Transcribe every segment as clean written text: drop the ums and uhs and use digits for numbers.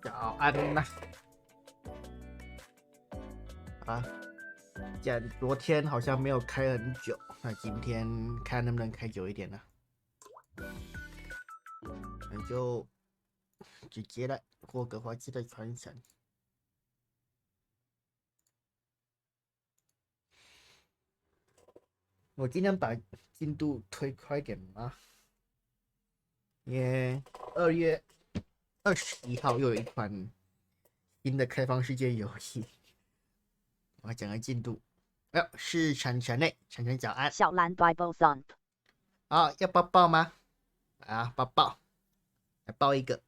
早安呐！啊，既然昨天好像没有开很久，那今天看能不能开久一点呢？那就直接来霍格华兹的传承。我尽量把进度推快点嘛，因为2月21号又有一款新的开放世界游戏，我要讲个进度。哎呦，是晨晨嘞，晨晨早安。小蓝 Bible Thump。好，要抱抱吗？啊，抱抱，来抱一个。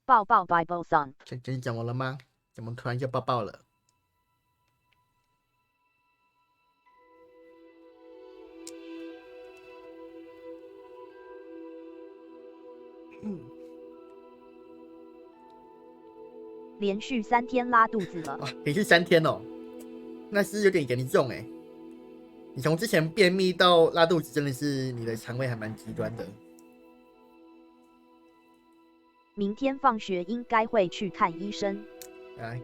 抱抱 Bible Thump。晨晨怎么了吗？怎么突然就抱抱了？连续3天拉肚子了。啊，连续3天哦，那是有点严重哎。你从之前便秘到拉肚子，真的是你的肠胃还蛮极端的。明天放学应该会去看医生。哎，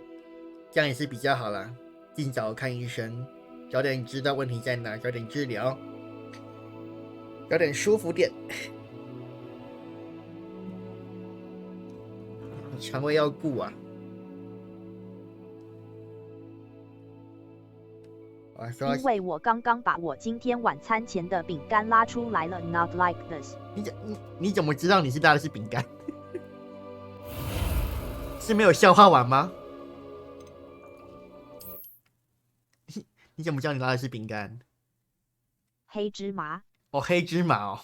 这样也是比较好啦，尽早看医生，早点知道问题在哪，早点治疗，早点舒服点。肠胃要顾啊。因为我刚刚把我今天晚餐前的饼干拉出来了 ，Not like this。你怎么知道你是拉的是饼干？是没有消化完吗？你怎么知道你拉的是饼干？黑芝麻。哦，黑芝麻哦，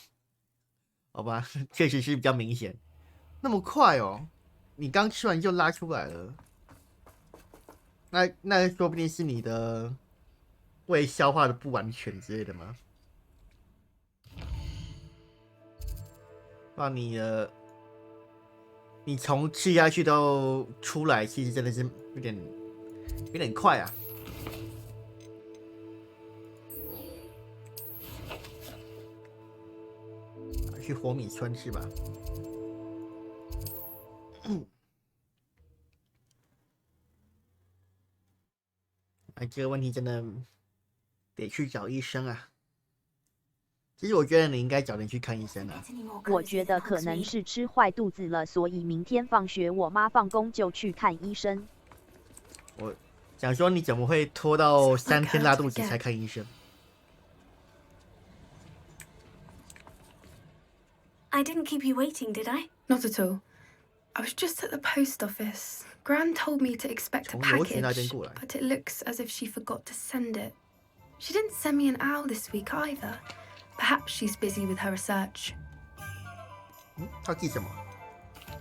好吧，确实是比较明显。那么快哦，你刚吃完就拉出来了，那说不定是你的胃消化的不完全之类的吗？让你从吃下去到出来，其实真的是有点快啊。去火米村是吧？这个问题真的得去找医生啊。其实我觉得你应该早点去看医生啊。我觉得可能是吃坏肚子了，所以明天放学我妈放工就去看医生。我想说你怎么会拖到3天拉肚子才看医生？ I didn't keep you waiting, did I? Not at all. I was just at the post office. Gran told me to expect a package, but it looks as if she forgot to send it. She didn't send me an owl this week either. Perhaps she's busy with her research. 她寄什么？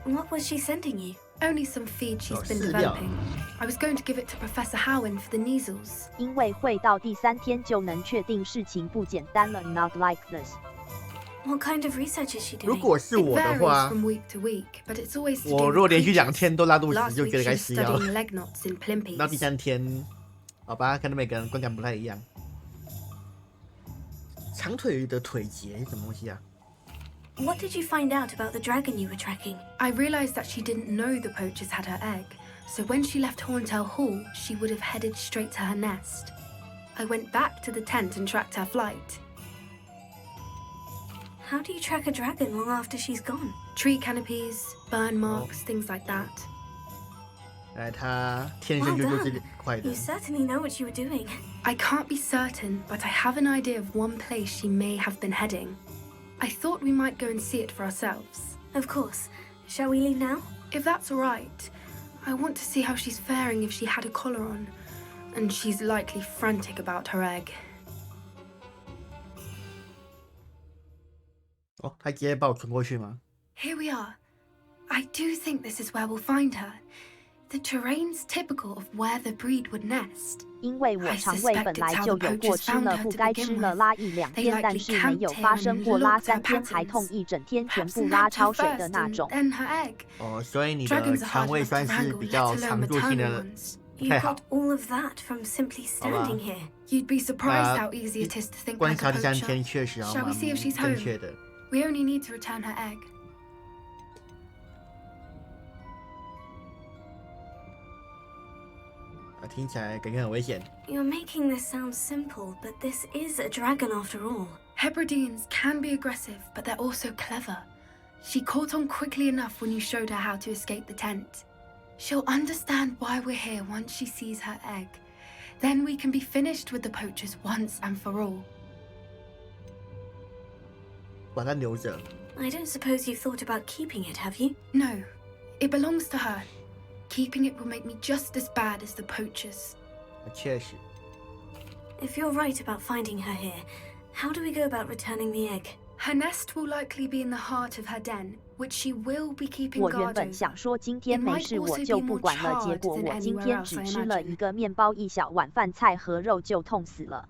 What was she sending you? Only some feed she's been developing. I was going to give it to Professor Howen for the measles. 因为会到第3天就能确定事情不简单了 ，Not like this. What kind of research is she doing? 如果是我的话， from week to week, but it's always 我如果连续2天都拉肚子，就觉得该吃药。 leg knots in Plimpies. 到第3天，好吧，可能每个人观感不太一样。长腿的腿节是什么东西啊？ What did you find out about the dragon you were tracking? I realized that she didn't know the poachers had her egg, so when she left Horntail Hall, she would have headed straight to her nest. I went back to the tent and tracked her flight. How do you track a dragon long after she's gone? Tree canopies, burn marks, things like that. 他天生就就是快的。 You certainly know what you were doing. I can't be certain, but I have an idea of one place she may have been heading. I thought we might go and see it for ourselves. Of course. Shall we leave now? If that's all right. I want to see how she's faring if she had a collar on. And she's likely frantic about her egg. 哦，他直接把我传过去吗？ Here we are. I do think this is where we'll find her. The terrain's typical of where the breed would nest. 因为我肠胃本来就有过吃了不该吃了拉1-2天，但是没有发生过拉3天还痛1整天全部拉超水的那种。哦，所以你的肠胃算是比较常驻性的。 You got all of that from simply standing here. You'd be surprised how easy it is to think like a poacher. Shall we see if she's home? We only need to return her egg. 听起来感觉很危险。You're making this sound simple, but this is a dragon after all. Hebrideans can be aggressive, but they're also clever. She caught on quickly enough when you showed her how to escape the tent. She'll understand why we're here once she sees her egg. Then we can be finished with the poachers once and for all. 把它留着。I don't suppose you've thought about keeping it, have you? No, it belongs to her. Keeping it will make me just as bad as the poachers. 确实。If you're right about finding her here, how do we go about returning the egg? Her nest will likely be in the heart of her den, which she will be keeping 我 guard 原本 over. 想说今天没事我就不管了，结果我今天只吃了一个面包、一小碗饭菜和肉就痛死了。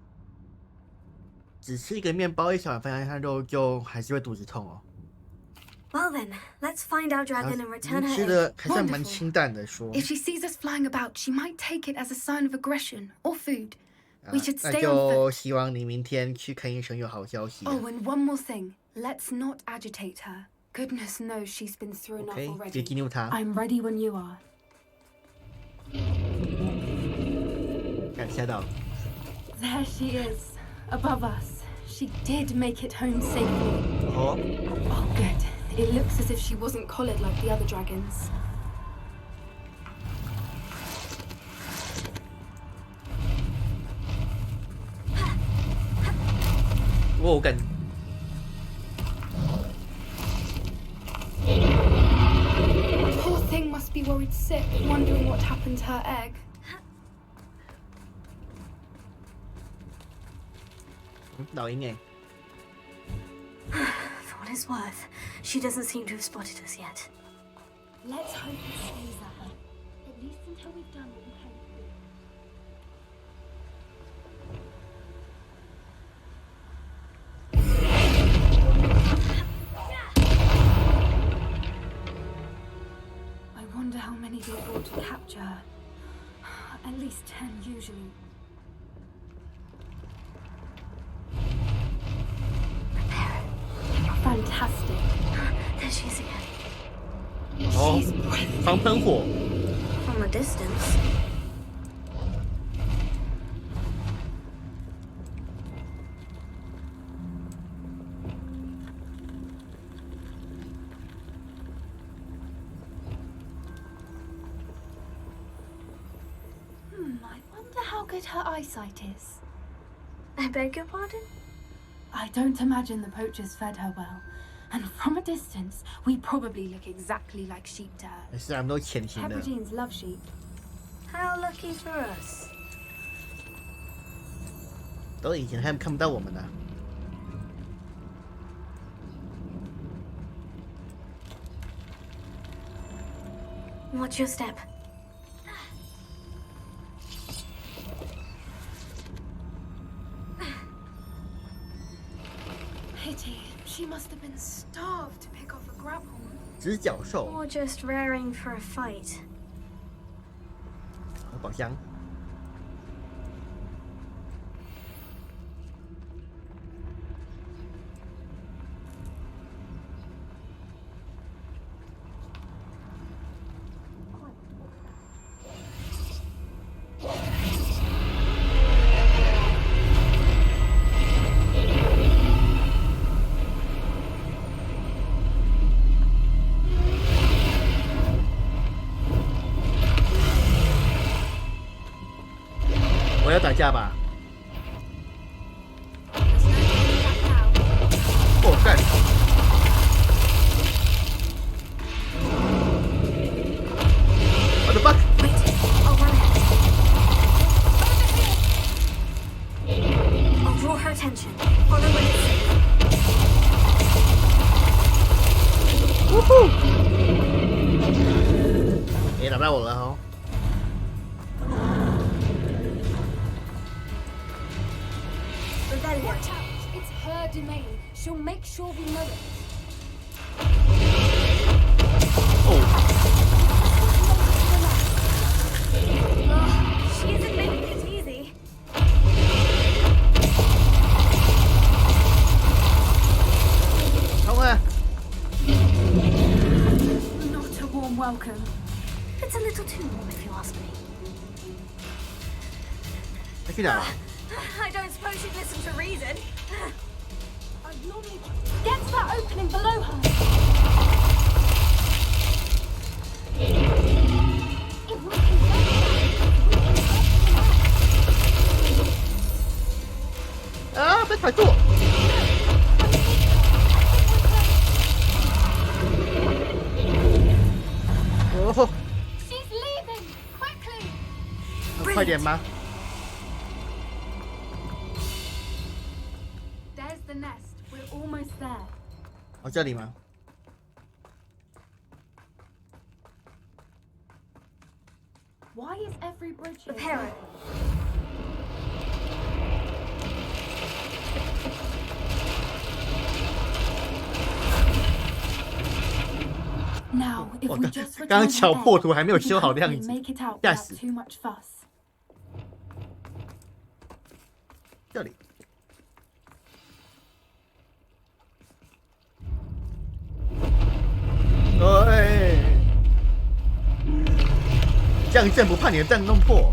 只吃一个面包、一小碗饭和肉就还是会肚子痛哦。Well then, let's find our dragon and return her 吃 egg. 的还算蛮清淡的说。 If she sees us flying about, she might take it as a sign of aggression or food. We should 那 stay on 就 foot. 希望你明天去看医生有好消息。 Oh, and one more thing. Let's not agitate her. Goodness knows she's been through enough OK， 别 already. 激怒他。 I'm ready when you are. 看吓到。 There she is, above us. She did make it home safely. 哦。 Oh, good. It looks as if she wasn't collared like the other dragons. 我感。 Poor thing must be worried sick, wondering what happened to her egg. 老鹰哎。 For what it's worth, she doesn't seem to have spotted us yet. Let's hope it stays that way. At least until we've done what we came to do. I wonder how many they brought to capture her. At least 10 usually. Fantastic. There she is again. 哦，防喷火。 From a distance. I wonder how good her eyesight is. I beg your pardon? I don't imagine the poachers fed her well. And from a distance, we probably look exactly like sheep to her. 没事，俺们都潜行的。 Hebrideans love sheep. How lucky for us. 都以前他们看不到我们的。 Watch your step. Pity. She must have been starved to pick off a grapple. 直角兽。 Or just raring for a fight. 宝箱。 我要打架吧！哦，干！ What the fuck? Wait, I'll run ahead. I'll draw her attention. Follow when it's safe. Woohoo! 也打到我了哦。 Watch out! It's her domain. She'll make sure we know it. She isn't making it easy. Không à. Not a warm welcome. It's a little too warm if you ask me. 他去哪了？ I don't suppose she'd listen to reason. Get to that opening below her. 啊！被踩住！哦， She's leaving. Quickly. 快点吗？ There's the nest. We're almost there. 哦，这里吗？ Why is every bridge The here? parrot. Now, if 我 we 刚 just 刚 return 小 her 破 egg, 图还没有 we can 修好的样 hopefully 子， make it out 吓 without 死！ too much fuss. 这里。哎，降阵不怕你的阵弄破。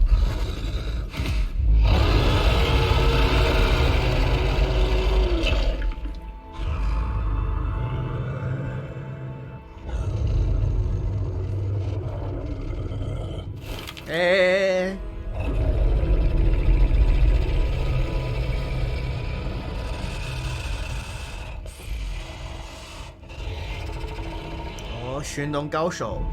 哎。 寻龙高手，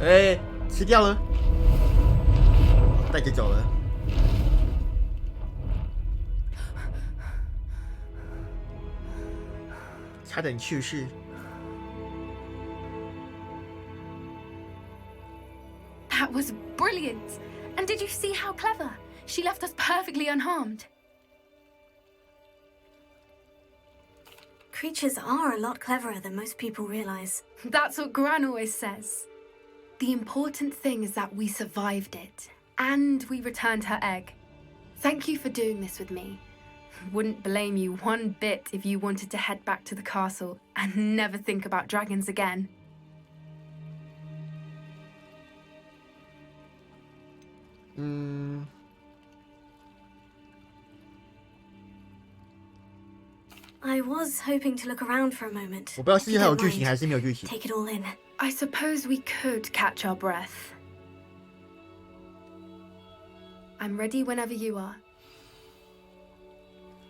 哎，吃掉了，带着走了。差点去世。 That was brilliant. And did you see how clever? She left us perfectly unharmed. Creatures are a lot cleverer than most people realize. That's what Gran always says. The important thing is that we survived it, and we returned her egg. Thank you for doing this with me. Wouldn't blame you one bit if you wanted to head back to the castle and never think about dragons again. I was hoping to look around for a moment. 我不知道世界还有剧情还是没有剧情。 Take it all in. I suppose we could catch our breath. I'm ready whenever you are.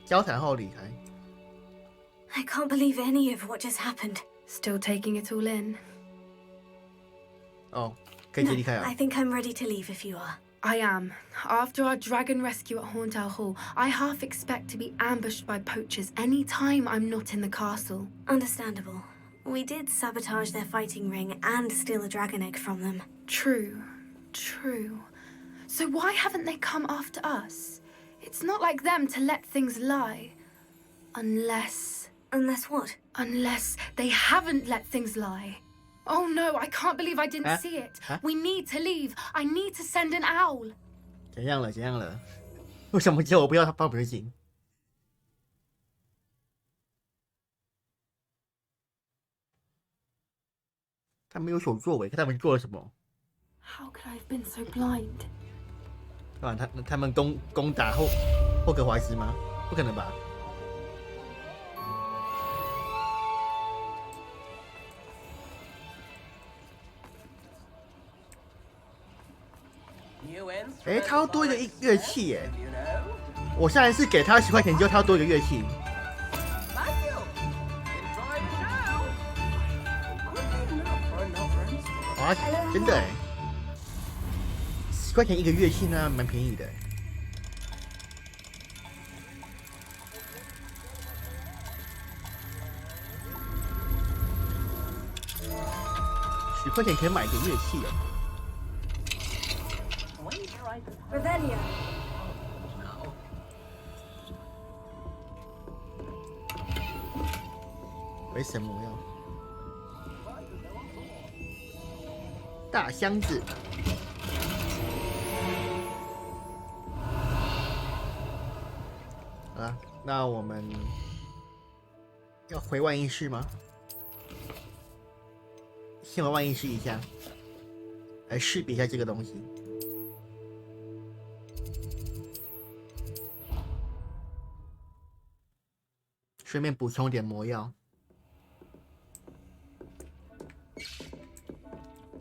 交谈后离开。 I can't believe any of what just happened. Still taking it all in. 哦，可以直接离开啊 I。think I'm ready to leave if you are. I am. After our dragon rescue at Hauntow Hall, I half expect to be ambushed by poachers any time I'm not in the castle. Understandable. We did sabotage their fighting ring and steal a dragon egg from them. True. So why haven't they come after us? It's not like them to let things lie. Unless what? Unless they haven't let things lie. Oh no, I can't believe I didn't see it. We need to leave. I need to send an owl. 怎样了？为什么叫我不要他报表情？他们有所作为，看他们做了什么？ How could I have been so blind? 啊，他们攻打霍格华兹吗？不可能吧？ 哎，他要多一个乐器耶！我上一次给他10块钱，之后他要多一个乐器。啊，真的哎，10块钱一个乐器呢，蛮便宜的。10块钱可以买一个乐器哦。 Revelio. 为什么要大箱子？好啦，那我们要回万应室吗？先玩万应试一下，来识别一下这个东西。顺便补充点魔药。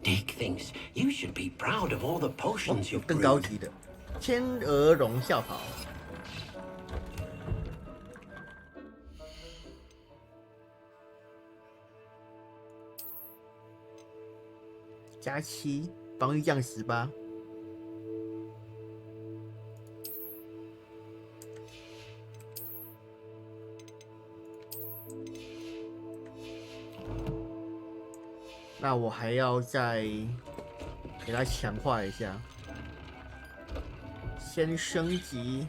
Dick thinks you should be proud of all the potions you've 更高 brewed. 级的天鹅绒校袍。加7，防御降18。那我还要再给它强化一下，先升级。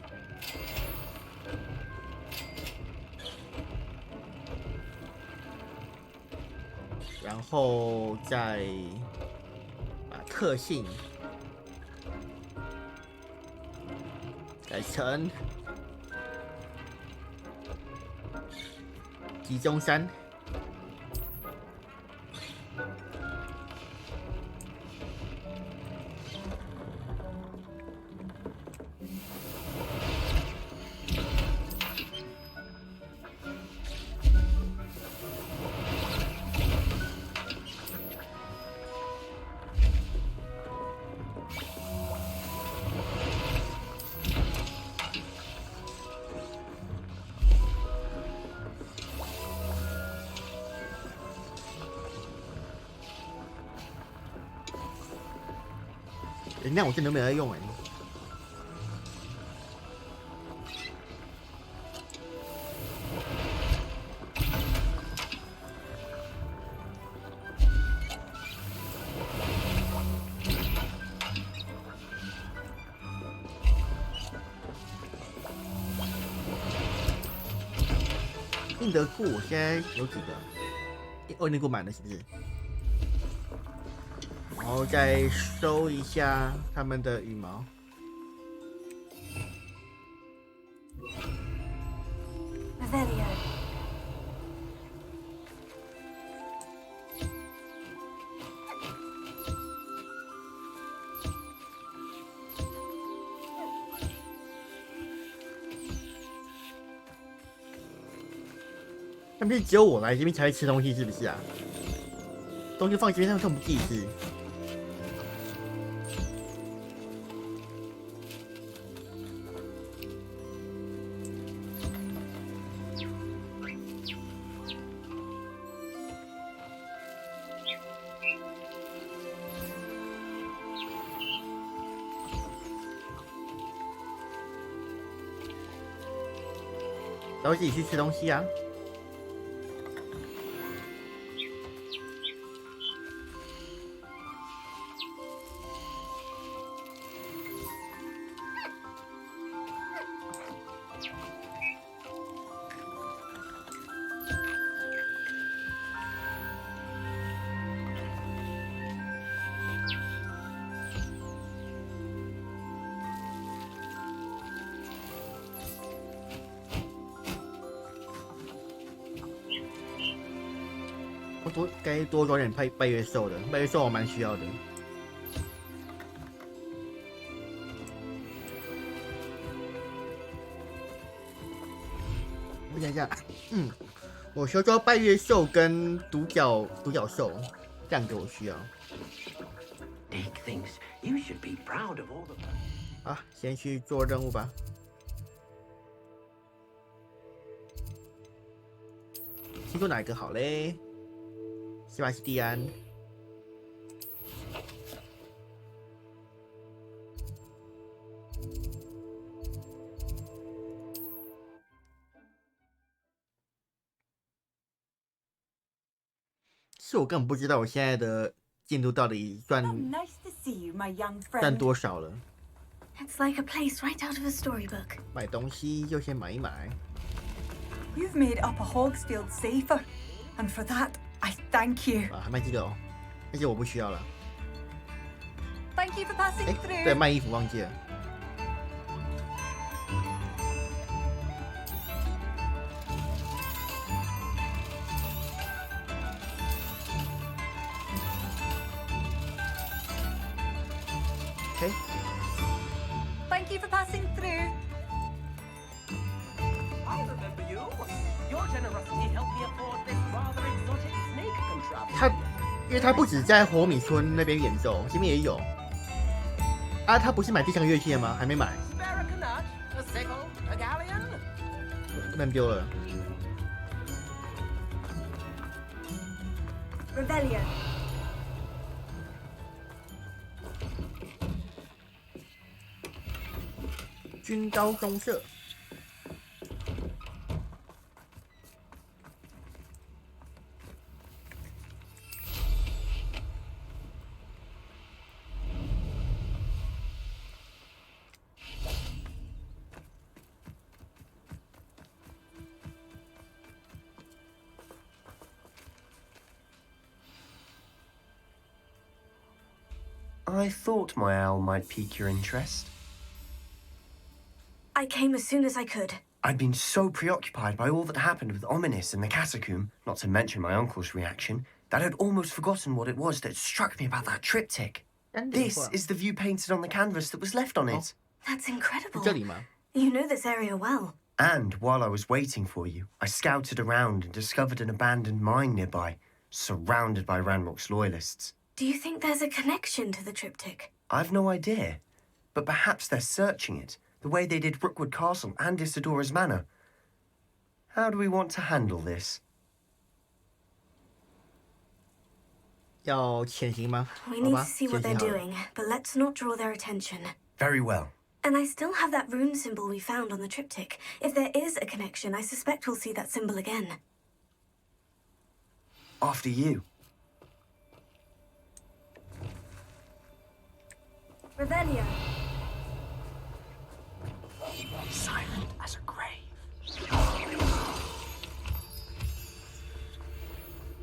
然后再把特性改成集中3。那我真的没有在用哎。印德库我现在有几个？印德库满了是不是？然后再收一下他们的羽毛。他们是只有我来这边才会吃东西，是不是啊？东西放这边，他们看不自己吃。然后自己去吃东西啊。该多抓点拜月兽的，拜月兽我蛮需要的。我想一下，我需要抓拜月兽跟独角兽，这样给我需要。Dick thinks you should be proud of all the. 好，先去做任务吧。先做哪一个好嘞？西巴西蒂安。是我根本不知道我现在的进度到底算多少了。It's like a place right out of a storybook. 买东西就先买一买。You've made Upper Hogsfield safer, and for that, I thank you. 啊，还卖这个哦，而且我不需要了。Thank you for passing 哎， through. 对，卖衣服忘记了。you for passing through. I remember you. Your generosity helped me afford this rather exotic snake contraption. 他，因为他不止在火米村那边演奏，这边也有。啊，他不是买第3个乐器了吗？还没买。Spare a knut, a sickle, a galleon. 弄丢了。 Revelio. 军刀公社。 I thought my owl might pique your interest. I came as soon as I could. I'd been so preoccupied by all that happened with Ominis in the catacomb, not to mention my uncle's reaction, that I'd almost forgotten what it was that struck me about that triptych. This is the view painted on the canvas that was left on it. That's incredible. 这里吗？ You know this area well. And while I was waiting for you, I scouted around and discovered an abandoned mine nearby, surrounded by Ranrock's loyalists. Do you think there's a connection to the triptych? I've no idea, but perhaps they're searching it, the way they did Rookwood Castle and Isidora's Manor. How do we want to handle this? 要潜行吗？ We 好 need 吧， to see 潜 what 行 they're 好了。 doing, but let's not draw their attention. Very well. And I still have that rune symbol we found on the triptych. If there is a connection, I suspect we'll see that symbol again. After you. Revelio. Silent as a grave.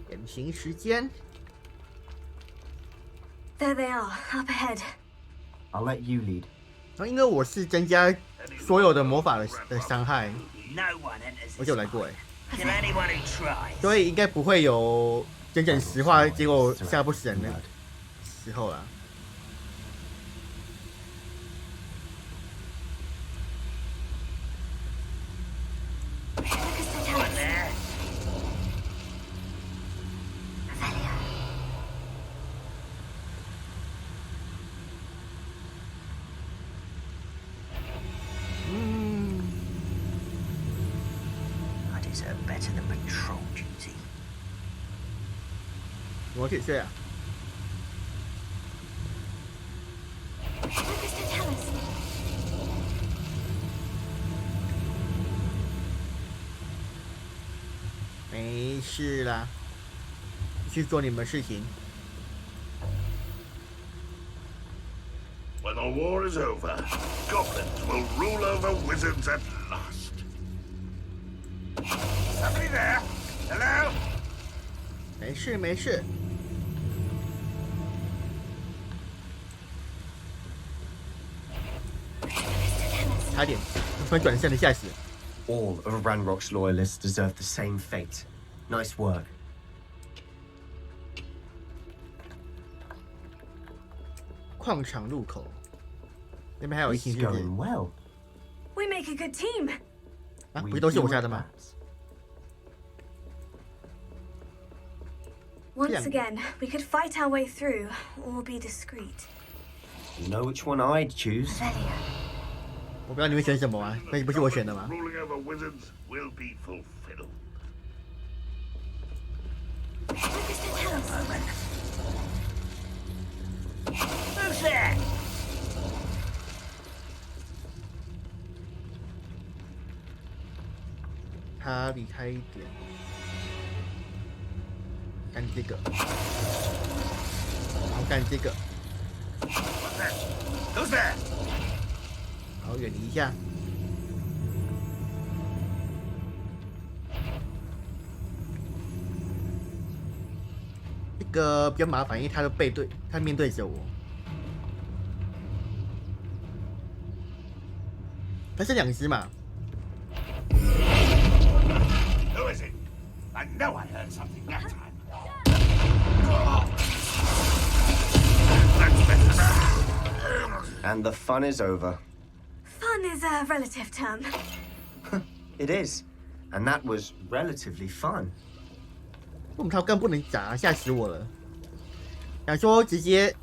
潜行时间。 There they are, up ahead. I'll let you lead. 然后因为我是增加所有的魔法的伤害， No one enters 我就有来过哎， Kill anyone who tries. 所以应该不会有整整10话结果下不死人的时候啦。 There. 嗯， I deserve better than patrol duty. 我几岁啊？ 没事啦，去做你们的事情。 When the war is over, goblins will rule over wizards at last. Somebody there? Hello? 没事没事。差点，突然转身的吓死。 All of Ranrock's loyalists deserve the same fate. Nice work. 矿场入口，那边还有一 This 群 is 是不是？ going well. We make a good team. 啊，不 We 是都是 do 我杀 it 的吗？ fast. Once Yeah. again, we could fight our way through, or be discreet. You know which one I'd choose. Revelio. 我不知道你会选什么啊？那不是我选的吗？ Ruling over wizards will be fulfilled. Who's there? 他离开一点，干这个，然后干这个， What's that? Who's there? 然后远离一下。这个比较麻烦，因为他的背对，他面对着我。他是2只嘛？ Who is it? I know I heard something that time. That's better. And the fun is over. Fun is a relative term. It is, and that was relatively fun. 我们他更不能砸，吓死我了！想说直接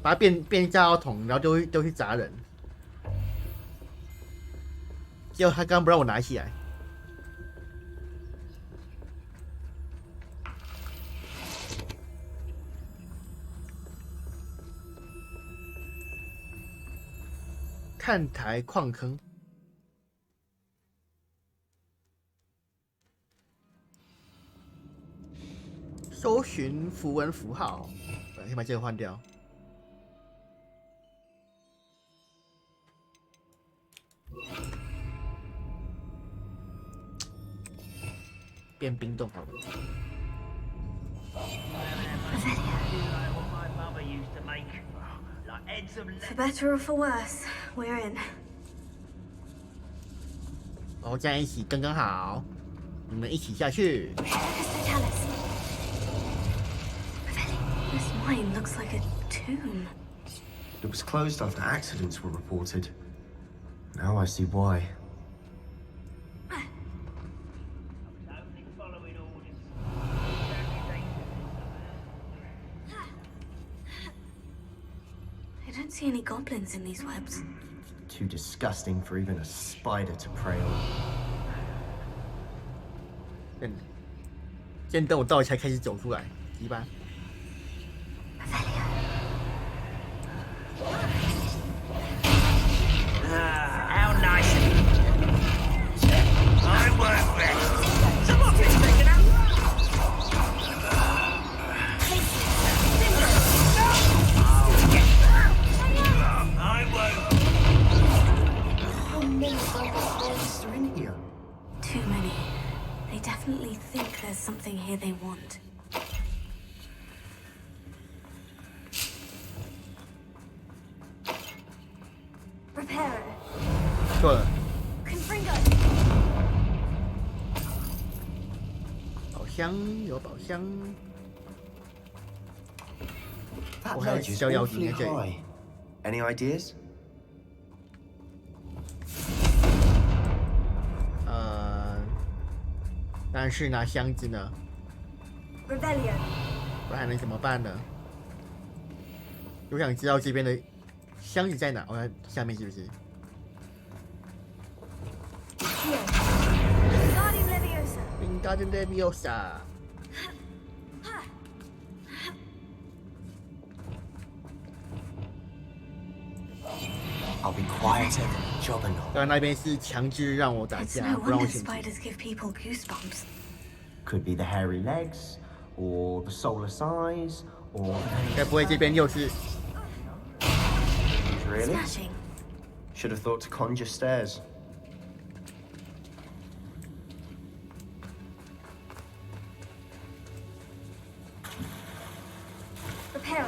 把它变炸药桶，然后就去砸人。结果他刚不让我拿起来。看台矿坑。搜寻符文符号，先把这个换掉。变冰冻好了。For better or for worse, we're in. 然后这样一起刚刚好，你们一起下去。This mine looks like a tomb. It was closed after accidents were reported. Now I see why. I don't see any goblins in these webs. Too disgusting for even a spider to prey on. 先等我到才开始走出来，一般。How nice of you. I won't rest. Someone please take it out. I won't. How many goblins are in here? Too many. They definitely think there's something here they want. Repairer. 错了。 Confringo. 宝箱有宝箱。 That Oh, hell, ledge is still yelling awfully at you. high. Any ideas? 但是拿箱子呢， Rebellion. 不然还能怎么办呢？我想知道这边的箱子在哪？我看下面是不是？ Here. Wingardium Leviosa. Wingardium Leviosa。 I'll be quieter than a jobberknoll. 刚刚那边是强制让我打 It's 架， no 不让我 wonder 前进。 spiders give people goosebumps. Could be the hairy legs, or the soulless eyes, or 该不会这边又是？ really? Smashing. Should have thought to conjure stairs. Repairer.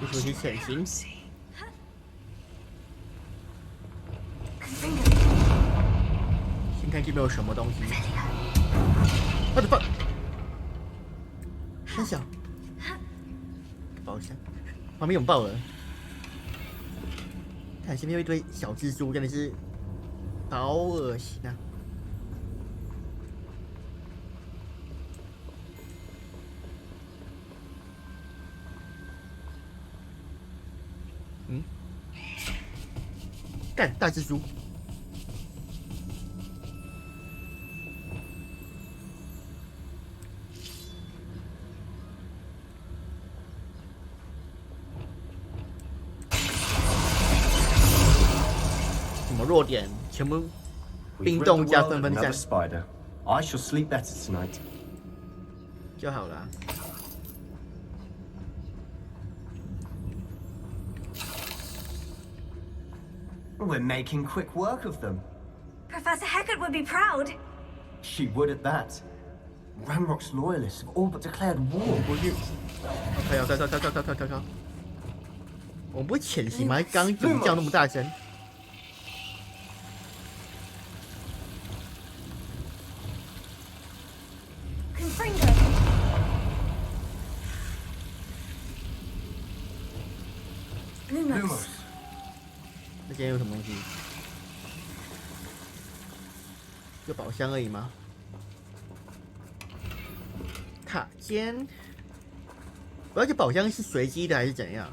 就出去潜行。 Confringo. 先看这边有什么东西。我的 fuck！ 很小。宝箱，旁边拥抱了。看前面有一堆小蜘蛛，真的是好恶心啊！干大蜘蛛！什么弱点？全部 We've 冰 rid 冻 the 加 world 纷 of 纷 another 战 spider. I shall sleep better tonight. 就好了。 We're making quick work of them. Professor Hecat would be proud. She would at that. Ramrock's loyalists have all but declared war. 不是，跳！我们不是潜行吗？刚刚怎么叫那么大声？ Lumos. 那间有什么东西？有宝箱而已吗？塔尖，而且宝箱是随机的还是怎样？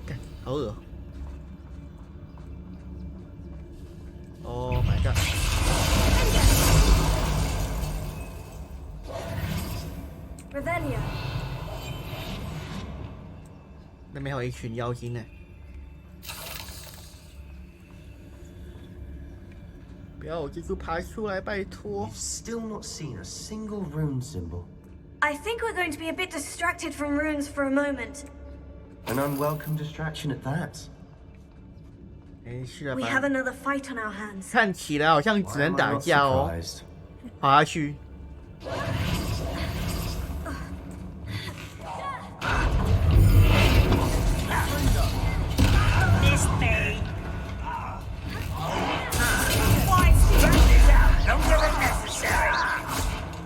干，好恶！Oh my god！ Revelio. 那边还有一群妖精呢。不要有蜘蛛爬出来，拜托！ We've still not seen a single rune symbol. I think we're going to be a bit distracted from runes for a moment. An unwelcome distraction at that. 没事 We 吧 have another fight on our hands. 看起来好像只 Why 能 am I 打 not 架哦， surprised? 跑下去。Miss me. Why stretch this out longer than necessary?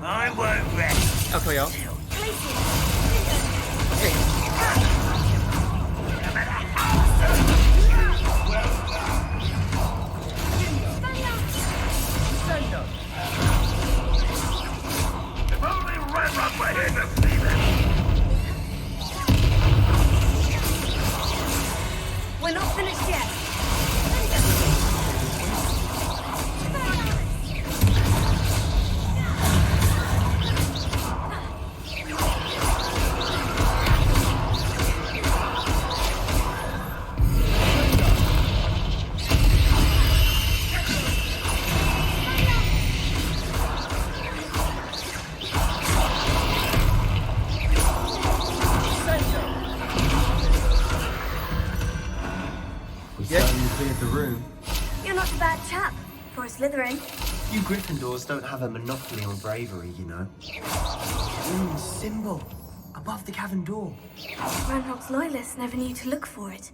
I won't rest. 要扣腰。If only Redrock were here to see them. We're not finished yet. We certainly cleared the room. You're not a bad chap for a Slytherin. You Gryffindors don't have a monopoly on bravery, you know. Rune symbol above the cavern door. Ranrock's loyalists never knew to look for it.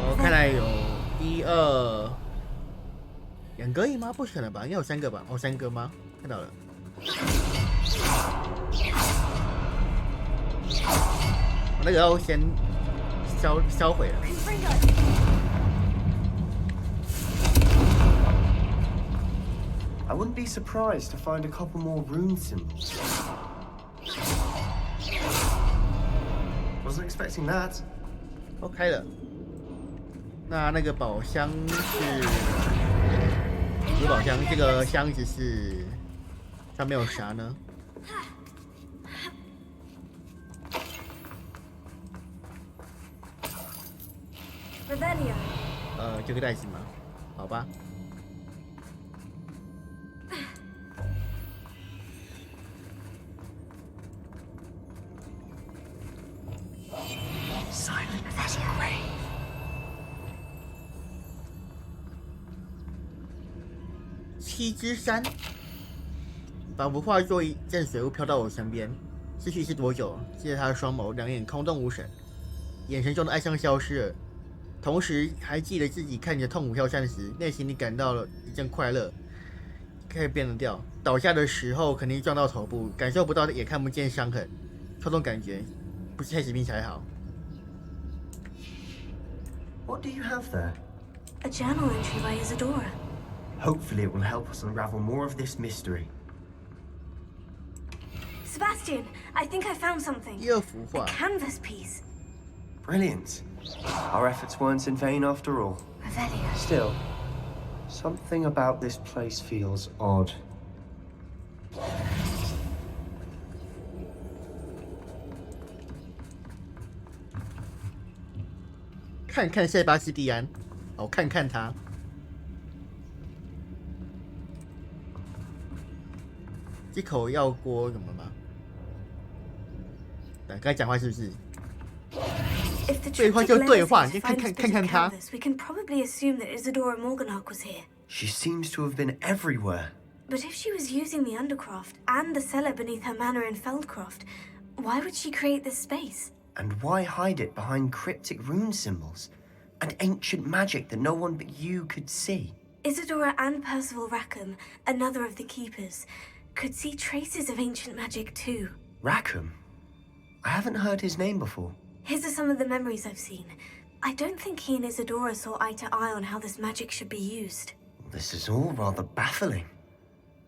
好，看来有1、2、2个而已吗？不可能吧，应该有3个吧？哦，3个吗？看到了。我那个要先销毁了。 I wouldn't be surprised to find a couple more rune symbols. Wasn't expecting that. 哦，开了。那个宝箱是有宝箱，这个箱子是上面有啥呢？ Revelio. 这个袋子吗？好吧。 Silent Professor Ray. 7之山，仿佛化作一阵水雾飘到我身边。失去是多久？记得他的双眸，两眼空洞无神，眼神中的哀伤消失了。同时还记得自己看着痛苦跳山时，内心里感到了一阵快乐。可以变得掉，倒下的时候肯定撞到头部，感受不到也看不见伤痕，这种感觉不是黑死病才好。 What do you have there? A journal entry by Isadora. Hopefully it will help us unravel more of this mystery. Sebastian, I think I found something. 第2幅 A 画， canvas piece. Brilliant. Our efforts weren't in vain after all. Revelio. Still, something about this place feels odd. 看看塞巴斯蒂安，哦，看看他。这口药锅怎么吗？刚才讲话是不是？ If the 对话 triptych 就 led 对 us 话， here 你 to 看 find 看 this 看 bit 看 of 他。 canvas, we can probably assume that Isadora Morganach was here. She seems to have been everywhere. But if she was using the Undercroft and the cellar beneath her manor in Feldcroft, why would she create this space? And why hide it behind cryptic rune symbols and ancient magic that no one but you could see? Isadora and Percival Rackham, another of the keepers, could see traces of ancient magic too. Rackham? I haven't heard his name before. His are some of the memories I've seen. I don't think he and Isadora saw eye to eye on how this magic should be used. This is all rather baffling.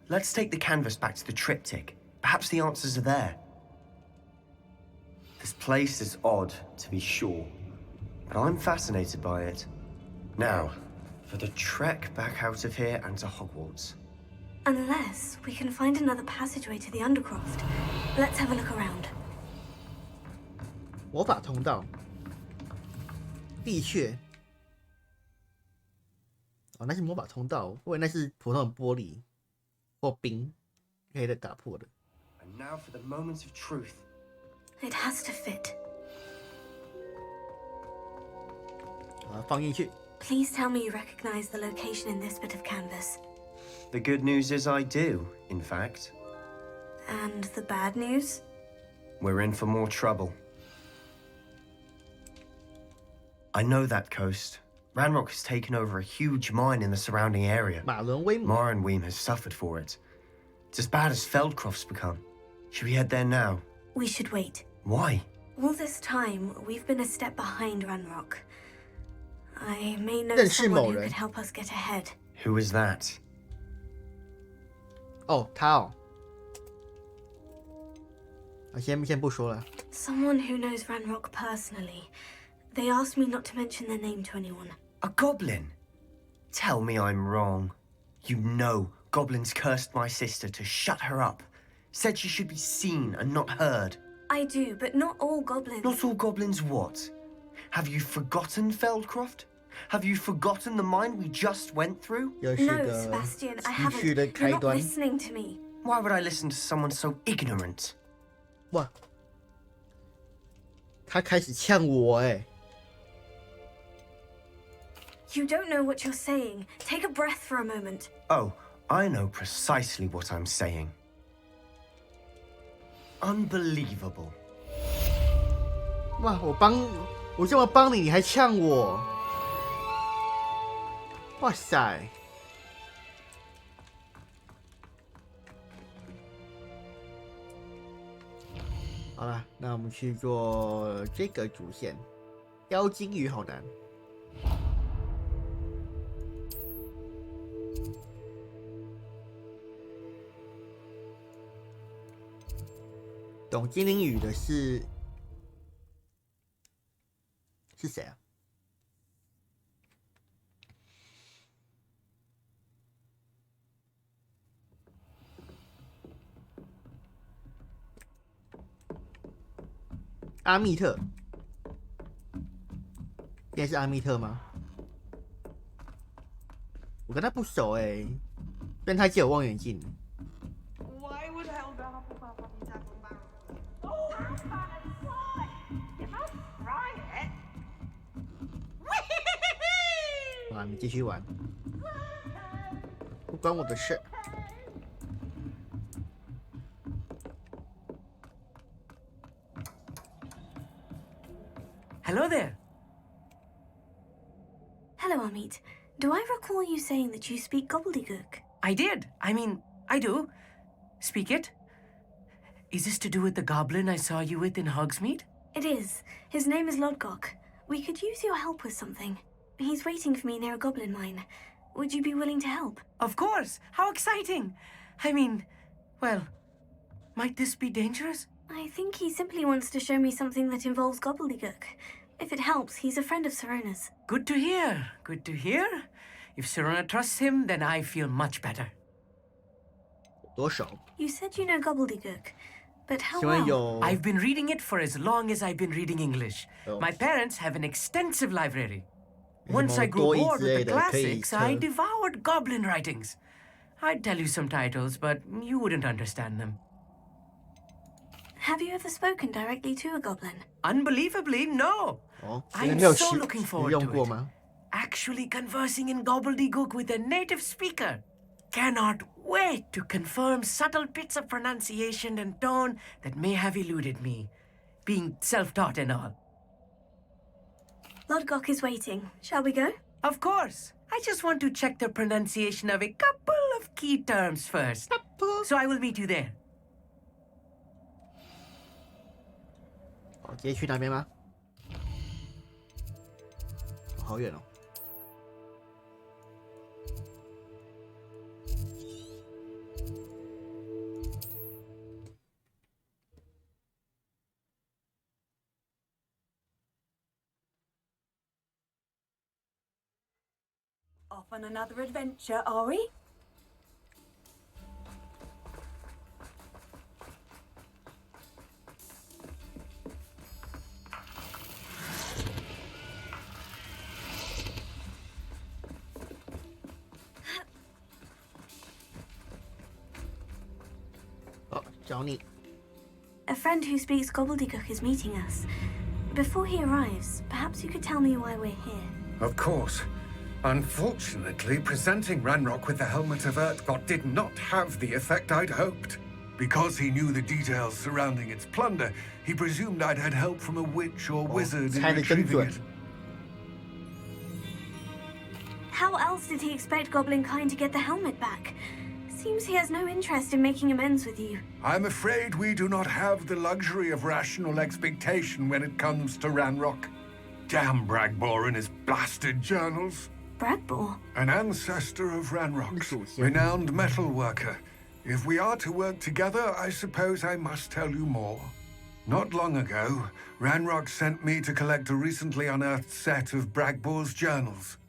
Let's take the canvas back to the triptych. Perhaps the answers are there. This place is odd, to be sure, but I'm fascinated by it. Now, for the trek back out of here and to Hogwarts. Unless we can find another passageway to the Undercroft. Let's have a look around. 魔法通道，地穴。哦，那是魔法通道，我以为那是普通的玻璃或冰，可以打破的。And now for the moment of truth. It has to fit. 把它放进去。 Please tell me you recognize the location in this bit of canvas. The good news is I do, in fact. And the bad news? We're in for more trouble. I know that coast. Ranrock has taken over a huge mine in the surrounding area. 马伦威姆。 Morinweem has suffered for it. It's as bad as Feldcroft's become. Should we head there now? We should wait. Why? All this time, we've been a step behind Ranrock. I may know 认识 someone 某 who 人。 could help us get ahead. Who is that? 哦，他哦。啊，先不说了。 Someone who knows Ranrock personally. They asked me not to mention their name to anyone. A goblin? Tell me I'm wrong. You know goblins cursed my sister to shut her up. Said she should be seen and not heard. I do, but not all goblins. Not all goblins what? Have you forgotten Feldcroft? Have you forgotten the mine we just went through? 又是 No, 个 Sebastian, I 继续 haven't. 的 You're 开 not 端。 listening to me. Why would I listen to someone so ignorant? 哇，他开始呛我哎。 You don't know what you're saying. Take a breath for a moment. Oh, I know precisely what I'm saying. Unbelievable. 哇，我这么帮你，你还呛我？哇塞！好了，那我们去做这个主线。妖精鱼好难。懂精灵语的是谁啊？阿密特，现在是阿密特吗？我跟他不熟哎，但他借我望远镜。 啊，你继续玩，不关我的事。Hello there. Hello, Amit. Do I recall you saying that you speak gobbledygook? I did. I mean, I do. Speak it. Is this to do with the goblin I saw you with in Hogsmeade? It is. His name is Lodgok. We could use your help with something. He's waiting for me near a goblin mine. Would you be willing to help? Of course. How exciting. I mean, well, might this be dangerous? I think he simply wants to show me something that involves gobbledygook. If it helps, he's a friend of Serona's. Good to hear. Good to hear. If Serona trusts him, then I feel much better. 多少？ You said you know gobbledygook, but how 请问 well? 有 I've been reading it for as long as I've been reading English. Oh. My parents have an extensive library. 有什 Once 么 I grew 多益 bored 之 with 类 the 的可以 classics, I 测？ devoured goblin writings. I'd tell you some titles, but you wouldn't understand them. Have you ever spoken directly to a goblin? Unbelievably, no. I'm so looking forward to it. Actually conversing in gobbledygook with a native speaker. Cannot wait to confirm subtle bits of pronunciation and tone that may have eluded me, being self-taught and all. Lodgok is waiting. Shall we go? Of course. I just want to check the pronunciation of a couple of key terms first. So I will meet you there. 直接去那边吗？好远哦。Off on another adventure, are we? A friend who speaks gobbledygook is meeting us. Before he arrives, perhaps you could tell me why we're here. Of course. Unfortunately, presenting Ranrock with the Helmet of Urtkot did not have the effect I'd hoped. Because he knew the details surrounding its plunder, he presumed I'd had help from a witch or wizard in retrieving it. How else did he expect Goblinkind to get the helmet back? Seems he has no interest in making amends with you. I'm afraid we do not have the luxury of rational expectation when it comes to Ranrock. Damn Bragbor and his blasted journals. Bragbor? An ancestor of Ranrock's, renowned metal worker. If we are to work together, I suppose I must tell you more. Not long ago, Ranrock sent me to collect a recently unearthed set of Bragbor's journals.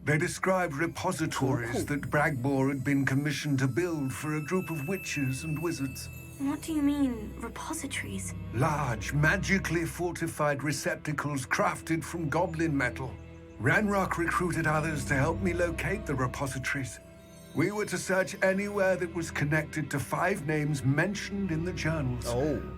They described repositories that Bragbor had been commissioned to build for a group of witches and wizards. What do you mean, repositories? Large, magically fortified receptacles crafted from goblin metal. Ranrock recruited others to help me locate the repositories. We were to search anywhere that was connected to 5 names mentioned in the journals.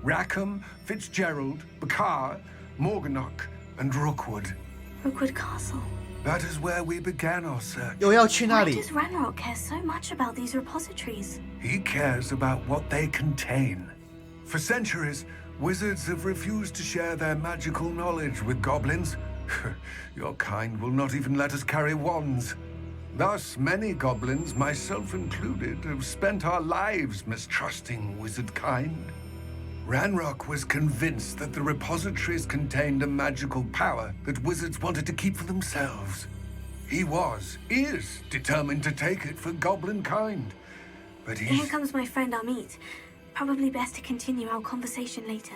Rackham, Fitzgerald, Bakar, Morganach, and Rookwood. Rookwood Castle. That is where we began our search. Why does Ranrock care so much about these repositories? He cares about what they contain. For centuries, wizards have refused to share their magical knowledge with goblins. Your kind will not even let us carry wands. Thus, many goblins, myself included, have spent our lives mistrusting wizard kind. Ranrock was convinced that the repositories contained a magical power that wizards wanted to keep for themselves. He is determined to take it for goblin kind. But Here comes my friend Amit. Probably best to continue our conversation later.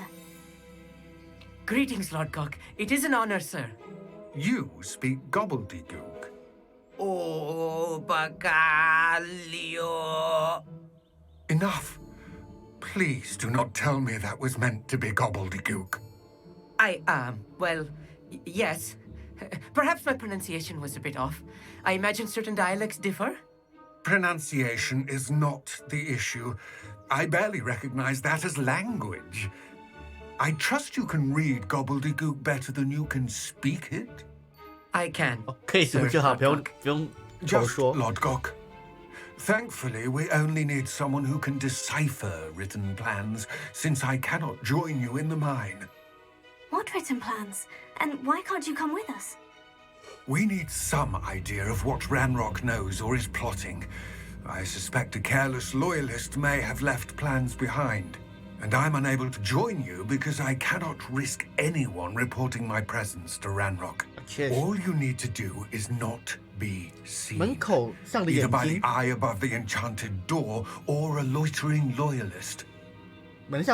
Greetings, Lodgok. It is an honor, sir. You speak gobbledygook. Oh, Bagalio. Enough. Please do not tell me that was meant to be gobbledygook. Well, yes. Perhaps my pronunciation was a bit off. I imagine certain dialects differ. Pronunciation is not the issue. I barely recognize that as language. I trust you can read gobbledygook better than you can speak it. I can. Just Lodgok. Thankfully, we only need someone who can decipher written plans, since I cannot join you in the mine. What written plans? And why can't you come with us? We need some idea of what Ranrock knows or is plotting. I suspect a careless loyalist may have left plans behind. And I'm unable to join you because I cannot risk anyone reporting my presence to Ranrock. All you need to do is not be seen. Either by the eye above the enchanted door or a loitering loyalist. What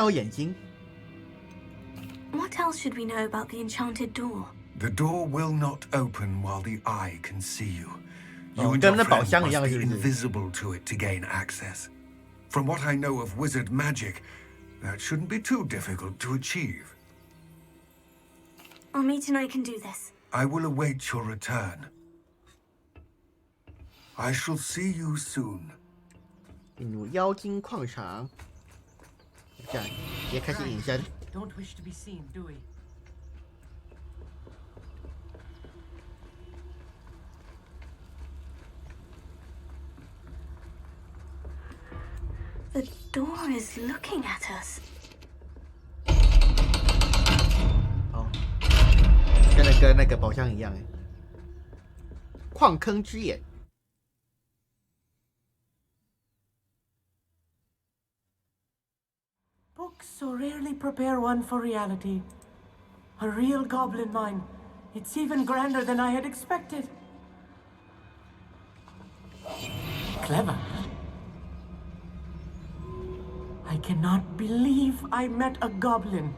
else should we know about the enchanted door? The door will not open while the eye can see you. You and your friend must be invisible to it to gain access. From what I know of wizard magic, that shouldn't be too difficult to achieve. Amit and I can do this. I will await your return. I shall see you soon. 进入妖精矿场，这样也开始隐身。Don't wish to be seen, do we? The door is looking at us. 哦，跟那个宝箱一样哎。矿坑之眼。 Books so rarely prepare one for reality. A real goblin mine. It's even grander than I had expected. Clever. I cannot believe I met a goblin.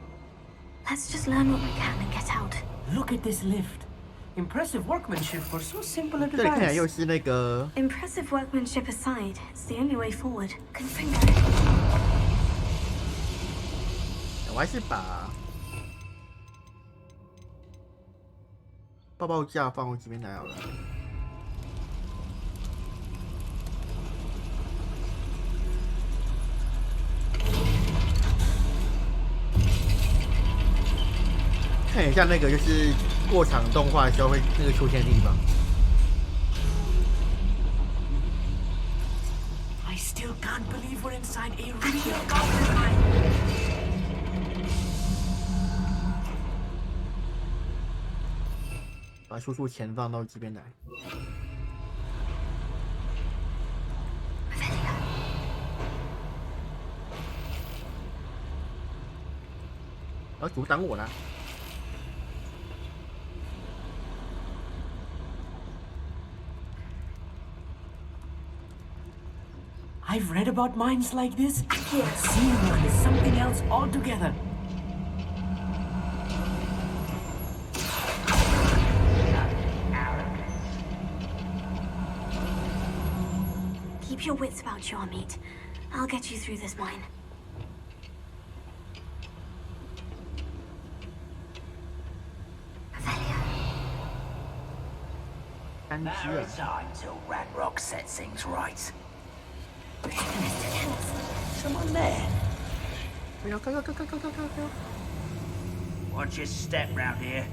Let's just learn what we can and get out. Look at this lift. Impressive workmanship for so simple a 这里看起来 device. 又是那个 Impressive workmanship aside, it's the only way forward. Configure. 我还是把抱抱架放回这边来好了。看一下那个就是过场动画的时候会那个出现的地方。I still can't believe we're inside a real goblin mine. 把输出钱放到这边来。要阻挡我啦！ I've read about mines like this. Seeing one is something else altogether. Keep your wits about you, Amit. I'll get you through this mine. Matter of time till Ragnarok sets things right. Someone there? Go. Watch your step round here.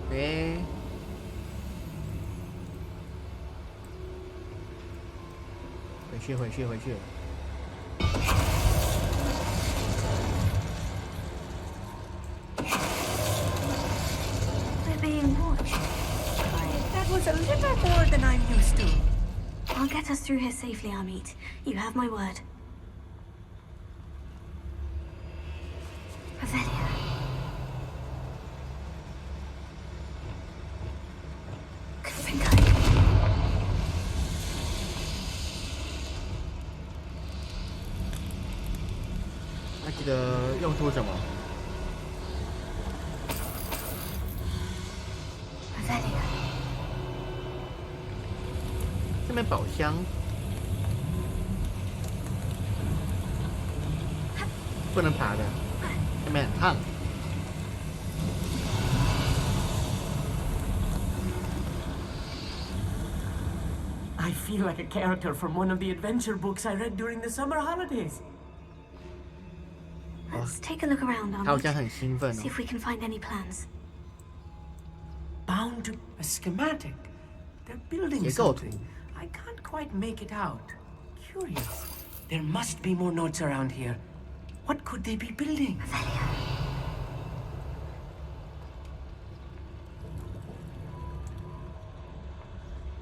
Okay. 回去。We're being watched. That was a little more than I'm used to. I'll get us through here safely, Amit. You have my word. Revelia. 那这个用处什么？ Revelia. 这边宝箱，不能爬的，这边很烫。 I feel like a character from one of the adventure books I read during the summer holidays. Let's take a look around, 他好像 Amit. 很兴奋 See 哦。 if we can find any plans. Bound to a schematic. They're building 结构图。 something. I can't quite make it out. Curious. There must be more notes around here. What could they be building?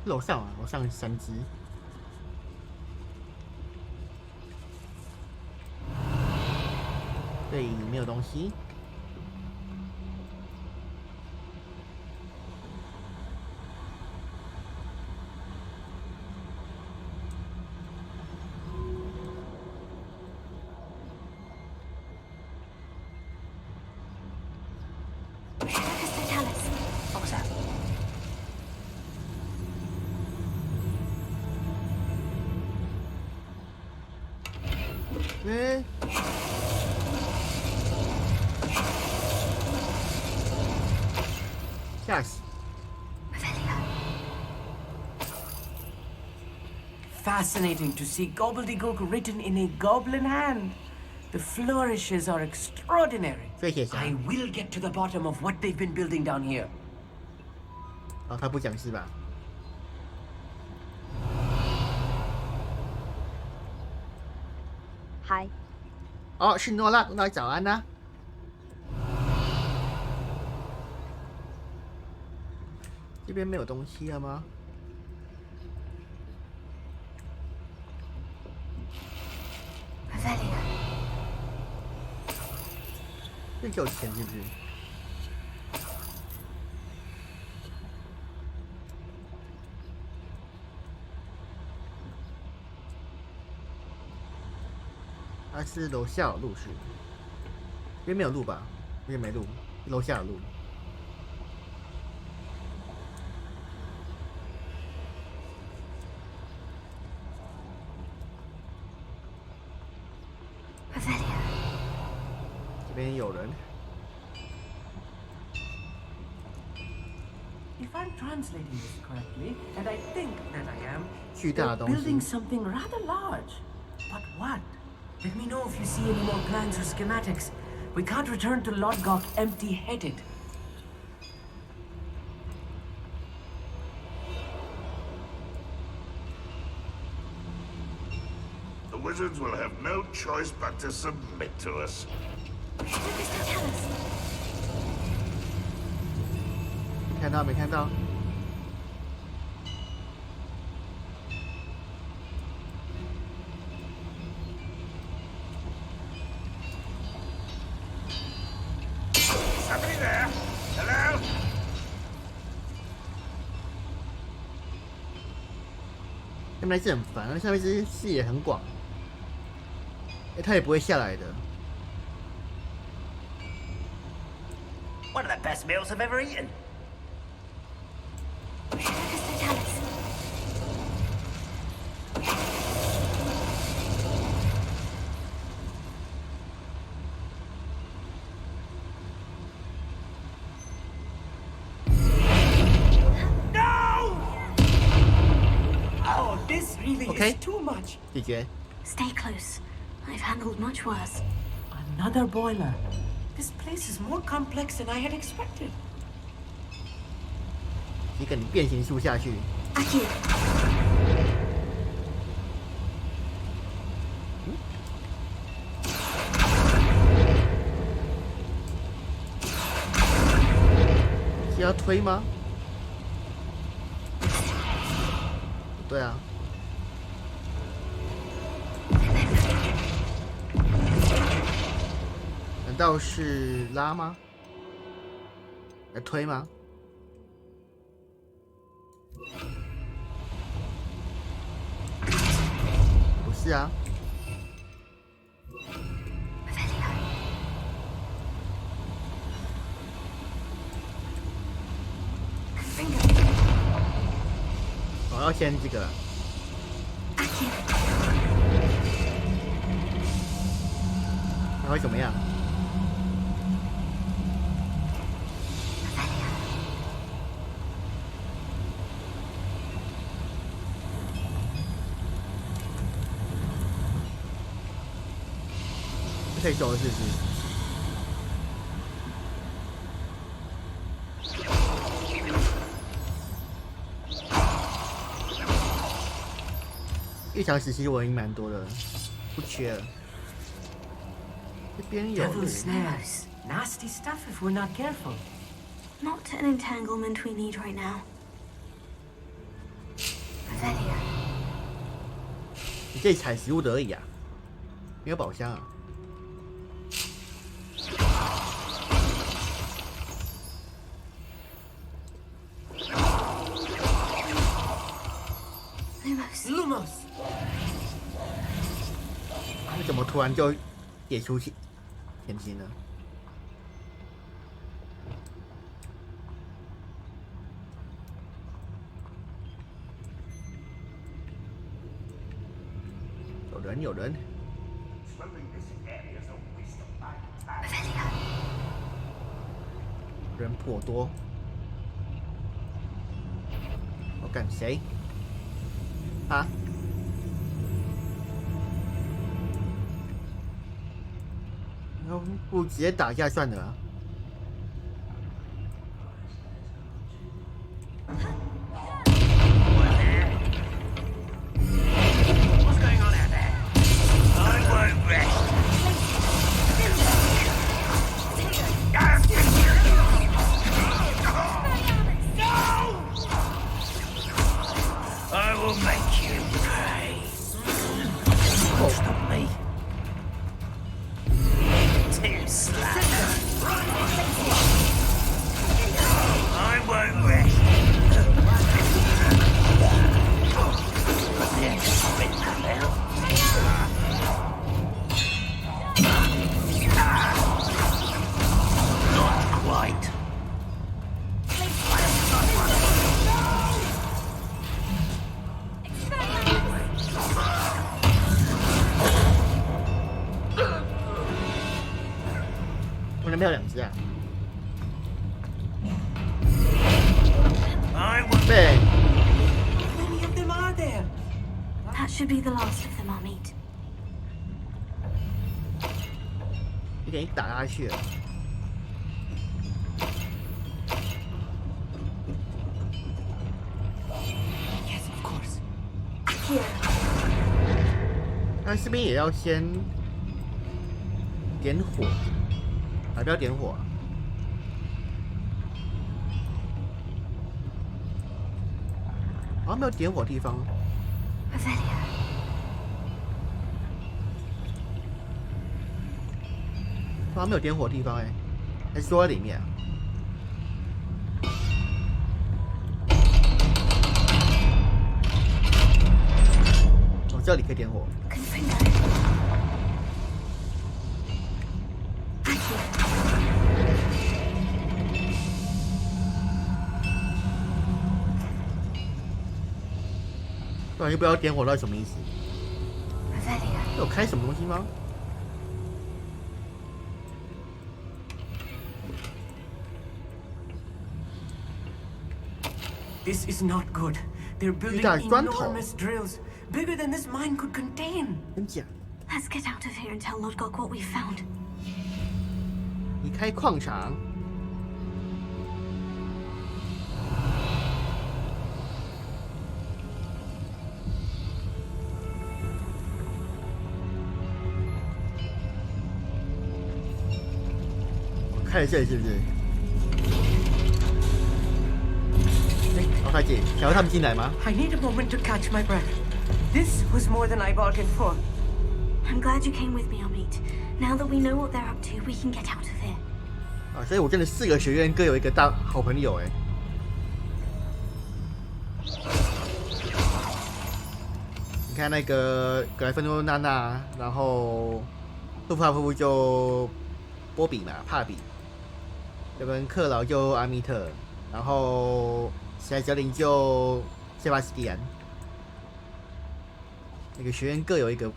楼上啊，楼上3只。对，没有东西。What was that? 吓死！ fascinating to see gobbledygook written in a goblin hand. The flourishes are extraordinary. I will get to the bottom of what they've been building down here. 哦，他不讲是吧？嗨。哦，是诺拉，诺拉早安呐、这边没有东西了吗？这有钱是不是？它是楼下有路是？这边没有路吧？这边没路，楼下有路。这边有人。 If I'm translating this correctly, and I think that I am, 巨大的东西。 building something rather large. But what? Let me know if you see any more plans or schematics. We can't return to Lodgok empty-headed. The wizards will have no choice but to submit to us. 看到没看到？他们那只很烦，那下面只视野很广，他也不会下来的。 One of the best meals I've ever eaten. Too much. Stay close. I've handled much worse. Another boiler. This place is more complex than I had expected. 一个你变形术下去。阿基。是要推吗？对啊。 难道是拉吗？来推吗？不是啊。我要先这个了。它会怎么样？ 可以走是不是？1小时其实我已经蛮多的，不缺了。这边有。Nasty stuff if we're not careful. Not an entanglement we need right now. Avelia. 你这里采食物的而已啊，没有宝箱啊。 Lumos， 你怎么突然就解除前行呢？有人，有人。人颇多。我干谁？啊？然后不直接打架算了啊。I will make you pay. Stop me. Too slack. I won't rest. Let's spit that out. Not quite. 我那边有2只啊。对。 How many of them are there? That should be the last of them, Amit. 有点打下去了。Yes, of course. Here. 但这边也要先点火，还不要点火啊？好像没有点火的地方。好像没有点火的地方哎，还是说在里面啊？哦，这里可以点火。 不然就不要点火，到底什么意思？有开什么东西吗？ This is not good. They're building enormous drills, bigger than this mine could contain. 真假？ Let's get out of here and tell Lodgok what we found. 离开矿场。 开始这里是不是？哦，快姐，想要他们进来吗 I need a moment to catch my breath. This was more than I bargained for. I'm glad you came with me, Amit. Now that we know what they're up to, we can get out of here. 啊，所以我真的4个学院各有一个大好朋友哎。你看那个格莱芬多娜娜，然后杜夫夫妇就波比嘛，帕比。 这边克劳就阿米特，然后史哲林就塞巴斯蒂安。每个学院各有一个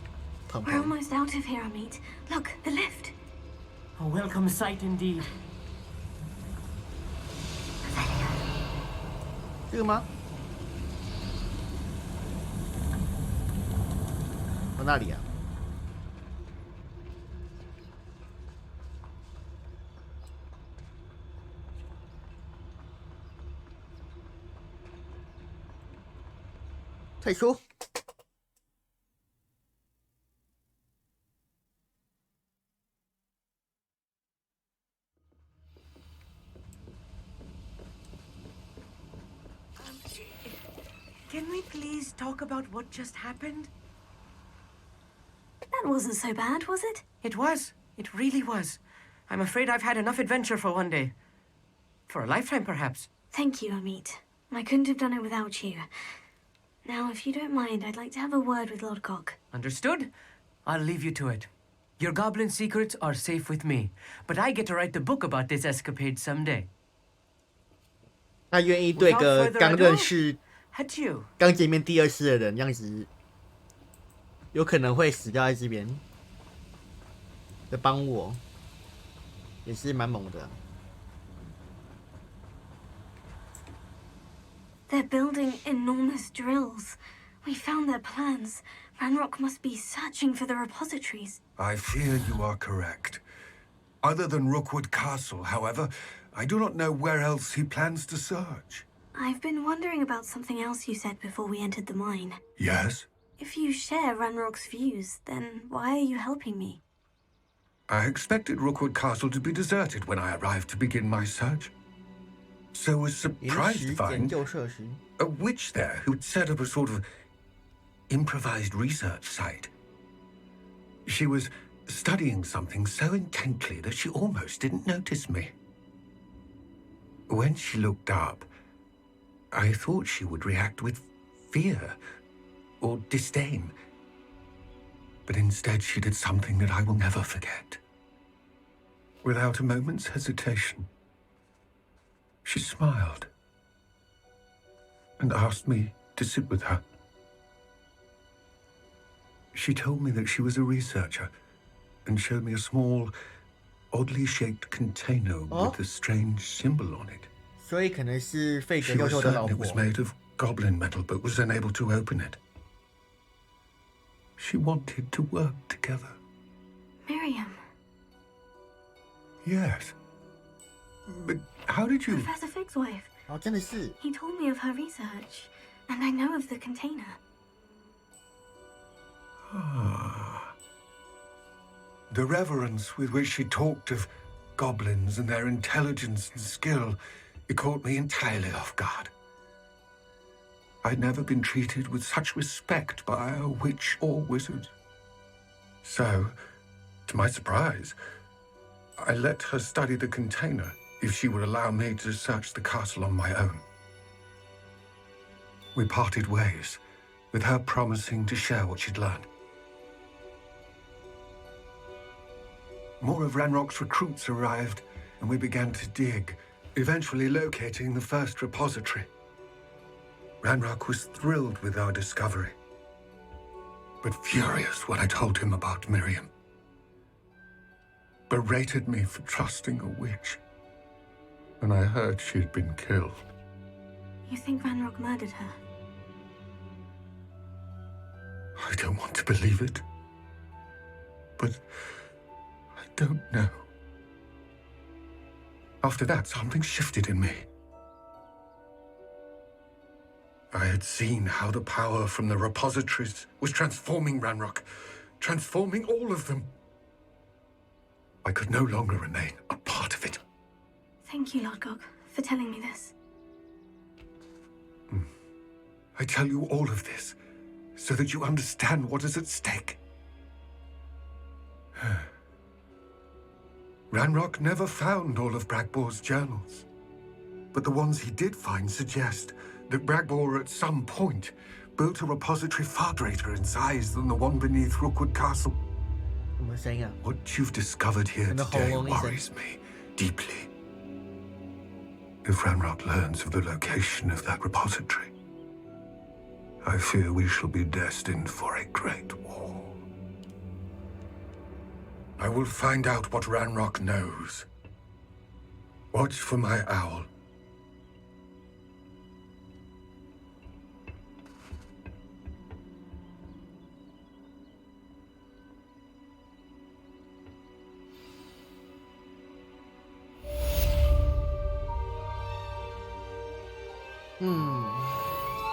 朋朋。 We're almost out of here, Amit. Look, the lift. A welcome sight indeed. 这个吗？到那里啊？ 退出。Can we please talk about what just happened? That wasn't so bad, was it? It was. It really was. I'm afraid I've had enough adventure for one day. For a lifetime, perhaps. Thank you, Amit. I couldn't have done it without you. Now, if you don't mind, I'd like to have a word with Lodgok. Understood? I'll leave you to it. Your goblin secrets are safe with me, but I get to write the book about this escapade someday. 他愿意对个刚认识、刚见面第2次的人，样子有可能会死掉在这边的帮我，也是蛮猛的。 They're building enormous drills. We found their plans. Ranrock must be searching for the repositories. I fear you are correct. Other than Rookwood Castle, however, I do not know where else he plans to search. I've been wondering about something else you said before we entered the mine. Yes? If you share Ranrock's views, then why are you helping me? I expected Rookwood Castle to be deserted when I arrived to begin my search. So was surprised to find a witch there who'd set up a sort of improvised research site. She was studying something so intently that she almost didn't notice me. When she looked up, I thought she would react with fear or disdain. But instead she did something that I will never forget. Without a moment's hesitation, she smiled and asked me to sit with her. She told me that she was a researcher and showed me a small, oddly shaped container with a strange symbol on it. She was certain it was made of goblin metal, but was unable to open it. She wanted to work together. Miriam. Yes. But how did you... Professor Fig's wife. He told me of her research, and I know of the container. Ah. The reverence with which she talked of goblins and their intelligence and skill, it caught me entirely off guard. I'd never been treated with such respect by a witch or wizard. So, to my surprise, I let her study the container if she would allow me to search the castle on my own. We parted ways, with her promising to share what she'd learned. More of Ranrock's recruits arrived, and we began to dig, eventually locating the first repository. Ranrock was thrilled with our discovery, but furious when I told him about Miriam. Berated me for trusting a witch, and I heard she'd been killed. You think Ranrock murdered her? I don't want to believe it, but I don't know. After that, something shifted in me. I had seen how the power from the repositories was transforming Ranrock, transforming all of them. I could no longer remain a part of it. Thank you, Lodgok, for telling me this. I tell you all of this so that you understand what is at stake. Ranrock never found all of Bragbor's journals, but the ones he did find suggest that Bragbor at some point built a repository far greater in size than the one beneath Rookwood Castle. What you've discovered here today worries me deeply. If Ranrock learns of the location of that repository, I fear we shall be destined for a great war. I will find out what Ranrock knows. Watch for my owl.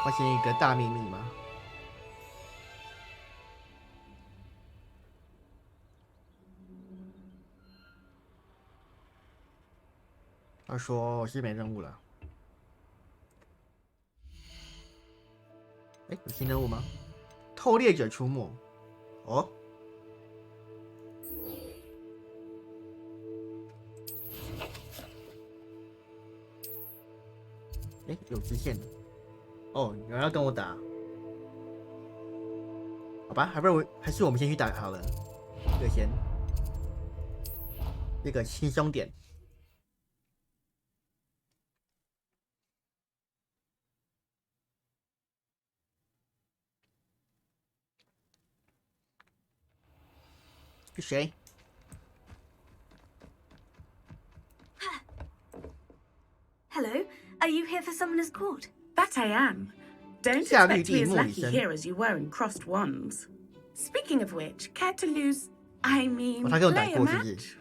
发现一个大秘密吗？他说我是没任务了。哎，有新任务吗？偷猎者出没。哦。哎，有支线的。哦，有人要跟我打。好吧，还是我们先去打好了。这个先，这个轻松点。是谁？ Hello, are you here for Summoner's Court? That I am. Don't expect to be as lucky here as you were in Crossed Wands. Speaking of which, care to lose... I mean, play a match?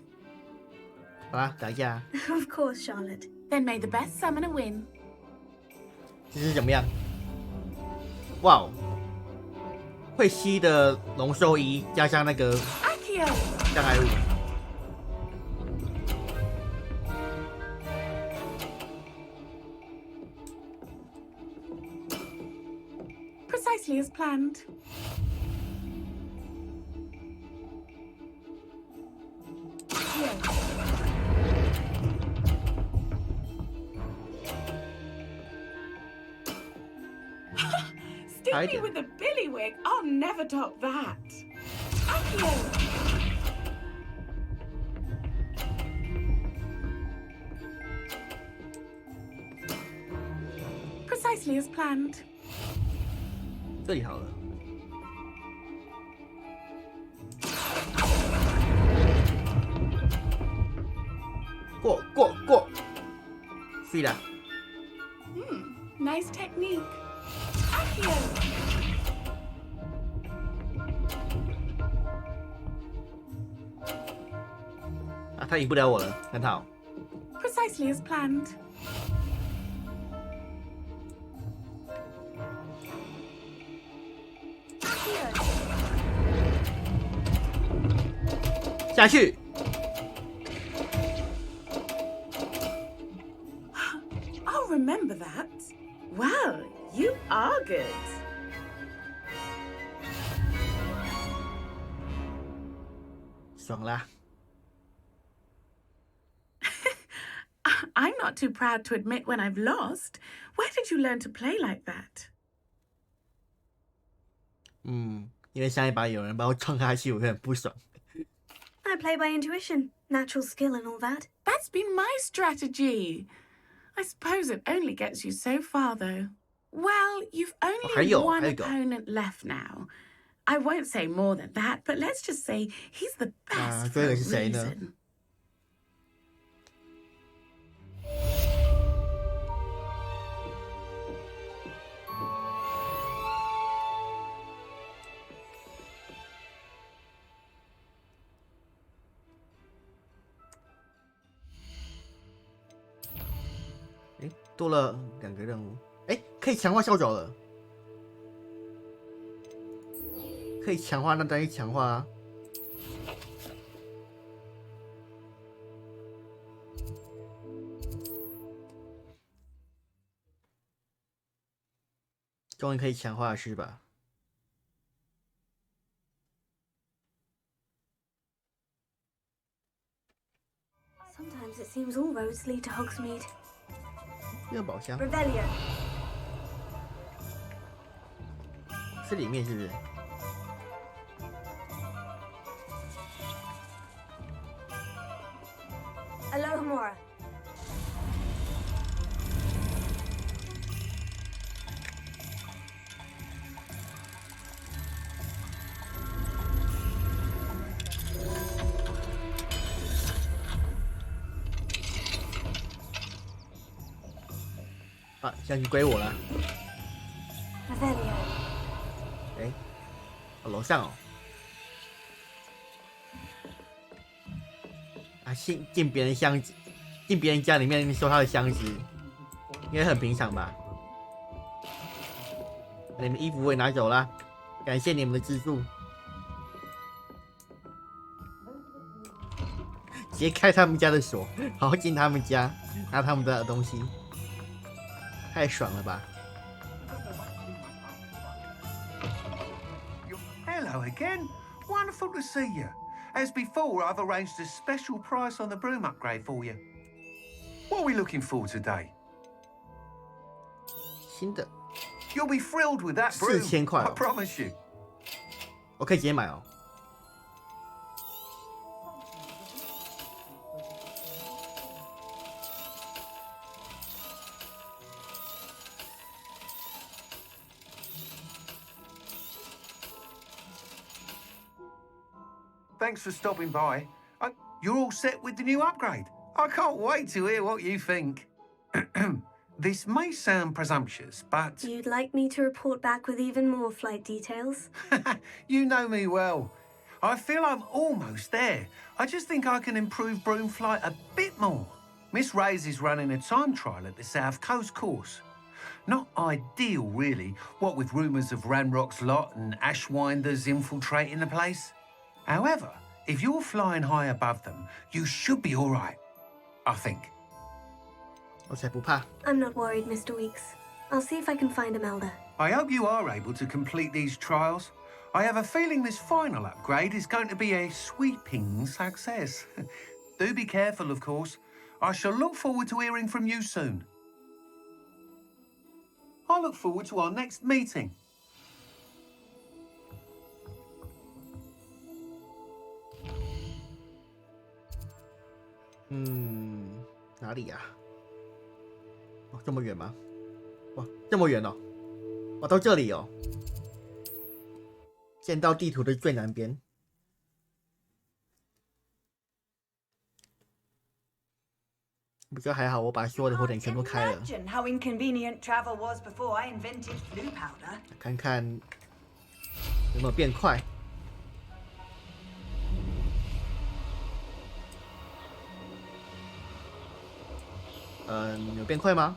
好啦，打一架。Of course, Charlotte. Then may the best summoner win. 这是怎么样？哇哦！会吸的龙兽衣加上那个障碍物。Precisely as planned. Stick me with the billywig. I'll never top that. Accio. Precisely as planned. 这里好了。过，是的。Nice technique. Accio. 啊，他赢不了我了，很好。Precisely as planned. 下去。I'll remember that. Well, you are good. I'm not too proud to admit when I've lost. Where did you learn to play like that? 因为上一把有人把我撞下去，我有点不爽。I play by intuition, natural skill and all that. That's been my strategy. I suppose it only gets you so far, though. Well, you've only one opponent left now. I won't say more than that, but let's just say he's the best for a reason. 多了2个任务，可以强化扫帚了，可以强化，那当然强化啊。终于可以强化是吧？ Sometimes it seems all roads lead to Hogsmeade. 这个宝箱 Revelio 是里面是不是？ Alohomora. Ah, 现在归我了。楼上哦。啊，进别人箱子，进别人家里面收他的箱子，应该很平常吧？你们衣服我也拿走了，感谢你们的资助。直接开他们家的锁，然后进他们家拿他们的东西。 太爽了吧 Hello again. Wonderful to see you. As before, I've arranged a special price on the broom upgrade for you. What are we looking for today? 新的 You'll be thrilled with that broom. 4000块 I promise you. 我可以直接买哦。 Thanks for stopping by. You're all set with the new upgrade. I can't wait to hear what you think. This may sound presumptuous, but... You'd like me to report back with even more flight details? You know me well. I feel I'm almost there. I just think I can improve broom flight a bit more. Miss Reyes is running a time trial at the South Coast course. Not ideal, really, what with rumours of Ranrock's lot and Ashwinders infiltrating the place. However, if you're flying high above them, you should be all right, I think. I'm not worried, Mr. Weeks. I'll see if I can find Imelda. I hope you are able to complete these trials. I have a feeling this final upgrade is going to be a sweeping success. Do be careful, of course. I shall look forward to hearing from you soon. I look forward to our next meeting. Hmm, 哪里呀？哦，这么远吗？哇，这么远哦！哇，到这里哦。见到地图的最南边。不过还好，我把所有的火点全都开了。看看有没有变快。有变快吗？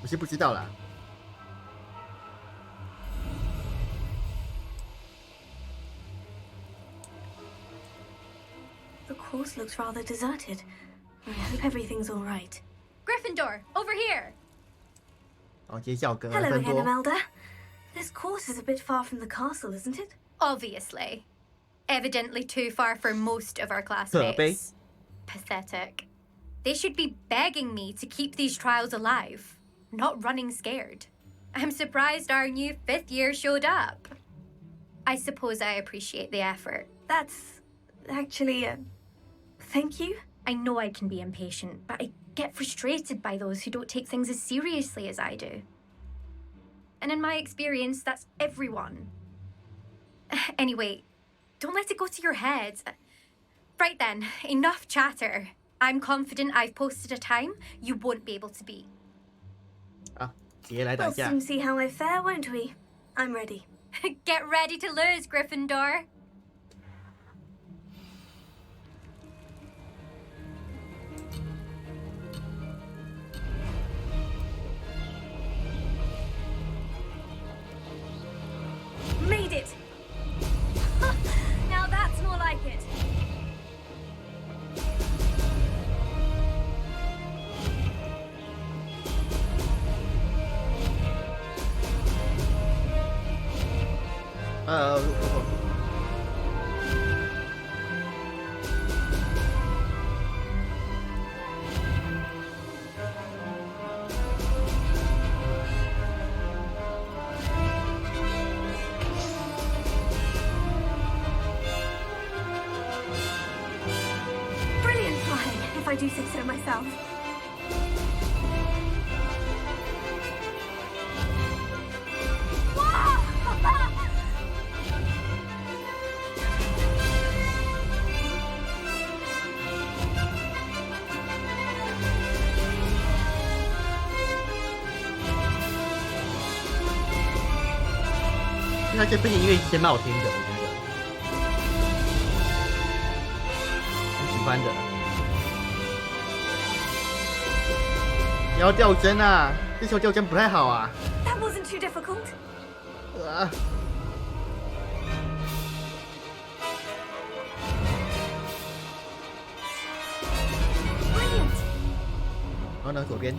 我是不知道啦。The course looks rather deserted. I hope everything's all right. Gryffindor, over here. 哦，揭晓跟 Hello again, Imelda. This course is a bit far from the castle, isn't it? Obviously. Evidently too far for most of our classmates. Pathetic. They should be begging me to keep these trials alive, not running scared. I'm surprised our new 5th year showed up. I suppose I appreciate the effort. That's actually thank you. I know I can be impatient, but I get frustrated by those who don't take things as seriously as I do. And in my experience, that's everyone. Anyway, don't let it go to your head. Right then, enough chatter. I'm confident I've posted a time you won't be able to beat. We'll soon see how I fare, won't we? I'm ready. Get ready to lose, Gryffindor. Made it! Now that's more like it. Brilliant flying, if I do say so myself. Wow! 这背景音乐其实蛮好听的，我觉得，很喜欢的。不要掉帧啊！这时候掉帧不太好啊。That wasn't too difficult. 然后呢，左边。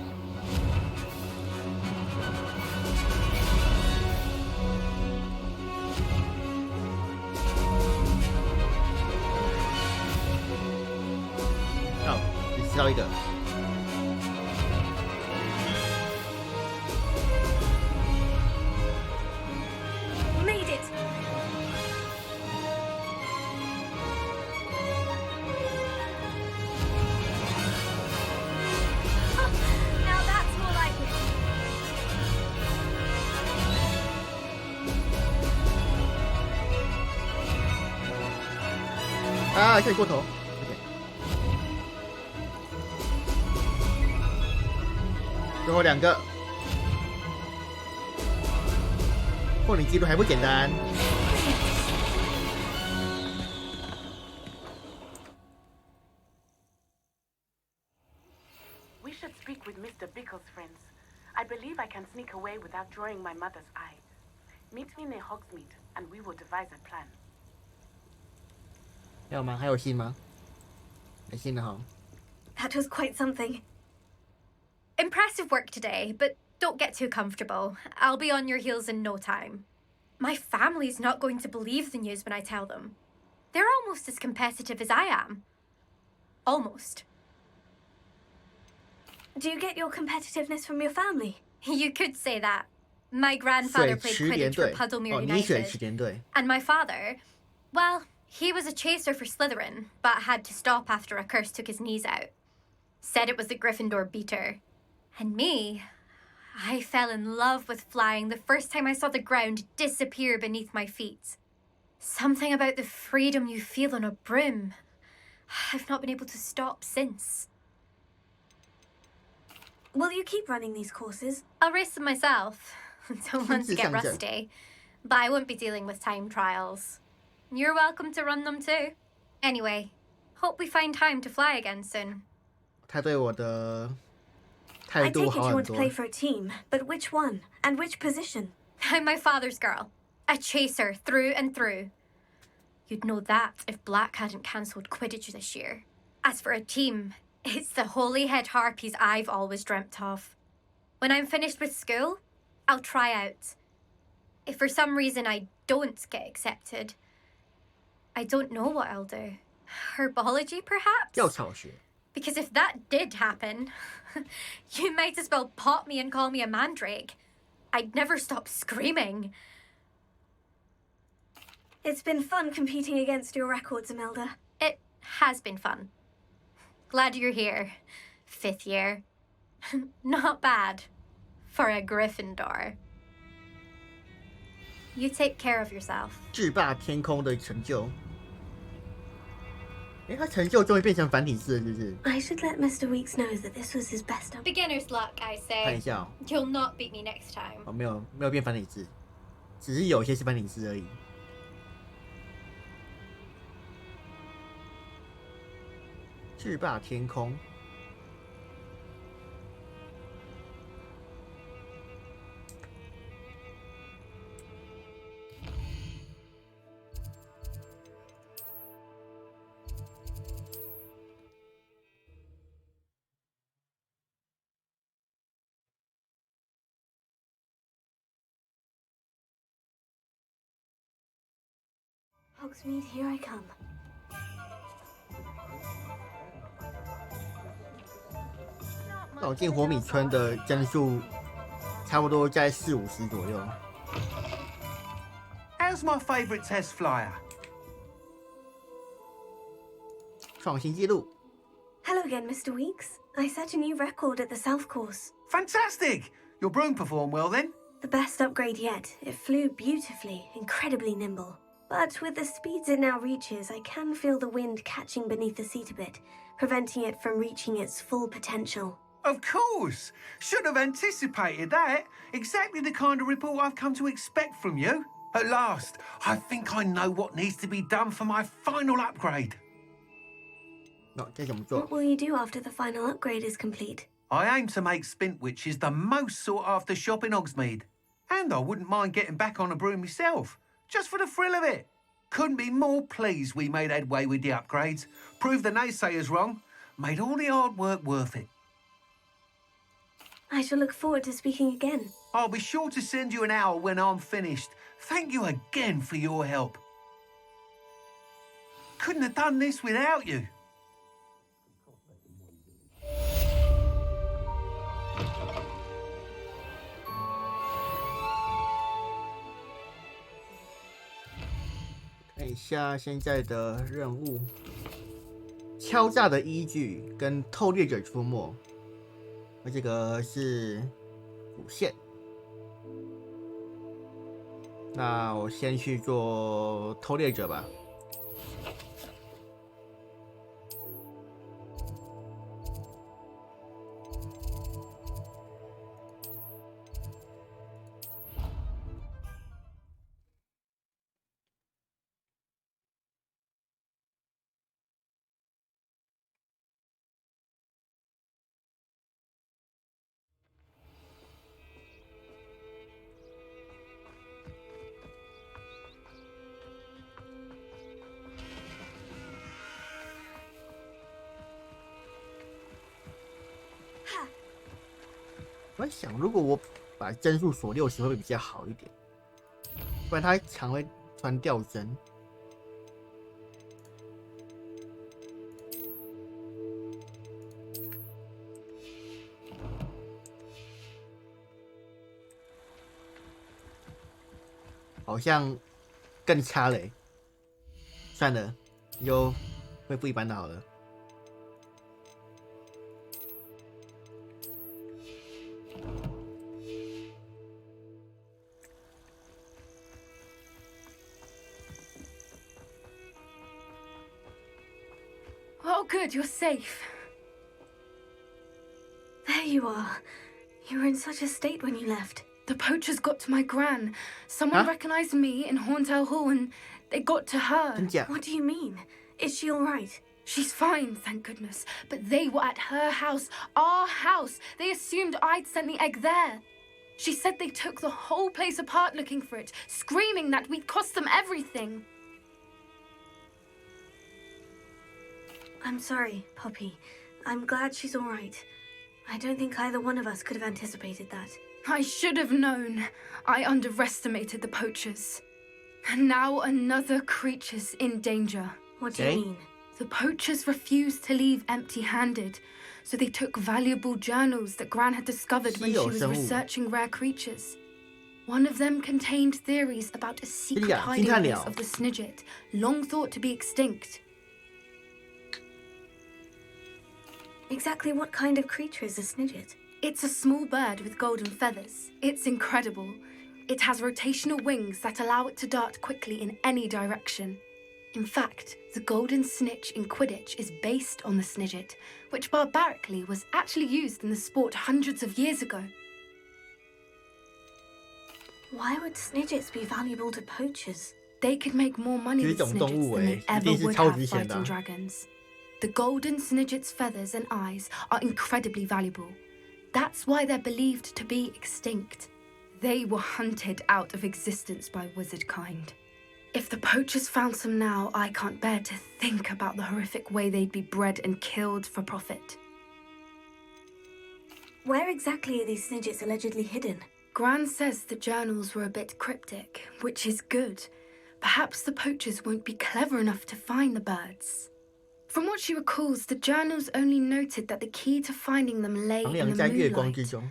知道一个。Made it. Now that's more like it. 啊，可以过头。最后2个，破你记录还不简单。should speak with Mr. Bickle's friends. I believe I can sneak away without drawing my mother's eye. Meet me near Hogsmeade, and we will devise a plan. 要吗？还有信吗？没信了哈。That was quite something. Impressive work today, but don't get too comfortable. I'll be on your heels in no time. My family's not going to believe the news when I tell them. They're almost as competitive as I am. Almost. Do you get your competitiveness from your family? You could say that. My grandfather played Quidditch for Puddlemere United. And my father, well, he was a chaser for Slytherin, but had to stop after a curse took his knees out. Said it was the Gryffindor beater. And me, I fell in love with flying the first time I saw the ground disappear beneath my feet. Something about the freedom you feel on a broom. I've not been able to stop since. Will you keep running these courses? I'll race them myself. Don't want to get rusty. But I won't be dealing with time trials. You're welcome to run them too. Anyway, hope we find time to fly again soon. 他对我的 I take it you want to play for a team, but which one? And which position? I'm my father's girl. A chaser through and through. You'd know that if Black hadn't cancelled Quidditch this year. As for a team, it's the Holyhead Harpies I've always dreamt of. When I'm finished with school, I'll try out. If for some reason I don't get accepted, I don't know what I'll do. Herbology, perhaps? 药草学 Because if that did happen, you might as well pop me and call me a mandrake. I'd never stop screaming. It's been fun competing against your records, Imelda. It has been fun. Glad you're here. 5th year. Not bad. For a Gryffindor. You take care of yourself. 制霸天空的成就。哎，他成就终于变成繁体字了，是不是 I should let Mr. Weeks know that this was his best. Beginner's luck, I 看 say. 一下哦， You'll not beat me next time. 哦，没有变繁体字，只是有些是繁体字而已。制霸天空。Hogsmeade, here I come. 那我进火米村的帧数差不多在40-50左右。How's my favorite test flyer? 创新纪录。 Hello again, Mr. Weeks. I set a new record at the South Course. Fantastic! Your broom performed well then? The best upgrade yet. It flew beautifully, incredibly nimble. But with the speeds it now reaches, I can feel the wind catching beneath the seat a bit, preventing it from reaching its full potential. Of course! Should have anticipated that. Exactly the kind of report I've come to expect from you. At last, I think I know what needs to be done for my final upgrade. What will you do after the final upgrade is complete? I aim to make Spintwitches the most sought-after shop in Hogsmeade. And I wouldn't mind getting back on a broom myself, just for the thrill of it. Couldn't be more pleased we made headway with the upgrades, proved the naysayers wrong, made all the hard work worth it. I shall look forward to speaking again. I'll be sure to send you an owl when I'm finished. Thank you again for your help. Couldn't have done this without you. 看一下现在的任务：敲诈的依据跟偷猎者出没。而这个是主线。那我先去做偷猎者吧。我在想，如果我把帧数锁60会不会比较好一点？不然它常会突然掉帧。好像更差了，算了，就恢复一般的好了。Oh, good, you're safe. There you are. You were in such a state when you left. The poachers got to my gran. Someone recognized me in Horntail Hall and they got to her. What do you mean? Is she all right? She's fine, thank goodness. But they were at her house, our house. They assumed I'd sent the egg there. She said they took the whole place apart looking for it, screaming that we'd cost them everything. I'm sorry, Poppy. I'm glad she's all right. I don't think either one of us could have anticipated that. I should have known. I underestimated the poachers. And now another creature's in danger. What do you mean? The poachers refused to leave empty-handed, so they took valuable journals that Gran had discovered when she was researching rare creatures. One of them contained theories about a secret hiding place of the Snidget, long thought to be extinct. Exactly what kind of creature is a Snidget? It's a small bird with golden feathers. It's incredible. It has rotational wings that allow it to dart quickly in any direction. In fact, the golden snitch in Quidditch is based on the Snidget, which barbarically was actually used in the sport hundreds of years ago. Why would Snidgets be valuable to poachers? They could make more money with Snidgets than they ever would have fighting dragons. The golden Snidget's feathers and eyes are incredibly valuable. That's why they're believed to be extinct. They were hunted out of existence by wizard kind. If the poachers found some now, I can't bear to think about the horrific way they'd be bred and killed for profit. Where exactly are these Snidgets allegedly hidden? Gran says the journals were a bit cryptic, which is good. Perhaps the poachers won't be clever enough to find the birds. From what she recalls, the journals only noted that the key to finding them lay in the moonlight.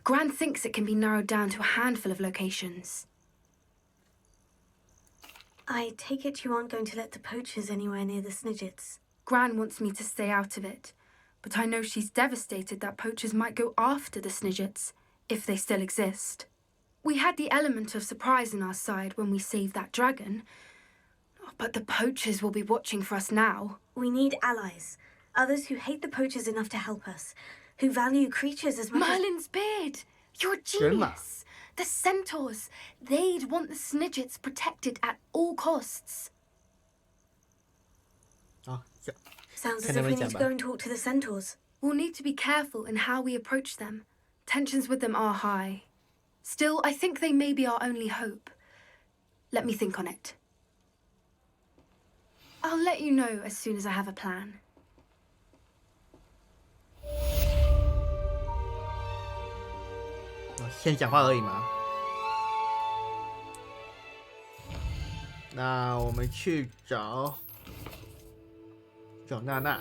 Gran thinks it can be narrowed down to a handful of locations. I take it you aren't going to let the poachers anywhere near the Snidgets. Gran wants me to stay out of it, but I know she's devastated that poachers might go after the Snidgets, if they still exist. We had the element of surprise on our side when we saved that dragon, but the poachers will be watching for us now. We need allies. Others who hate the poachers enough to help us. Who value creatures as much Merlin's beard! You're a genius! The centaurs! They'd want the Snidgets protected at all costs. Sounds as if we need to go and talk to the centaurs. We'll need to be careful in how we approach them. Tensions with them are high. Still, I think they may be our only hope. Let me think on it. I'll let you know as soon as I have a plan. 先讲话而已嘛。那我们去找娜娜。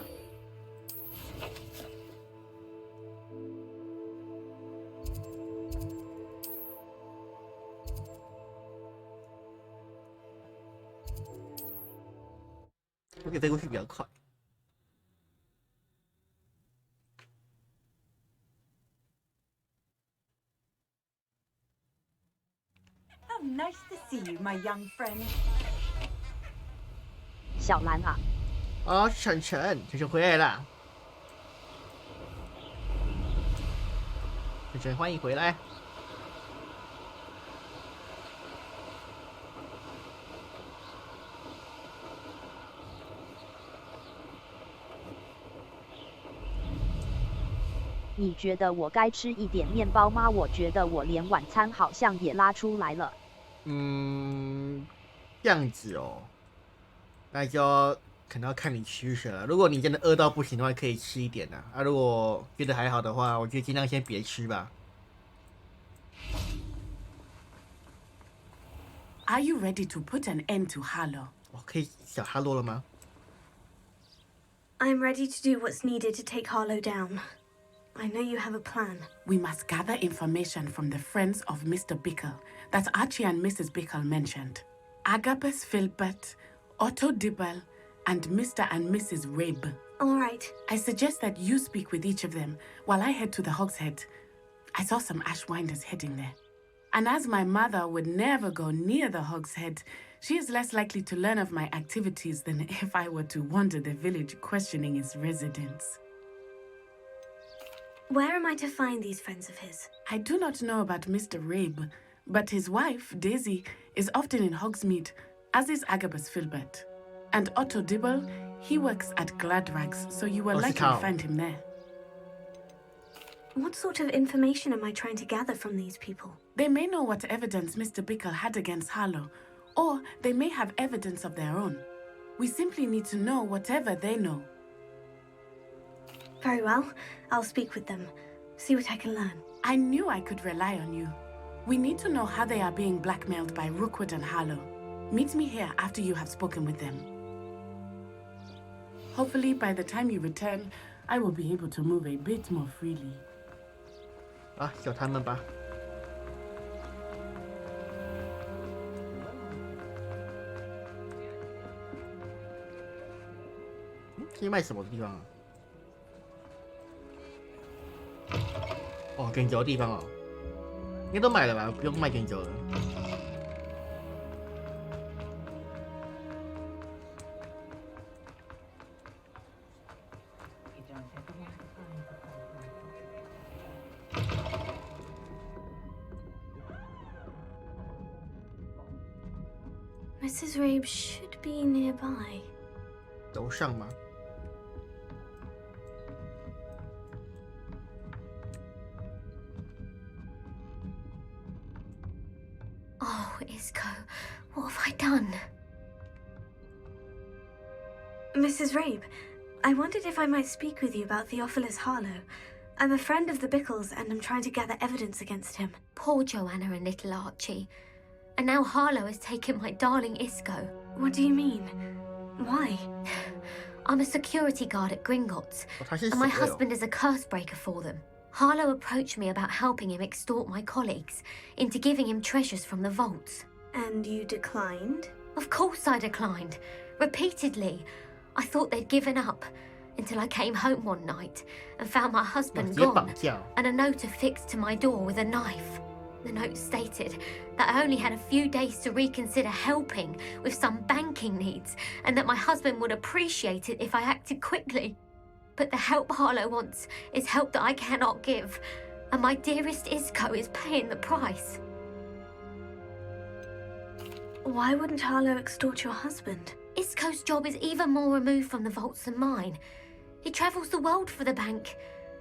我给飞过去比较快。How nice to see you, my young friend. 小蓝啊！哦，晨晨回来啦！晨晨，欢迎回来。你觉得我该吃一点面包吗？我觉得我连晚餐好像也拉出来了。这样子哦，那就可能要看你取舍了。如果你真的饿到不行的话，可以吃一点啊。如果觉得还好的话，我觉得尽量先别吃吧。Are you ready to put an end to Harlow? 可以小哈罗了吗？ I'm ready to do what's needed to take Harlow down. I know you have a plan. We must gather information from the friends of Mr. Bickle that Archie and Mrs. Bickle mentioned. Agabus Filbert, Otto Dibble, and Mr. and Mrs. Rabe. All right. I suggest that you speak with each of them while I head to the Hogshead. I saw some Ashwinders heading there. And as my mother would never go near the Hogshead, she is less likely to learn of my activities than if I were to wander the village questioning its residents. Where am I to find these friends of his? I do not know about Mr. Rabe, but his wife, Daisy, is often in Hogsmeade, as is Agabus Filbert. And Otto Dibble, he works at Gladrags, so you will likely find him there. What sort of information am I trying to gather from these people? They may know what evidence Mr. Bickle had against Harlow, or they may have evidence of their own. We simply need to know whatever they know. Very well. I'll speak with them. See what I can learn. I knew I could rely on you. We need to know how they are being blackmailed by Rookwood and Harlow. Meet me here after you have spoken with them. Hopefully, by the time you return, I will be able to move a bit more freely. 找他们吧。是卖什么的地方啊？卷轴的地方哦，应该都买了吧？不用卖卷轴了。Mrs. Rabe should be nearby. 楼上吗？ Oh, Isco, what have I done? Mrs. Rabe, I wondered if I might speak with you about Theophilus Harlow. I'm a friend of the Bickles and I'm trying to gather evidence against him. Poor Joanna and little Archie. And now Harlow has taken my darling Isco. What do you mean? Why? I'm a security guard at Gringotts, and my husband is a curse breaker for them. Harlow approached me about helping him extort my colleagues into giving him treasures from the vaults. And you declined? Of course I declined. Repeatedly. I thought they'd given up, until I came home one night and found my husband gone, and a note affixed to my door with a knife. The note stated that I only had a few days to reconsider helping with some banking needs, and that my husband would appreciate it if I acted quickly. But the help Harlow wants is help that I cannot give, and my dearest Isco is paying the price. Why wouldn't Harlow extort your husband? Isco's job is even more removed from the vaults than mine. He travels the world for the bank.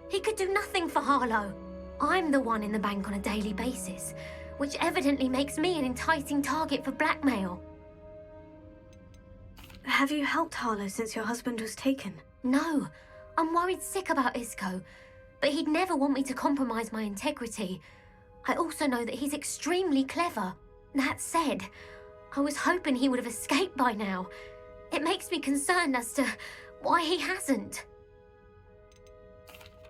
He could do nothing for Harlow. I'm the one in the bank on a daily basis, which evidently makes me an enticing target for blackmail. Have you helped Harlow since your husband was taken? No. I'm worried sick about Isco, but he'd never want me to compromise my integrity. I also know that he's extremely clever. That said, I was hoping he would have escaped by now. It makes me concerned as to why he hasn't.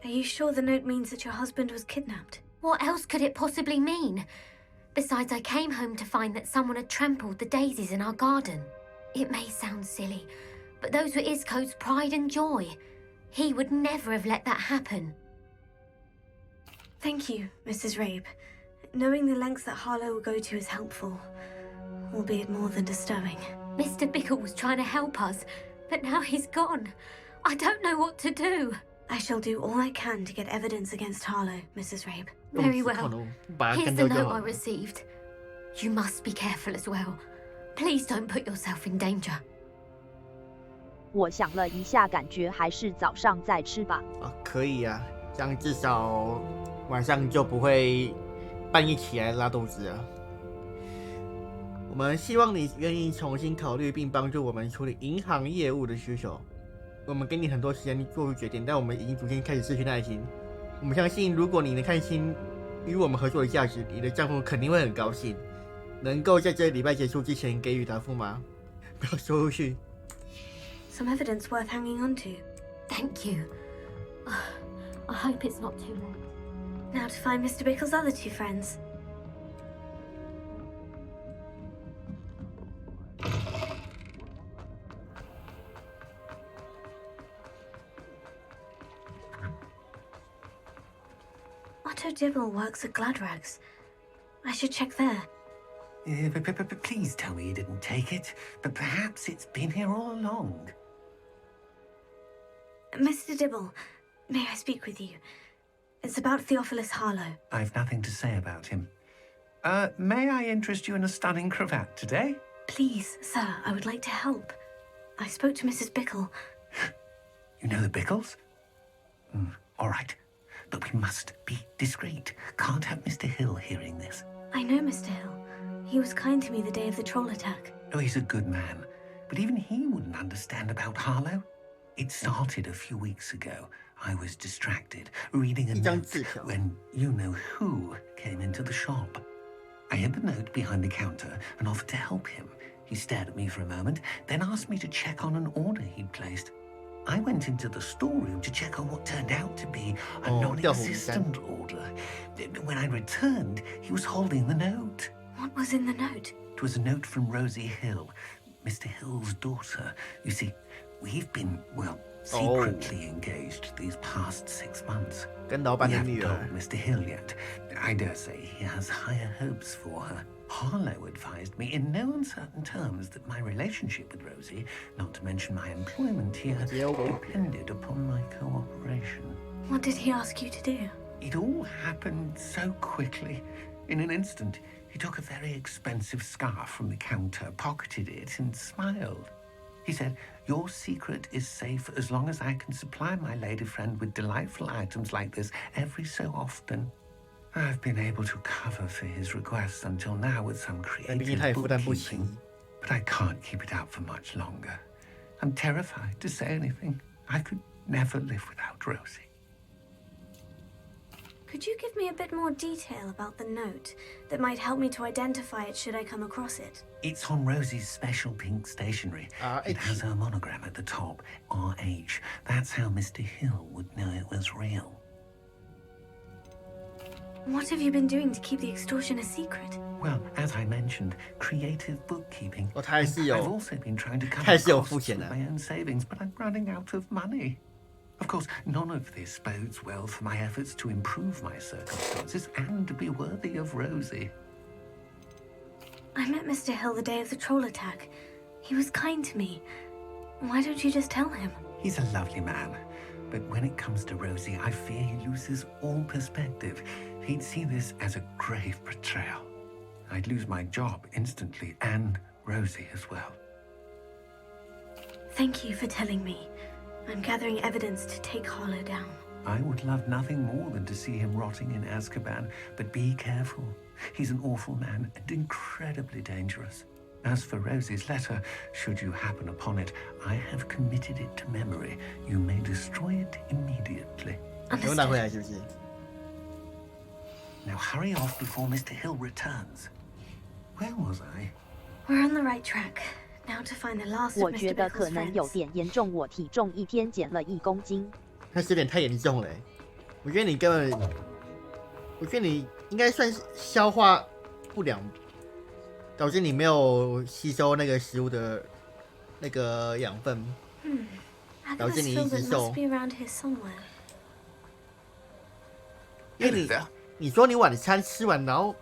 Are you sure the note means that your husband was kidnapped? What else could it possibly mean? Besides, I came home to find that someone had trampled the daisies in our garden. It may sound silly, but those were Isco's pride and joy. He would never have let that happen. Thank you, Mrs. Rabe. Knowing the lengths that Harlow will go to is helpful, albeit more than disturbing. Mr. Bickle was trying to help us, but now he's gone. I don't know what to do. I shall do all I can to get evidence against Harlow, Mrs. Rabe. Very well. Here's the note I received. You must be careful as well. Please don't put yourself in danger. 我想了一下，感觉还是早上再吃吧。可以啊，这样至少晚上就不会半夜起来拉肚子啊。我们希望你愿意重新考虑并帮助我们处理银行业务的需求。我们给你很多时间做出决定，但我们已经逐渐开始失去耐心。我们相信，如果你能看清与我们合作的价值，你的丈夫肯定会很高兴。能够在这个礼拜结束之前给予答复吗？不要说出去。Some evidence worth hanging on to. Thank you. I hope it's not too late. Now to find Mr. Bickle's other two friends. Otto Dibble works at Gladrags. I should check there. Please tell me you didn't take it. But perhaps it's been here all along. Mr. Dibble, may I speak with you? It's about Theophilus Harlow. I've nothing to say about him. May I interest you in a stunning cravat today? Please, sir, I would like to help. I spoke to Mrs. Bickle. You know the Bickles? All right. But we must be discreet. Can't have Mr. Hill hearing this. I know Mr. Hill. He was kind to me the day of the troll attack. Oh, he's a good man. But even he wouldn't understand about Harlow. It started a few weeks ago. I was distracted, reading a note when you-know-who came into the shop. I hid the note behind the counter and offered to help him. He stared at me for a moment, then asked me to check on an order he'd placed. I went into the storeroom to check on what turned out to be a non-existent order. When I returned, he was holding the note. What was in the note? It was a note from Rosie Hill, Mr. Hill's daughter. You see, we've been, well, secretly engaged these past 6 months. We haven't told Mr. Hill yet. I dare say he has higher hopes for her. Harlow advised me in no uncertain terms that my relationship with Rosie, not to mention my employment here, depended upon my cooperation. What did he ask you to do? It all happened so quickly. In an instant, he took a very expensive scarf from the counter, pocketed it, and smiled. He said, "Your secret is safe as long as I can supply my lady friend with delightful items like this every so often." I've been able to cover for his requests until now with some creative bookkeeping, but I can't keep it out for much longer. I'm terrified to say anything. I could never live without Rosie. Could you give me a bit more detail about the note that might help me to identify it should I come across it? It's on Rosie's special pink stationery. It has her monogram at the top, RH. That's how Mr. Hill would know it was real. What have you been doing to keep the extortion a secret? Well, as I mentioned, creative bookkeeping. I've also been trying to cover costs with my own savings, but I'm running out of money. Of course, none of this bodes well for my efforts to improve my circumstances and to be worthy of Rosie. I met Mr. Hill the day of the troll attack. He was kind to me. Why don't you just tell him? He's a lovely man. But when it comes to Rosie, I fear he loses all perspective. He'd see this as a grave betrayal. I'd lose my job instantly, and Rosie as well. Thank you for telling me. I'm gathering evidence to take Harlow down. I would love nothing more than to see him rotting in Azkaban, but be careful. He's an awful man and incredibly dangerous. As for Rosie's letter, should you happen upon it, I have committed it to memory. You may destroy it immediately. Understood. Now hurry off before Mr. Hill returns. Where was I? We're on the right track. Now to find the last of Mr. Bickle's friends. 我觉得可能有点严重，我体重1天减了1公斤。那是有点太严重了。我觉得你根本，我觉得你应该算是消化不良，导致你没有吸收那个食物的那个养分，导致你一直瘦。因为你说你晚餐吃完，然后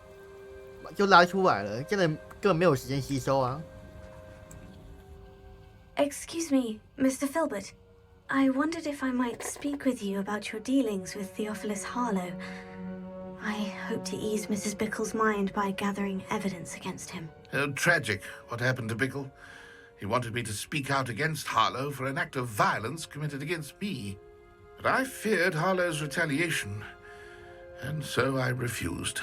就拉出来了，真的根本没有时间吸收啊。Excuse me, Mr. Filbert. I wondered if I might speak with you about your dealings with Theophilus Harlow. I hope to ease Mrs. Bickle's mind by gathering evidence against him. Tragic, what happened to Bickle. He wanted me to speak out against Harlow for an act of violence committed against me. But I feared Harlow's retaliation, and so I refused.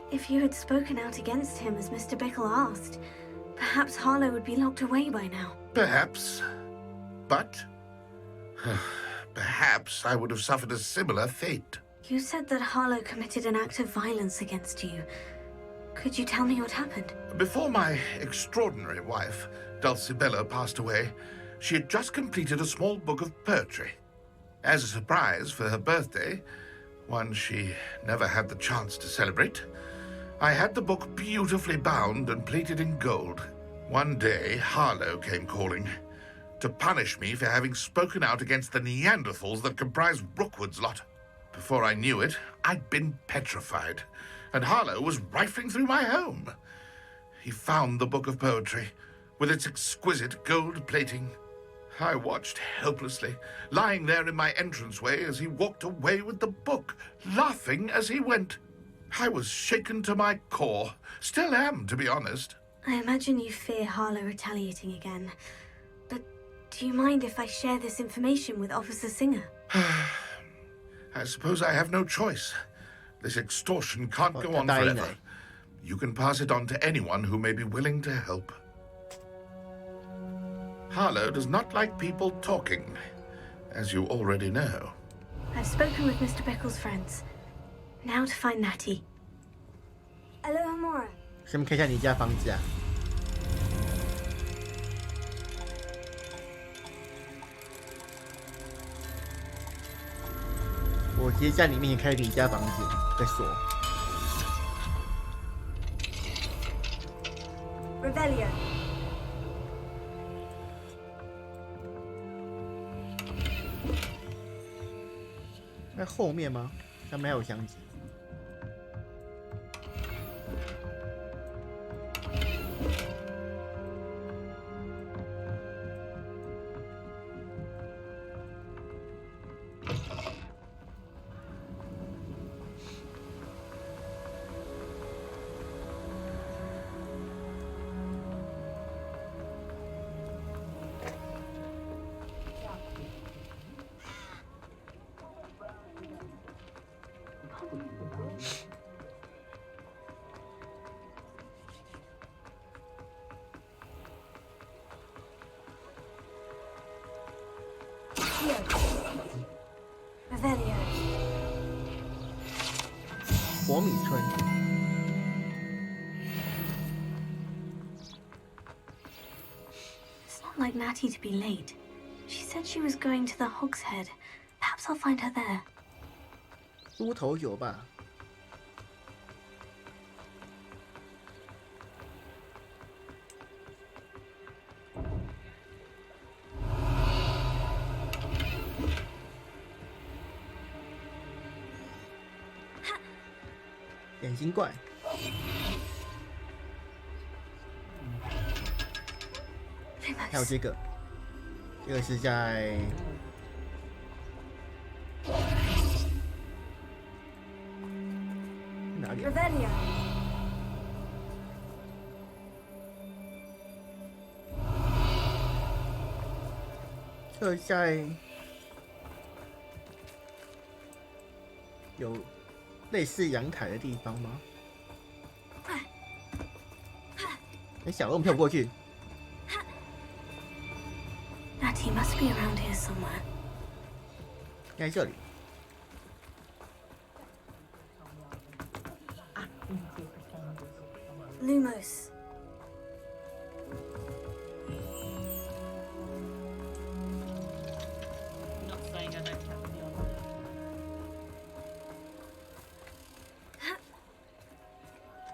If you had spoken out against him as Mr. Bickle asked, perhaps Harlow would be locked away by now. Perhaps. But perhaps I would have suffered a similar fate. You said that Harlow committed an act of violence against you. Could you tell me what happened? Before my extraordinary wife, Dulcibella, passed away, she had just completed a small book of poetry. As a surprise for her birthday, one she never had the chance to celebrate, I had the book beautifully bound and plated in gold. One day, Harlow came calling to punish me for having spoken out against the Neanderthals that comprise Rookwood's lot. Before I knew it, I'd been petrified, and Harlow was rifling through my home. He found the book of poetry, with its exquisite gold plating. I watched helplessly, lying there in my entranceway as he walked away with the book, laughing as he went. I was shaken to my core. Still am, to be honest. I imagine you fear Harlow retaliating again. But do you mind if I share this information with Officer Singer? I suppose I have no choice. This extortion can't go on forever. You can pass it on to anyone who may be willing to help. Harlow does not like people talking, as you already know. I've spoken with Mr. Bickle's friends. Now to find Natty. Aloha Mora. 顺便看一下你家房子啊。我直接在你面前开你家房子的锁。Revelio. 在后面吗？上面还有箱子。Revelio. 火米村。It's not like Natty to be late. She said she was going to the Hogshead. Perhaps I'll find her there. 猪头酒吧。眼睛怪。还有这个，这个是在哪里？这在有类似阳台的地方吗？哎，小龙跳不过去。Natty must be around here somewhere. 应该这里。Lumos.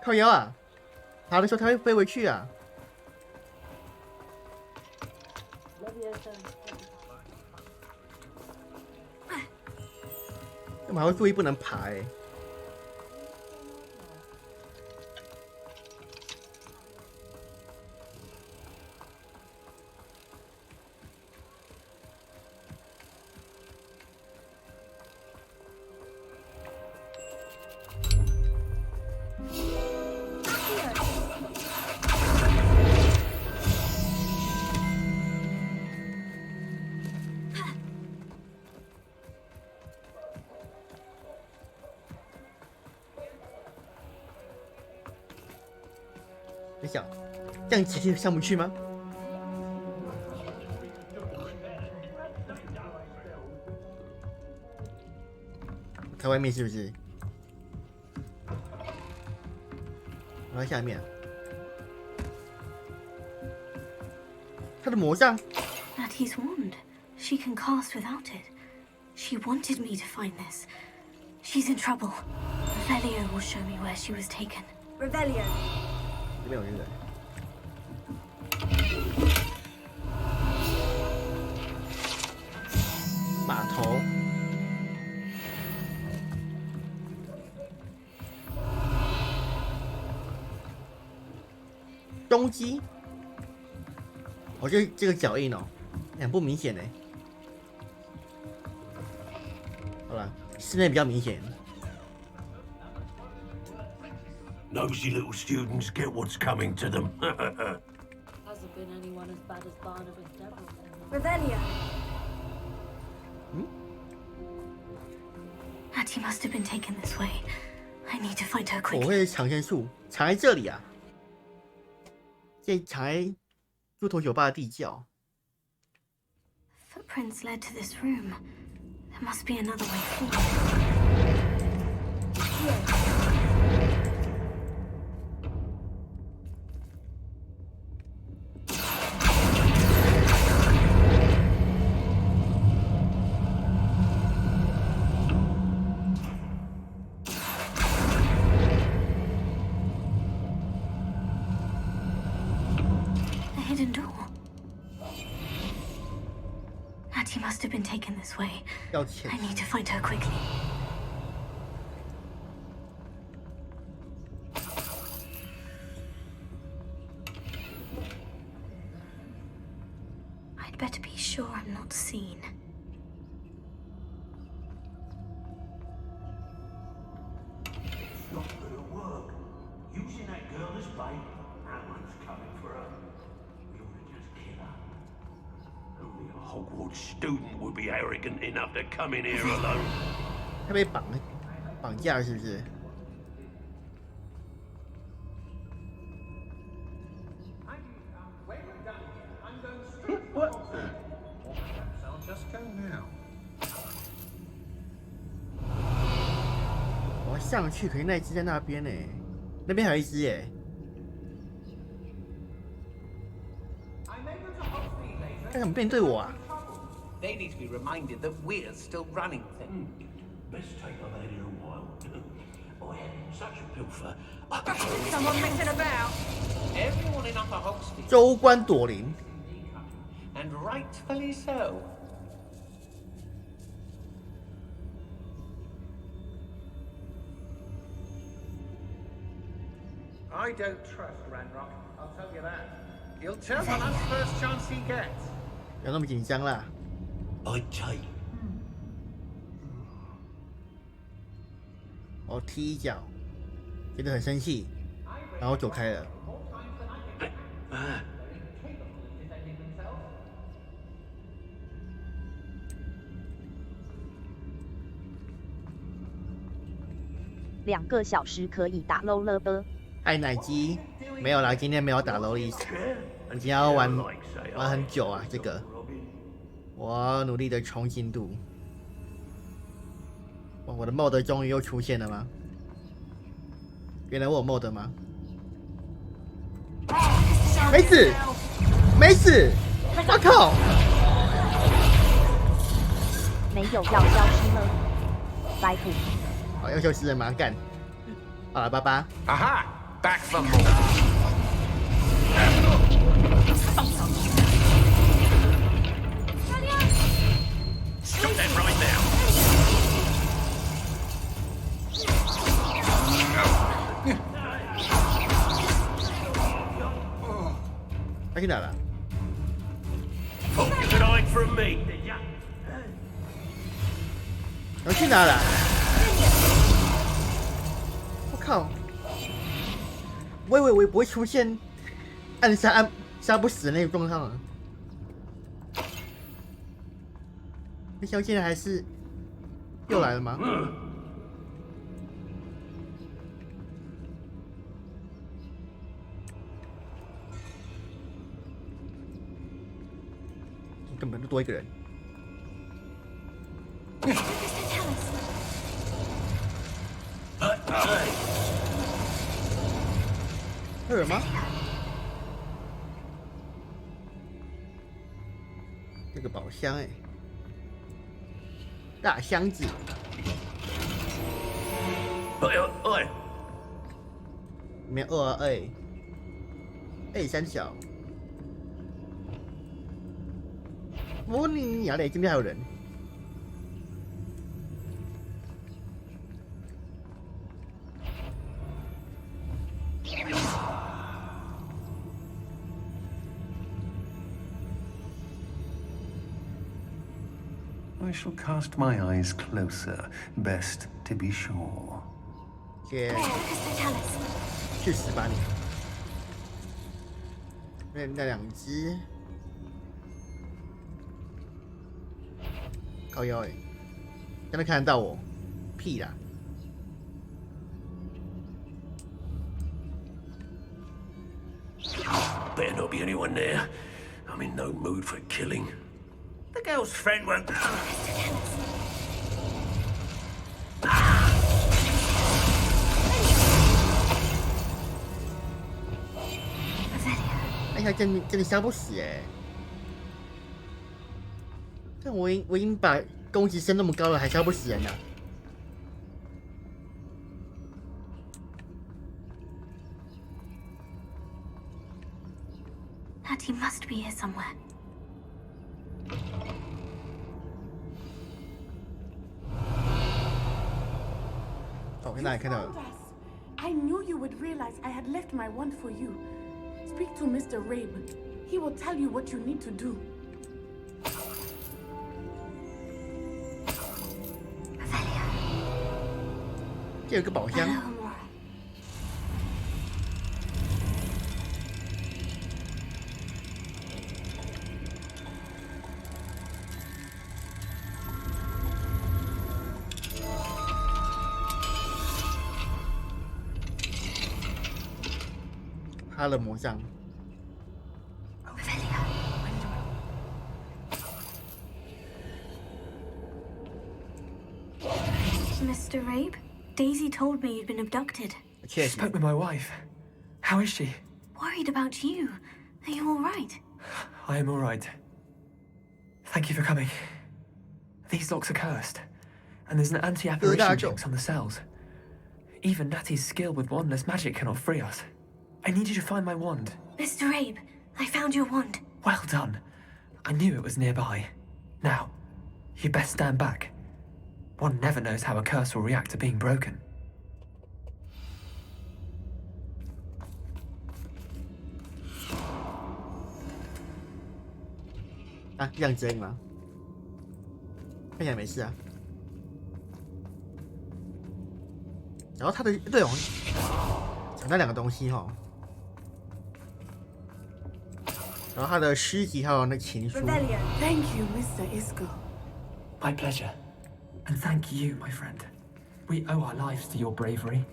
靠腰啊！爬的时候它会飞回去啊！干嘛还会注意不能爬欸？你想，这样直接上不去吗？在外面是不是？我在下面。他的魔杖。Natty's wand. She can cast without it. She wanted me to find this. She's in trouble. Revelio will show me where she was taken. Revelio. 这边有一个人。码头。中基。哦，这个脚印哦，很不明显呢。好了，室内比较明显。Nosy little students get what's coming to them. Hasn't been anyone as bad as Barnabas Devil. Revelio. Natty must have been taken this way. I need to find her quickly. 我会藏身术，藏在这里啊。这藏在猪头酒吧的地窖。Footprints led to this room. There must be another way forward. A hidden door. Natty must have been taken this way. I need to find her quickly. I'd better be sure I'm not seen. Not gonna work. Using that girl as bait. That one's coming for her. We ought to just kill her. Only a Hogwarts student would be arrogant enough to come in here alone. 他被绑架是不是？我要上去，可是那一只在那边呢，那边还有一只耶。他怎么面对我啊？ They need to be reminded that we're still running things. Best take a lady a while. I had such a pilfer. Someone messing about. Everyone in Upper Hogsfield. 州官朵琳。 And rightfully so. I don't trust Ranrock, I'll tell you that. He'll turn on us first chance he gets. 不要那么紧张啦。 I'd take. 我踢一脚，觉得很生气，然后走开了。2个小时可以打 LOL 了吧？爱奶鸡没有啦，今天没有打 LOL 的意思。我今天要玩很久啊，这个。 我要努力的冲进度。哇，我的 mod 终于又出现了吗？原来我有 mod 吗？没死，没死！我靠！没有要消失了，白虎。好，要消失了吗？干！好了，拜拜。Aha! Back for more. Stop that right now. 他去哪了？ Good eye from me. 我去哪了？我靠！我以为我不会出现暗杀不死的那个状况啊。 没想到现在还是又来了吗？根本就多一个人。尔吗？这个宝箱哎，大箱子。喂，里面三小。我你娘嘞！今天还有人。I shall cast my eyes closer, best to be sure. 去死吧你！那两只，靠腰真的看得到我？屁啦！ Better not be anyone there. I'm in no mood for killing. The girl's friend won't. 哎呀，真的杀不死哎！但我已经把攻击升那么高了，还杀不死人啊！ He must be here somewhere. Oh, I knew you would realize I had left my wand for you. Speak to Mr. Rabe. He will tell you what you need to do. 这有个宝箱。 他的魔杖。Mr. Rabe, Daisy told me you'd been abducted. She spoke with my wife. How is she? Worried about you. Are you all right? I am all right. Thank you for coming. These locks are cursed, and there's an anti-apparition jinx on the cells. Even Natty's skill with wandless magic cannot free us. I need you to find my wand. Mr. Rabe, I found your wand. Well done. I knew it was nearby. Now, you best stand back. One never knows how a curse will react to being broken. 啊，这样子而已吗？看起来没事啊。然后他的对哦，讲那两个东西哈。 然后他的诗集还有那情书。Thank you, Mr. Isco. My pleasure. And thank you, my friend. We owe our lives to your bravery.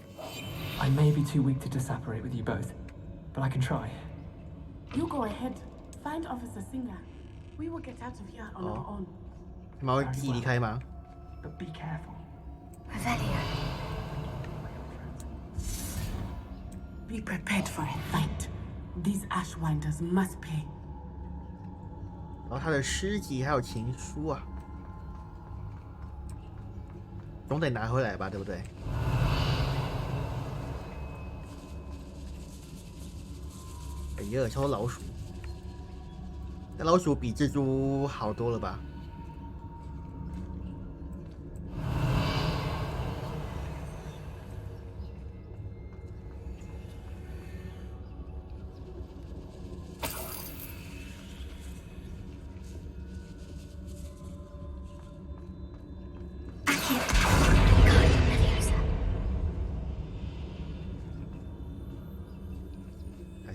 I may be too weak to disapparate with you both, but I can try. You go ahead. Find Officer Singer. We will get out of here on our own. 他们会自己离开吗 But be careful. Revelio. Be prepared for a fight. These Ashwinders must pay. 然后他的诗集还有情书啊，总得拿回来吧，对不对？哎呀，超多老鼠，那老鼠比蜘蛛好多了吧？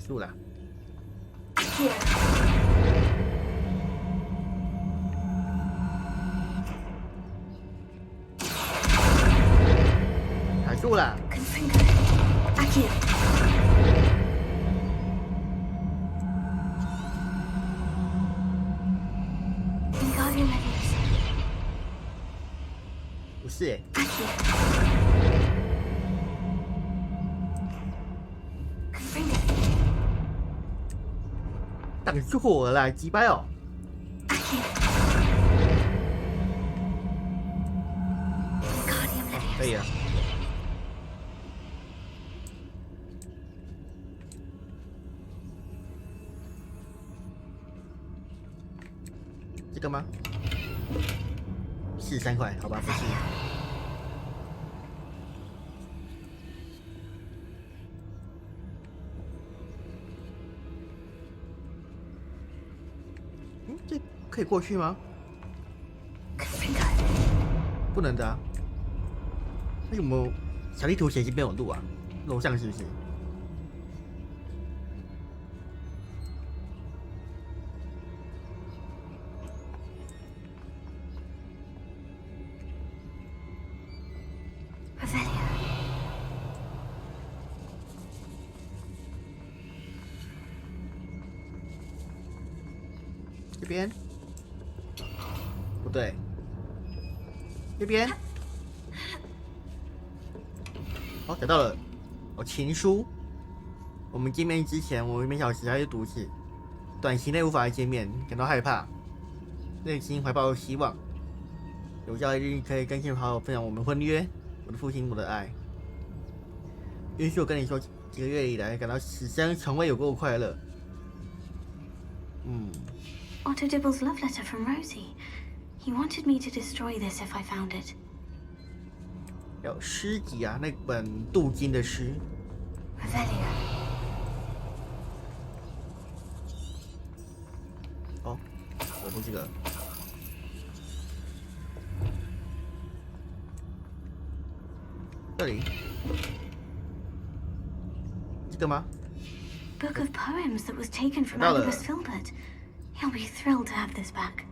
住了。卡住了。不是欸。 Confringo. 挡住火了，击败哦。可以啊。这个吗？43块，好吧，不是。这可以过去吗？不能的啊。那有没有小地图写没有录啊？楼上是不是？这边不对，这边。哦，找到了。哦，情书。我们见面之前，我每小时还是读写，短期内无法见面，感到害怕，内心怀抱希望。有朝一日可以跟亲朋好友分享我们婚约，我的父亲，我的爱。允许我跟你说，几个月以来感到此生从未有过快乐。Otto Dibble's love letter from Rosie. He wanted me to destroy this if I found it. 有诗集啊，那本镀金的诗。哦，我不这个。这里，这个吗 ？Book of poems that was taken from Agabus Filbert. He'll be thrilled to have this back.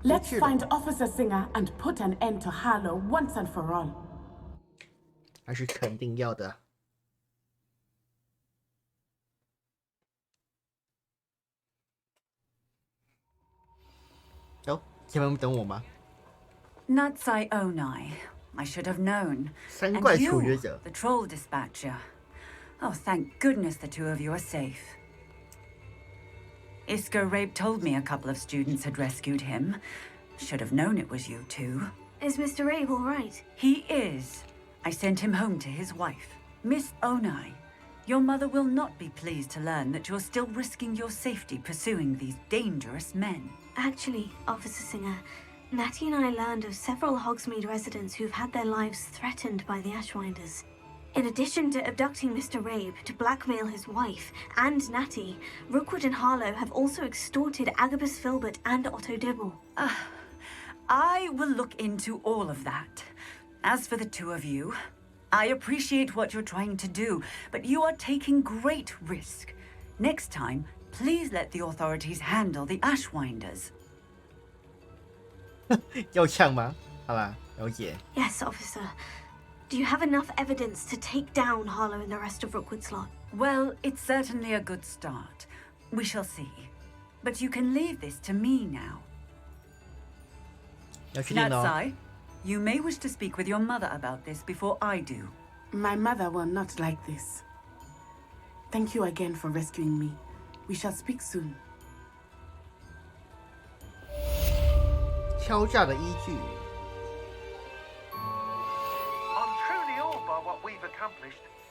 Let's find Officer Singer and put an end to Harlow once and for all. 还是肯定要的。哦，前面等我吗 ？Natsai Onai, I should have known. 三怪处决者 the troll dispatcher. Oh, thank goodness the two of you are safe. Isker Rape told me a couple of students had rescued him. Should have known it was you two. Is Mr. Rape all right? He is. I sent him home to his wife. Miss Onai, your mother will not be pleased to learn that you're still risking your safety pursuing these dangerous men. Actually, Officer Singer, Natty and I learned of several Hogsmeade residents who've had their lives threatened by the Ashwinders. In addition to abducting Mr. Rabe to blackmail his wife and Natty, Rookwood and Harlow have also extorted Agabus Filbert and Otto Dibble. I will look into all of that. As for the two of you, I appreciate what you're trying to do, but you are taking great risk. Next time, please let the authorities handle the Ashwinders. 要呛吗？好啦，了解。 Yes, officer. Do you have enough evidence to take down Harlow and the rest of Rookwood's lot? Well, it's certainly a good start. We shall see. But you can leave this to me now. Natsai, you may wish to speak with your mother about this before I do. My mother will not like this. Thank you again for rescuing me. We shall speak soon. 敲诈的依据。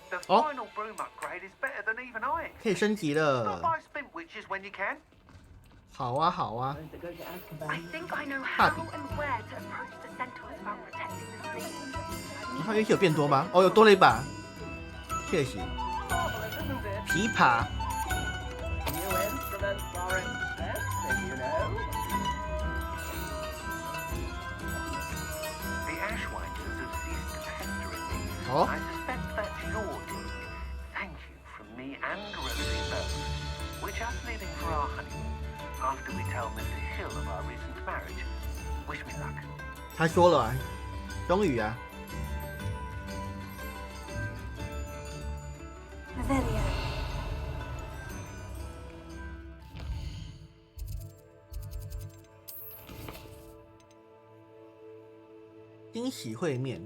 The final broom upgrade is better than even I. 可以升级了。 Stop by Spin Witches when you can. 好啊，好啊。 I think I know how and where to approach the centaurs about protecting the city. 它乐器有变多吗？哦，有多了一把。确实。琵琶。 I suspect that's your doing. Thank you from me and Rosie both. We're just leaving for our honeymoon after we tell Mr. Hill of our recent marriage. Wish me luck. 他说了，终于啊！惊喜会面。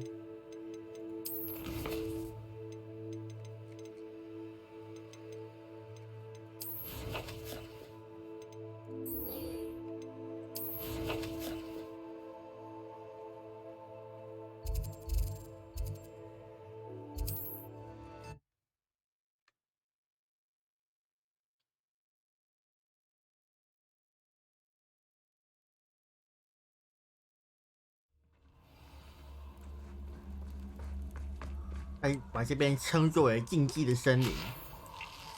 把这边称作为禁忌的森林，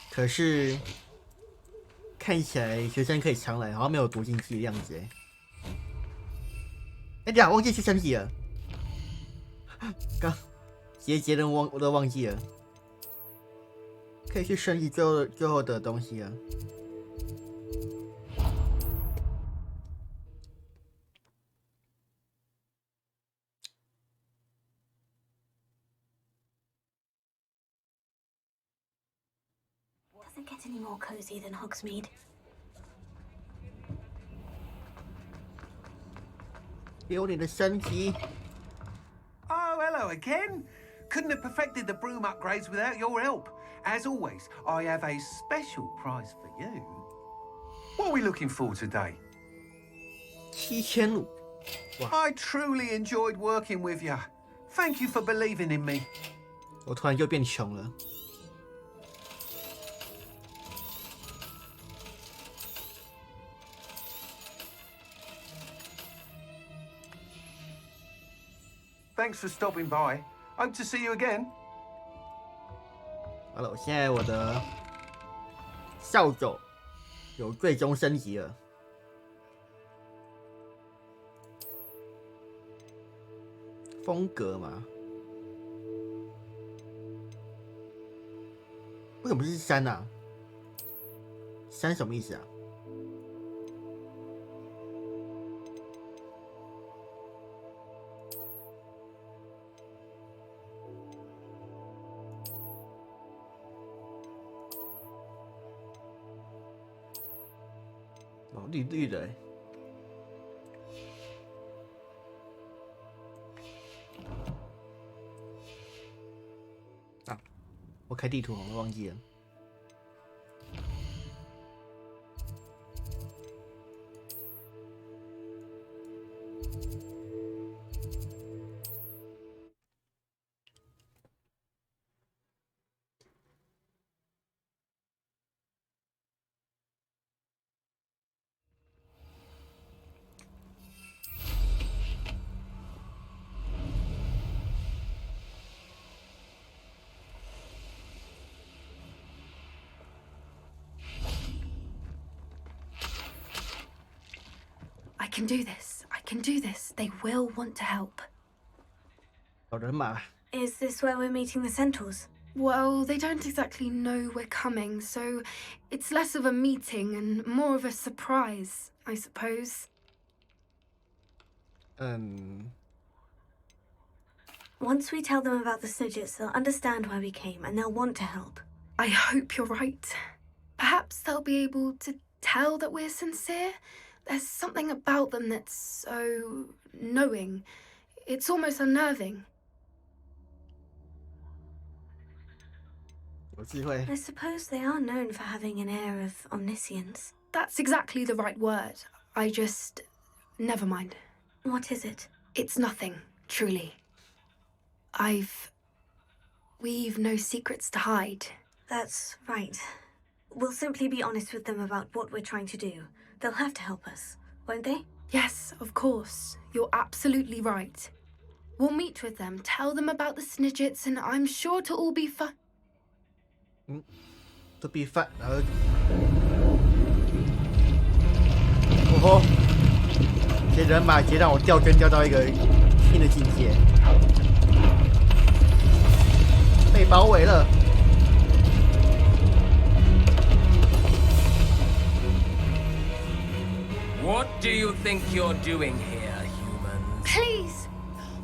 可是看起来学生可以常来，好像没有多禁忌的样子等下忘记去升级了，刚节能我都忘记了，可以去升级最后的东西了。Doesn't get any more cozy than Hogsmeade. 有你的升级。 Oh, hello again. Couldn't have perfected the broom upgrades without your help. As always, I have a special prize for you. What are we looking for today? 7500。I truly enjoyed working with you. Thank you for believing in me. 我突然就变穷了。 Thanks for stopping by. Hope to see you again. 好了，现在我的扫帚有最终升级了。风格嘛？为什么是3啊？3什么意思啊？ 哦，绿绿的。啊，我开地图，我忘记了。I can do this. I can do this. They will want to help. 有人马。 Is this where we're meeting the centaurs? Well, they don't exactly know we're coming, so it's less of a meeting and more of a surprise, I suppose. Once we tell them about the Snidgets, they'll understand why we came and they'll want to help. I hope you're right. Perhaps they'll be able to tell that we're sincere. There's something about them that's so knowing. It's almost unnerving. I suppose they are known for having an air of omniscience. That's exactly the right word. I just... never mind. What is it? It's nothing, truly. We've no secrets to hide. That's right. We'll simply be honest with them about what we're trying to do. They'll have to help us, won't they? Yes, of course. You're absolutely right. We'll meet with them, tell them about the Snidgets, and I'm sure to all be fun. To be fun. 哦吼！这人马直接让我掉帧掉到一个新的境界，被包围了。 What do you think you're doing here, humans? Please!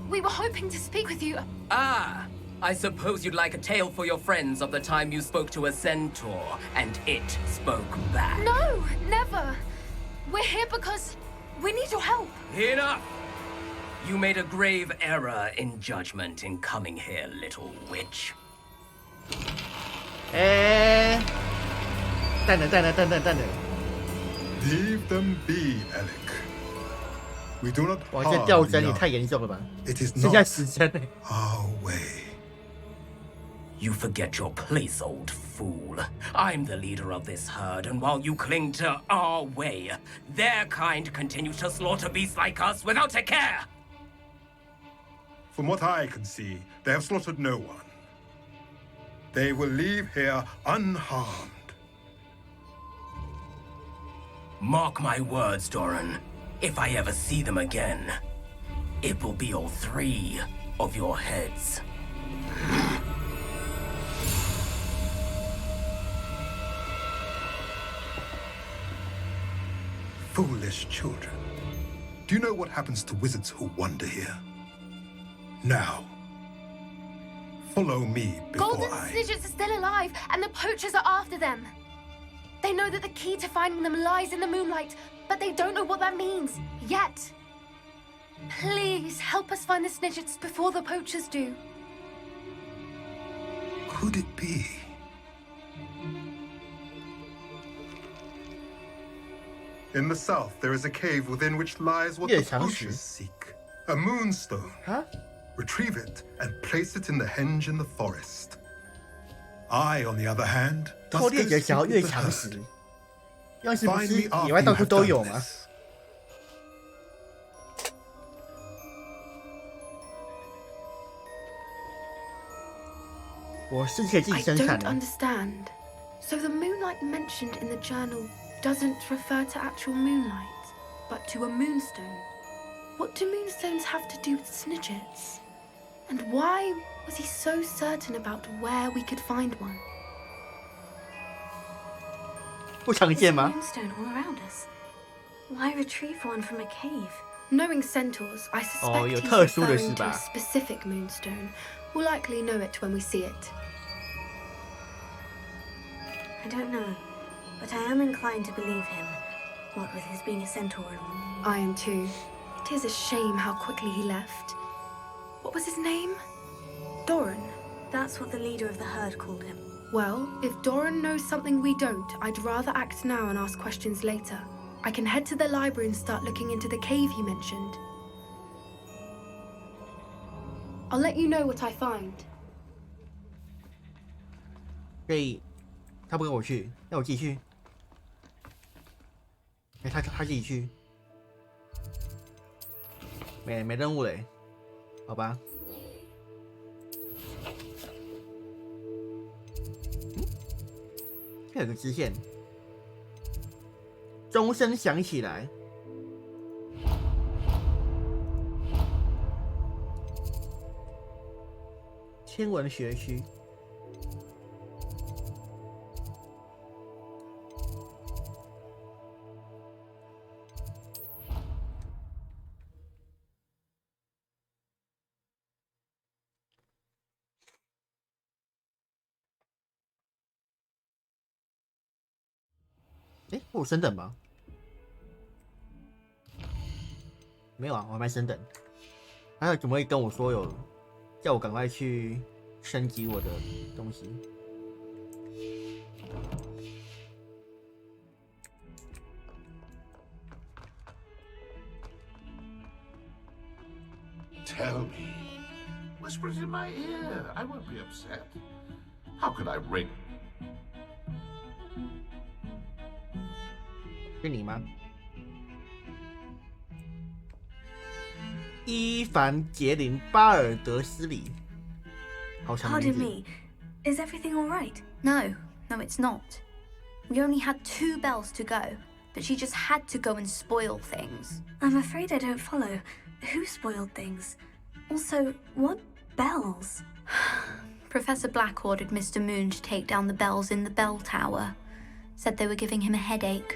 We were were hoping to speak with you. Ah, I suppose you'd like a tale for your friends of the time you spoke to a centaur and it spoke back. No, never. We're here because we need your help. Enough! You made a grave error in judgment in coming here, little witch. 蛋了。 Leave them be, Alec. We do not 哇，这掉帧也太严重了吧！ It is 剩下 not 10帧呢。 our way. You forget your place, old fool. I'm the leader of this herd, and while you cling to our way, their kind continues to slaughter beasts like us without a care. From what I can see, they have slaughtered no one. They will leave here unharmed. Mark my words, Doran. If I ever see them again, it will be all 3 of your heads. Foolish children. Do you know what happens to wizards who wander here? Now, follow me before Golden Snidgets are still alive, and the poachers are after them. They know that the key to finding them lies in the moonlight, but they don't know what that means, yet. Please, help us find the Snidgets before the poachers do. Could it be? In the south, there is a cave within which lies what the poachers seek. A moonstone. Huh? Retrieve it and place it in the henge in the forest. I, on the other hand, 狩猎者想要越强食，要是不是野外到处都有吗？我是可以自己生产的。I don't understand. So the moonlight mentioned in the journal doesn't refer to actual moonlight, but to a moonstone. What do moonstones have to do with Snidgets? And why was he so certain about where we could find one? 不常见吗？ Moonstone all around us. Why retrieve one from a cave? Knowing centaurs, I suspect he's 有特殊的 referring 是 to 吧？ a specific moonstone. We'll likely know it when we see it. I don't know, but I am inclined to believe him, what with his being a centaur and all. I am too. It is a shame how quickly he left. What was his name? Doran. That's what the leader of the herd called him. Well, if Doran knows something we don't, I'd rather act now and ask questions later. I can head to the library and start looking into the cave you mentioned. I'll let you know what I find. 所以他不跟我去，要我自己去。他自己去，没任务嘞，好吧。这有个支线，钟声响起来。天文学区。哎，我有升等吗？没有啊，我还没升等。还有怎么会跟我说有叫我赶快去升级我的东西？ Tell me. Whisper it in my ear. I won't be upset. How could I ring? 是你吗？伊凡·杰林·巴尔德斯里，好长名 Pardon 字。 me. Is everything all right? No, it's not. We only had 2 bells to go, but she just had to go and spoil things. I'm afraid I don't follow. Who spoiled things? Also, what bells? Professor Black ordered Mr. Moon to take down the bells in the bell tower. Said they were giving him a headache.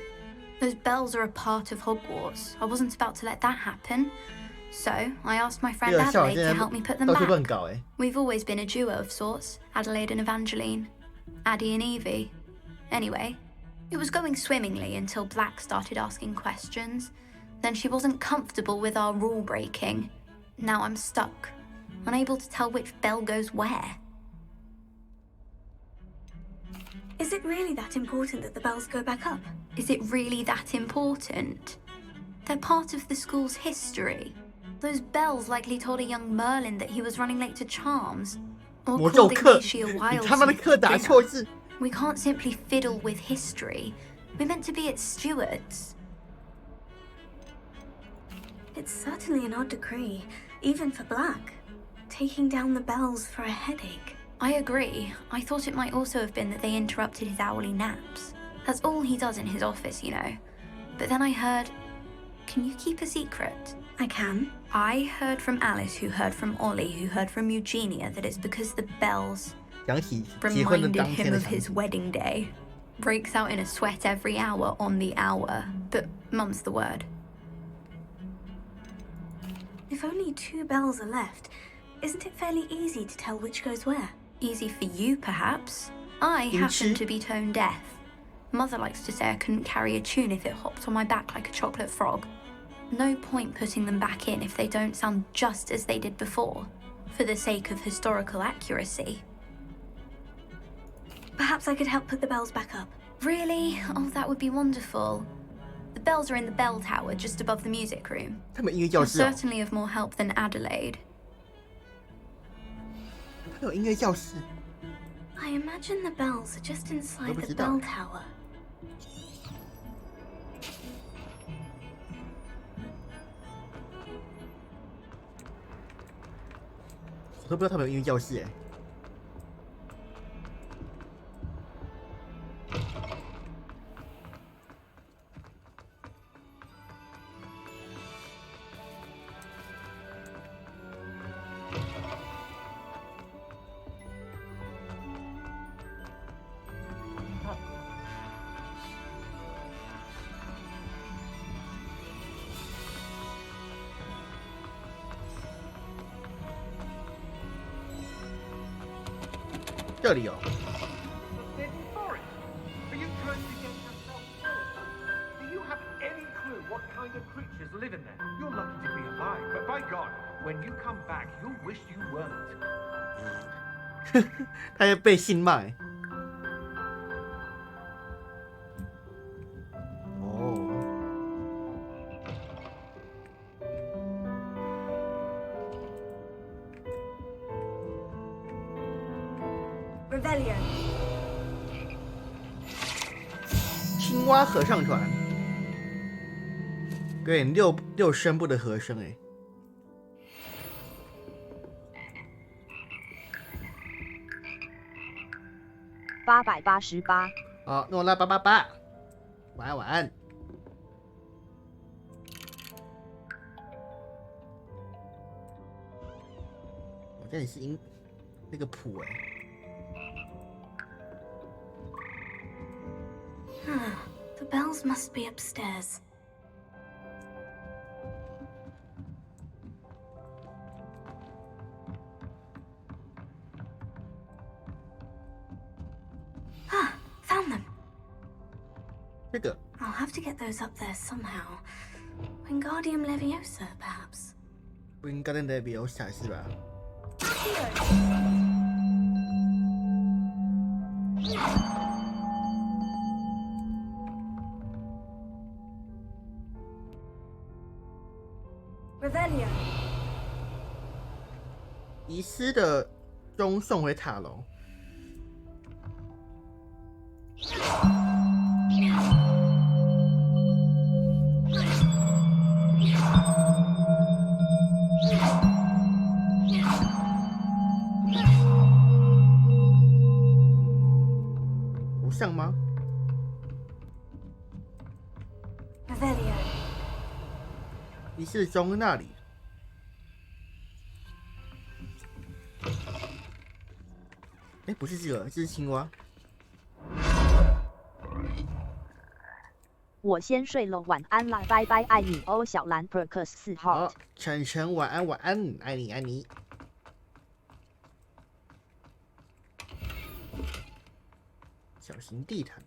Those bells are a part of Hogwarts. I wasn't about to let that happen. So I asked my friend Adelaide to help me put them back. We've always been a duo of sorts, Adelaide and Evangeline, Addie and Evie. Anyway, it was going swimmingly until Black started asking questions. Then she wasn't comfortable with our rule breaking. Now I'm stuck, unable to tell which bell goes where. Is it really that important that the bells go back up? Is it really that important? They're part of the school's history. Those bells likely told a young Merlin that he was running late to charms. Or called Ignatia a wildsmith. We can't simply fiddle with history. We're meant to be its stewards. It's certainly an odd decree, even for Black. Taking down the bells for a headache. I agree. I thought it might also have been that they interrupted his hourly naps. That's all he does in his office, you know. But then I heard... Can you keep a secret? I can. I heard from Alice, who heard from Ollie, who heard from Eugenia, that it's because the bells reminded him of his wedding day. Breaks out in a sweat every hour on the hour. But mum's the word. If only 2 bells are left, isn't it fairly easy to tell which goes where? Easy for you, perhaps. I happen to be tone deaf. Mother likes to say I couldn't carry a tune if it hopped on my back like a chocolate frog. No point putting them back in if they don't sound just as they did before, for the sake of historical accuracy. Perhaps I could help put the bells back up. Really? Oh, that would be wonderful. The bells are in the bell tower just above the music room. You're certainly of more help than Adelaide. I imagine the bells are just inside the bell tower. I don't know if they have a classroom. 这里有。Live in there. You're lucky to be alive, but by God, when you come back, you'll wish you weren't. 他要被信骂。哦。Revelio。青蛙合唱团。对，6声部的和声哎。888。好，诺拉888，晚安晚安。我这里是那个谱哎。The bells must be upstairs. Found them. I'll have to get those up there somehow. Wingardium Leviosa, perhaps. Wingardium Leviosa 是吧？ Revelio。遗失的钟送回塔楼。不像吗 ？Revelio。遗失钟那里。哎，不是这个，这是青蛙。我先睡了，晚安啦，拜拜，爱你哦，小蓝 Perks 4号。好，晨晨晚安晚安，爱你爱你。小型地毯。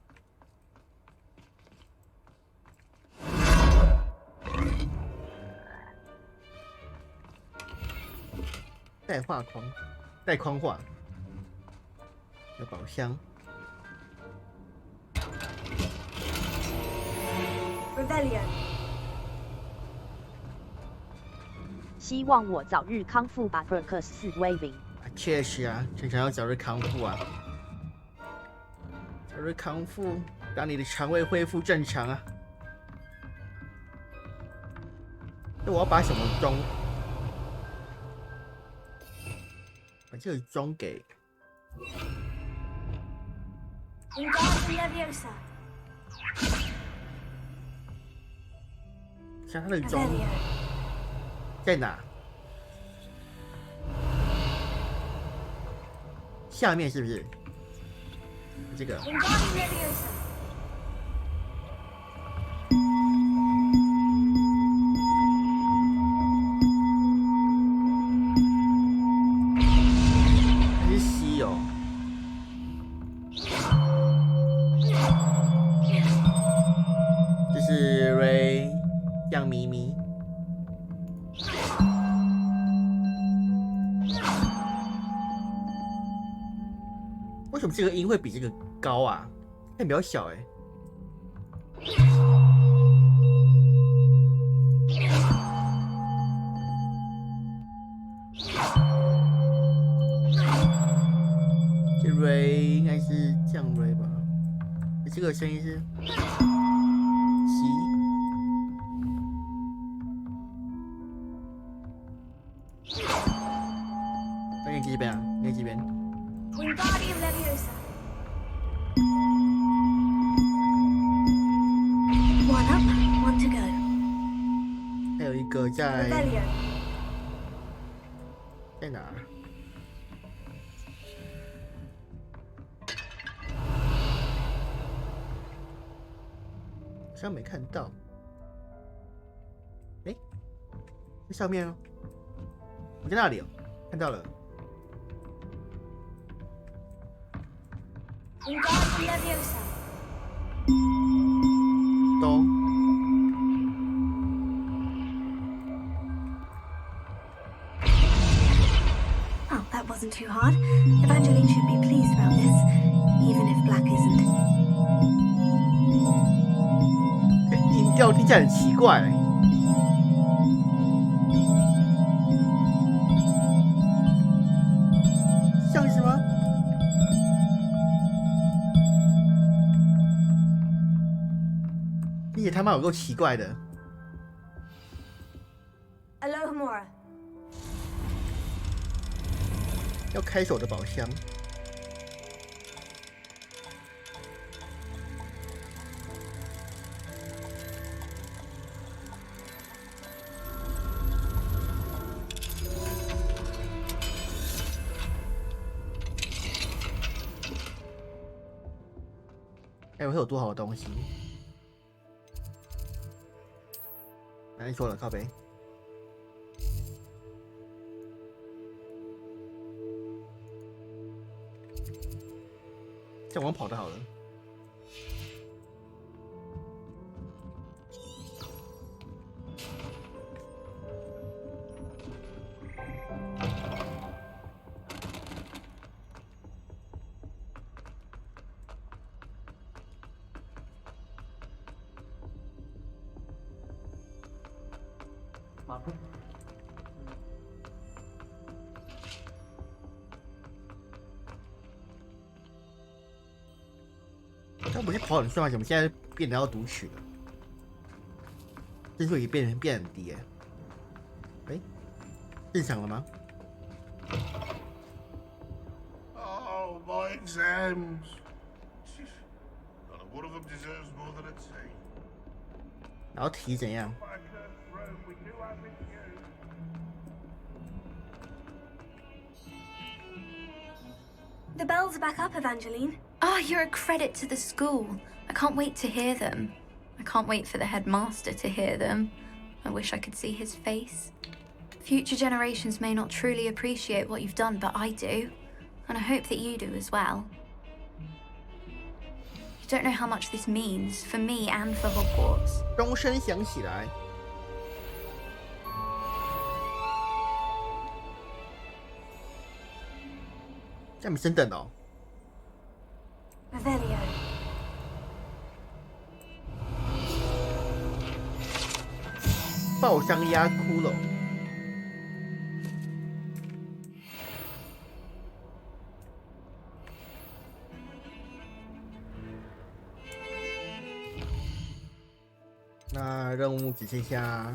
带画框，带框画。有宝箱。希望我早日康复吧 ，Perks 4 Waving。确实啊，晨晨要早日康复啊，早日康复，让你的肠胃恢复正常啊。那我要把什么钟？把这个钟给。像他的钟在哪？下面是不是？这个。还是稀有。这是瑞酱咪咪。为什么这个音会比这个高啊？看比较小哎。这瑞应该是降瑞吧？这个声音是西。那你这边啊？你这边。One up, one to go. 还有一个在哪儿？好像没看到。哎，在上面哦，我在那里哦，看到了。都。Oh, that wasn't too hard. Evangeline should be pleased about this, even if Black isn't. 音调听起来很奇怪。像是吗？你也他妈有够奇怪的。Alohomora. 要开手的宝箱。哎，我会有多好的东西？难说了，靠北。向往跑的好了。马步。他不是跑很顺吗？怎么现在变得要读取了？分数也变很低哎。哎，正常了吗？ Oh, my exams. Not a one of them deserves more than a C. 然后题怎样？ The bells are back up, Evangeline. Oh, you're a credit to the school. I can't wait to hear them. I can't wait for the headmaster to hear them. I wish I could see his face. Future generations may not truly appreciate what you've done, but I do. And I hope that you do as well. You don't know how much this means for me and for Hogwarts. 钟声响起来。这样真等哦。Revelio. 爆伤压骷髅。那任务只剩下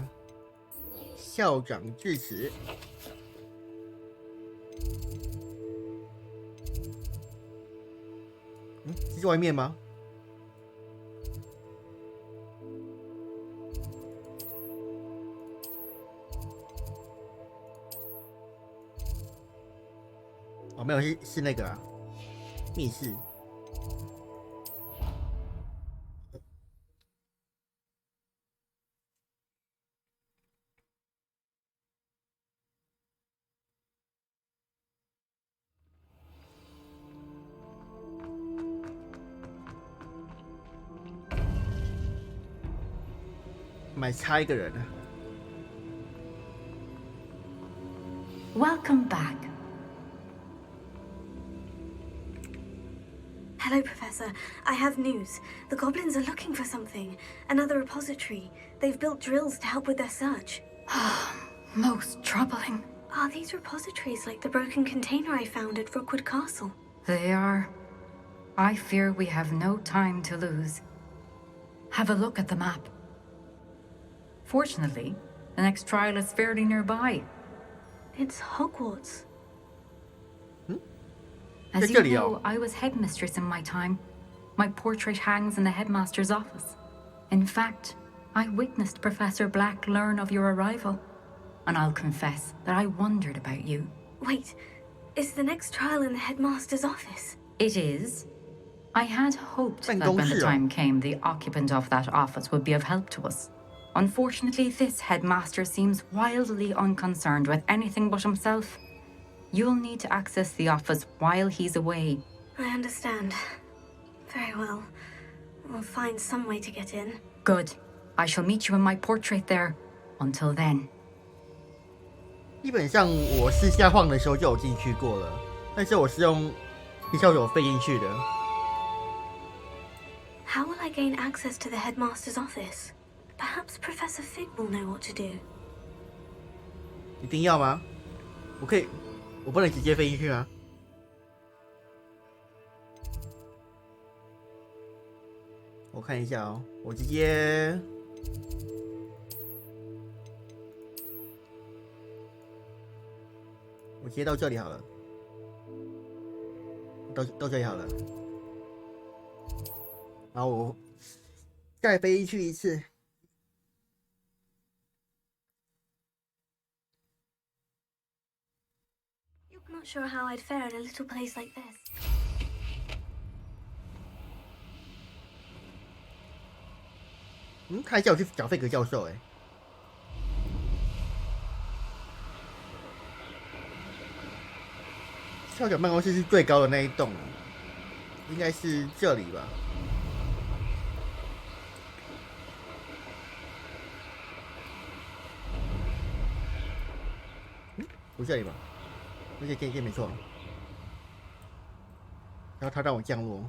校长致辞。这是外面吗？哦，没有，是那个啊，密室。买差一个人啊。Welcome back. Hello, Professor. I have news. The goblins are looking for something. Another repository. They've built drills to help with their search. Most troubling. Are these repositories like the broken container I found at Rookwood Castle? They are. I fear we have no time to lose. Have a look at the map. Fortunately, the next trial is fairly nearby. It's Hogwarts. As you know, I was headmistress in my time. My portrait hangs in the headmaster's office. In fact, I witnessed Professor Black learn of your arrival. And I'll confess that I wondered about you. Wait, is the next trial in the headmaster's office? It is. I had hoped that when the time came, the occupant of that office would be of help to us. Unfortunately, this headmaster seems wildly unconcerned with anything but himself. You'll need to access the office while he's away. I understand. Very well. We'll find some way to get in. Good. I shall meet you in my portrait there. Until then. 基本上我私下晃的时候就有进去过了，但是我是用比较有费进去的。How will I gain access to the headmaster's office? Perhaps Professor Fig will know what to do. 一定要吗？我不能直接飞进去吗？我看一下哦，我直接到这里好了，到这里好了，然后我再飞进去一次。Not sure how I'd fare in a little place like this. 他还叫我去找费格教授校长办公室是最高的那一栋，应该是这里吧？不是这里吧？这没错，然后他让我降落，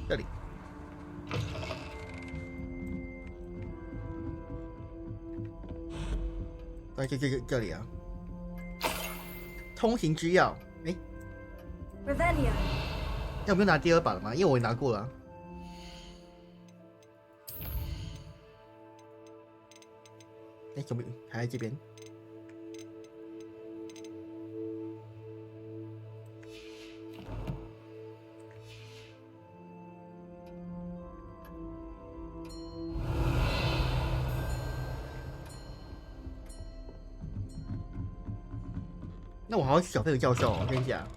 这里，这里啊，通行之钥，Revelio， 要不要拿第二把了吗？因为我拿过了啊。怎么还在这边？那我好好去找费格教授哦，我跟你讲。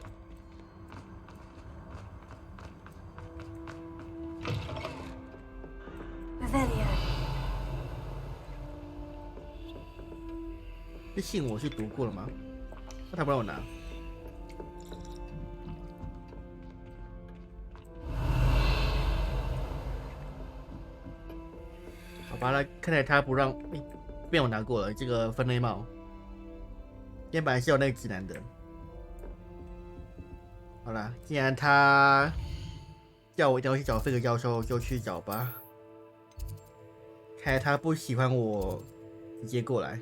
这信我是读过了吗？那他不让我拿。好吧，那看来他不让，被我拿过了这个分类帽。今天本来是有那个指南的。好啦，既然他叫我一定要去找费格教授，就去找吧。看来他不喜欢我直接过来。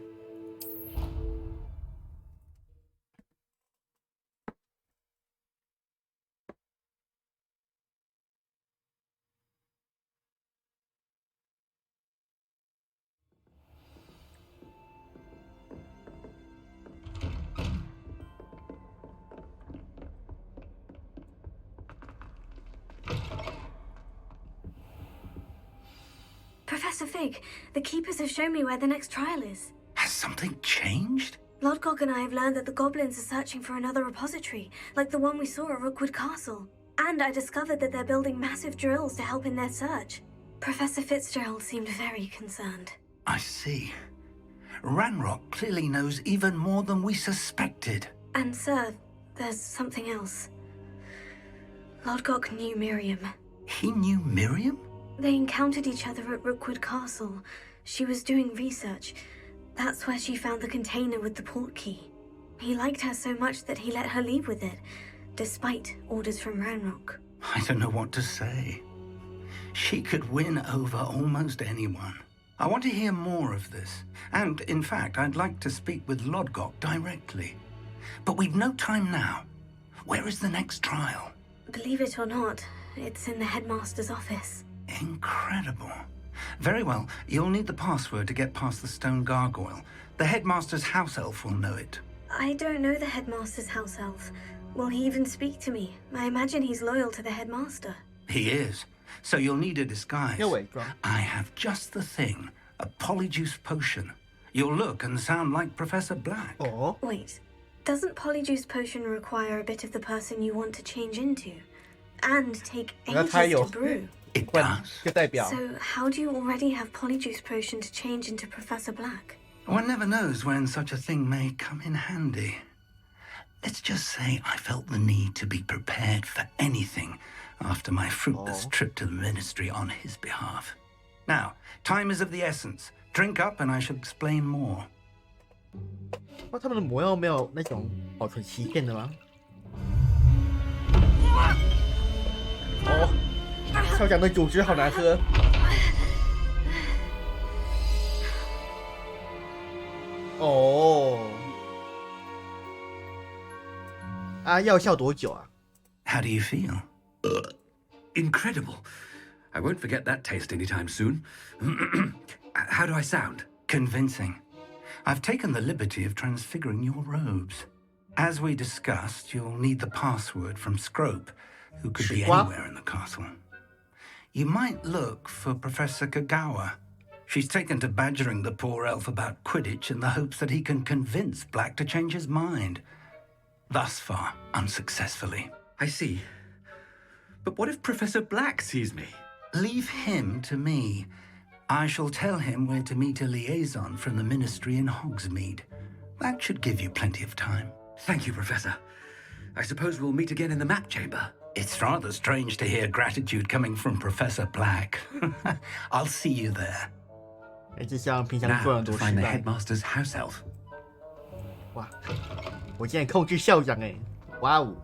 Professor Fig, the keepers have shown me where the next trial is. Has something changed? Lodgok and I have learned that the goblins are searching for another repository, like the one we saw at Rookwood Castle. And I discovered that they're building massive drills to help in their search. Professor Fitzgerald seemed very concerned. I see. Ranrock clearly knows even more than we suspected. And sir, there's something else. Lodgok knew Miriam. He knew Miriam? They encountered each other at Rookwood Castle. She was doing research. That's where she found the container with the port key. He liked her so much that he let her leave with it, despite orders from Ranrock. I don't know what to say. She could win over almost anyone. I want to hear more of this. And, in fact, I'd like to speak with Lodgok directly. But we've no time now. Where is the next trial? Believe it or not, it's in the headmaster's office. Incredible. Very well, you'll need the password to get past the stone gargoyle. The headmaster's house elf will know it. I don't know the headmaster's house elf. Will he even speak to me? I imagine he's loyal to the headmaster. He is. So you'll need a disguise. No way, bro. I have just the thing. A polyjuice potion. You'll look and sound like Professor Black. Oh. Wait. Doesn't polyjuice potion require a bit of the person you want to change into? And take ages to brew? It does. So how do you already have polyjuice potion to change into Professor Black? One never knows when such a thing may come in handy. Let's just say I felt the need to be prepared for anything after my fruitless trip to the ministry on his behalf. Now, time is of the essence. Drink up and I shall explain more. 那他们的魔药没有那种保存期限的吗？哦，校长的酒汁好难喝。哦，啊，药效多久啊？ How do you feel? Incredible. I won't forget that taste anytime soon. How do I sound? Convincing. I've taken the liberty of transfiguring your robes. As we discussed, you'll need the password from Scrope, who could be anywhere in the castle. You might look for Professor Kagawa. She's taken to badgering the poor elf about Quidditch in the hopes that he can convince Black to change his mind. Thus far, unsuccessfully. I see. But what if Professor Black sees me? Leave him to me. I shall tell him where to meet a liaison from the ministry in Hogsmeade. That should give you plenty of time. Thank you, Professor. I suppose we'll meet again in the map chamber. It's rather strange to hear gratitude coming from Professor Black. I'll see you there. Now to find the headmaster's house elf. 哇，我竟然控制校长哎！哇哦！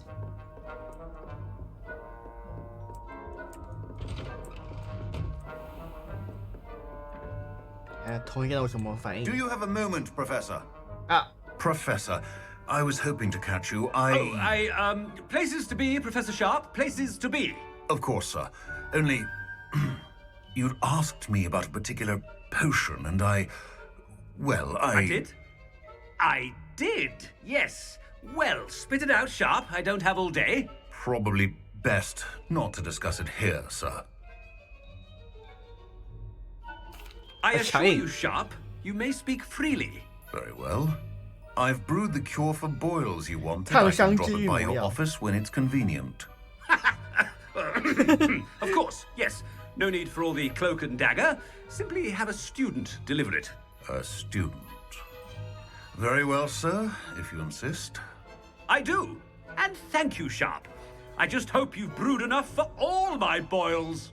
同一个有什么反应 Do you have a moment, Professor? Ah, Professor, I was hoping to catch you. Places to be, Professor Sharp. Places to be. Of course, sir. Only, you'd asked me about a particular potion, and I did? I did, yes. Well, spit it out, Sharp. I don't have all day. Probably best not to discuss it here, sir. I assure you, Sharp, you may speak freely. Very well. I've brewed the cure for boils you wanted. I can drop it by your office when it's convenient. Of course, yes. No need for all the cloak and dagger. Simply have a student deliver it. A student? Very well, sir, if you insist. I do. And thank you, Sharp. I just hope you've brewed enough for all my boils.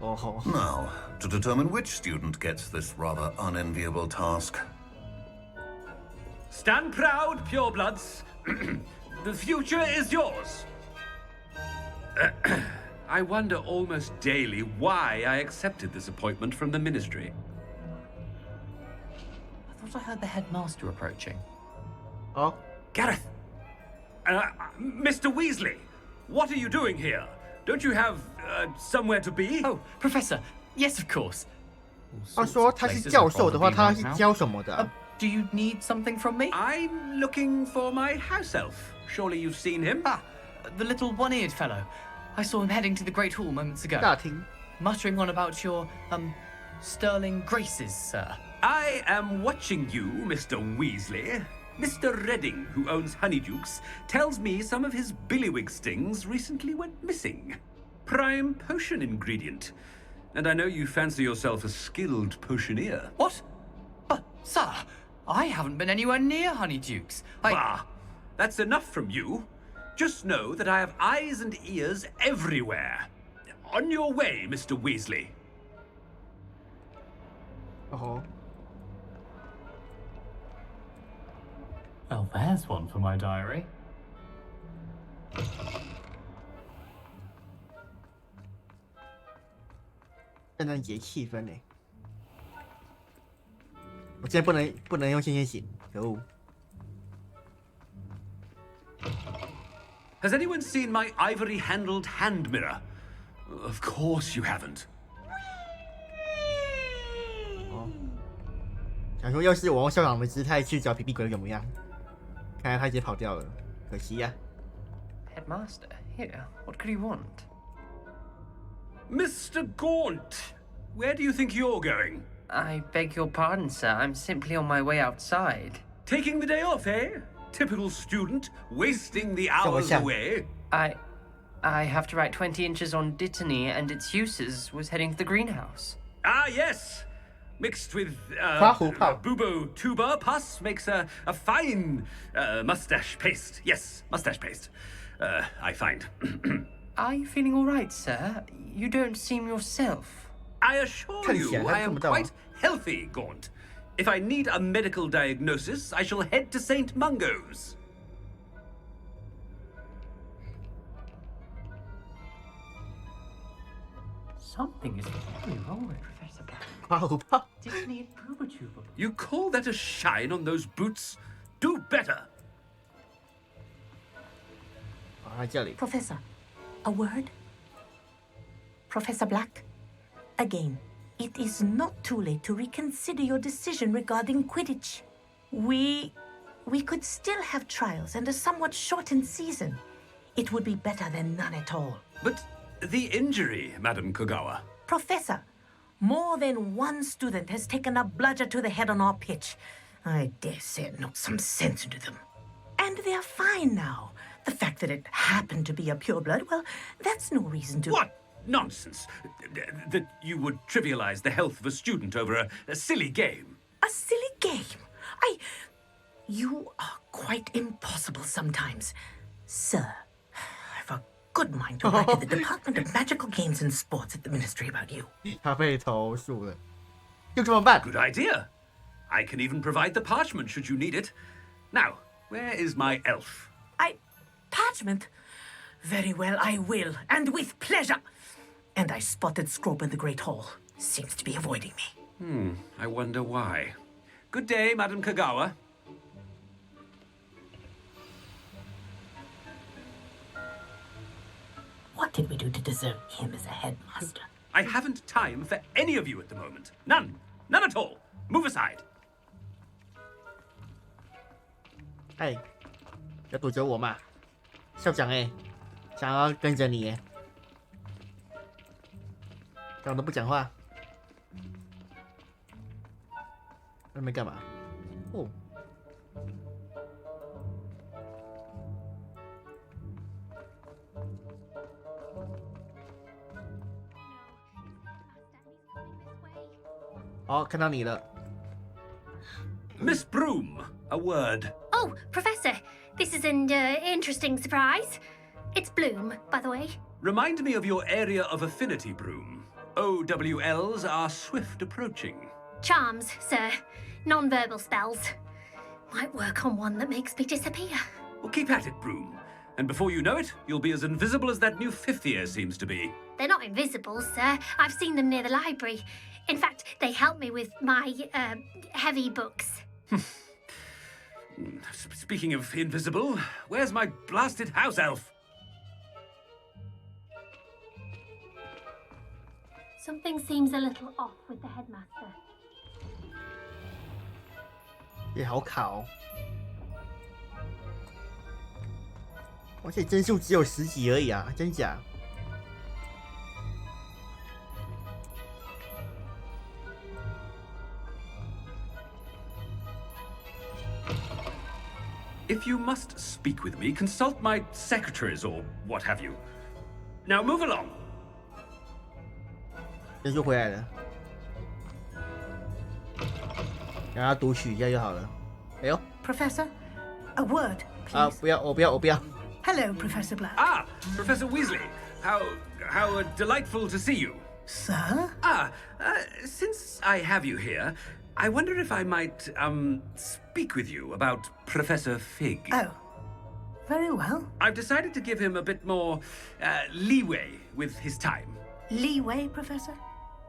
Oh. Now, to determine which student gets this rather unenviable task. Stand proud, purebloods. The future is yours. I wonder almost daily why I accepted this appointment from the ministry. I thought I heard the headmaster approaching. Oh? Gareth! Mr. Weasley, what are you doing here? Don't you have somewhere to be? Oh, Professor, yes, of course. 他说他是教授的话，他是教什么的？ Do you need something from me? I'm looking for my house elf. Surely you've seen him? Ah, the little one-eared fellow. I saw him heading to the Great Hall moments ago. 大厅 Muttering on about your, sterling graces, sir. I am watching you, Mr. Weasley. Mr. Redding, who owns Honeydukes, tells me some of his billywig stings recently went missing. Prime potion ingredient. And I know you fancy yourself a skilled potioneer. What? But, sir, I haven't been anywhere near Honeydukes. Bah! That's enough from you. Just know that I have eyes and ears everywhere. On your way, Mr. Weasley. Oh. Well, there's one for my diary. 圣诞节气氛呢？我现在不能用线醒，可恶。 Has anyone seen my ivory-handled hand mirror? Of course you haven't. 哦，想说要是我用校长的姿态去找皮皮鬼怎么样？看来他已经跑掉了，可惜呀。Headmaster, here, what could he want? Mr. Gaunt, where do you think you're going? I beg your pardon, sir. I'm simply on my way outside. Taking the day off, eh? Typical student, wasting the hours away. I have to write 20 inches on Dittany and its uses. Was heading to the greenhouse. Ah, yes. Mixed with bubo tuber pus makes a fine mustache paste. Yes, mustache paste. I find. Are you feeling all right, sir? You don't seem yourself. I assure you, I am quite healthy, Gaunt. If I need a medical diagnosis, I shall head to St. Mungo's. Something is very wrong with Professor Black. Disney and Booba-Tuba. You call that a shine on those boots? Do better. Professor, a word? Professor Black, again. It is not too late to reconsider your decision regarding Quidditch. We could still have trials and a somewhat shortened season. It would be better than none at all. But the injury, Madam Kogawa. Professor, more than one student has taken a bludger to the head on our pitch. I dare say it knocked some sense into them. And they're fine now. The fact that it happened to be a pureblood, well, that's no reason to... What? Nonsense. That you would trivialize the health of a student over a silly game. A silly game? You are quite impossible sometimes. Sir, I've a good mind to write to the Department of Magical Games and Sports at the Ministry about you. 他被投诉了，就这么办？ Good idea. I can even provide the parchment should you need it. Now, where is my elf? Parchment? Very well, I will, and with pleasure. And I spotted Scrope in the Great Hall. Seems to be avoiding me. I wonder why. Good day, Madam Kogawa. What did we do to deserve him as a headmaster? I haven't time for any of you at the moment. None. None at all. Move aside. 哎，要躲着我嘛？校长哎，想要跟着你哎。 长都不讲话，那边干嘛？哦，好，看到你了。Miss Broom, a word. Oh, Professor, this is an interesting surprise. It's Bloom, by the way. Remind me of your area of affinity, Broom. OWLs are swift approaching. Charms, sir. Non-verbal spells. Might work on one that makes me disappear. Well, keep at it, Broom. And before you know it, you'll be as invisible as that new fifth year seems to be. They're not invisible, sir. I've seen them near the library. In fact, they help me with my, heavy books. Speaking of invisible, where's my blasted house elf? Something seems a little off with the headmaster. 也好卡哦，而且帧数只有10几而已啊，真假？ If you must speak with me, consult my secretaries or what have you. Now move along. 人就回来了，让他读取一下就好了。哎呦 ，Professor, a word, please. 啊，不要，我不要，我不要。Hello, Professor Black. Ah, Professor Weasley. How delightful to see you. Sir? Since I have you here, I wonder if I might, speak with you about Professor Fig. Oh, very well. I've decided to give him a bit more, leeway with his time. Leeway, Professor?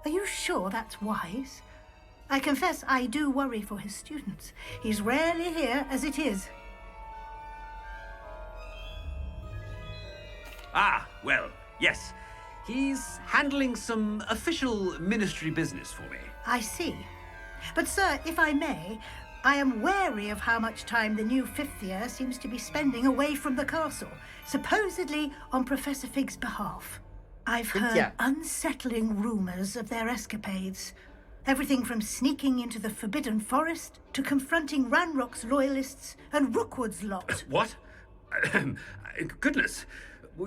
Are you sure that's wise? I confess I do worry for his students. He's rarely here as it is. Ah, well, yes. He's handling some official ministry business for me. I see. But, sir, if I may, I am wary of how much time the new fifth year seems to be spending away from the castle, supposedly on Professor Fig's behalf. I've heard unsettling rumors of their escapades. Everything from sneaking into the Forbidden Forest to confronting Ranrock's loyalists and Rookwood's lot. What? Goodness.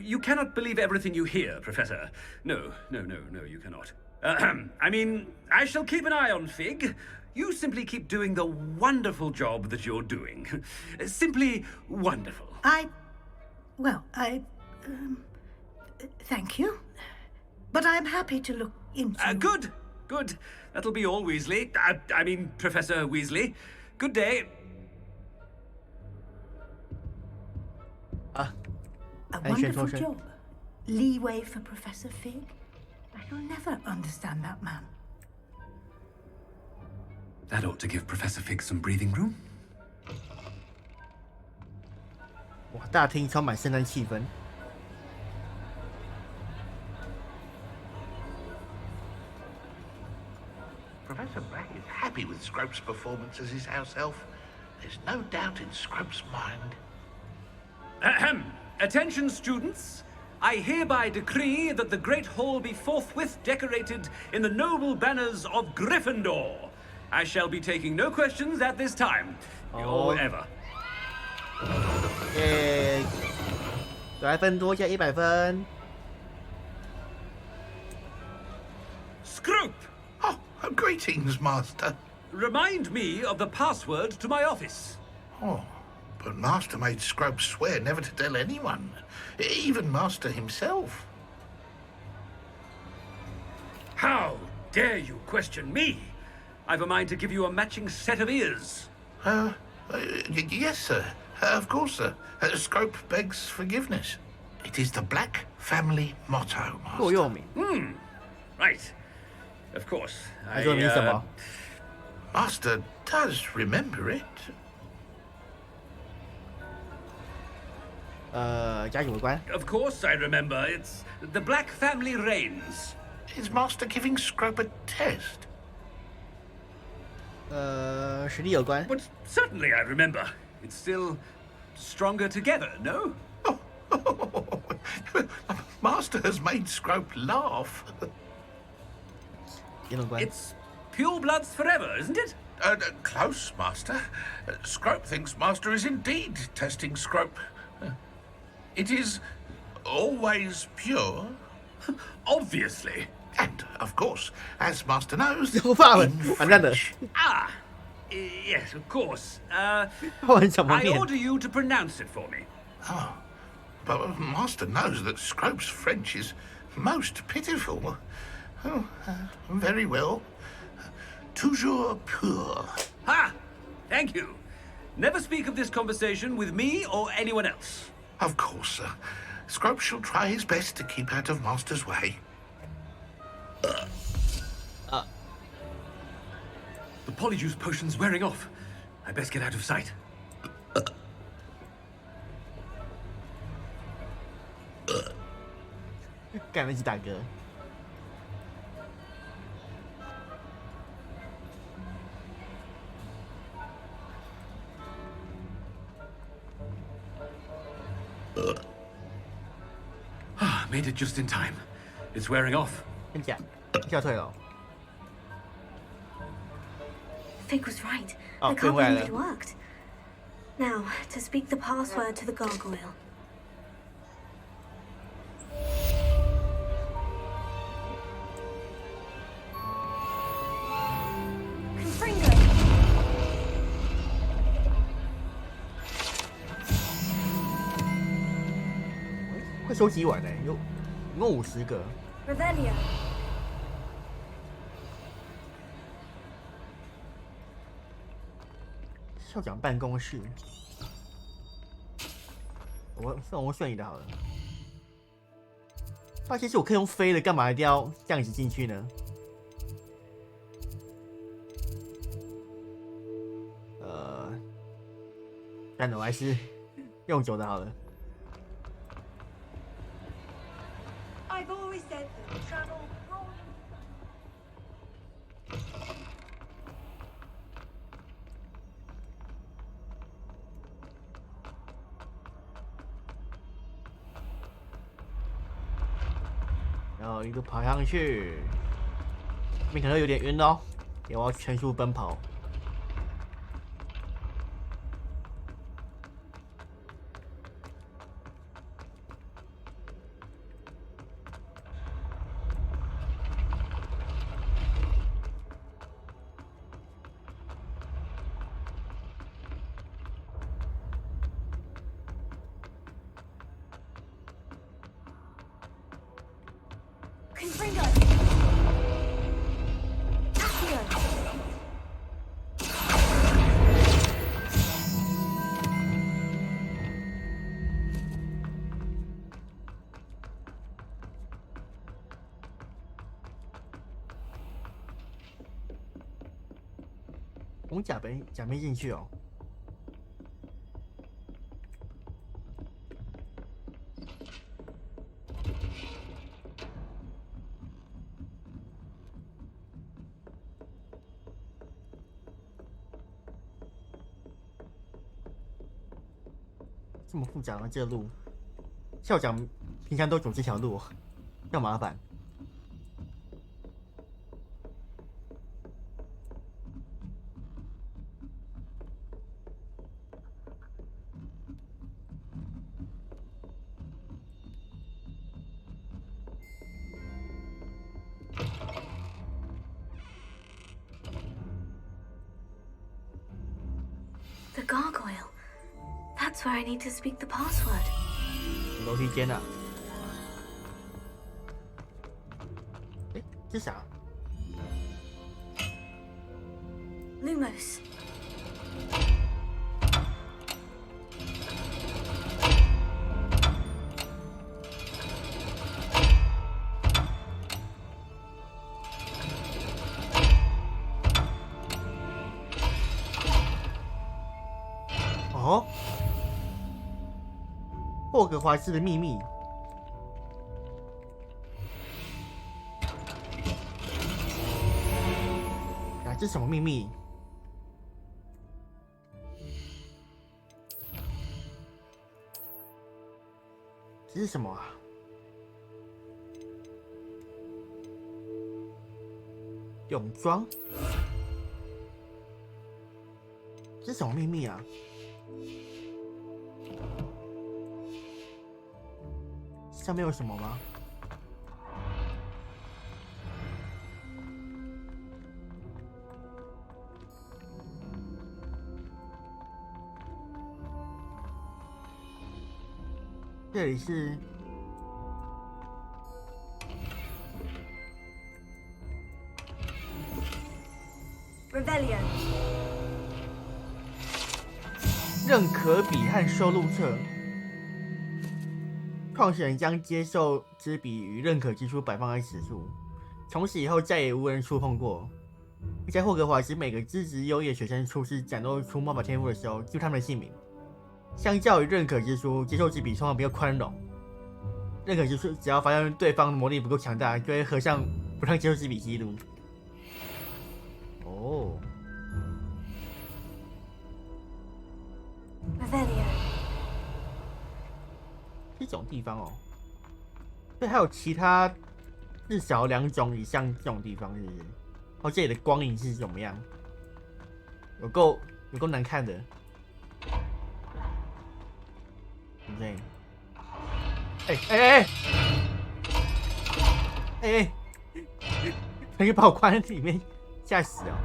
You cannot believe everything you hear, Professor. No, you cannot. I mean, I shall keep an eye on Fig. You simply keep doing the wonderful job that you're doing. Simply wonderful. Thank you. But I'm happy to look into... Good. That'll be all, Weasley. I mean, Professor Weasley. Good day. A wonderful job. Leeway for Professor Fig. I shall never understand that man. That ought to give Professor Fig some breathing room. 哇，大厅充满圣诞气氛。 Professor Black is happy with Scrope's performance as his house elf. There's no doubt in Scrope's mind. Ahem. Attention, students. I hereby decree that the Great Hall be forthwith decorated in the noble banners of Gryffindor. I shall be taking no questions at this time, or ever. 100分多加100分。 Scrope! Greetings, Master. Remind me of the password to my office. Oh, but Master made Scrope swear never to tell anyone, even Master himself. How dare you question me? I've a mind to give you a matching set of ears. Yes, sir. Of course, sir. Scrope begs forgiveness. It is the Black family motto, Master. Right. Of course. Master does remember it. 加什么关 Of course I remember. It's the Black family reigns. Is Master giving Scrope a test? 实力有关 But certainly I remember. It's still stronger together, no? Master has made Scrope laugh. It's pure bloods forever, isn't it? Close, Master. Scrope thinks Master is indeed testing Scrope. It is always pure. Obviously. And, of course, as Master knows, in French. Yes, of course. I order you to pronounce it for me. Oh, but Master knows that Scrope's French is most pitiful. Oh, very well. Toujours pur. Ha! Thank you. Never speak of this conversation with me or anyone else. Of course, sir. Scrope shall try his best to keep out of Master's way. The polyjuice potion's wearing off. I best get out of sight. 干了几打嗝。Made it just in time. It's wearing off. 真假？跳退了。Fig was right. I can't believe it worked. Now, to speak the password to the gargoyle. Confringo. 快收集完了，有一共50个。Revelio. 校长办公室，我算你的好了。发现是我可以用飞的，干嘛一定要这样子进去呢？算了，我还是用走的好了。I've always said that travel. 然后一路跑上去，这边可能有点晕哦，也要全速奔跑。从甲没进去哦。这么复杂吗？这路，校长平常都走这条路，要麻烦。The gargoyle. That's where I need to speak the password. 楼梯间啊。哎，这啥 Lumos. 哦，霍格华兹的秘密。啊，这是什么秘密？这是什么啊？泳装？这是什么秘密啊？上面有什么吗？这里是Rebellion。认可笔和收录册，创始人将接受之笔与认可之书摆放在此处，从此以后再也无人触碰过。在霍格华兹，每个资质优异的学生初次展露出魔法天赋的时候，记住他们的姓名。相较于认可之书，接受之笔通常比较宽容。认可之书只要发现对方的魔力不够强大，就会合上不让接受之笔记录。哦。这种地方哦，对，还有其他至少2种以上这种地方，是不是？哦，这里的光影是怎么样？有够难看的。对，那个把我关在里面，吓死了。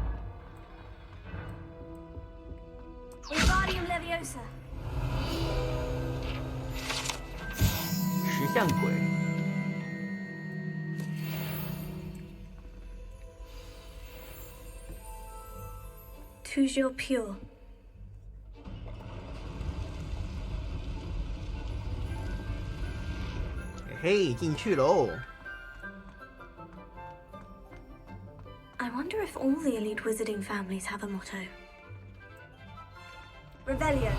石像鬼。Toujours pure。嘿，进去喽。I wonder if all the elite wizarding families have a motto. Rebellion.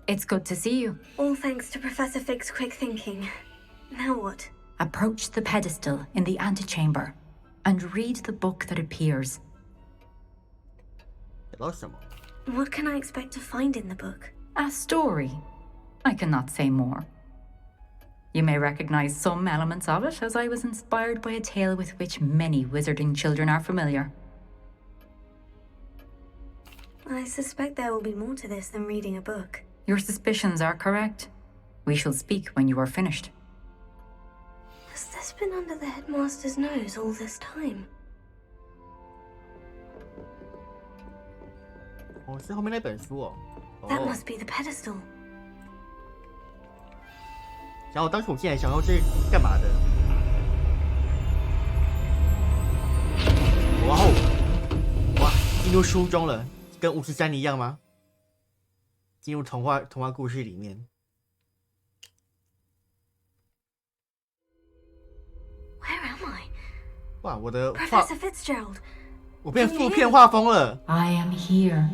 It's good to see you. All thanks to Professor Fig's quick thinking. Now what? Approach the pedestal in the antechamber and read the book that appears. What can I expect to find in the book? A story. I cannot say more. You may recognize some elements of it, as I was inspired by a tale with which many wizarding children are familiar. I suspect there will be more to this than reading a book. Your suspicions are correct. We shall speak when you are finished. Has this been under the headmaster's nose all this time? 哦，是后面那本书哦。That must be the pedestal. 然后当时我进来想说这是干嘛的？哇哦！哇，进入书中了，跟53一样吗？进入童话故事里面。Where am I? 哇，我的Professor Fitzgerald. 我变负片画风了。I am here.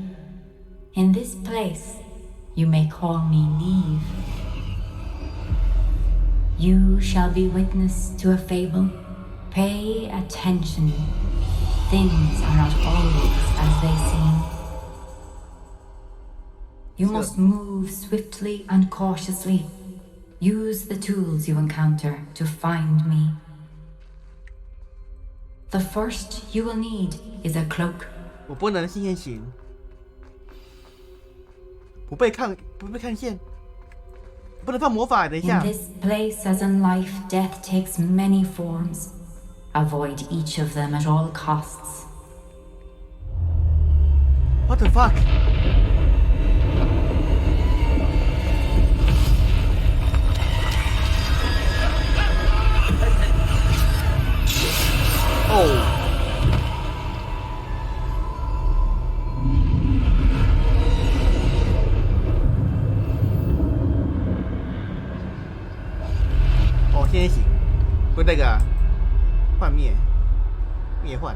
In this place, you may call me Neve. You shall be witness to a fable. Pay attention. Things are not always as they seem. You must move swiftly and cautiously. Use the tools you encounter to find me. The first you will need is a cloak. 我不能幸运行，不被看见，不能放魔法。等一下。 In this place, as in life, death takes many forms. Avoid each of them at all costs. What the fuck? Oh. 哦，现在行，不那个换灭换。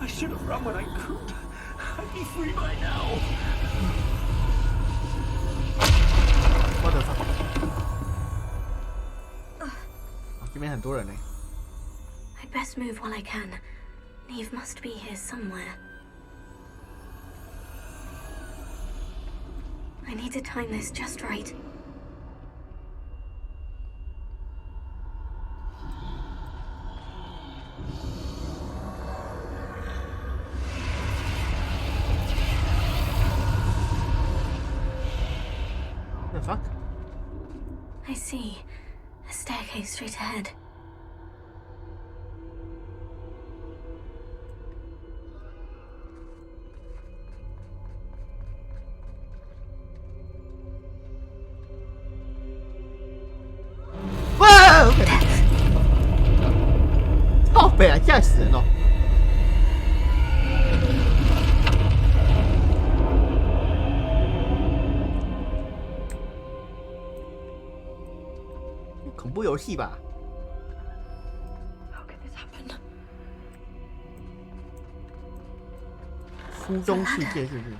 I should have run when I could. I'd be free by now. What the fuck? 这边很多人呢。 I'd best move while I can. Neve must be here somewhere. I need to time this just right. see. A staircase straight ahead. Wow! 靠北啊，吓死人哦！恐怖游戏吧？ How could this happen? 初中世界是不是？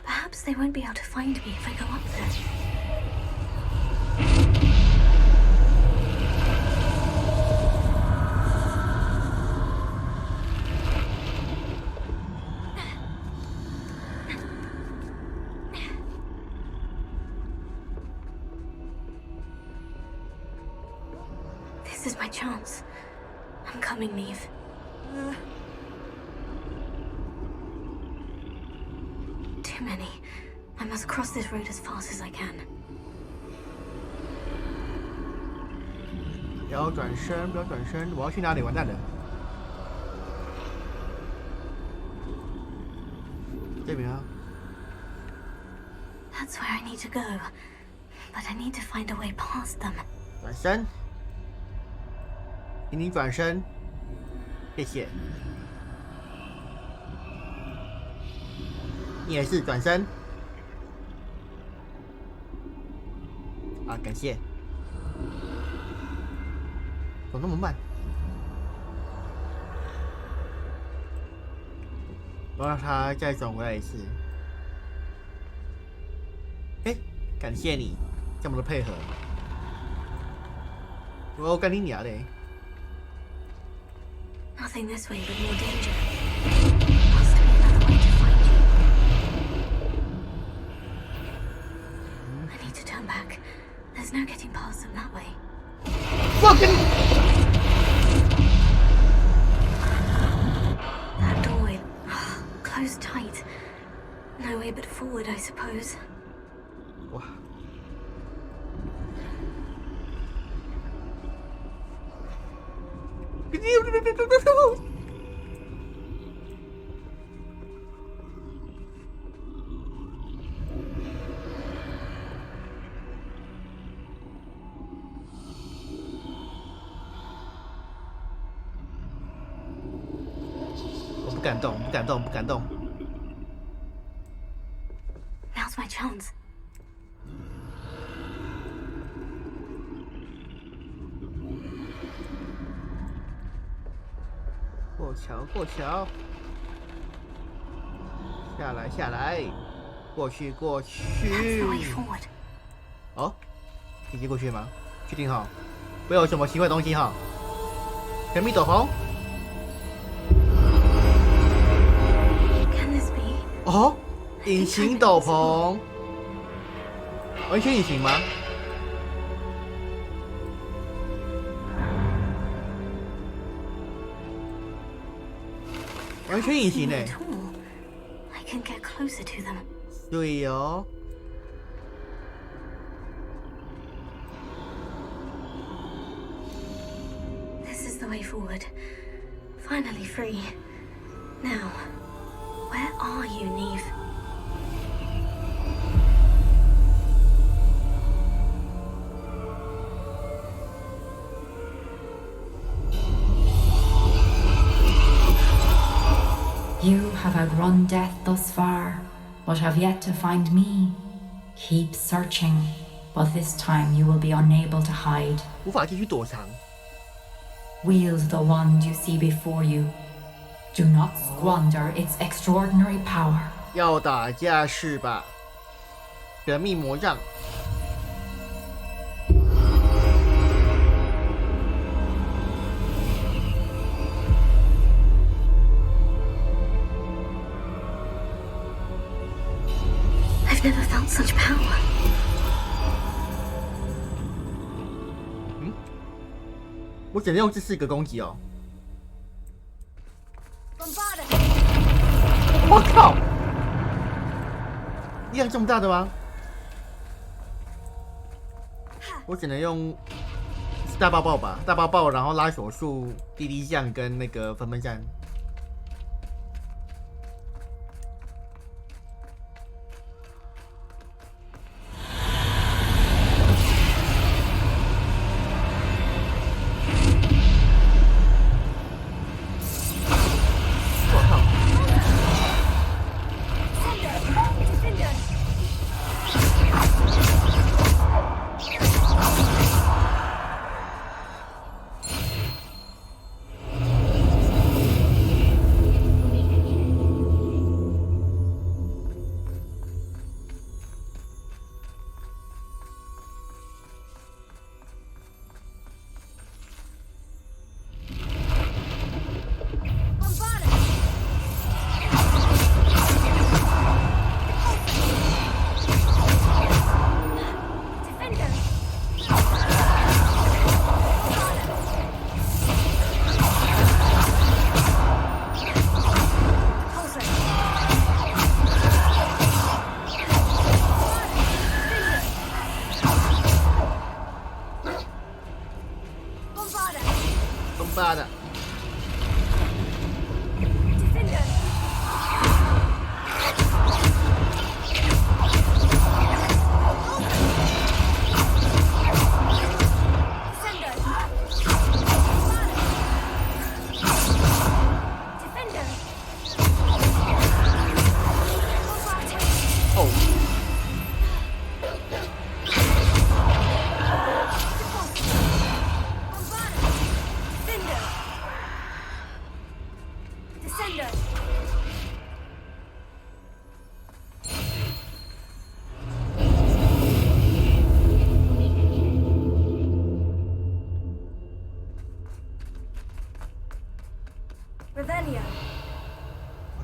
Perhaps they won't be able to find me if I go up there. This is my chance. I'm coming, Neve. Too many. I must cross this road as fast as I can. 不要转身，不要转身！我要去哪里？完蛋了！这边啊。 That's where I need to go, but I need to find a way past them. 转身，请你转身，谢谢。你也是转身。啊，感谢。怎么那么慢？我让他再转回来一次。 感谢你这么的配合，我干你娘嘞 Nothing this way but more danger. Must be another way to find you. I need to turn back. There's no getting past them that way. Fucking! That doorway, closed tight. No way but forward, I suppose. 哇！我不敢动，不敢动，不敢动。Now's my chance. 过桥，过桥，下来，下来，过去，过去。哦，直接过去吗？确定哈？不要有什么奇怪东西哈。神秘斗篷。哦，隐形斗篷，完全隐形吗？ 完全隐形诶！对哦。This is the way forward. Finally free. Now, where are you, Neve? You have outrun death thus far, but have yet to find me. Keep searching, but this time you will be unable to hide. 无法继续躲藏。Wield the wand you see before you. Do not squander its extraordinary power. 要打架是吧？神秘魔杖。 I've never felt such power. 我只能用这4个攻击哦。我靠！力量这么大的吗？我只能用大爆爆吧，大爆爆，然后拉手术、滴滴酱跟那个分站。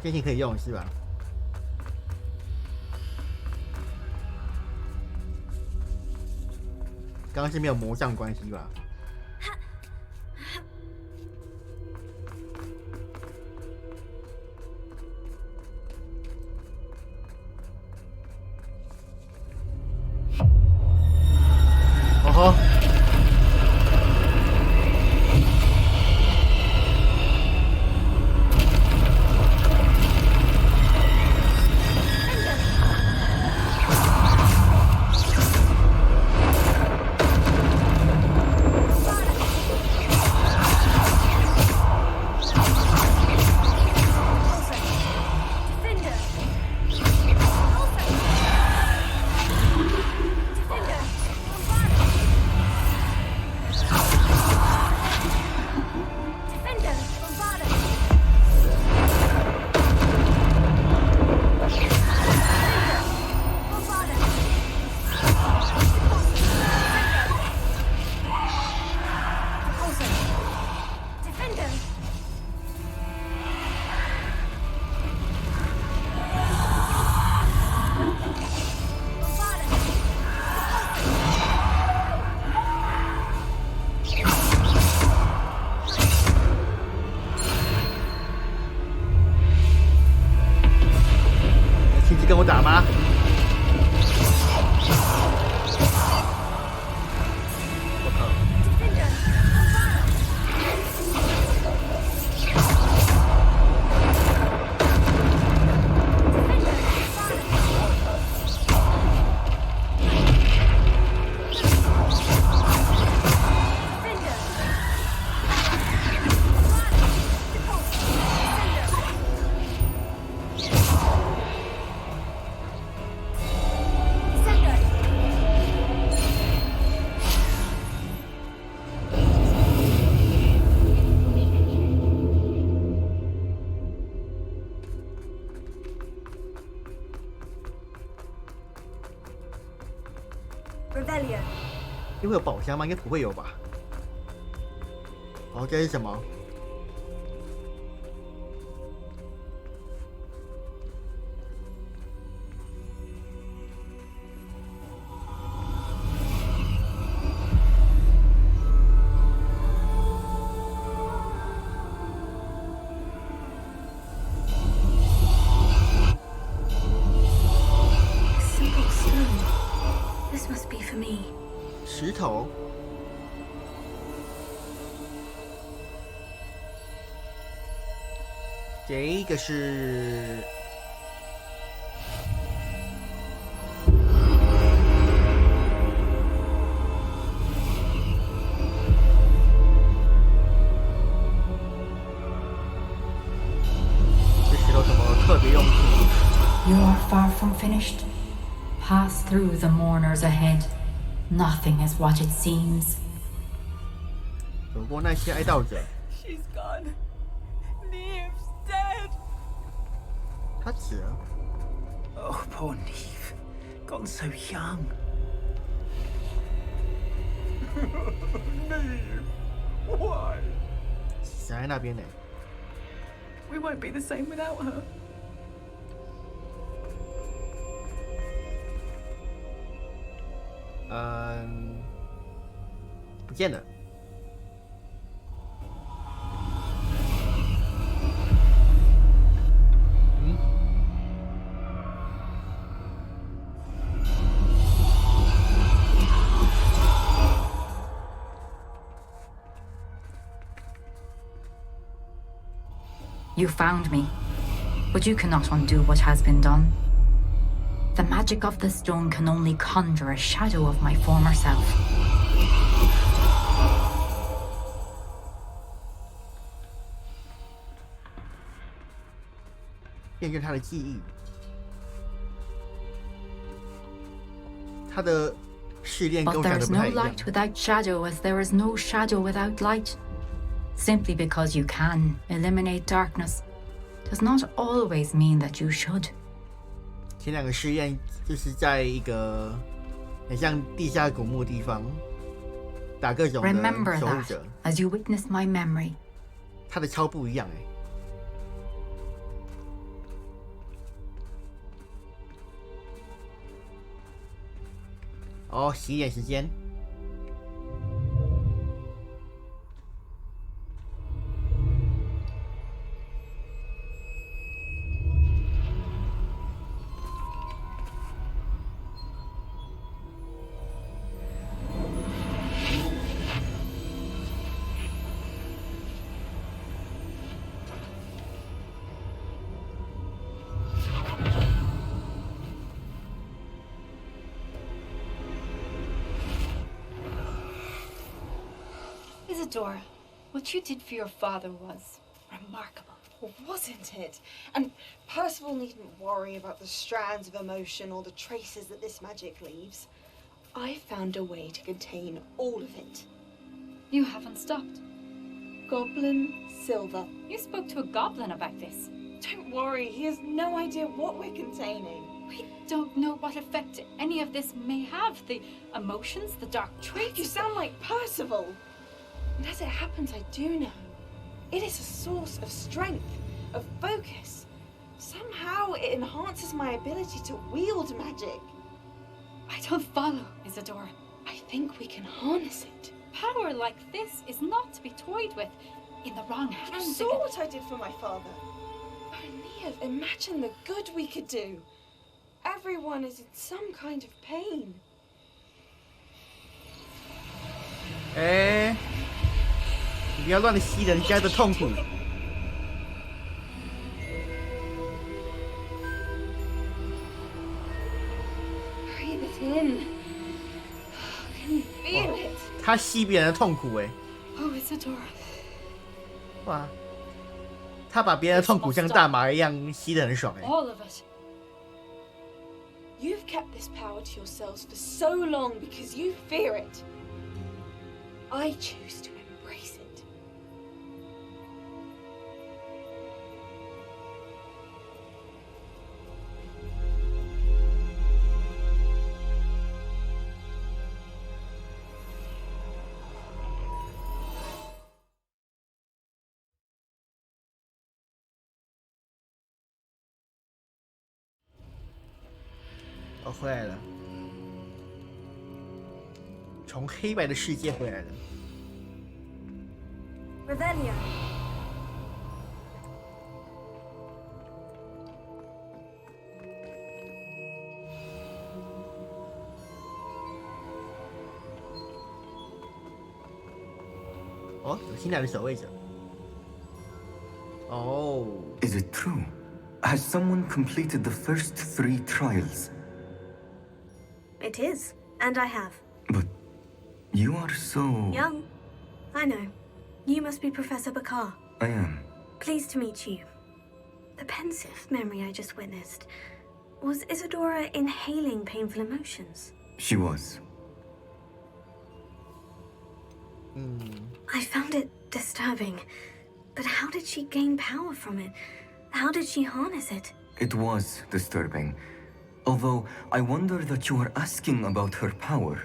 最近可以用是吧？刚刚是没有魔杖关系吧？哦吼！跟我打吗？我靠！会有宝箱吗？应该不会有吧。好，这是什么？头。这个是这石头什么特别用途 You are far from finished. Pass through the mourners ahead. Nothing is what it seems. 走过那些哀悼者。 She's gone. Neve's dead. 他死了。 Oh, poor Neve. Gone so young. Neve, why? 死在那边呢。 We won't be the same without her. 不见了。You found me, but you cannot undo what has been done. The magic of the stone can only conjure a shadow of my former self. 验证他的记忆，他的试炼跟我想的不太一样。 But there is no light without shadow, as there is no shadow without light. Simply because you can eliminate darkness does not always mean that you should. 前两个试验就是在一个很像地下古墓的地方打各种的 Remember 守护 that 者。 as you witness my memory. 他的超不一样哎。哦，洗脸时间。 Isadora, what you did for your father was remarkable. Well, wasn't it? And Percival needn't worry about the strands of emotion or the traces that this magic leaves. I found a way to contain all of it. You haven't stopped. Goblin Silver. You spoke to a goblin about this. Don't worry, he has no idea what we're containing. We don't know what effect any of this may have. The emotions, the dark traits. You sound like Percival. And as it happens, I do know. It is a source of strength, of focus. Somehow it enhances my ability to wield magic. I don't follow, Isadora. I think we can harness it. Power like this is not to be toyed with in the wrong hands. You saw what I did for my father. Oh, Neve, imagine the good we could do. Everyone is in some kind of pain. 你不要乱吸人家的痛苦。Breathe it in. Can you feel it? 他吸别人的痛苦哎。Oh, Isadora. 哇，他把别人的痛苦像大麻一样吸得很爽哎。 All of it. You've kept this power to yourselves for so long because you fear it. I choose to embrace it.哦，回来了，从黑白的世界回来了。 Revelio. 哦，有新来的守卫者。哦。Is it true? Has someone completed the first 3 trials? It is, and I have. But you are so... Young. I know. You must be Professor Bakar. I am. Pleased to meet you. The pensive memory I just witnessed. Was Isadora inhaling painful emotions? She was. I found it disturbing. But how did she gain power from it? How did she harness it? It was disturbing. Although, I wonder that you are asking about her power.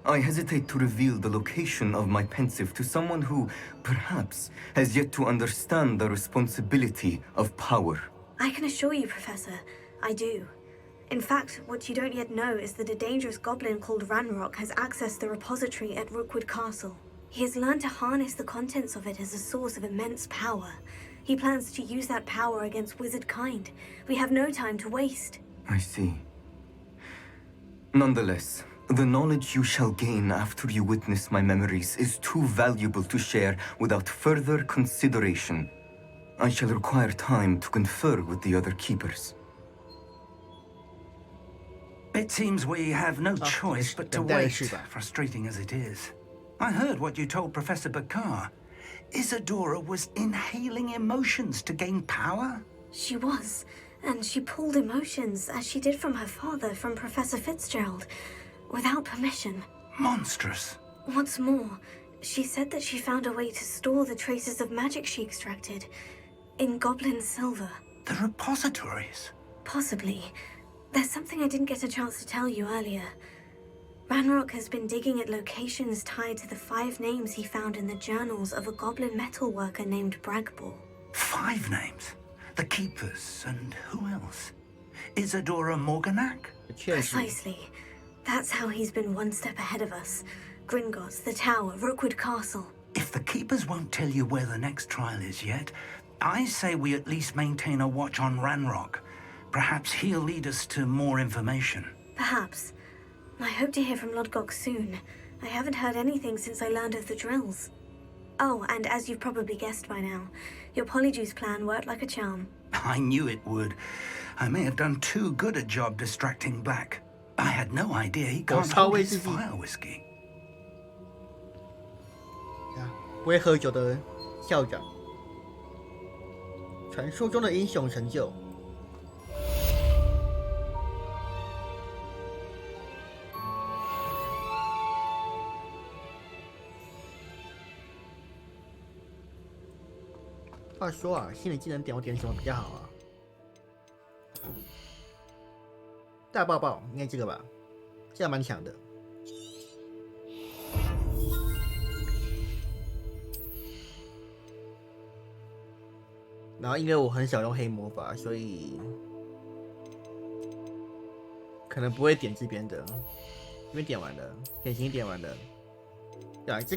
I hesitate to reveal the location of my pensive to someone who, perhaps, has yet to understand the responsibility of power. I can assure you, Professor, I do. In fact, what you don't yet know is that a dangerous goblin called Ranrock has accessed the repository at Rookwood Castle. He has learned to harness the contents of it as a source of immense power. He plans to use that power against wizard kind. We have no time to waste. I see. Nonetheless, the knowledge you shall gain after you witness my memories is too valuable to share without further consideration. I shall require time to confer with the other keepers. It seems we have no choice but to wait, frustrating as it is. I heard what you told Professor Bakar. Isadora was inhaling emotions to gain power? She was, and she pulled emotions, as she did from her father, from Professor Fitzgerald, without permission. Monstrous. What's more, she said that she found a way to store the traces of magic she extracted in goblin silver. The repositories? Possibly. There's something I didn't get a chance to tell you earlier. Ranrock has been digging at locations tied to the 5 names he found in the journals of a goblin metalworker named Bragball. 5 names? The Keepers, and who else? Isadora Morganac? Precisely. That's how he's been one step ahead of us. Gringotts, the Tower, Rookwood Castle. If the Keepers won't tell you where the next trial is yet, I say we at least maintain a watch on Ranrock. Perhaps he'll lead us to more information. Perhaps. I hope to hear from Lodgok soon. I haven't heard anything since I learned of the drills. Oh, and as you've probably guessed by now, your Polyjuice plan worked like a charm. I knew it would. I may have done too good a job distracting Black. I had no idea he can't hold his fire whiskey. 不会喝酒的校长，传说中的英雄成就。话说啊，新的技能点我点什么比较好啊？大爆爆应该这个吧，这样蛮强的。然后因为我很少用黑魔法，所以可能不会点这边的，因为点完了，典型点完了。对啊，这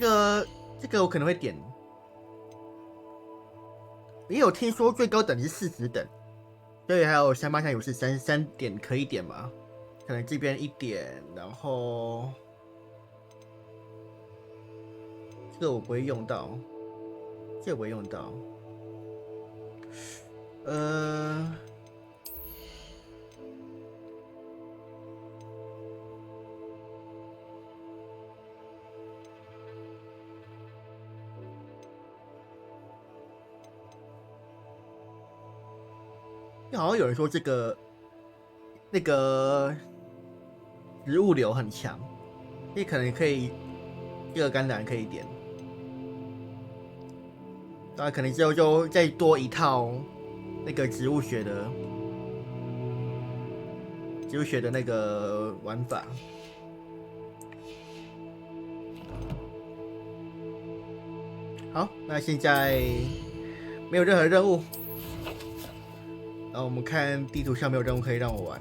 个我可能会点。因为我听说最高等是40等，所以还有385是3点可以点嘛？可能这边1点，然后这个我不会用到，这个不会用到。好像有人说这个那个植物流很强，所以可能可以这个甘蓝可以点，大家可能之后就再多一套那个植物学的那个玩法。好，那现在没有任何任务。然后我们看地图上没有任务可以让我玩，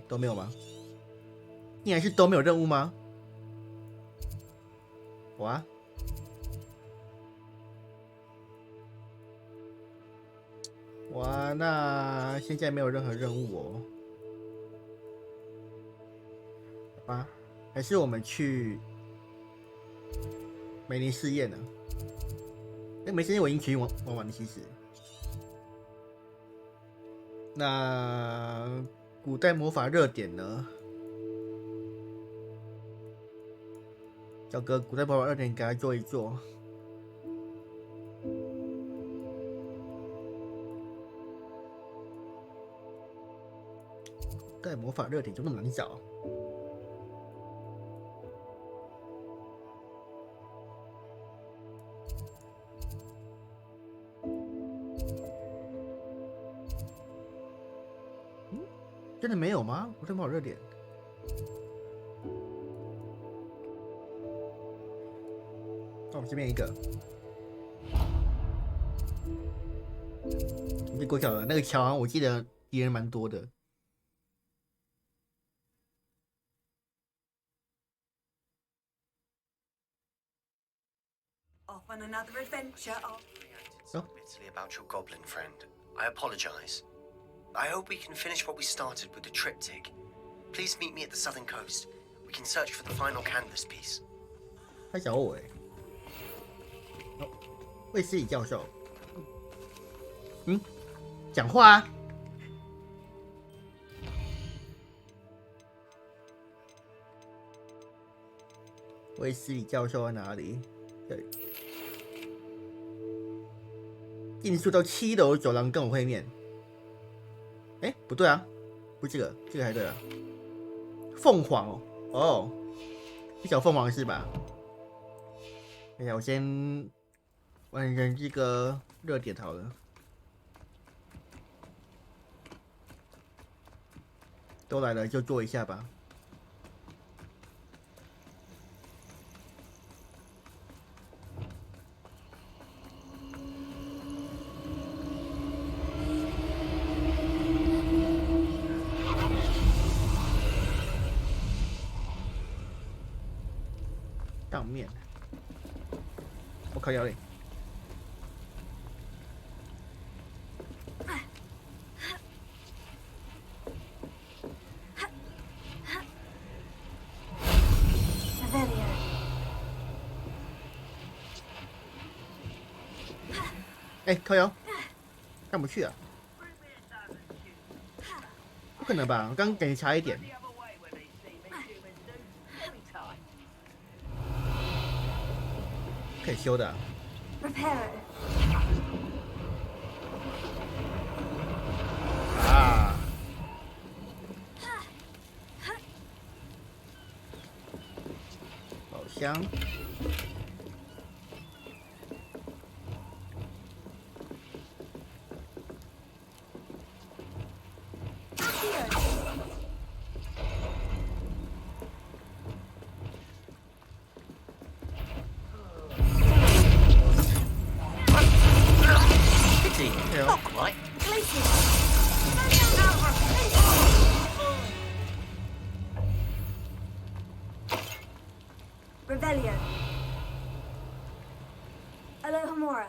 都没有吗？竟然是都没有任务吗？哇！哇，那现在没有任何任务哦。好吧，还是我们去梅林试验呢？梅试验我已经全玩完了，其实。那古代魔法热点呢？找个古代魔法热点给他做一做。古代魔法热点就那么难找？真的没有吗？古代魔法热点。哦，这边一个。你过桥了，那个桥我记得敌人蛮多的。Off on another adventure. Bitterly about your goblin friend. I apologize. I hope we can finish what we started with the triptych. Please meet me at the southern coast. We can search for the final canvas piece. 他找我哦，卫斯理教授。讲话啊！卫斯理教授在哪里？对，进入到7楼走廊跟我会面。不对啊，不是这个还对啊。凤凰哦，一小凤凰是吧？哎呀，我先完成这个热点好了。都来了就做一下吧。当面，我靠，要嘞！靠腰，上不去啊！不可能吧？我刚感觉差一点。可以修的。啊！宝箱。Revelio. Alohomora.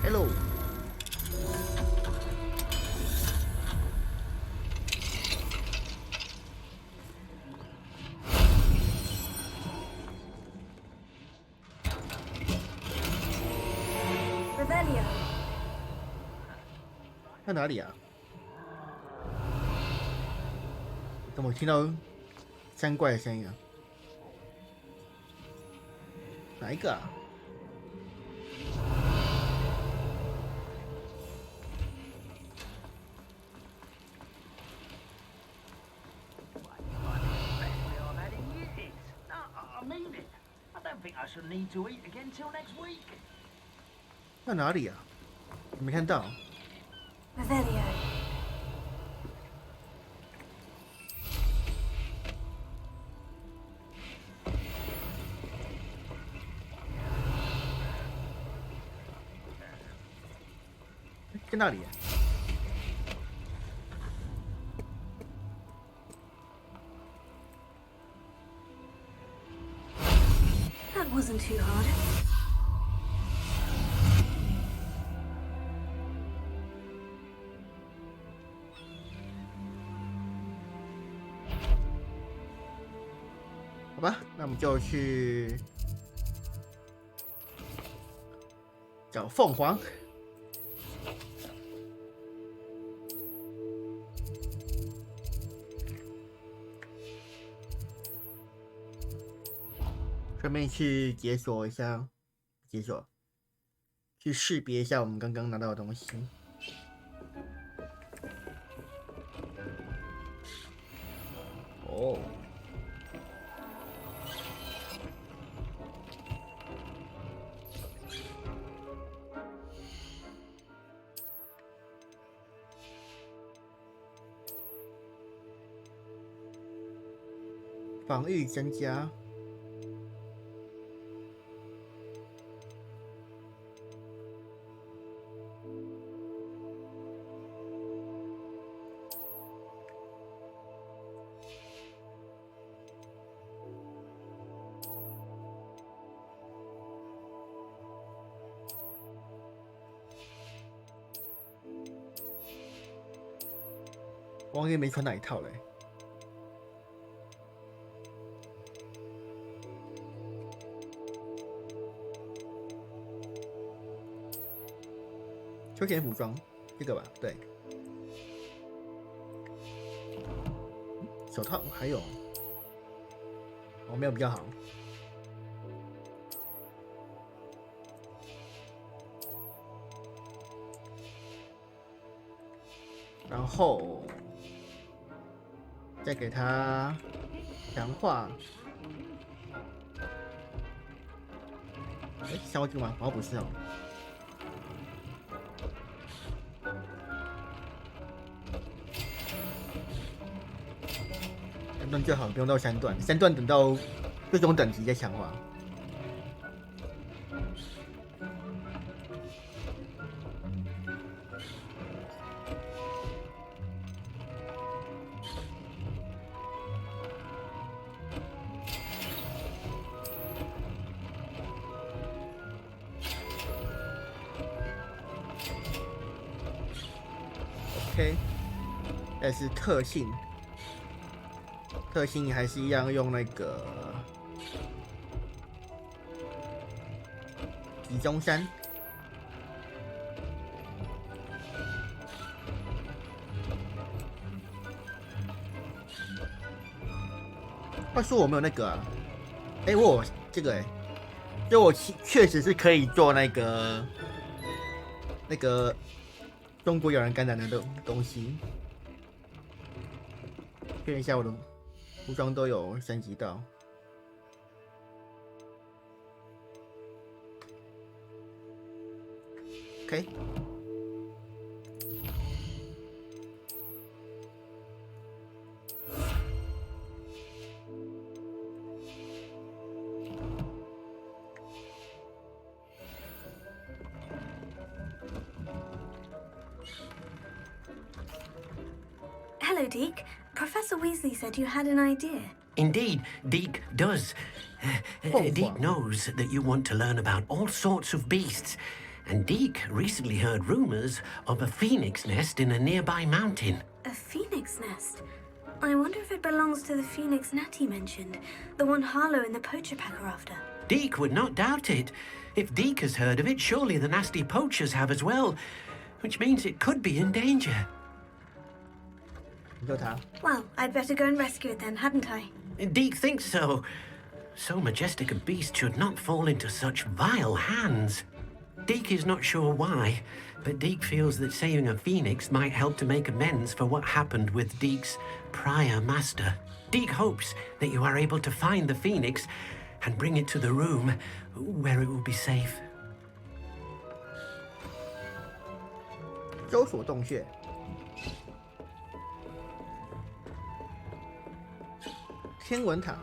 Hello. Revelio. 在哪里啊？怎么听到山怪的声音啊？哪一个啊？在哪里啊？我没看到。Revelio. 在那里啊？ wasn't too hard. 好吧，那我们就去找凤凰。顺便去解锁一下，去识别一下我们刚刚拿到的东西。哦。防御增加。王爷没穿哪一套嘞？休闲服装，这个吧，对。手套还有，没有比较好。然后再给它强化。消这个吗？好像不是哦。2段就好，不用到3段，3段等到最终等级再强化。OK， 但是特性还是一样用那个集中山。话说我没有那个啊，我有这个就我确实是可以做那个中国有人感染的东西。确认一下我的服装都有升级到。OK。Hello, Deke. Professor Weasley said you had an idea. Indeed, Deke does. Deke knows that you want to learn about all sorts of beasts, and Deke recently heard rumors of a phoenix nest in a nearby mountain. A phoenix nest? I wonder if it belongs to the phoenix Natty mentioned, the one Harlow and the poacher pack are after. Deke would not doubt it. If Deke has heard of it, surely the nasty poachers have as well, which means it could be in danger. Well, I'd better go and rescue it then, hadn't I? Deke thinks so. So majestic a beast should not fall into such vile hands. Deke is not sure why, but Deke feels that saving a phoenix might help to make amends for what happened with Deke's prior master. Deke hopes that you are able to find the phoenix and bring it to the room where it will be safe. 搜索洞穴。天文塔。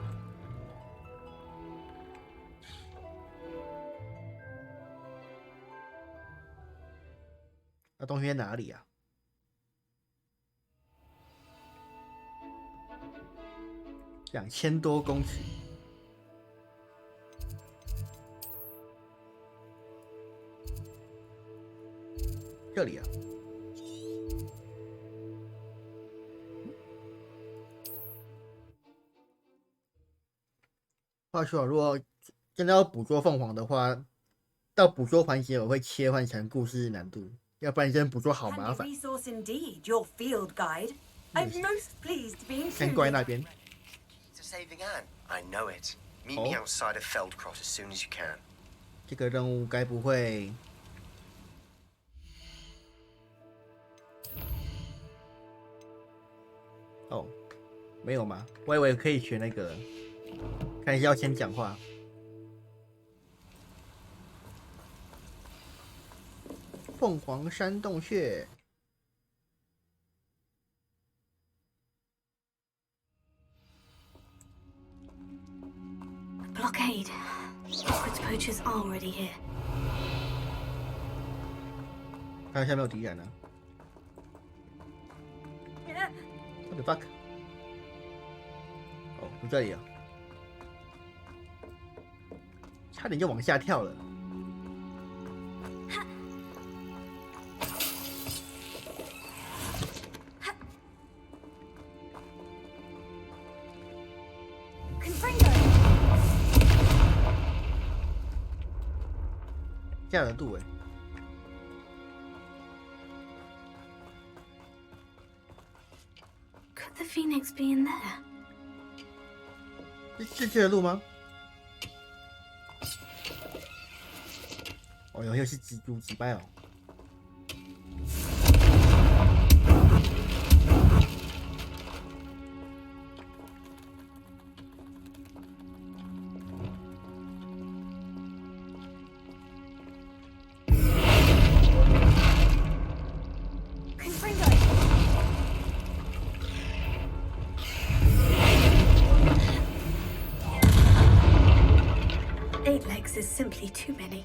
那洞穴哪里啊？2000多公尺。这里啊。话说，如果真的要捕捉凤凰的话，到捕捉环节我会切换成故事难度，要不然真捕捉好麻烦。先怪那边。这个任务该不会？哦，没有吗？我以为可以选那个，看一下要先讲话。凤凰山洞穴。Blockade. Hogwarts poachers are already here. 看下面有敌人呢。What the fuck？ 哦，不这里啊，差点就往下跳了。下得度哎。Could the phoenix be in there? 是这的路吗？哦哟，又是蜘蛛击败哦。Is simply too many.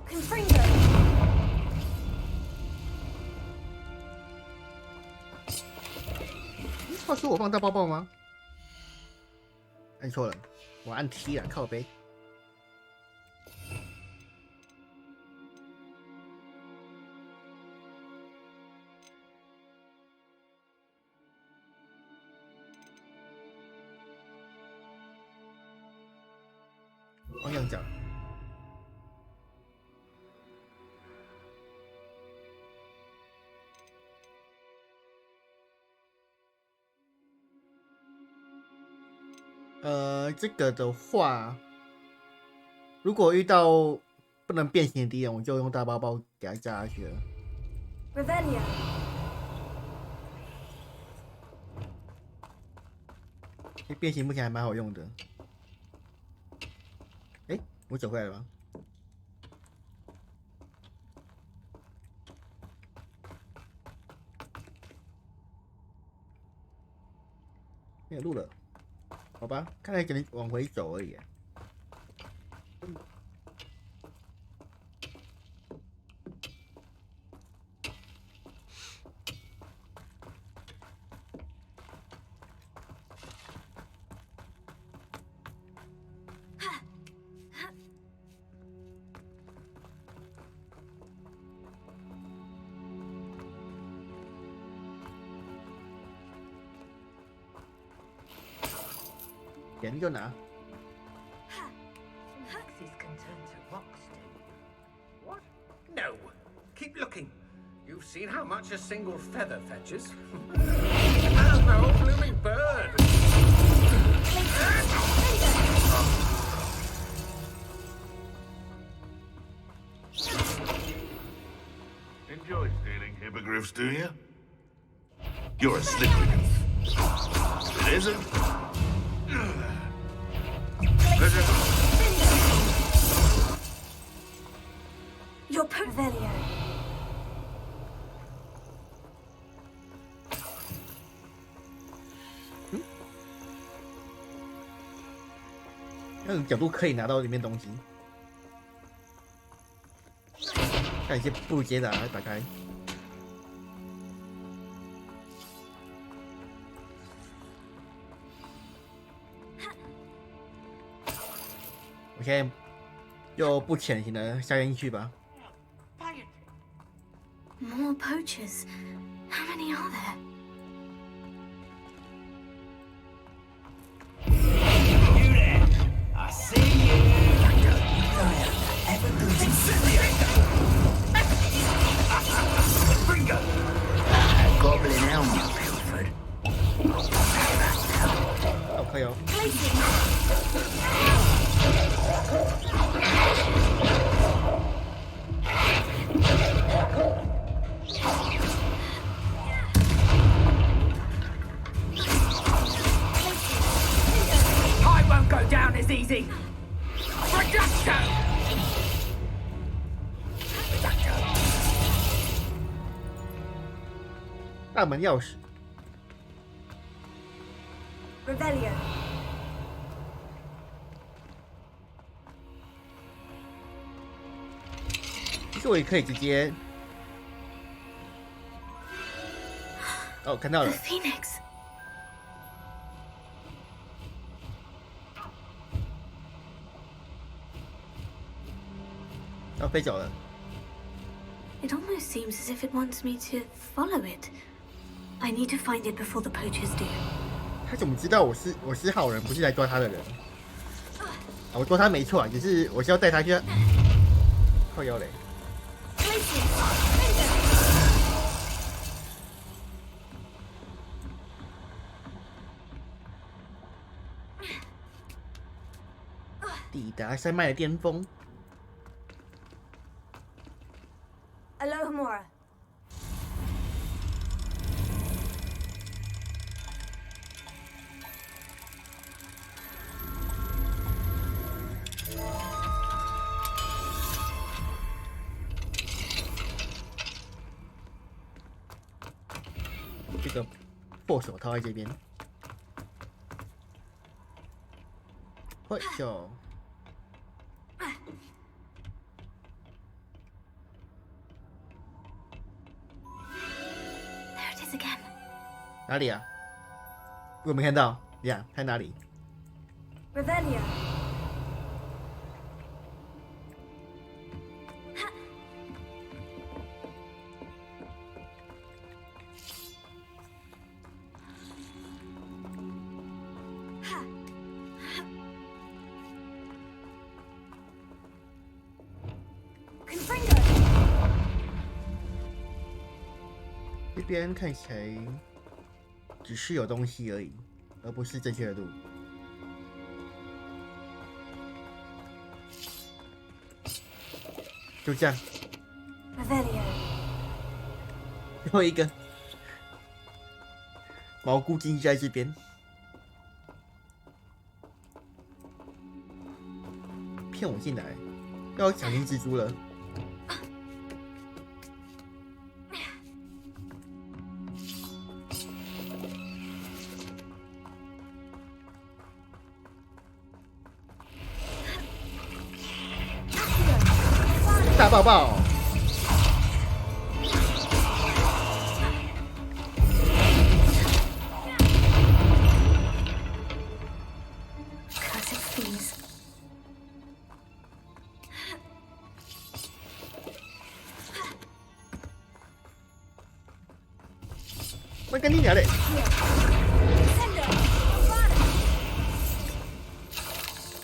Confringo. 话说我放大包包吗？按错了，我按 T 了，靠背。这样讲，这个的话，如果遇到不能变形的敌人，我就用大包包给他炸下去了。Revelio. 变形目前还蛮好用的。我走回来了吗？没有路了，好吧，看来只能往回走而已。钱就拿。What? No. Keep looking. You've seen how much a single feather fetches. How's the whole blooming bird? Enjoy stealing hippogriffs, do you? You're a slippery goof. It isn't? Your Revelio. 那种角度可以拿到里面东西。看一些不接的来打开。我现在就不潜行了，下进去吧。More poachers. How many are there? You there? I see you. Bringer. Goblin elm, Pilford. 哦，可以哦。I won't go down as easy. Reducto. 大门钥匙。Revelio. 其实我也可以直接。哦，看到了。 The Phoenix. 要飞走了。 It almost seems as if it wants me to follow it. I need to find it before the poachers do. 他怎么知道我是好人，不是来抓他的人？我抓他没错啊，只是我是要带他去。靠腰嘞！抵达山脉的巅峰。 Alohomora. 这个破手套在这边。哎呦！ 哪里啊？我没看到。呀，在哪里 Revelio. Confringo. 这边看起来。 只是有东西而已，而不是正确的路。就这样。最后一个蘑菇精在这边，骗我进来，要抢进蜘蛛了。 大爆爆！我跟你聊嘞！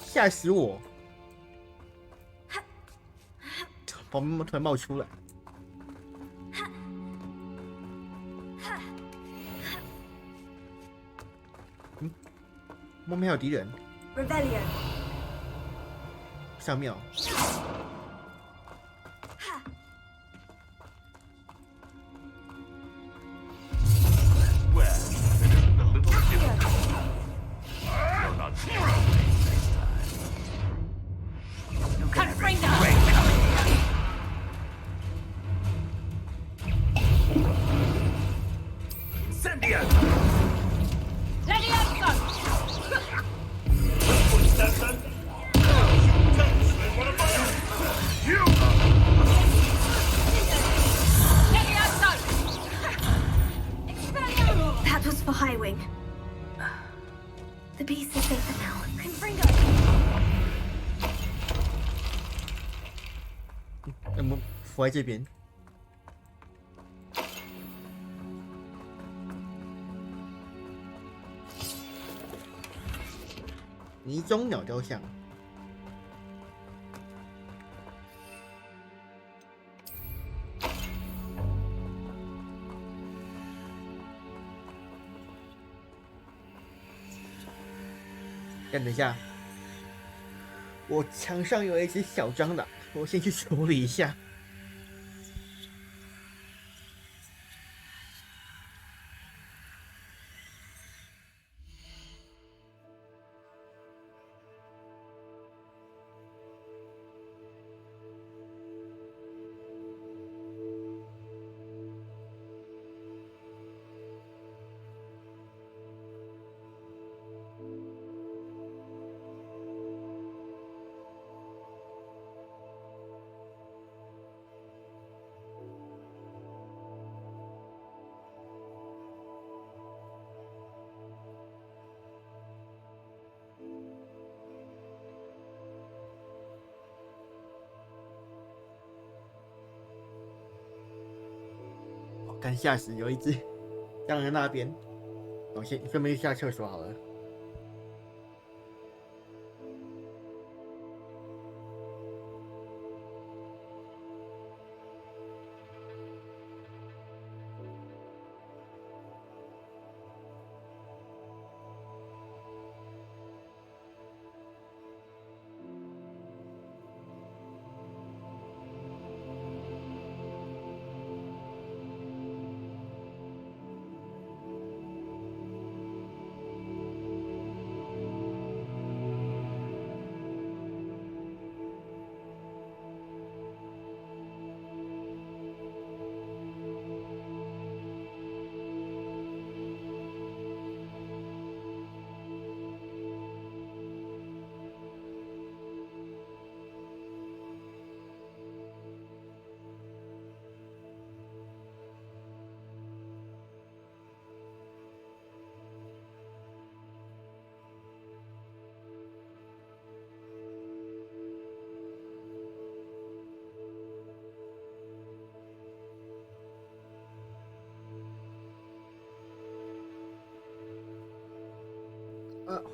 吓死我！ 旁边突然冒出来，后面还有敌人。上庙。浮在这边。泥中鸟雕像。等一下，我墙上有一只小蟑螂，我先去处理一下。看吓死，有一只蟑螂在那边，我先顺便去下厕所好了。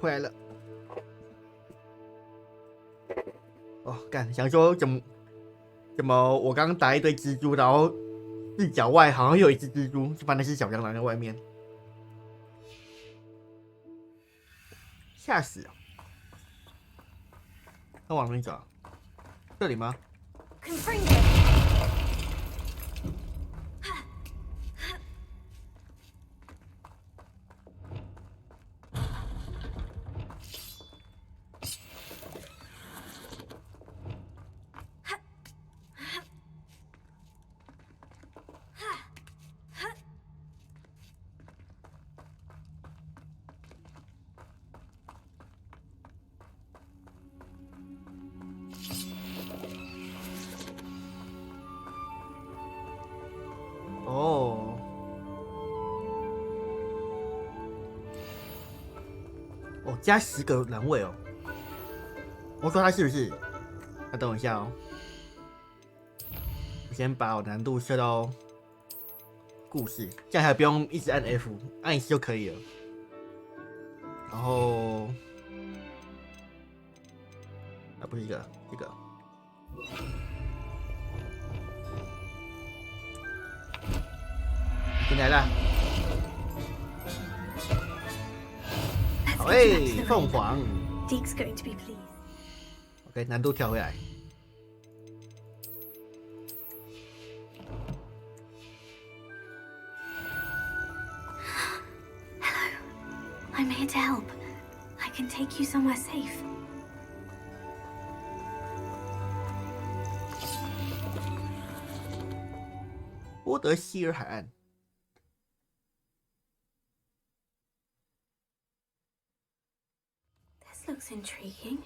回来了。哦，干，想说怎么我刚打一堆蜘蛛，然后视角外好像有一只蜘蛛，就反正是小蟑螂在外面，吓死了。那往哪里走？这里吗？加10个栏位哦。我说他是不是？那等我一下哦。我先把我难度设到故事，这样还不用一直按 F， 按一次就可以了。然后，不是这个。进来了。喂，凤凰。Deke's going to be pleased. OK， 难度调回来。Hello, I'm here to help. I can take you somewhere safe. 波德希尔海岸。Looks intriguing.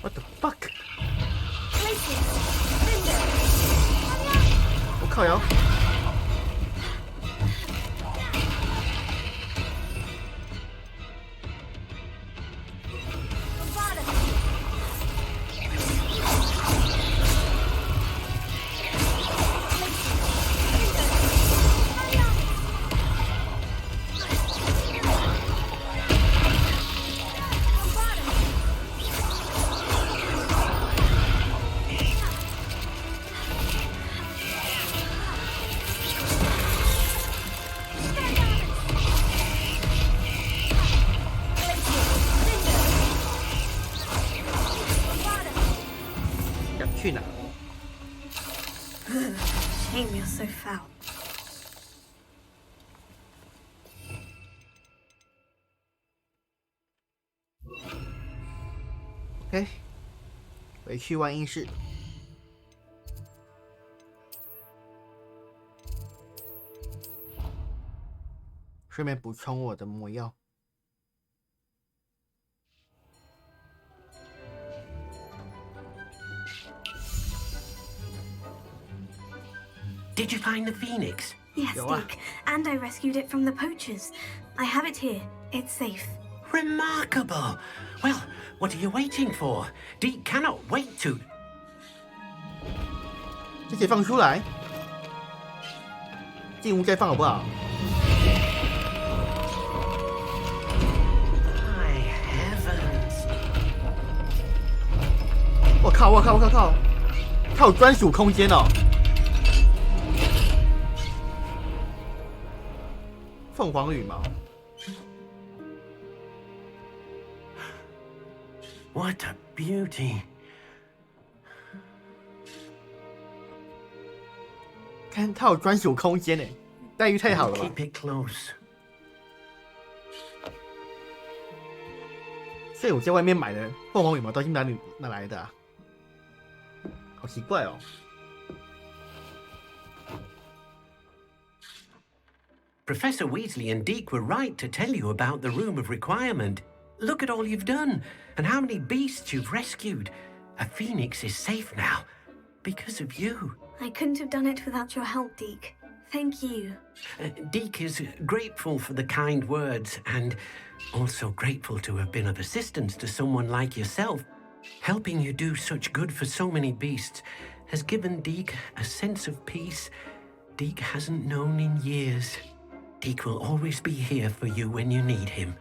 What the fuck? 我靠腰！ OK， 回去万应室。顺便补充我的魔药。Did you find the phoenix? Yes, Deke. And I rescued it from the poachers. I have it here. It's safe. Remarkable. Well, what are you waiting for? Deke cannot wait to. 这些放出来，进屋再放好不好？ 我靠！我靠！我靠！靠！它有专属空间哦。凤凰羽毛。What a beauty！ 看它有专属空间呢，待遇太好了吧 ？Keep it close。 所以我在外面买的凤凰羽毛到底哪来的啊？ 好奇怪哦。 Professor Weasley and Deke were right to tell you about the Room of Requirement. Look at all you've done, and how many beasts you've rescued. A phoenix is safe now, because of you. I couldn't have done it without your help, Deke. Thank you. Deke is grateful for the kind words, and also grateful to have been of assistance to someone like yourself. Helping you do such good for so many beasts has given Deke a sense of peace Deke hasn't known in years. Deke will always be here for you when you need him.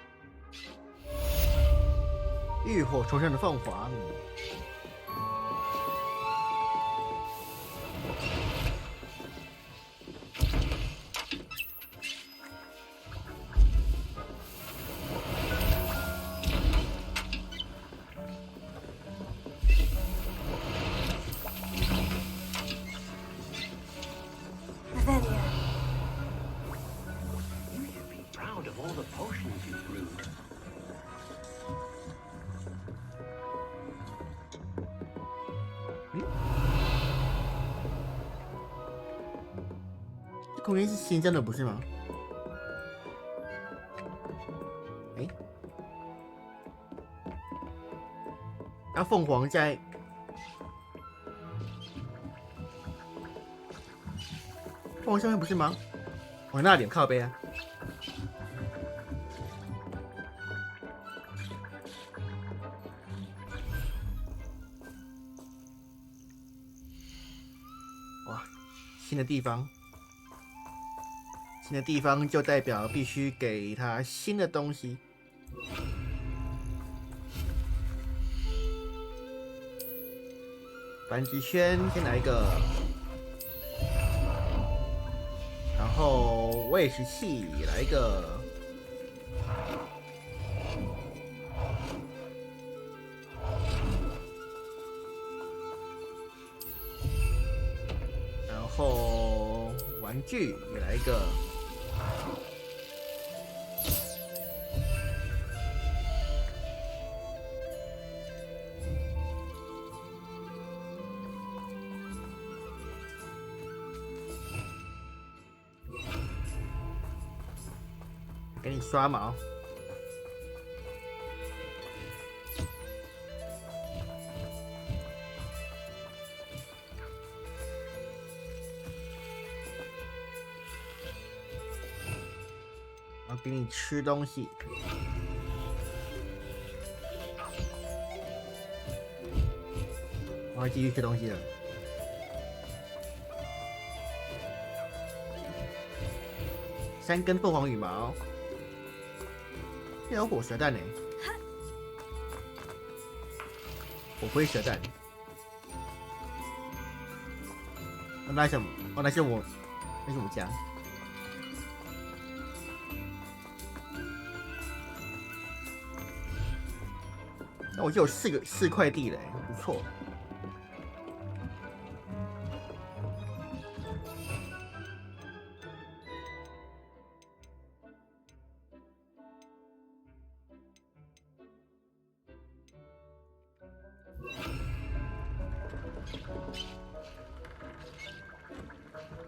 浴火重生的凤凰。空间是新增的，不是吗？哎，那凤凰在凤凰上面不是吗？往那点靠背啊。哇，新的地方。 新的地方就代表必须给他新的东西。繁殖圈先来一个，然后喂食器来一个，然后玩具也来一个。 给你刷毛，然后给你吃东西，我要继续吃东西了。 3根凤凰羽毛，有火蛇蛋呢，火龟蛇蛋。那什么？哦，那是我家。那我就有4块地了，不错。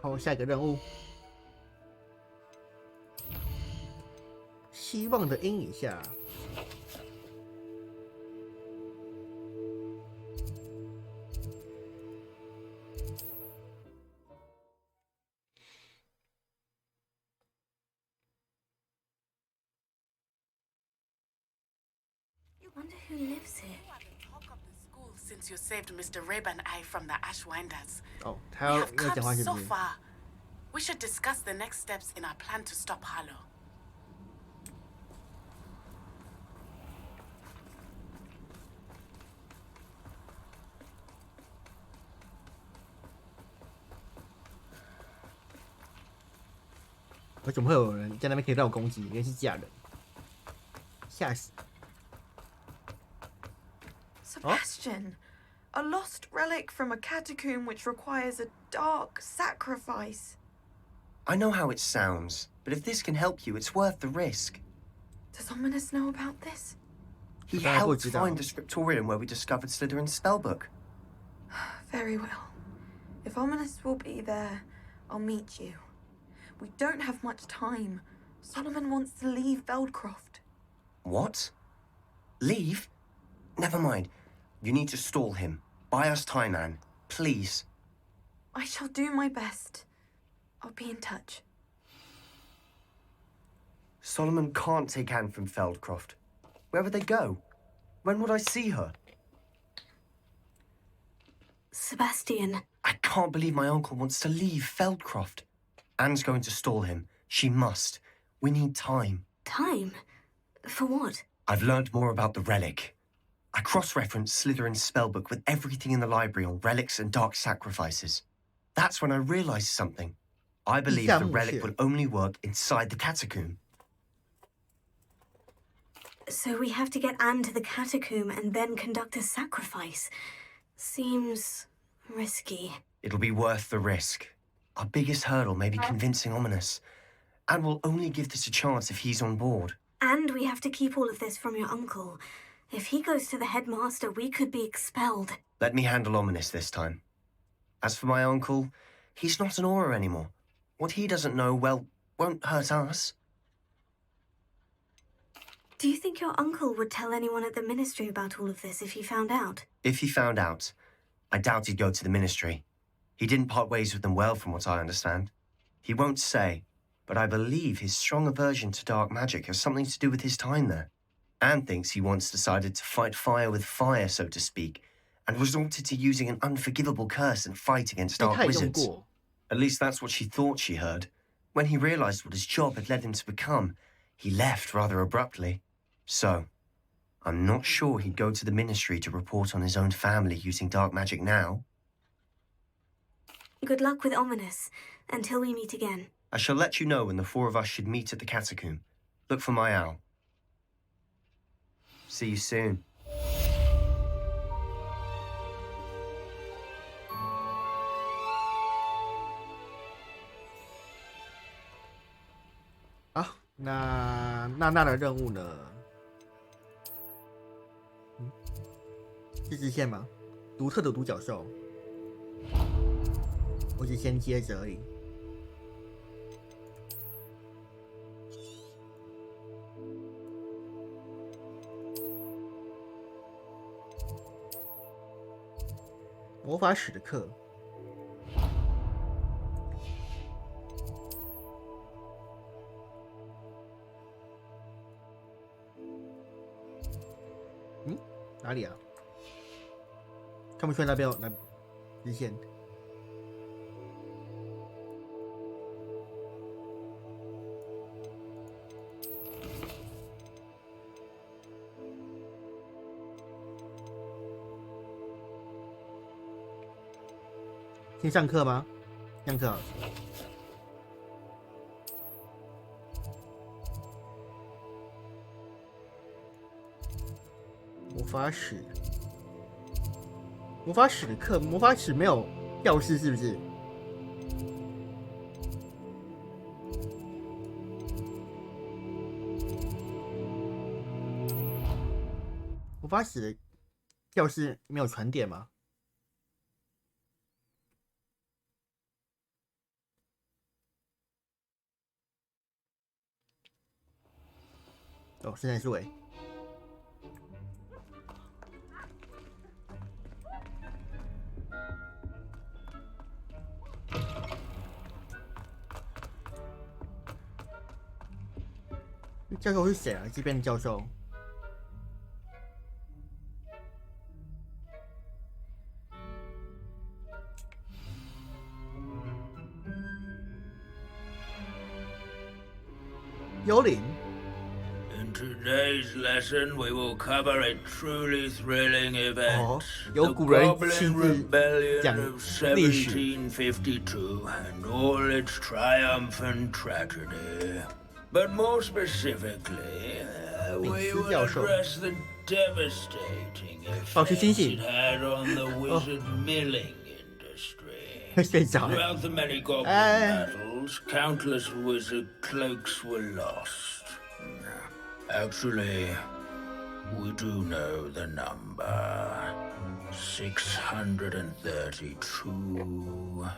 后下一个任务，希望的阴影下。Wonder who lives here. Since you saved Mr. Rib and I from the Ashwinders. Oh, we have come so far. We should discuss the next steps in our plan to stop Harlow. 为什么会有人在那边可以让我攻击？原来是假人，吓死！ Sebastian, a lost relic from a catacomb which requires a dark sacrifice. I know how it sounds, but if this can help you, it's worth the risk. Does Ominous know about this? He helped find the scriptorium where we discovered Slytherin's spellbook. Very well. If Ominous will be there, I'll meet you. We don't have much time. Solomon wants to leave Veldcroft. What? Leave? Never mind. You need to stall him. Buy us time, Anne. Please. I shall do my best. I'll be in touch. Solomon can't take Anne from Feldcroft. Where would they go? When would I see her? Sebastian. I can't believe my uncle wants to leave Feldcroft. Anne's going to stall him. She must. We need time. Time? For what? I've learned more about the relic. I cross-referenced Slytherin's spellbook with everything in the library on relics and dark sacrifices. That's when I realized something. I believe the relic will only work inside the catacomb. So we have to get Anne to the catacomb and then conduct a sacrifice. Seems risky. It'll be worth the risk. Our biggest hurdle may be convincing Ominous. Anne will only give this a chance if he's on board. And we have to keep all of this from your uncle. If he goes to the headmaster, we could be expelled. Let me handle Ominous this time. As for my uncle, he's not an Auror anymore. What he doesn't know, well, won't hurt us. Do you think your uncle would tell anyone at the ministry about all of this if he found out? If he found out, I doubt he'd go to the ministry. He didn't part ways with them well, from what I understand. He won't say, but I believe his strong aversion to dark magic has something to do with his time there. Anne thinks he once decided to fight fire with fire, so to speak, and resorted to using an unforgivable curse and fight against dark wizards. At least that's what she thought she heard. When he realized what his job had led him to become, he left rather abruptly. So, I'm not sure he'd go to the ministry to report on his own family using dark magic now. Good luck with Ominous, until we meet again. I shall let you know when the four of us should meet at the catacomb. Look for my owl. See you soon. Ah, 那娜娜的任务呢？是支线吗？独特的独角兽，我只先接着而已。魔法史的课，哪里啊？看不出来那边有那支线。先上课吗？上课好。魔法史，魔法史的课，魔法史没有教室是不是？魔法史的教室没有传点吗？哦，现在是尾。教授是谁啊？这边的教授。幽灵。In today's lesson, we will cover a truly thrilling event. The Goblin Rebellion of 1752 and all its triumph and tragedy. But more specifically, we will address the devastating effects it had on the wizard milling industry. Throughout the many goblin battles, countless wizard cloaks were lost. Actually, we do know the number. 632.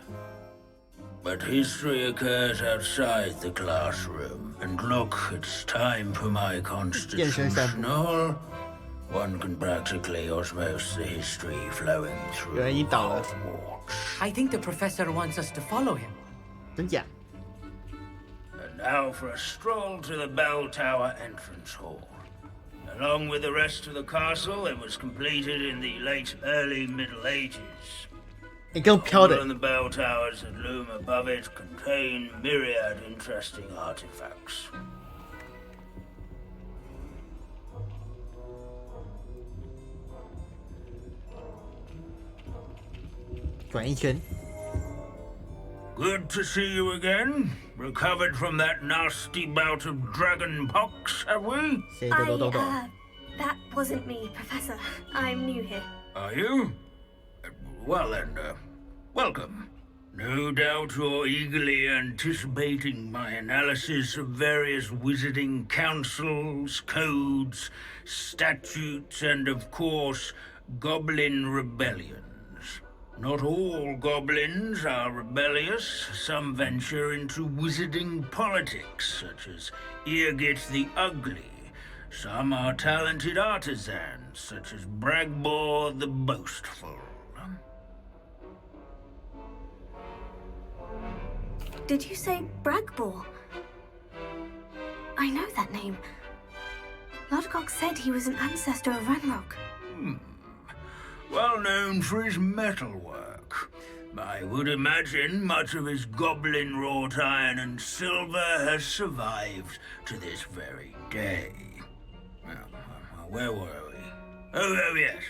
But history occurs outside the classroom, and look, it's time for my constitutional. One can practically osmose the history flowing through Hogwarts. I think the professor wants us to follow him. And now for a stroll to the bell tower entrance hall. Along with the rest of the castle, it was completed in the late early Middle Ages. And the bell towers that loom above it contain myriad interesting artifacts. Good to see you again. Recovered from that nasty bout of dragon pox, have we? That wasn't me, Professor. I'm new here. Are you? Well then, welcome. No doubt you're eagerly anticipating my analysis of various wizarding councils, codes, statutes, and of course, goblin rebellions. Not all goblins are rebellious. Some venture into wizarding politics, such as Eargit the Ugly. Some are talented artisans, such as Bragbor the Boastful. Did you say Bragbor? I know that name. Lodgok said he was an ancestor of Ranrock. Well known for his metalwork. I would imagine much of his goblin-wrought iron and silver has survived to this very day. Where were we? Oh yes.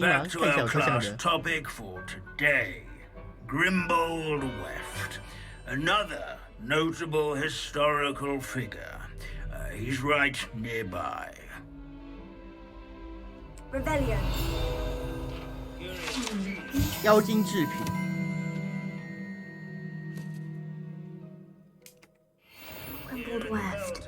Back to our class topic for today. Grimbold Weft, another notable historical figure. He's right nearby. Rebellion. 妖精制品。Grimbold Weft.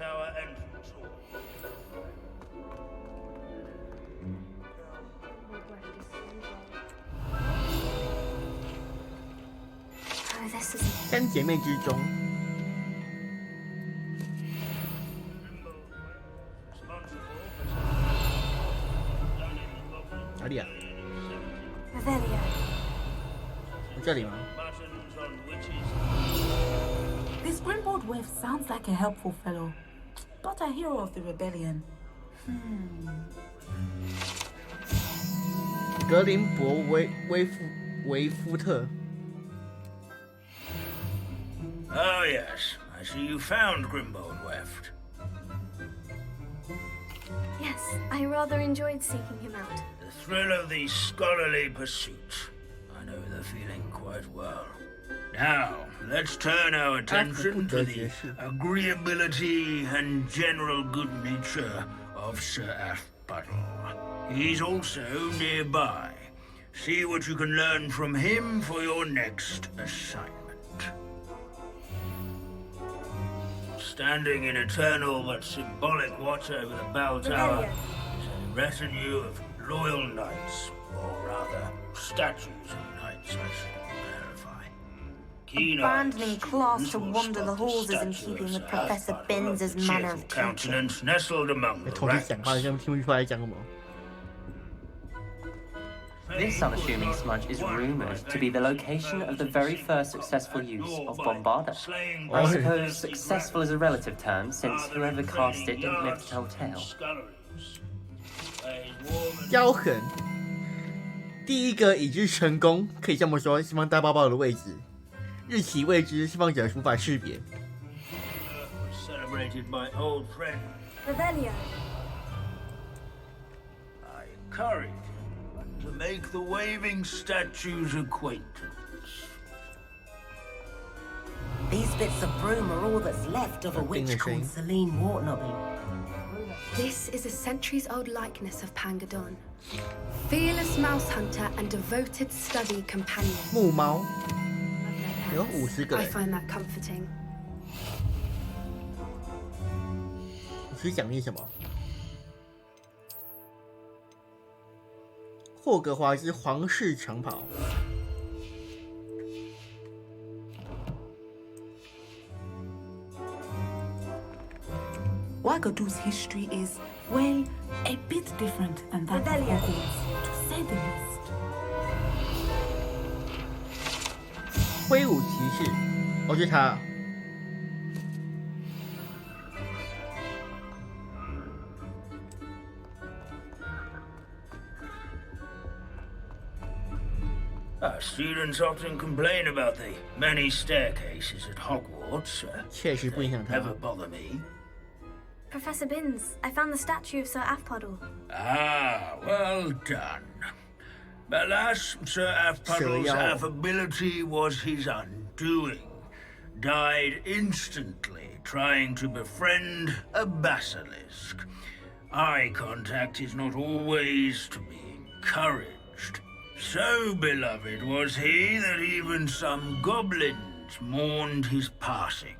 Oh, this is 三姐妹之中。哪里啊？这里吗？ This Grimbold Weft sounds like a helpful fellow, but a hero of the rebellion. 格林伯维夫特。 Oh yes, I see you found Grimbold Weft. Yes, I rather enjoyed seeking him out. The thrill of the scholarly pursuit. I know the feeling quite well. Now, let's turn our attention to the agreeability and general good nature of Sir Aphbuttle. He's also nearby. See what you can learn from him for your next assignment. Standing in eternal but symbolic watch over the bell tower is a retinue of loyal knights, or rather, statues of knights, I should clarify. Abandoning class to wander the halls is in keeping with Professor Binns' manner of teaching. Countenance nestled among the 同时讲话，像听不出来讲什么。 This unassuming smudge is rumoured to be the location of the very first successful use of Bombarda. I suppose successful is a relative term, since whoever cast it didn't live to tell tale. 雕痕，第一个已知成功，可以这么说，西方大包包的位置，日期未知，释放者无法识别。 Celebrated my old friend. Revelio. I encourage to make the waving statue's acquaintance. These bits of broom are all that's left of a witch called Celine Wartnobby. This is a centuries-old likeness of Pangadon. Fearless mouse hunter and devoted study companion. 木猫有50个 I 人， find that comforting. 50奖励什么？霍格华兹皇室长袍。 Wagadu's history is, well, a bit different than that of Hogwarts, to say the least. 挥舞骑士，哦，是他。 Students often complain about the many staircases at Hogwarts. 确实不影响他。 Never bother me. Professor Binns, I found the statue of Sir Afpuddle. Ah, well done. Alas, Sir Afpuddle's affability was his undoing. Died instantly trying to befriend a basilisk. Eye contact is not always to be encouraged. So beloved was he that even some goblins mourned his passing.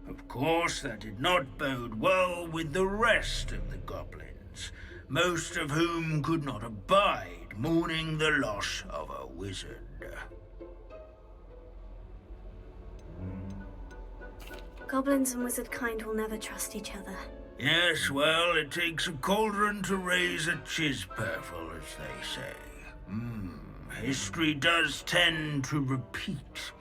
Of course, that did not bode well with the rest of the goblins, most of whom could not abide mourning the loss of a wizard. Goblins and wizard kind will never trust each other. Yes, well, it takes a cauldron to raise a chisperful, as they say. History does tend to repeat.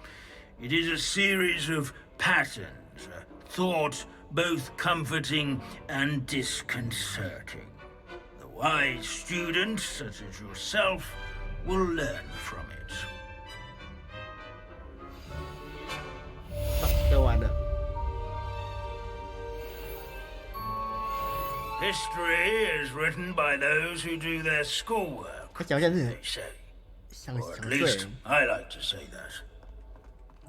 It is a series of patterns, a thought both comforting and disconcerting. The wise students, such as yourself, will learn from it. 说完了。 History is written by those who do their schoolwork, 他讲像是 they say. 像 Or at 对 least I like to say that.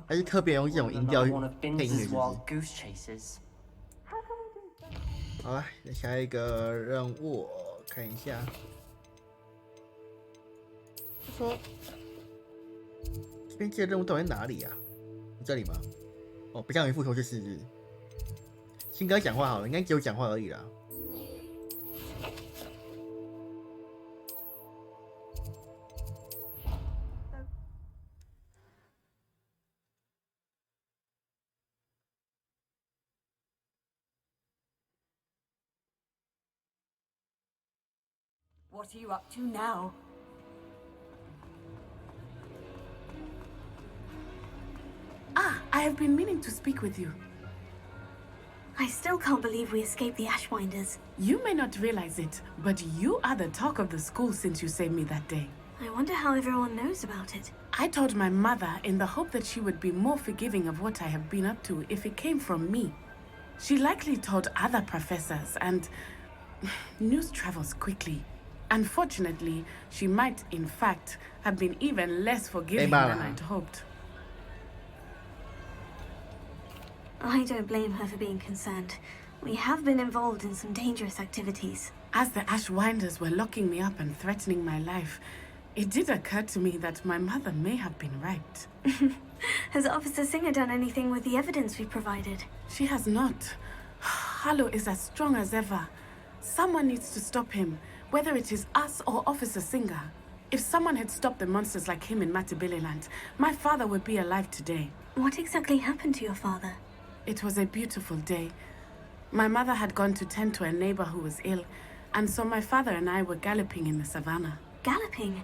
还是特别用这种音调 One of 配音的， Binns' 是不 wild 是？ goose chases. 好了，那下一个任务看一下。他说这边这个任务到底在哪里呀、这里吗？哦，不像于复仇是4日。先跟他讲话好了，应该只有讲话而已啦。 What are you up to now? Ah, I have been meaning to speak with you. I still can't believe we escaped the Ashwinders. You may not realize it, but you are the talk of the school since you saved me that day. I wonder how everyone knows about it. I told my mother in the hope that she would be more forgiving of what I have been up to if it came from me. She likely told other professors, and news travels quickly. Unfortunately, she might, in fact, have been even less forgiving than I'd hoped. I don't blame her for being concerned. We have been involved in some dangerous activities. As the Ashwinders were locking me up and threatening my life, it did occur to me that my mother may have been right. Has Officer Singer done anything with the evidence we provided? She has not. Harlow is as strong as ever. Someone needs to stop him, whether it is us or Officer Singer. If someone had stopped the monsters like him in Matabeleland, my father would be alive today. What exactly happened to your father? It was a beautiful day. My mother had gone to tend to a neighbor who was ill, and so my father and I were galloping in the savannah. Galloping?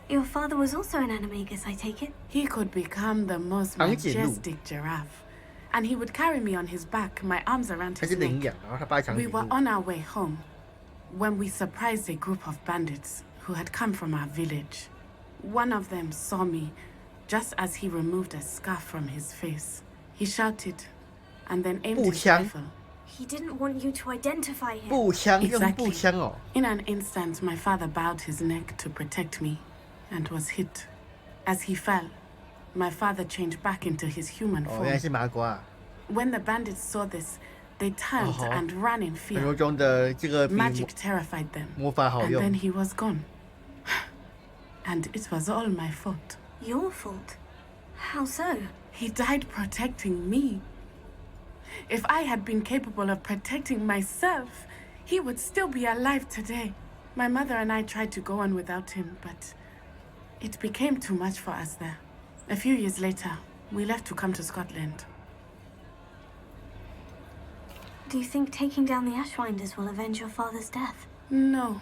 Your father was also an animagus, I take it? He could become the most majestic giraffe. And he would carry me on his back, my arms around his neck. We were on our way home when we surprised a group of bandits who had come from our village. One of them saw me just as he removed a scarf from his face. He shouted and then aimed his rifle. He didn't want you to identify him. Exactly. In an instant, my father bowed his neck to protect me and was hit. As he fell, my father changed back into his human form. When the bandits saw this, they turned and ran in fear. Magic terrified them. And then he was gone. And it was all my fault. Your fault? How so? He died protecting me. If I had been capable of protecting myself, he would still be alive today. My mother and I tried to go on without him, but it became too much for us there. A few years later, we left to come to Scotland. Do you think taking down the Ashwinders will avenge your father's death? No.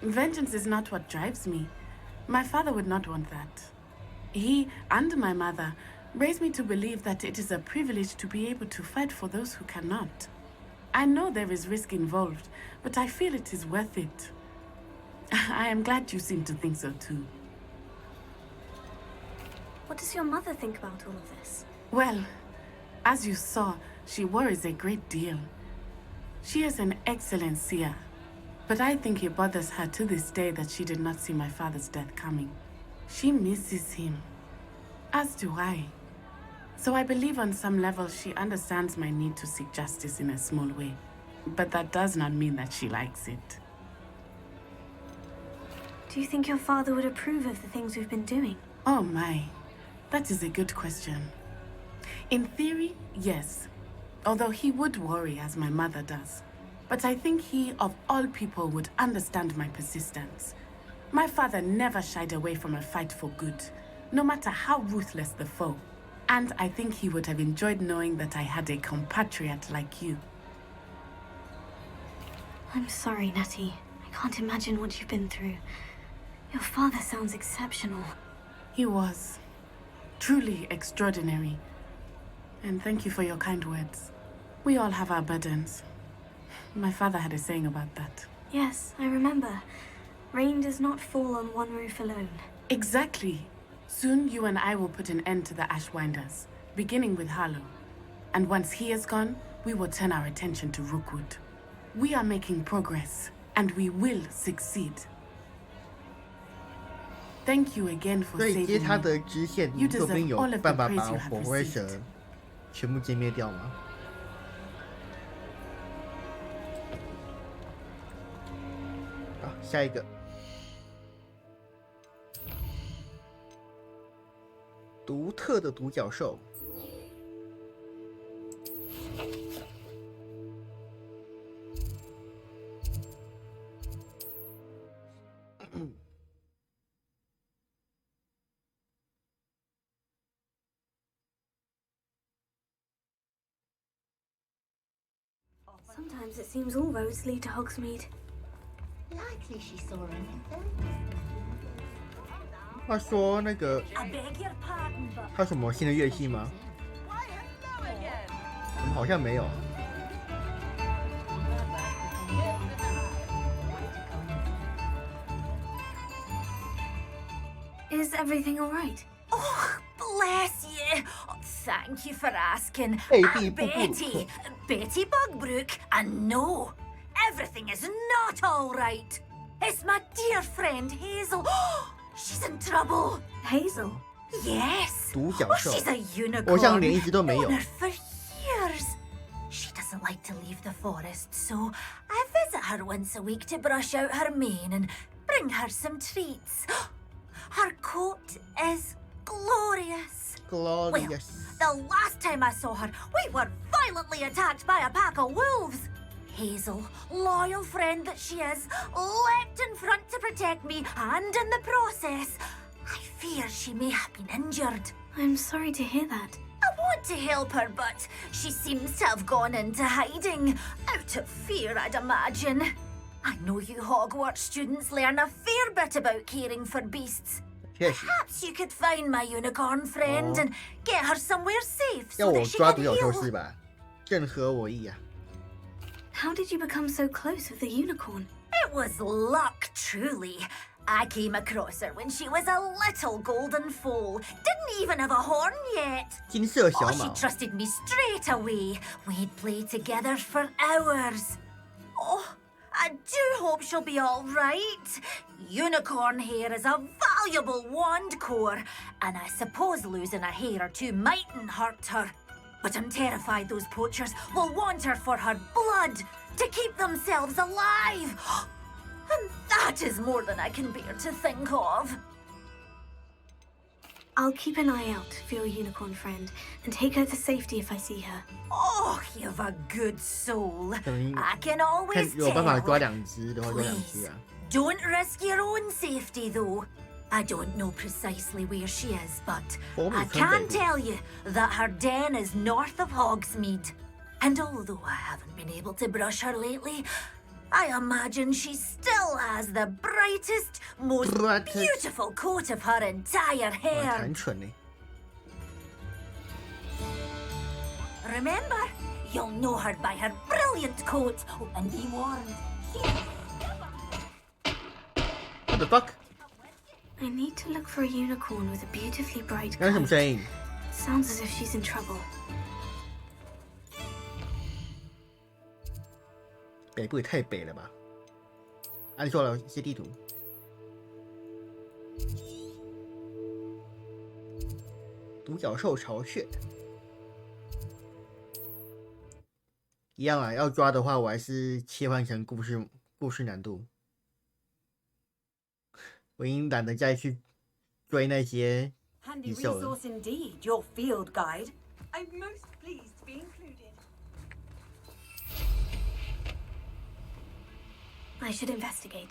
Vengeance is not what drives me. My father would not want that. He and my mother raised me to believe that it is a privilege to be able to fight for those who cannot. I know there is risk involved, but I feel it is worth it. I am glad you seem to think so too. What does your mother think about all of this? Well, as you saw, she worries a great deal. She is an excellent seer, but I think it bothers her to this day that she did not see my father's death coming. She misses him, as do I. So I believe on some level she understands my need to seek justice in a small way. But that does not mean that she likes it. Do you think your father would approve of the things we've been doing? Oh my, that is a good question. In theory, yes. Although he would worry as my mother does. But I think he, of all people, would understand my persistence. My father never shied away from a fight for good, no matter how ruthless the foe. And I think he would have enjoyed knowing that I had a compatriot like you. I'm sorry, Natty. I can't imagine what you've been through. Your father sounds exceptional. He was. Truly extraordinary. And thank you for your kind words. We all have our burdens. My father had a saying about that. Yes, I remember. Rain does not fall on one roof alone. Exactly. Soon you and I will put an end to the Ashwinders, beginning with Harlow. And once he is gone, we will turn our attention to Rookwood. We are making progress, and we will succeed. Thank you again for saving me. You deserve all of the praise you have received. 全部歼灭掉吗？好，下一个，独特的独角兽。Sometimes it seems all roads lead to Hogsmeade. Likely she saw anything. 话说那个，他有什么新的乐器吗？我们好像没有。Is everything all right? Oh, bless you. Thank you for asking. Betty. Betty Bugbrook. And no, everything is not all right. It's my dear friend Hazel. She's in trouble. Hazel? Yes. 独角兽。 She's a unicorn. 我像连一直都没有。 For years. She doesn't like to leave the forest, so I visit her once a week to brush out her mane and bring her some treats. Her coat is glorious. Glorious. Well, the last time I saw her, we were violently attacked by a pack of wolves. Hazel, loyal friend that she is, leapt in front to protect me, and in the process, I fear she may have been injured. I'm sorry to hear that. want to help her, but she seems to have gone into hiding. Out of fear, I'd imagine. I know you Hogwarts students learn a fair bit about caring for beasts. Perhaps you could find my unicorn friend and get her somewhere safe so that she can heal. How did you become so close with the unicorn? It was luck, truly. I came across her when she was a little golden foal. Didn't even have a horn yet. Oh, she trusted me straight away. We'd play together for hours. Oh, I do hope she'll be all right. Unicorn hair is a valuable wand core, and I suppose losing a hair or two mightn't hurt her. But I'm terrified those poachers will want her for her blood to keep themselves alive. And that is more than I can bear to think of. I'll keep an eye out for your unicorn friend and take her to safety if I see her. Oh, you've a good soul. I can always tell. Please, don't risk your own safety, though. I don't know precisely where she is, but I can tell you that her den is north of Hogsmeade. And although I haven't been able to brush her lately, I imagine she still has the brightest, most beautiful coat of her entire hair. Remember, you'll know her by her brilliant coat. Oh, and be warned. What the fuck? I need to look for a unicorn with a beautifully bright coat. Sounds as if she's in trouble. 北部也太北了吧！按说了一些地图，独角兽巢穴一样啊。要抓的话，我还是切换成故事难度。我已经懒得再去追那些异兽了。I should investigate.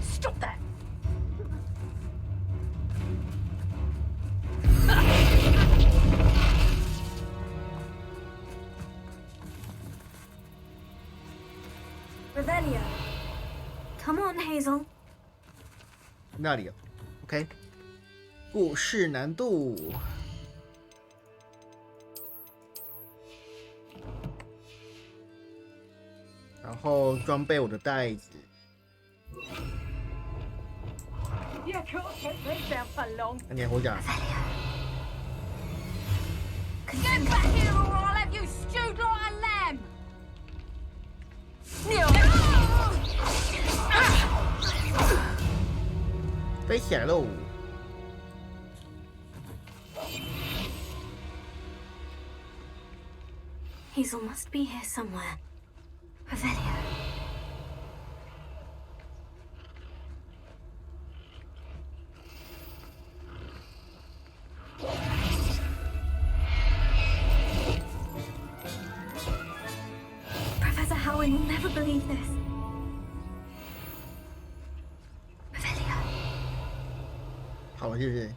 Stop that! Revelio. Come on, Hazel. 那里 OK。故事难度。然后装备我的袋子。那你还活着啊？ Get back here or I'll have you stewed like a lamb! No! 飞起来喽！ Hazel must be here somewhere. Revelio. Professor Howard will never believe this. Revelio. 好了，是不是？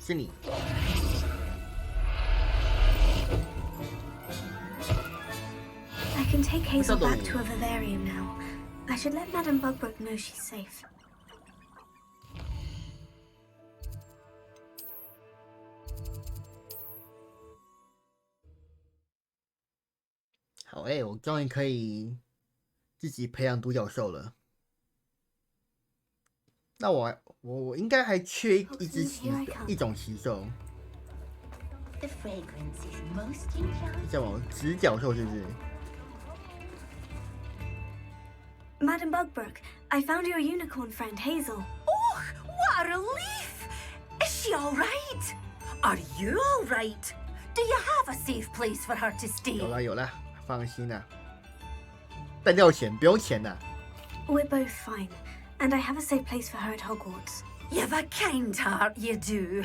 是你。I can take Hazel back to a vivarium now. I should let Madame Bugbrook know she's safe. 好我终于可以自己培养独角兽了。那我应该还缺一种奇兽。叫什么直角兽是不是 Madame Bugbrook, I found your unicorn friend Hazel. What a relief! Is she all right? Are you all right? Do you have a safe place for her to stay? 有了，放心啦。但要钱，不用钱的。We're both fine, and I have a safe place for her at Hogwarts. You've a kind heart, you do.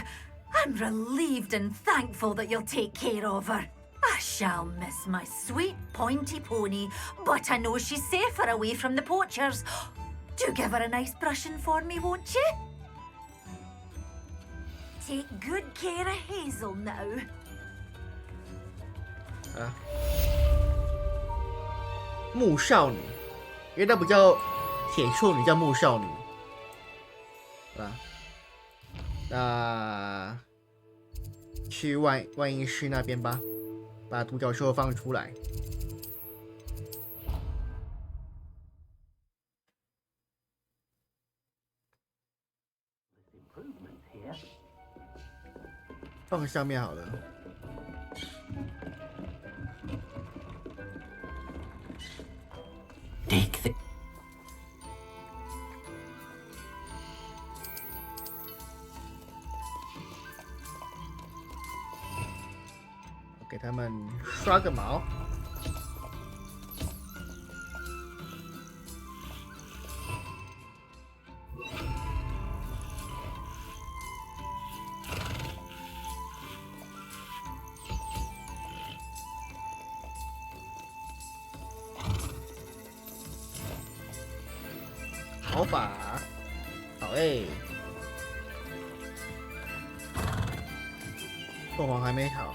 I'm relieved and thankful that you'll take care of her. I shall miss my sweet pointy pony, but I know she's safer away from the poachers. Do give her a nice brushing for me, won't you? Take good care of Hazel now. 木少女，因为那不叫铁处女，叫木少女，是吧？那去万应室那边吧，把独角兽放出来。放上面好了。给他们刷个毛。好法，好凤凰还没好。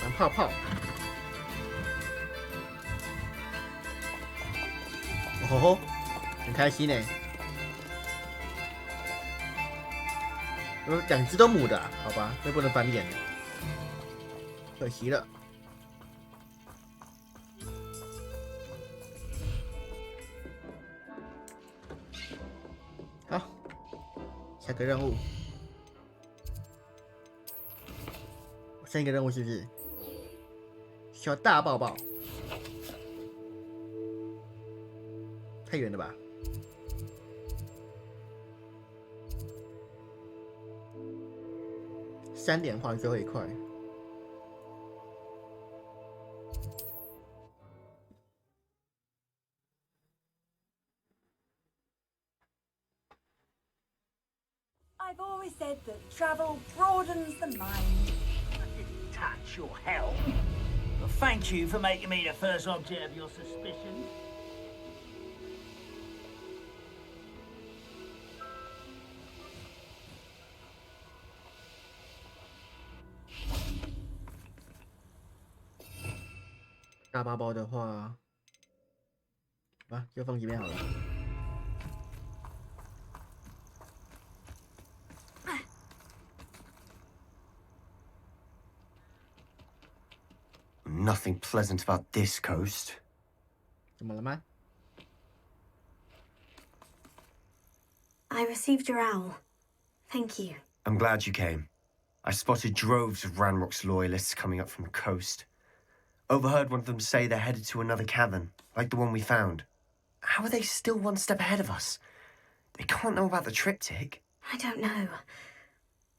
蓝泡泡，哦吼，很开心呢。两只都母的，好吧，那不能翻脸，可惜了。好，下个任务，下一个任务是不是需要大抱抱？太远了吧？3点画最后一块。I've always said that travel broadens the mind. I didn't touch your health. Well, thank you for making me the first object of your suspicion. 大包包的话，就放这边好了。Nothing pleasant about this coast. 怎么了吗？ I received your owl. Thank you. I'm glad you came. I spotted droves of Ranrock's loyalists coming up from the coast. Overheard one of them say they're headed to another cavern, like the one we found. How are they still one step ahead of us? They can't know about the triptych. I don't know.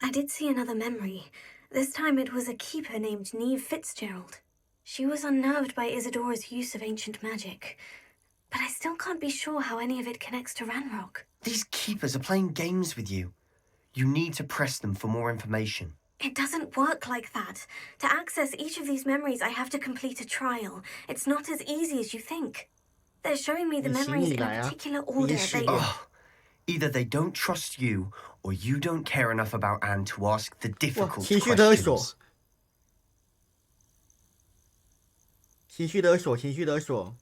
I did see another memory. This time it was a keeper named Neve Fitzgerald. She was unnerved by Isadora's use of ancient magic. But I still can't be sure how any of it connects to Ranrock. These keepers are playing games with you. You need to press them for more information. It doesn't work like that. To access each of these memories, I have to complete a trial. It's not as easy as you think. They're showing me the memories in a particular order. Either they don't trust you, or you don't care enough about Anne to ask the difficult 情绪勒索， questions. 情绪勒索，情绪勒索。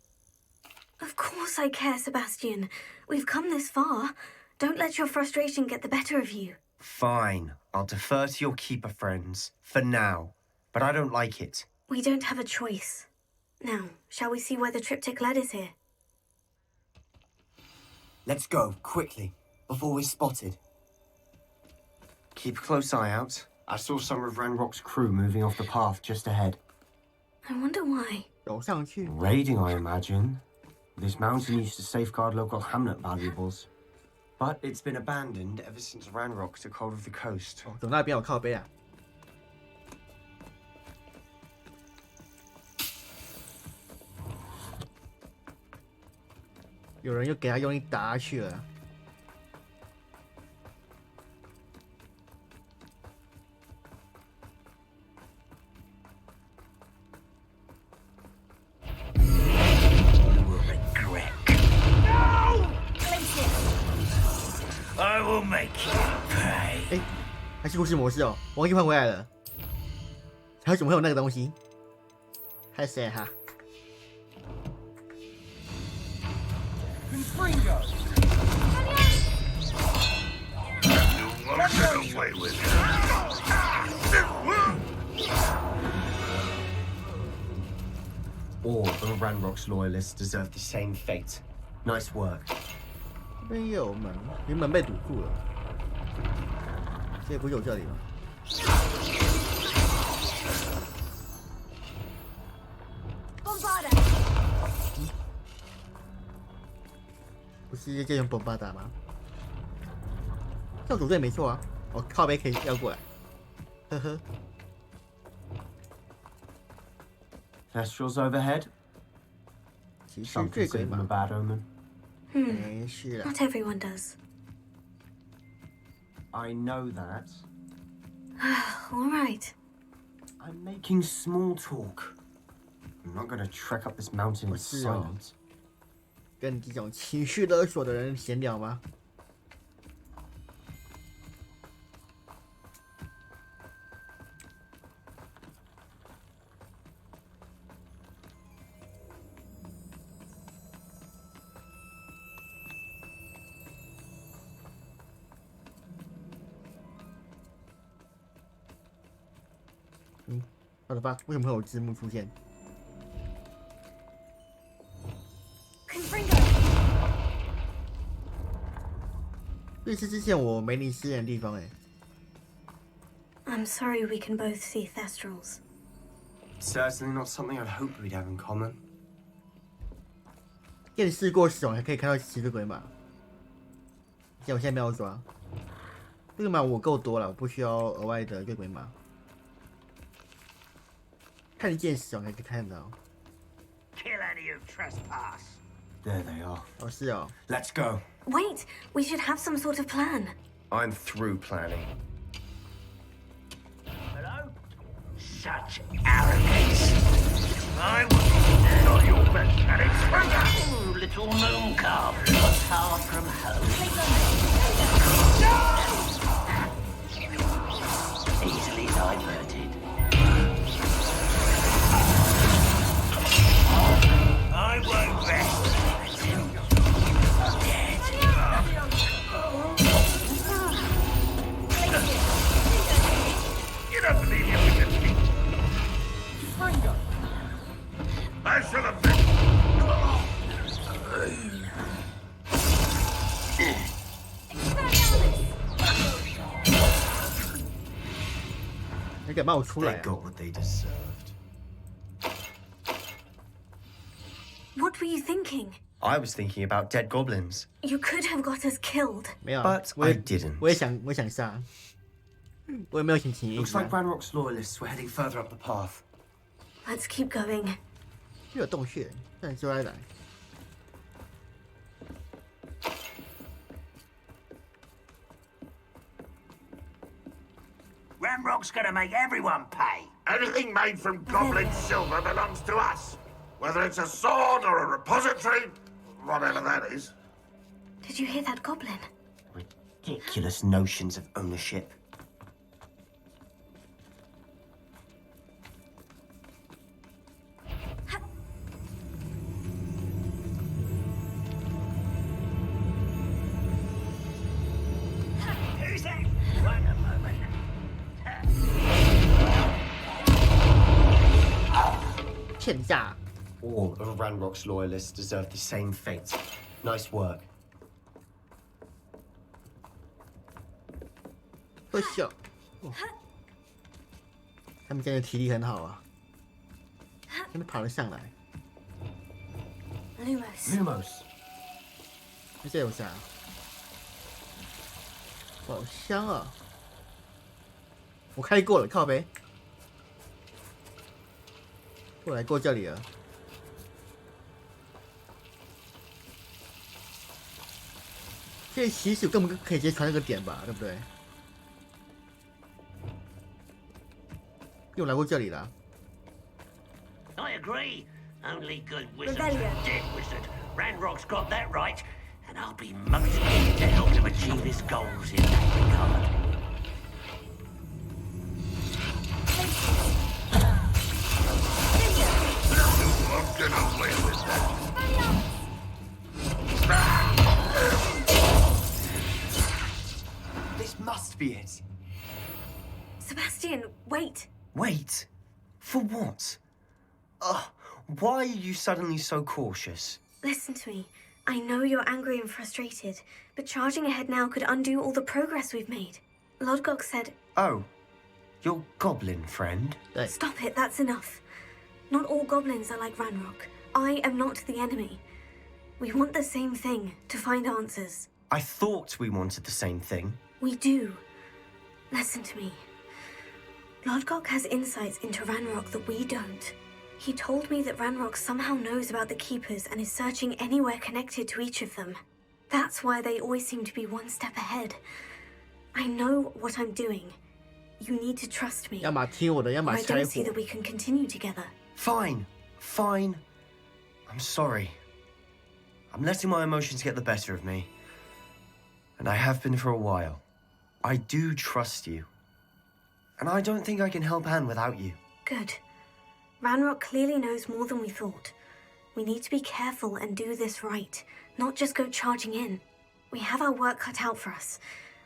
Of course I care, Sebastian. We've come this far. Don't let your frustration get the better of you. Fine, I'll defer to your keeper friends, for now. But I don't like it. We don't have a choice. Now, shall we see where the triptych led us here? Let's go, quickly, before we're spotted. Keep a close eye out. I saw some of Ranrock's crew moving off the path just ahead. I wonder why. 走上去。Raiding, I imagine. This mountain used to safeguard local hamlet valuables. But it's been abandoned ever since Ranrock took hold of the coast. 走那边有靠背啊。有人又给他用力打下去了。I will make you pay. 哎，还是故事模式哦，我忘记换回来了。还有怎么会有那个东西？太谁哈？ Confringo. You won't get away with it. All of Ranrock's loyalists deserve the same fate. Nice work. 这边也有门，原本被堵住了。这不是有这里吗？不是这用bom巴达吗？教主队没错啊，我靠背可以要过来，呵呵。Thestrals overhead. 骑士坠鬼 Something a bad omen. 没事了。 Not everyone does. I know that. All right. I'm making small talk. I'm not going to trek up this mountain in silence. 跟这种情绪勒索的人闲聊吗？好的吧？为什么会有字幕出现？这是之前我没离失联的地方哎。I'm sorry we can both see Thestrals. Certainly not something I'd hoped we'd have in common. 电视过手还可以看到骑士鬼马，像我现在没有抓。这个马我够多了，我不需要额外的月鬼马。看见手还可以看到。Kill any who trespass. There they are. 哦，是哦。 Let's go. Wait, we should have some sort of plan. I'm through planning. Hello? Such arrogance. I was not your best at it. Oh, little moon calf, far from home. Easily diverted. I won't rest until you're dead. You don't believe you can defeat Fringo. I shall have been. 你敢帮我出来、啊 They got what they deserved. What were you thinking? I was thinking about dead goblins. You could have got us killed. 没有 But 我也 I didn't. 我也想杀，我也没有心情。 Looks like Ranrock's loyalists were heading further up the path. Let's keep going. 这有洞穴，但就来。 Ranrock's gonna make everyone pay. Anything made from goblin silver belongs to us. Whether it's a sword or a repository, whatever that is. Did you hear that goblin? Ridiculous notions of ownership. Who's that? Wait a moment. 欠下。 All of Ranrock's loyalists deserve the same fate. Nice work. 不笑。他们现在体力很好啊。这边爬了上来。Lumos。这有啥？宝箱啊！我开过了，靠北。我来过这里了。这其实根本可以直接传那个点吧，对不对？又来过这里了。I agree. Only good wizards are dead wizard. Ranrock's got that right, and I'll be motivated to help him achieve his goals in that regard. I'm gonna play with that. This must be it. Sebastian, wait. Wait? For what? Why are you suddenly so cautious? Listen to me. I know you're angry and frustrated, but charging ahead now could undo all the progress we've made. Lodgok said... Oh, your goblin friend? Stop it, that's enough. Not all goblins are like Ranrock. I am not the enemy. We want the same thing, to find answers. I thought we wanted the same thing. We do. Listen to me. Lodgok has insights into Ranrock that we don't. He told me that Ranrock somehow knows about the Keepers and is searching anywhere connected to each of them. That's why they always seem to be one step ahead. I know what I'm doing. You need to trust me. Or I don't see that we can continue together. Fine. Fine. I'm sorry. I'm letting my emotions get the better of me. And I have been for a while. I do trust you. And I don't think I can help Anne without you. Good. Ranrock clearly knows more than we thought. We need to be careful and do this right, not just go charging in. We have our work cut out for us.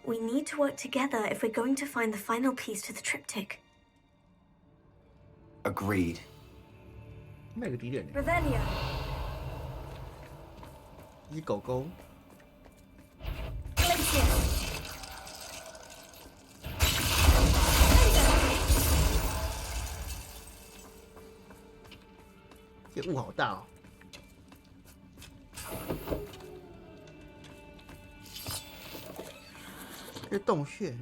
We need to work together if we're going to find the final piece to the triptych. Agreed. Revelio. 一狗狗。这雾好大哦！这洞穴，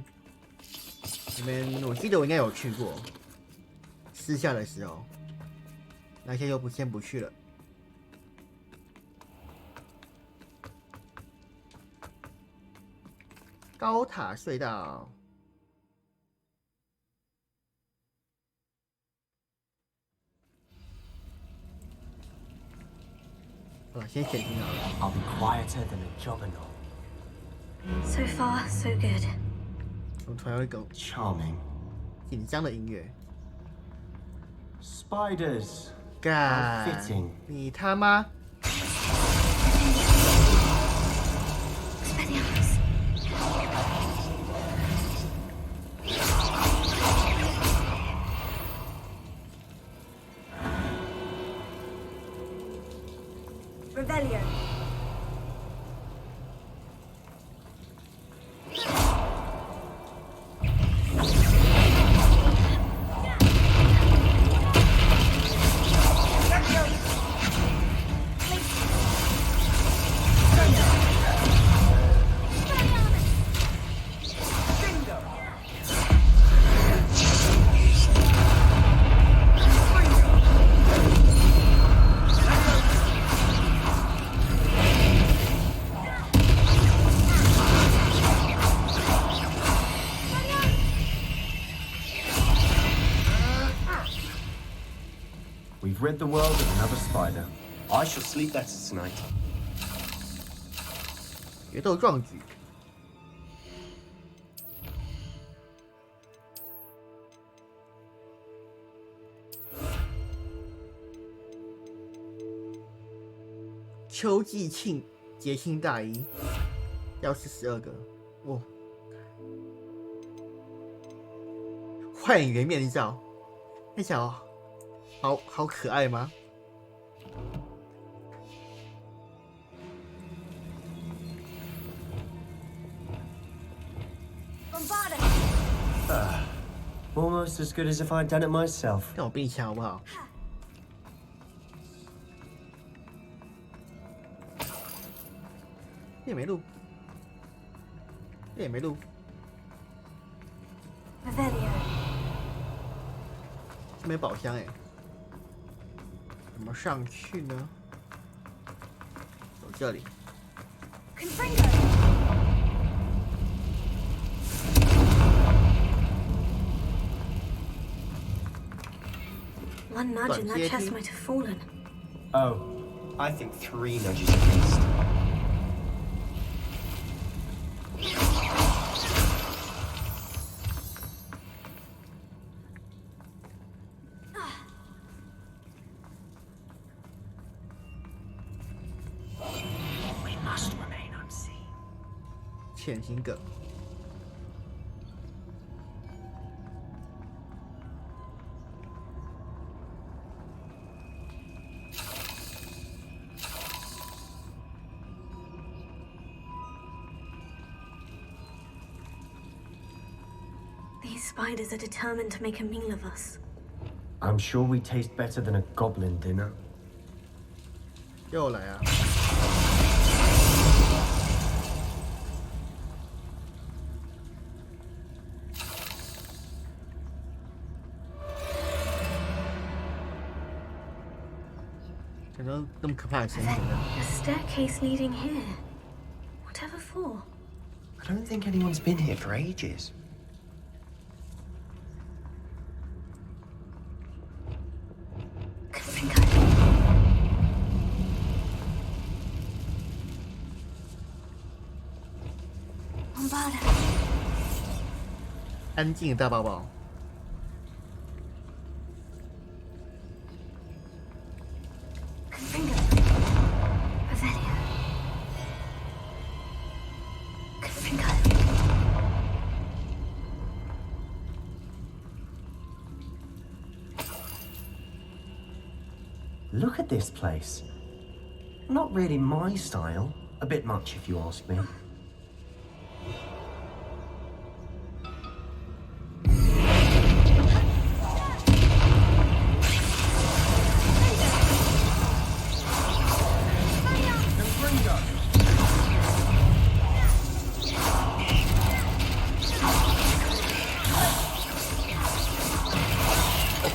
你们我记得我应该有去过，私下的时候，那些就先不去了。高塔隧道。先写听好了。I'll be quieter than a jobberknoll. So far, so good. 我突然有一个 Charming. 紧张的音乐。 Spiders. 干 fitting. 你他妈！ Revelio. We've rid the world of another spider. I shall sleep better tonight. 决斗壮举。秋季节庆大衣，要42个哦。幻影面罩，那小好可爱吗？ Almost as good as if I'd done it myself. 让我比你强好不好？这也没录，这也没录。没宝箱哎，怎么上去呢？走这里。One nudge and that chest might have fallen. Oh, I think 3 nudges at least. We must remain unseen. 潜行梗。These spiders are determined to make a meal of us. I'm sure we taste better than a goblin dinner. 又来啊！怎么那么可怕的声音呢 A staircase leading here. Whatever for? I don't think anyone's been here for ages. Bombarda. 安静的大宝宝。Look at this place. Not really my style. A bit much, if you ask me.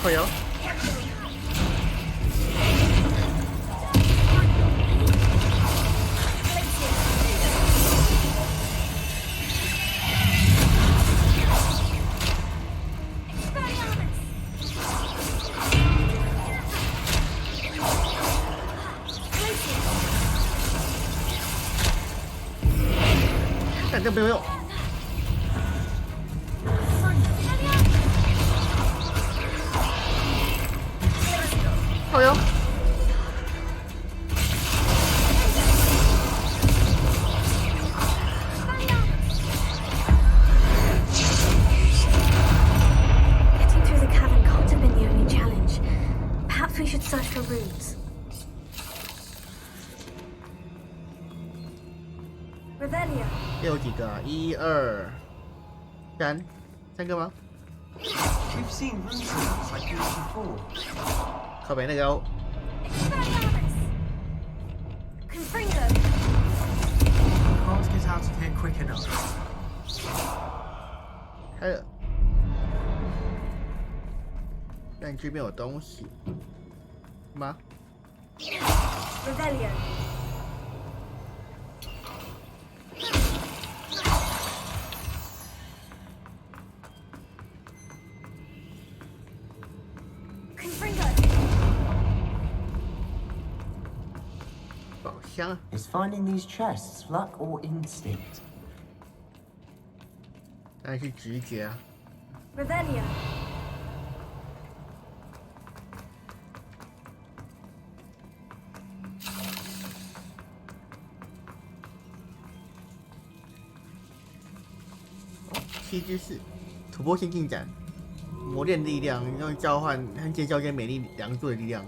Oh, yeah.这没有用。好哟。Getting through the cavern can't have been the only challenge. Perhaps we should search for runes. Revelio. 有几个啊？1、2、3，三个吗？ We've seen runes like this before. 靠北那个哦。Confringo. Can't get out of here quick enough. 开了。但这边有东西吗 Revelio. Is finding these chests luck or instinct? 当然是直觉啊。Revelio. 7之4，突破性进展，磨练力量，用交换和建交间美丽梁柱的力量，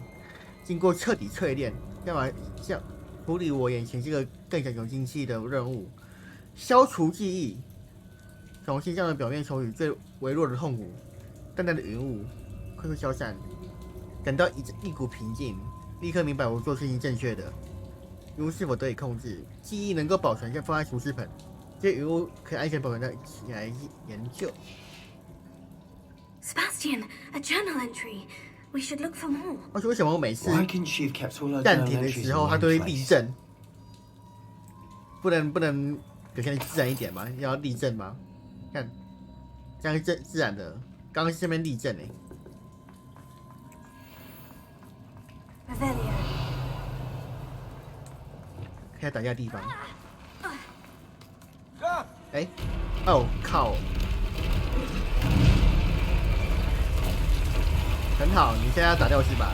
经过彻底淬炼，要么像处理我眼前这个更想有精气的任务，消除记忆，重新将表面抽取最微弱的痛苦，淡淡的云雾快速消散，感到一股平静，立刻明白我做事情正确的。遗物是否得以控制，记忆能够保存再放在储尸盆，这些遗物可以安全保存在一起来研究。Sebastian, a journal entry. We should look for more. 我说为什么我每次 Why couldn't she have kept all her 暂 journal 停的 entries 时 in 候，它 one 都会立 place? 正？不能表现自然一点吗？要立正吗？看，这样是自然的。刚刚是这边立正哎。看打架的地方。哎，哦靠！很好，你现在要打掉是吧？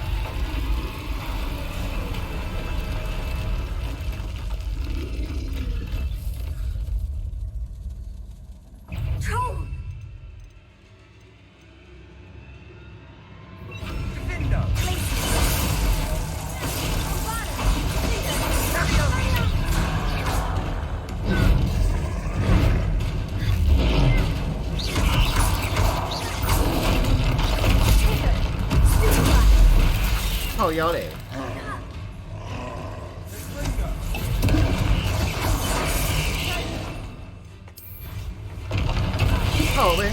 靠腰嘞！靠呗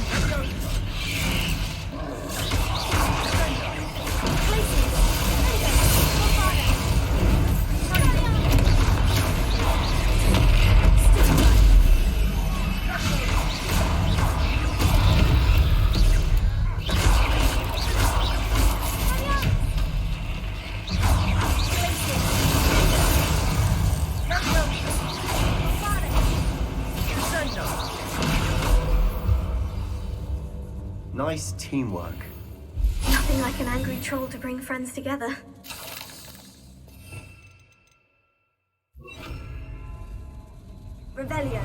！Nice teamwork. Nothing like an angry troll to bring friends together. Rebellion.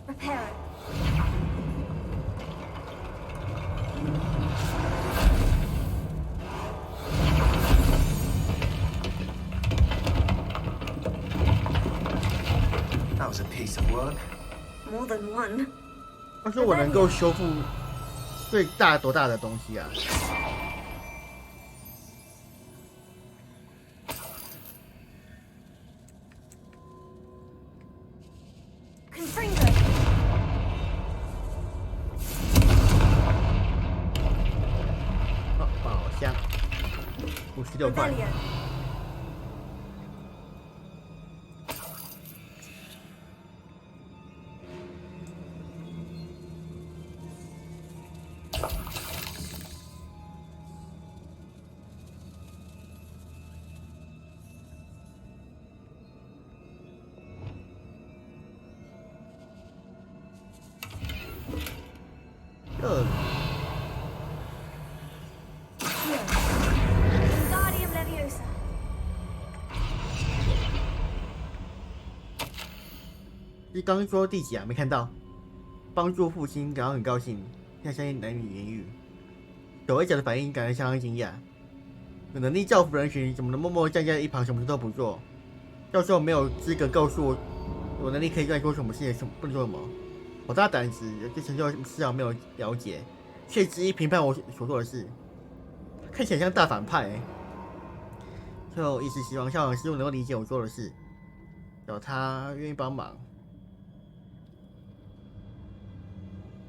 Reparo. That was a piece of work. More than one. 他说我能够修复最大多大的东西啊？哦，宝箱，56块。你刚刚说第几啊？没看到。帮助父亲感到很高兴，现在相信难以言喻。小微小的反应感到相当惊讶。有能力造福人群，怎么能默默站在一旁什么事都不做？教授没有资格告诉我，有能力可以干说什么事情，不能做什么。好大胆子，对成就丝毫没有了解，却执意评判我所做的事，看起来像大反派欸。最后一丝希望，校长师傅能够理解我做的事，找他愿意帮忙。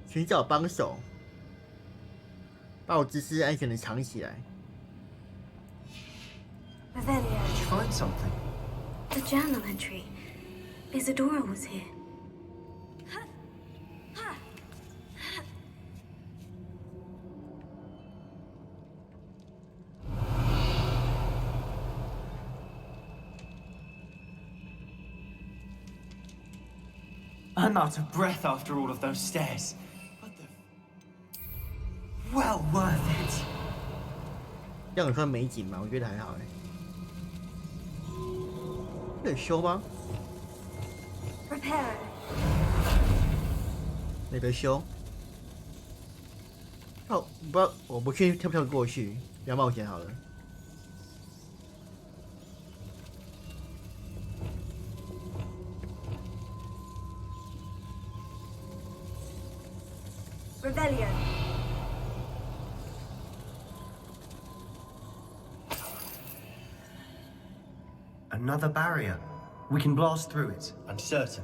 寻找帮手，把我自私安全的藏起来。Did you find something? The journal entry. Isadora was here. I'm out of breath after all of those stairs. Well worth it. 这样算美景吗？我觉得还好哎。有修吗？ Repair. 没得修。哦，不要，我不确定跳不跳过去，不要冒险好了。Rebellion. Another barrier. We can blast through it, I'm certain.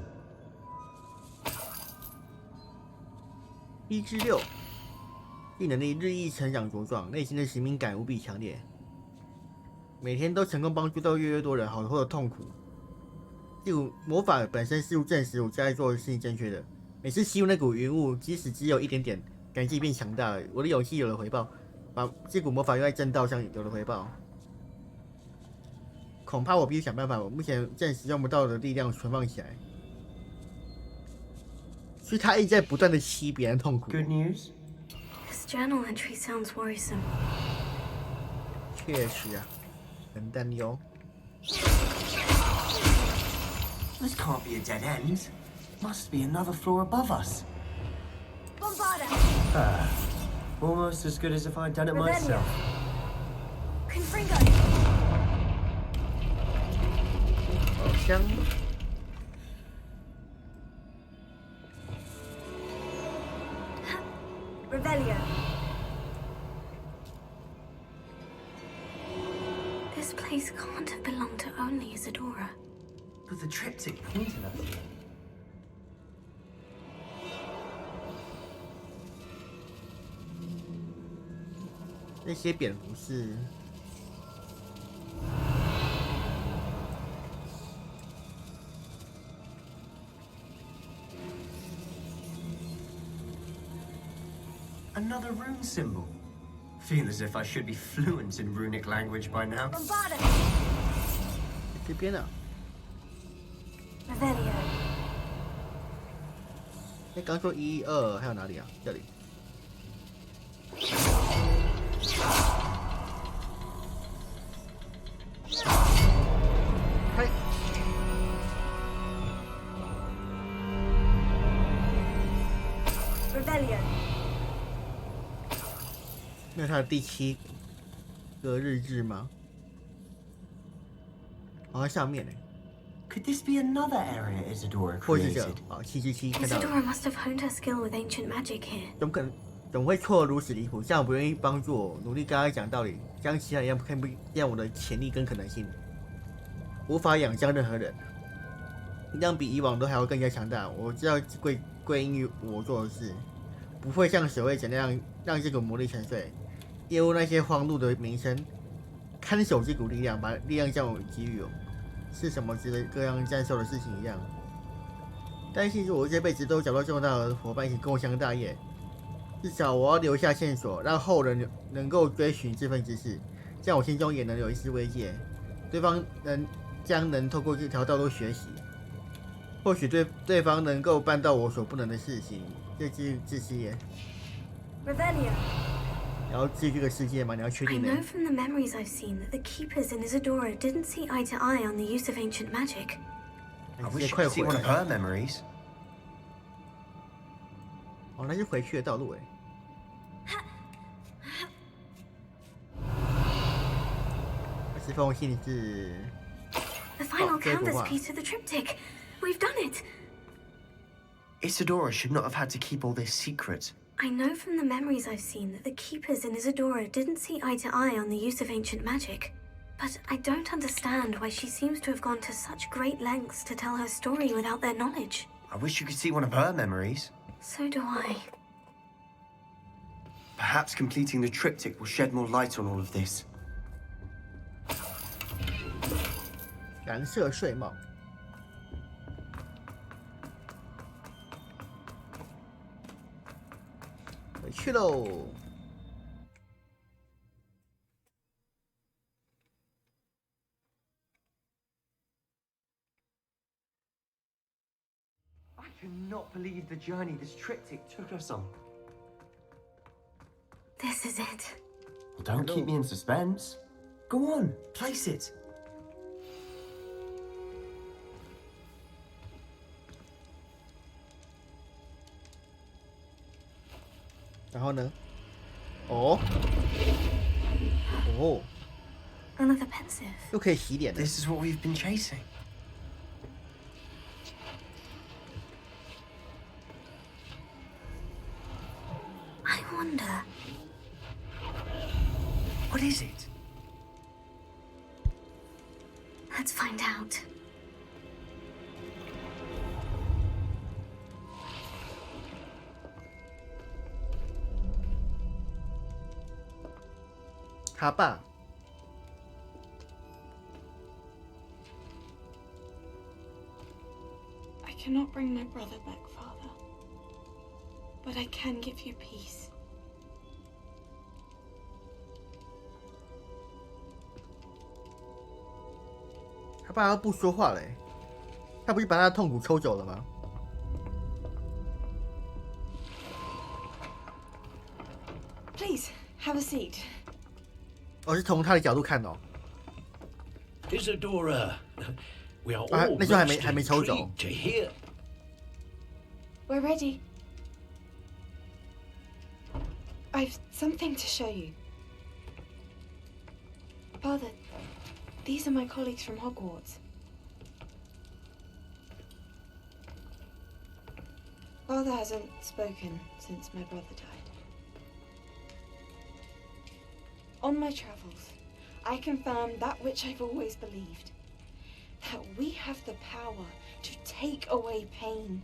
1至6，技能力日益成长茁壮，内心的使命感无比强烈。每天都成功帮助到越多人，好过的痛苦。这股魔法本身试图证实我在做的事情正确的。每次吸入那股云雾，即使只有一点点，感激变强大了。我的勇气有了回报，把这股魔法用在正道上有了回报。恐怕我必须想办法，我目前暂时用不到的力量存放起来。所以他一直在不断的吸别人痛苦。Good news. This journal entry sounds worrisome. 确实啊，很担忧。This can't be a dead end. Must be another floor above us. Bombarda! Almost as good as if I'd done it myself. Confringo! 好香。Revelio. This place can't have belonged to only Isadora. But the triptych pointed us here. 那些蝙蝠是？Another rune symbol. Feel as if I should be fluent in runic language by now. Bombarda! 这边啊。Revelio. 那刚说1、2，还有哪里啊？这里。开。Revelio. 没有他的第7个日志吗？好像下面呢。Could this be another area Isadora 或是这 created? 啊，777看到了。 Isadora must have honed her skill with ancient magic here. 怎么会错得如此离谱？这样不愿意帮助我，努力跟他讲道理，将其他人看不见我的潜力跟可能性，无法仰仗任何人，让比以往都还要更加强大。我知道归因于我做的事，不会像守卫者那样让这股魔力沉睡，厌恶那些荒路的名声，看守这股力量，把力量向我给予，是什么值得各样战胜的事情一样。但是我这辈子都找到这么大的伙伴一起共襄大业。至少我要留下线索，让后人能够追寻这份知识，这样我心中也能有一丝慰藉。对方能透过这条道路学习，或许对方能够办到我所不能的事情。这是也。Revelio. 然后治愈这个世界嘛，你要确 I 定的。 know from the memories I've seen that the keepers in Isadora didn't see eye to eye on the use of ancient magic. I wish you could see one of her memories. 哦，那是回去的道路哎。这封信是 The final canvas piece of the triptych. We've done it. Isadora should not have had to keep all this secret. I know from the memories I've seen that the keepers in Isadora didn't see eye to eye on the use of ancient magic. But I don't understand why she seems to have gone to such great lengths to tell her story without their knowledge. I wish you could see one of her memories. So do I. Perhaps completing the triptych will shed more light on all of this. 蓝色睡帽。回去喽。I cannot believe the journey this triptych took us on. This is it. Well, don't keep me in suspense. Go on, place it. 然后呢？哦，哦， Another pensive. 又可以洗脸了。 This is what we've been chasing. I wonder. What is it? Let's find out. 他爸。I cannot bring my brother back, Father. But I can give you peace. 他爸都不说话嘞，他不是把他的痛苦抽走了吗？ Please, have a seat. 我是从他的角度看哦。 Isadora, we are 啊， all 那时候还 most 没抽走。 intrigued to hear. We're ready. I've something to show you. Father, these are my colleagues from Hogwarts. Father hasn't spoken since my brother died. On my travels, I confirmed that which I've always believed. That we have the power to take away pain.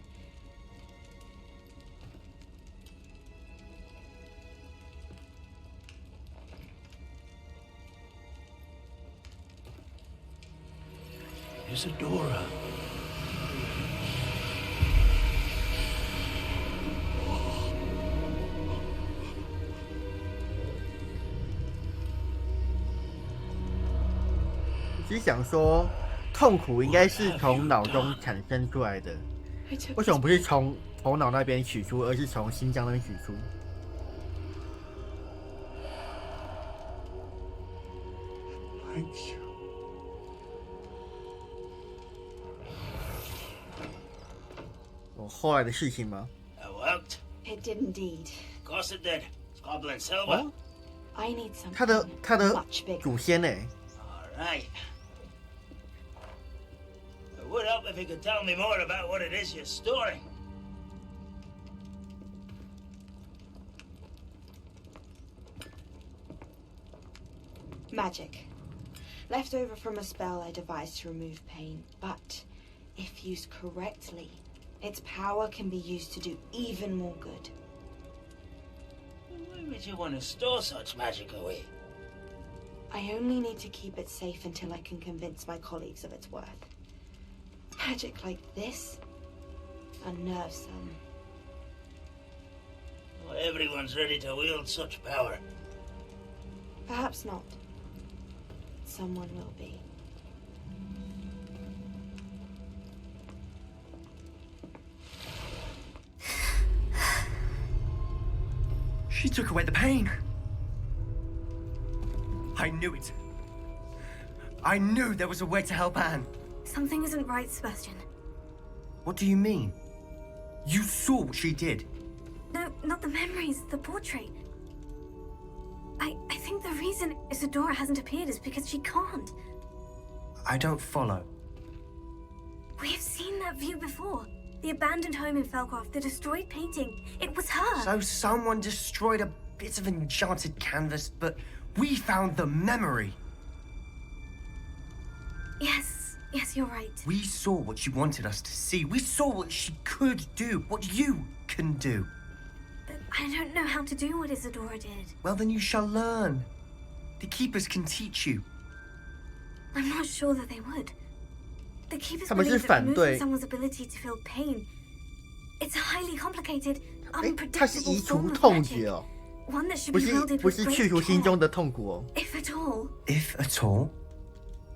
Isadora. 只是想说，痛苦应该是从脑中产生出来的，为什么不是从头脑那边取出，而是从心脏那边取出？哦，后来的事情吗？ It worked. It did indeed. Of course it did. It's goblin silver. I need something 他的 much bigger. 祖先呢？ All right. It would help if you could tell me more about what it is you're storing. Magic. Left over from a spell I devised to remove pain, but if used correctly, its power can be used to do even more good. Why would you want to store such magic away? I only need to keep it safe until I can convince my colleagues of its worth. Magic like this unnerves some. Not everyone's ready to wield such power. Perhaps not. Someone will be. She took away the pain. I knew it. I knew there was a way to help Anne. Something isn't right, Sebastian. What do you mean? You saw what she did. No, not the memories, the portrait. I think the reason Isadora hasn't appeared is because she can't. I don't follow. We've seen that view before. The abandoned home in Felcroft, the destroyed painting. It was her. So someone destroyed a bit of enchanted canvas, but we found the memory. Yes, you're right. We saw what she wanted us to see. We saw what she could do, what you can do. But I don't know how to do what Isadora did. Well, then you shall learn. The Keepers can teach you. I'm not sure that they would. The Keepers 他们是 believe that 反对 removing someone's ability to feel pain, it's a highly complicated, 它是 unpredictable 移除 form of 痛 magic. 觉哦， One that should 不 be 是 wielded 不 with 是 great 去除心 care. 中的痛苦哦。 If at all. If at all,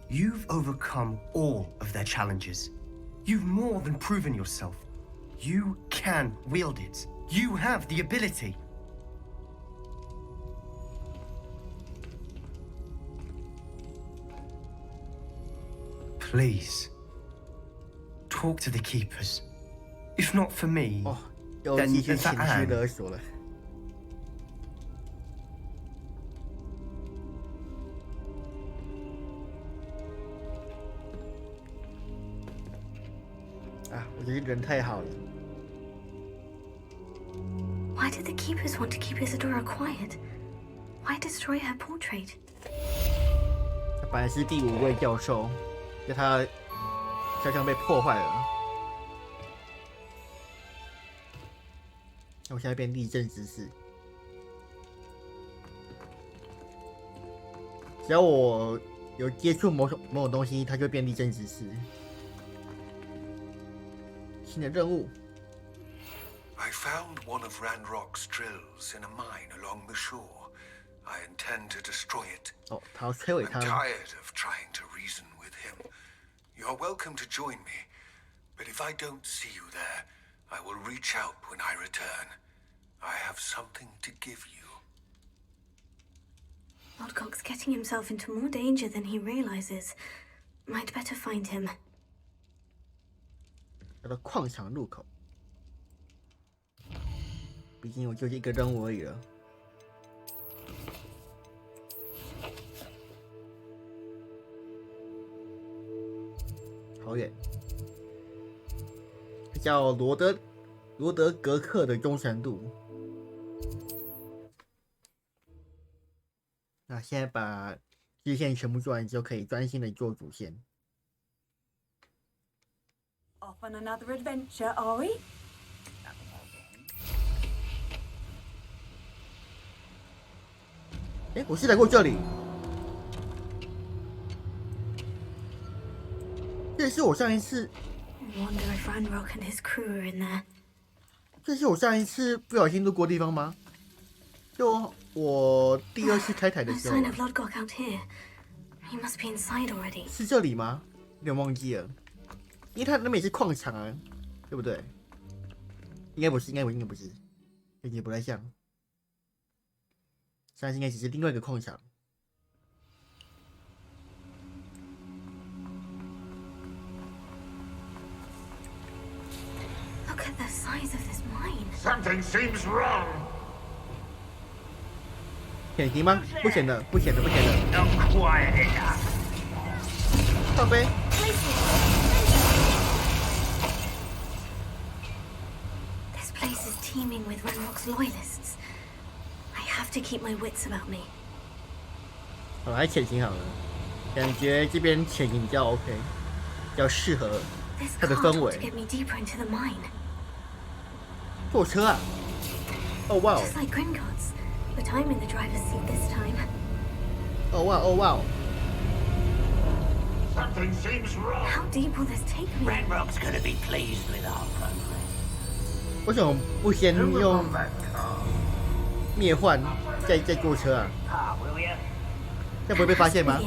you've overcome all of their challenges. You've more than proven yourself. You can wield it. You have the ability. Please, talk to the Keepers. If not for me, 又 then 继续 for 情绪 Anne. 勒索了。啊，我觉得人太好了。 Why did the Keepers want to keep Isadora quiet? Why destroy her portrait? 他本来是第5位教授，就他肖像被破坏了。那我现在变立正姿势，只要我有接触某种东西，它就变立正姿势。新的任务。 I found one of Ranrock's drills in a mine along the shore. I intend to destroy it. Oh, I'm tired of trying to reason with him. You're welcome to join me, but if I don't see you there, I will reach out when I return. I have something to give you. Lodgok's getting himself into more danger than he realizes. Might better find him. 到了矿场入口。 毕竟我就是一个任务而已了。好远，这叫罗德格克的忠诚度。那现在把支线全部做完之后，可以专心的做主线。 Off on another adventure, are we? 哎，我是来过这里，这是我上一次。Wonder if Ranrock and his crew are in there. 这是我上一次不小心路过的地方吗？就我第二次开台的时候。 No sign of Lodgok out here. He must be inside already. 是这里吗？有点忘记了，因为他那边也是矿场啊，对不对？应该不是，应该不是，感觉不太像。 上次应该只是另外一个矿场。Look at the size of this mine. Something seems wrong. 潜行吗？不潜的，不潜的，不潜的。 Not quiet enough. 靠背。This place is teeming with Ranrock's loyalists. I have to keep my wits about me. 好，来潜行好了，感觉这边潜行比较 OK， 比较适合它的氛围。坐车啊！哦哇！ Just like Gringotts, but I'm in the driver's seat this time. 哦哇哦哇！ Something seems wrong. How deep will this take me? Ranrock's gonna be pleased with our progress. 为什么不先用灭幻再坐车啊？这不会被发现吗？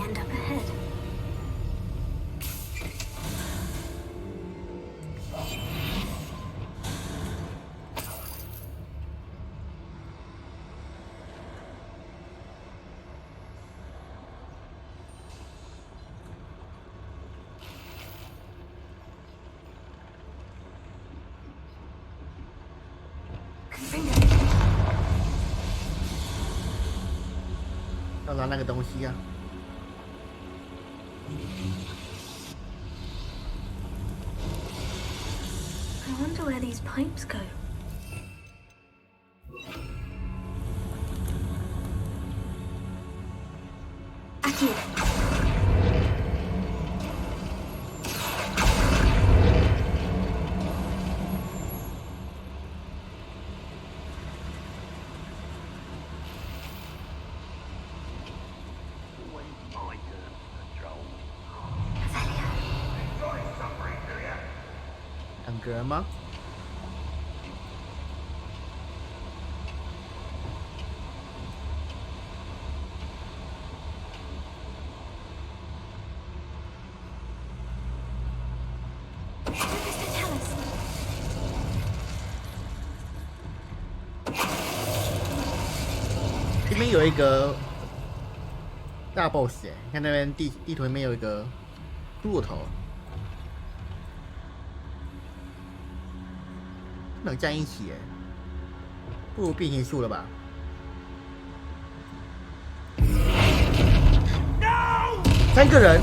要拿那个东西啊！ I wonder where these pipes go. Aquí. 两个人吗？这边有一个大 boss 哎，你看那边地图里面有一个骷髅头。 不能站一起哎，不如变形术了吧？ 3个人，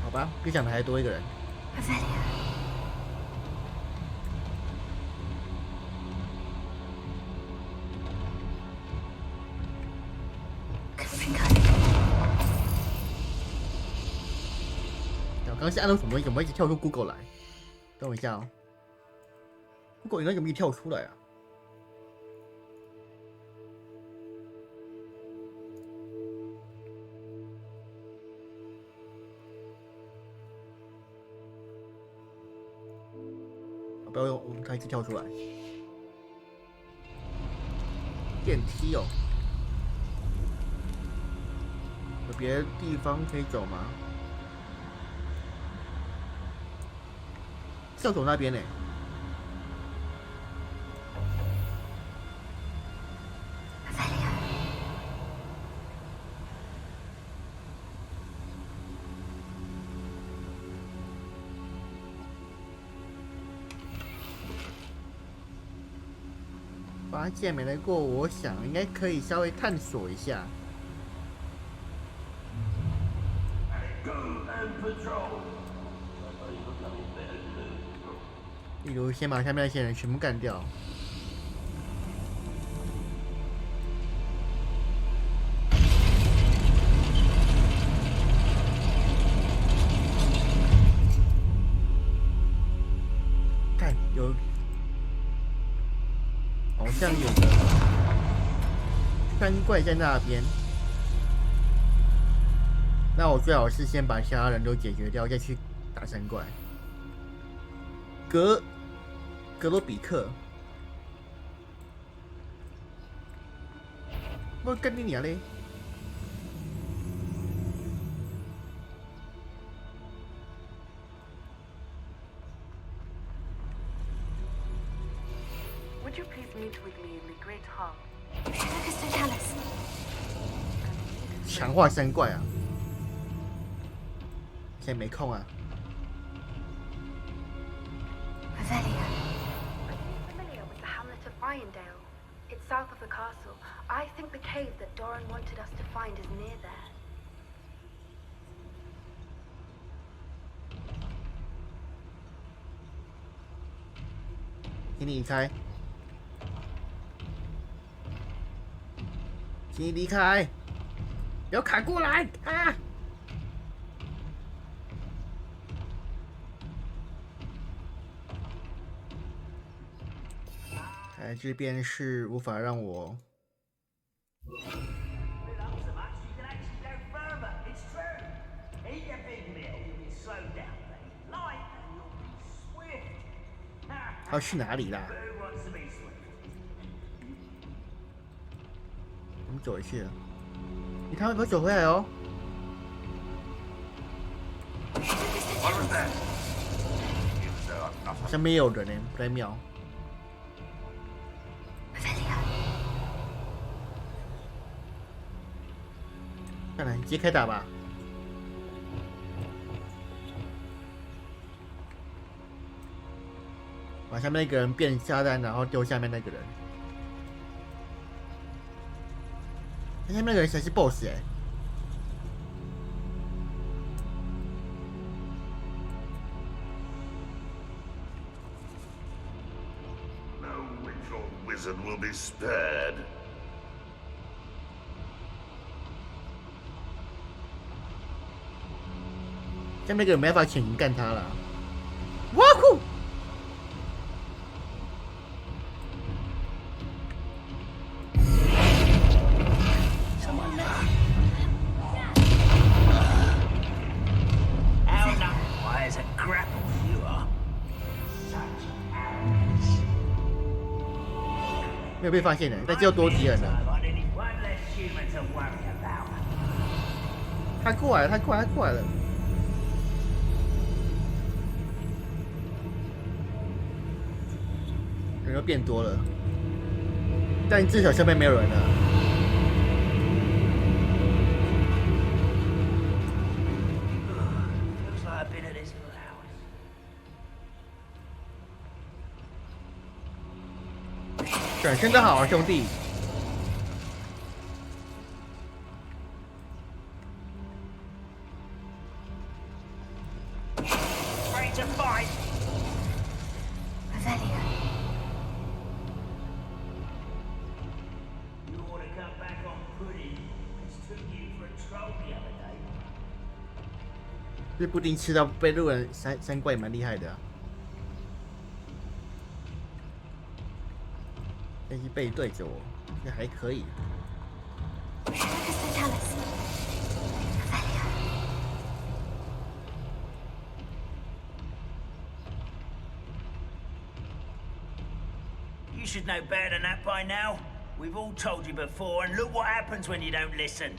好吧，比想的还多一个人。刚是按到什么东西，怎么一直跳出 Google 来？等我一下哦 ，Google 应该怎么一直跳出来啊？不要用，它一直跳出来。电梯哦，有别的地方可以走吗？厕所那边呢？发现没来过，我想应该可以稍微探索一下。例如，先把下面那些人全部干掉。看，有，好像有个山怪在那边。那我最好是先把其他人都解决掉，再去打山怪。格罗比克，我跟你娘嘞！强化山怪啊！现在没空啊。It's south of the castle. I think the cave that Doran wanted us to find is near there. 请你离开，请你离开，不要砍过来啊！哎，这边是无法让我。要去哪里啦？我们走回去了。你看，我走回来哦。好像没有人呢，不太妙。看来直接开打吧。把下面那个人变炸弹，然后丢下面那个人。下面那个人才是 BOSS 哎、欸。No witch or wizard will be spared. 下面那个人没办法潜行干他了。哇呼！没有被发现的，但只有多敌人了。他过来了，他过来了。人又变多了，但至少下面没有人了。转身的好啊，兄弟！这布丁吃到被路人三怪也蛮厉害的啊。但是背对着我，这还可以。You should know better than that by now. We've all told you before, and look what happens when you don't listen.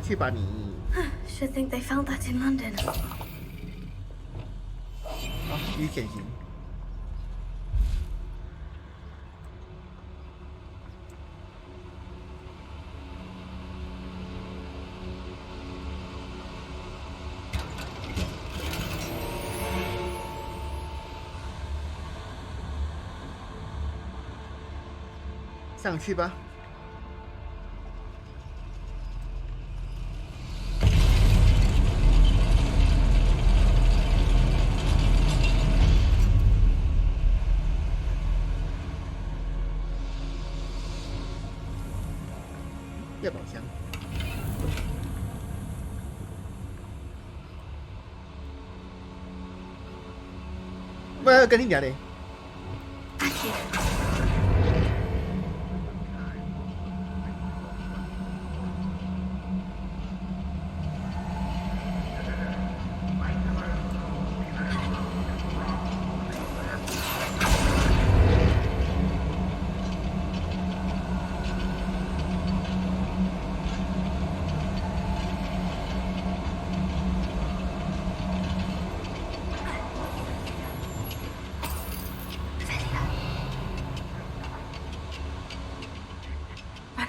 去吧你。Should think they found that in London. 好，继续前行。上去吧。月宝箱，我要跟你聊嘞。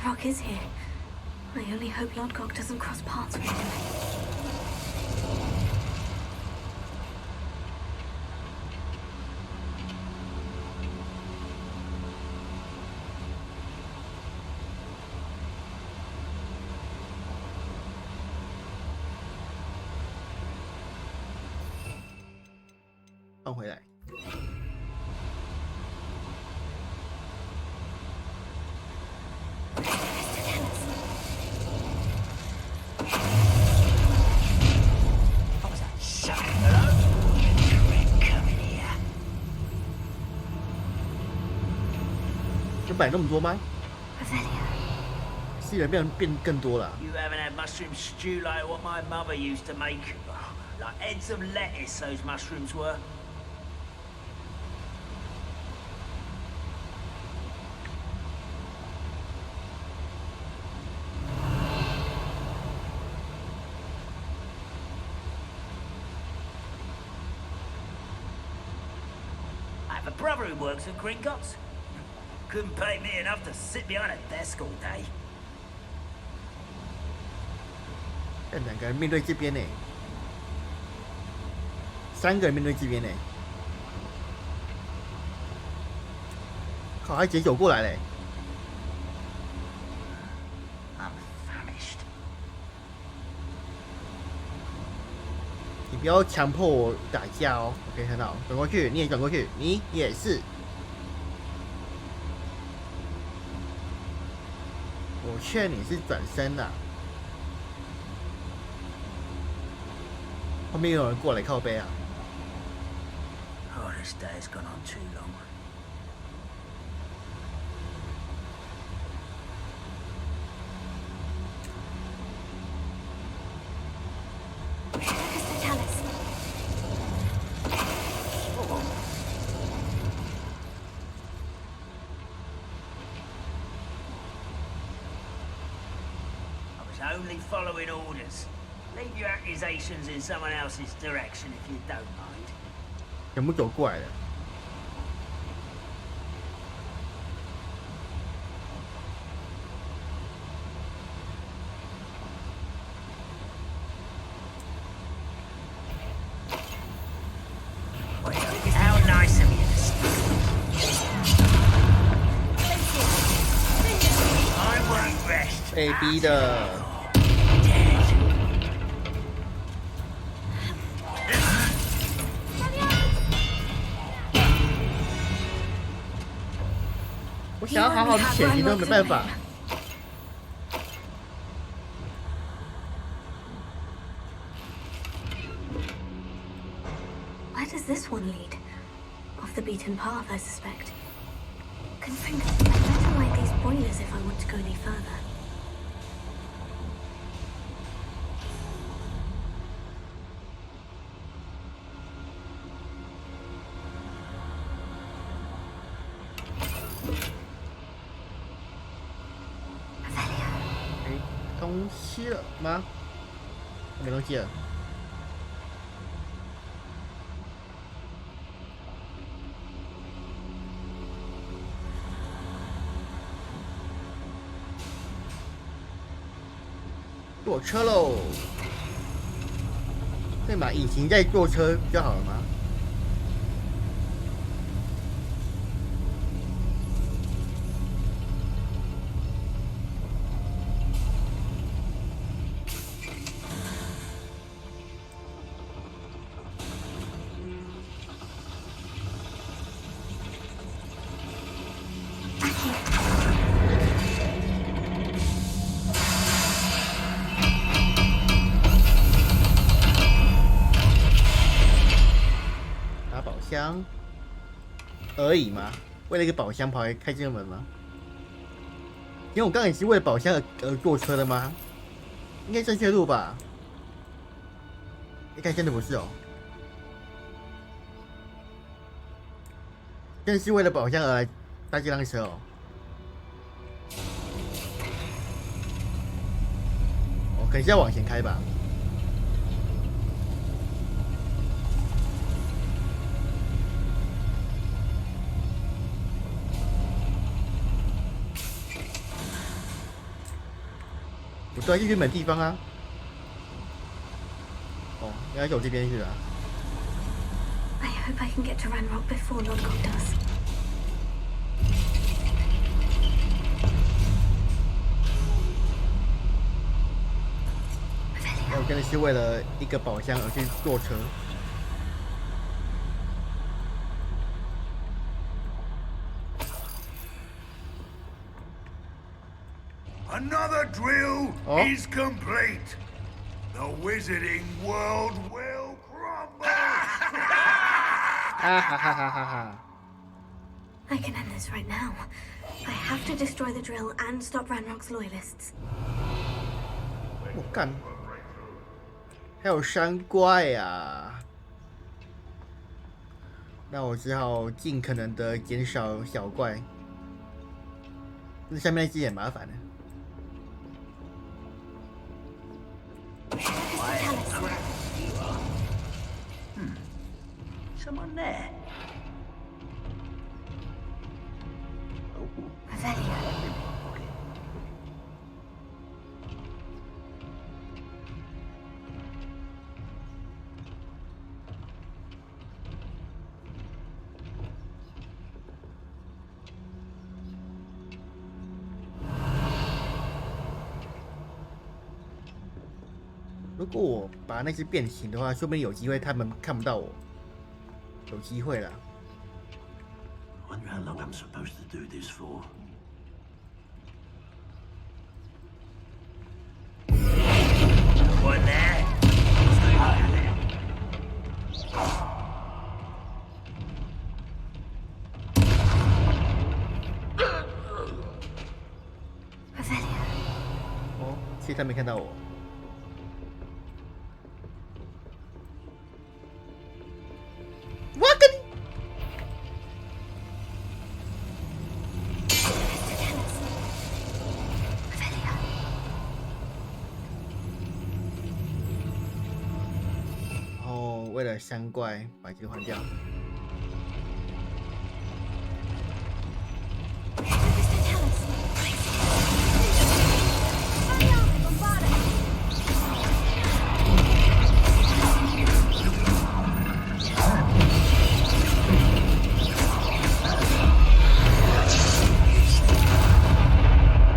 Rock is here. I only hope Lodgok doesn't cross paths with him.放回来。摆那么多吗？是人变更多了。You haven't had mushroom stew like what my mother used to make. Like heads of lettuce, those mushrooms were. I have a brother who works at Gringotts. Couldn't pay me enough to sit behind a desk all day. 两个人面对这边呢，3个人面对这边呢，靠，还直接走过来嘞。你不要强迫我打架哦。OK， 很好，转过去，你也转过去，你也是。我劝你是转身啦。后面有人过来靠背啊。Oh, this day's gone on too long. Only following orders. Leave your accusations in someone else's direction if you don't mind. 全部走过来了。被逼的。我想要好好的潜行都没办法。Where does this one lead? Off the beaten path, I suspect. Couldn't think I'd better light these boilers if I want to go any further. Avelia. 没东西了吗？没东西了。坐车喽！对嘛，引擎在坐车就好了吗？箱而已吗？为了一个宝箱跑来开这个门吗？因为我刚刚也是为了宝箱而坐车的吗？应该正确路吧？应该真的不是哦，真是为了宝箱而来搭这辆车哦。哦，可能是要往前开吧。我都要去原本地方啊！哦，应该走这边去了。I hope I can get to Ranrock before Lodgok does. 我真的是为了一个宝箱而去坐车。Another drill is complete. The wizarding world will crumble. I can end this right now. I have to destroy the drill and stop Ranrock's loyalists. 我干，还有山怪啊！那我只好尽可能的减少小怪。那下面那只也麻烦了。Someone there. Avelia. 如果我把那只变形的话，说不定有机会他们看不到我，有机会啦。Wonder how long I'm supposed to do this for. One there. Stay high there. Avelia. 哦，其实他没看到我。我跟你。哦，为了山怪，把这个换掉。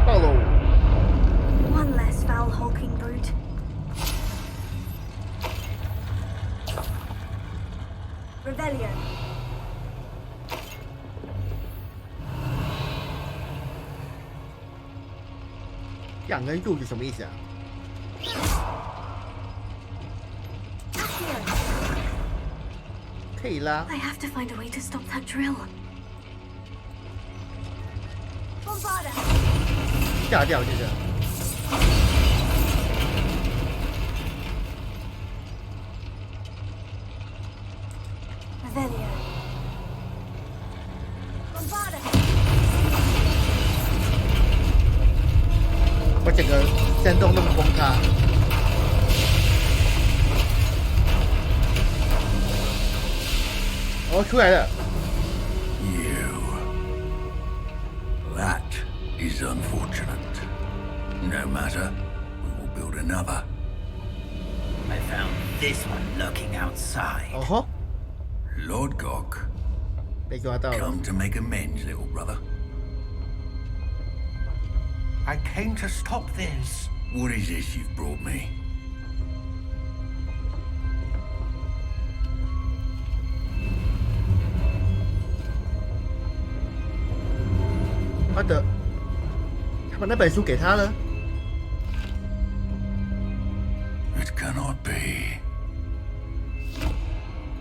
到喽！ Revelio. 两根柱是什么意思啊？可以拉。I have to find a way to stop that drill. Bombarda. 炸掉这个。Revelio. Bombarda. 把整个山洞弄崩塌。哦，出来了。That is unfortunate. No matter, we will build another. I found this one lurking outside. Lord Gok, 被抓到了。 come to make amends, little brother. I came to stop this. What is this you've brought me? What? 他把那本书给他了。 It cannot be.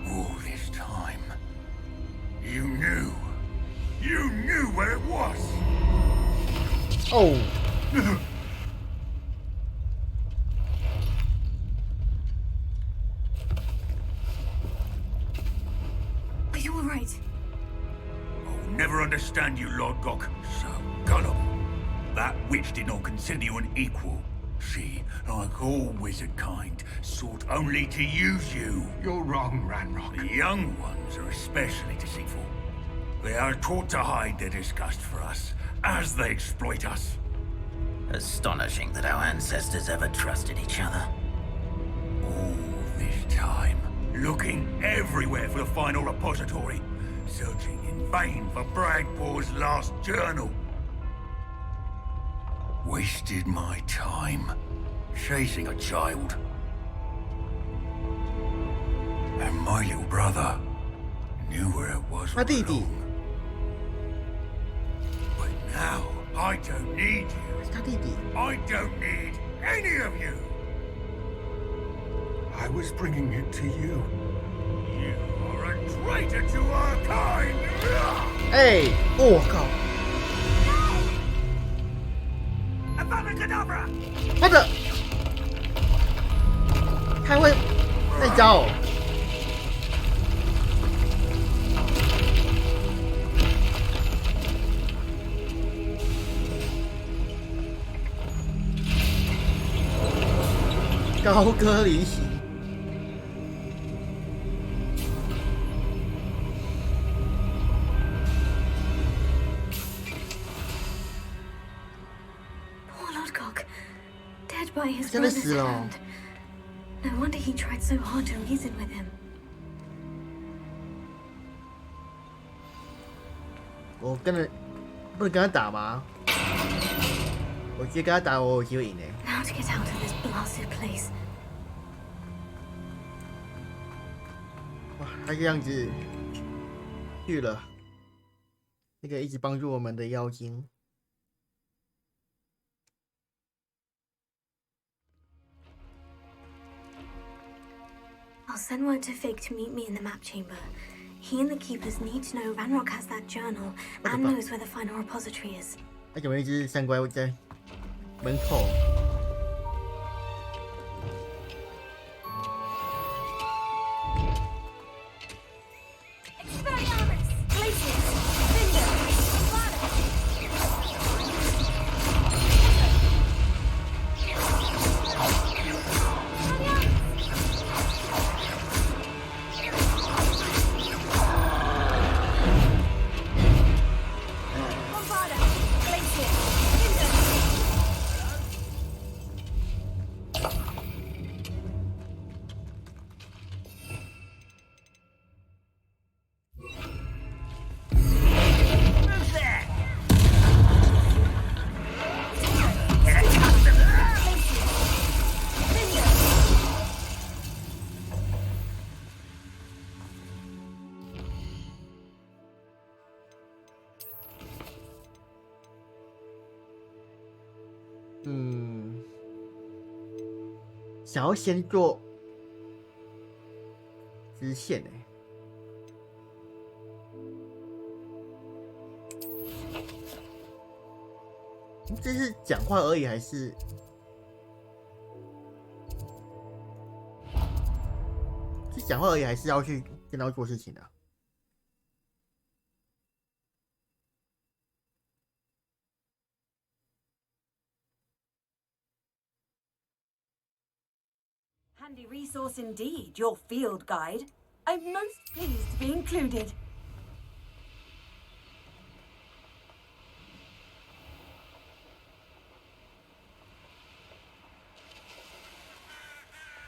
All this time, you knew where it was. Oh. Are you all right? I'll never understand you, Lord Gok. So gullible. That witch did not consider you an equal. She, like all wizard kind, sought only to use you. You're wrong, Ranrock. The young ones are especially deceitful. They are taught to hide their disgust for us, as they exploit us. Astonishing that our ancestors ever trusted each other. All this time, looking everywhere for the final repository, searching in vain for Bragpaw's last journal. Wasted my time chasing a child. And my little brother knew where it was all along. But now, I don't need you. I don't need any of you. I was bringing it to you. You are a traitor to our kind. Hey! 我靠！ Abracadabra! 他的，他会那招哦。高歌离席。 By his brother's hand. No wonder he tried so hard to reason with him. 我不能跟他打吗？我直接跟他打，我有机会赢诶。 Now to get out of this blasted place. 哇，他这样子去了，那个一直帮助我们的妖精。 I'll send word to Fig to meet me in the map chamber. He and the keepers need to know Ranrock has that journal and knows where the final repository is. 那怎么一只山怪在门口？ Bombarda, Glacier, Inter. 想要先做支线哎、这是讲话而已，还是讲话而已，还是要去跟他做事情的、啊？ Handy resource indeed, your field guide. I'm most pleased to be included.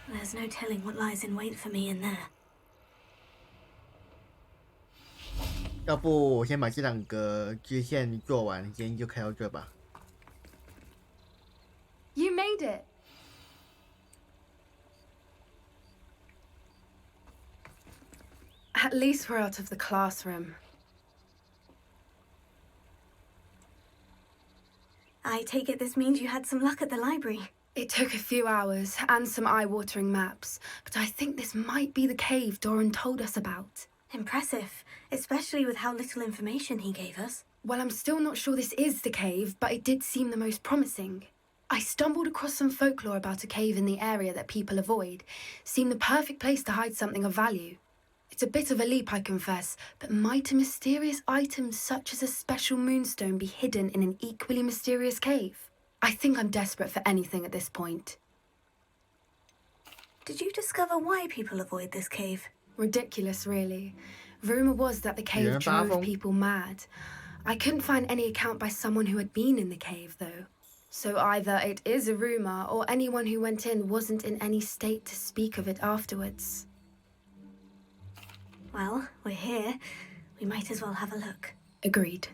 There's no telling what lies in wait for me in there. 要不我先把这2个支线做完，今天就开到这吧。You made it. At least we're out of the classroom. I take it this means you had some luck at the library. It took a few hours and some eye-watering maps, but I think this might be the cave Doran told us about. Impressive, especially with how little information he gave us. Well, I'm still not sure this is the cave, but it did seem the most promising. I stumbled across some folklore about a cave in the area that people avoid. Seemed the perfect place to hide something of value. It's a bit of a leap, I confess, but might a mysterious item such as a special moonstone be hidden in an equally mysterious cave? I think I'm desperate for anything at this point. Did you discover why people avoid this cave? Ridiculous, really. Rumour was that the cave drove people mad. I couldn't find any account by someone who had been in the cave, though. So either it is a rumour, or anyone who went in wasn't in any state to speak of it afterwards. Well, we're here. We might as well have a look. Agreed.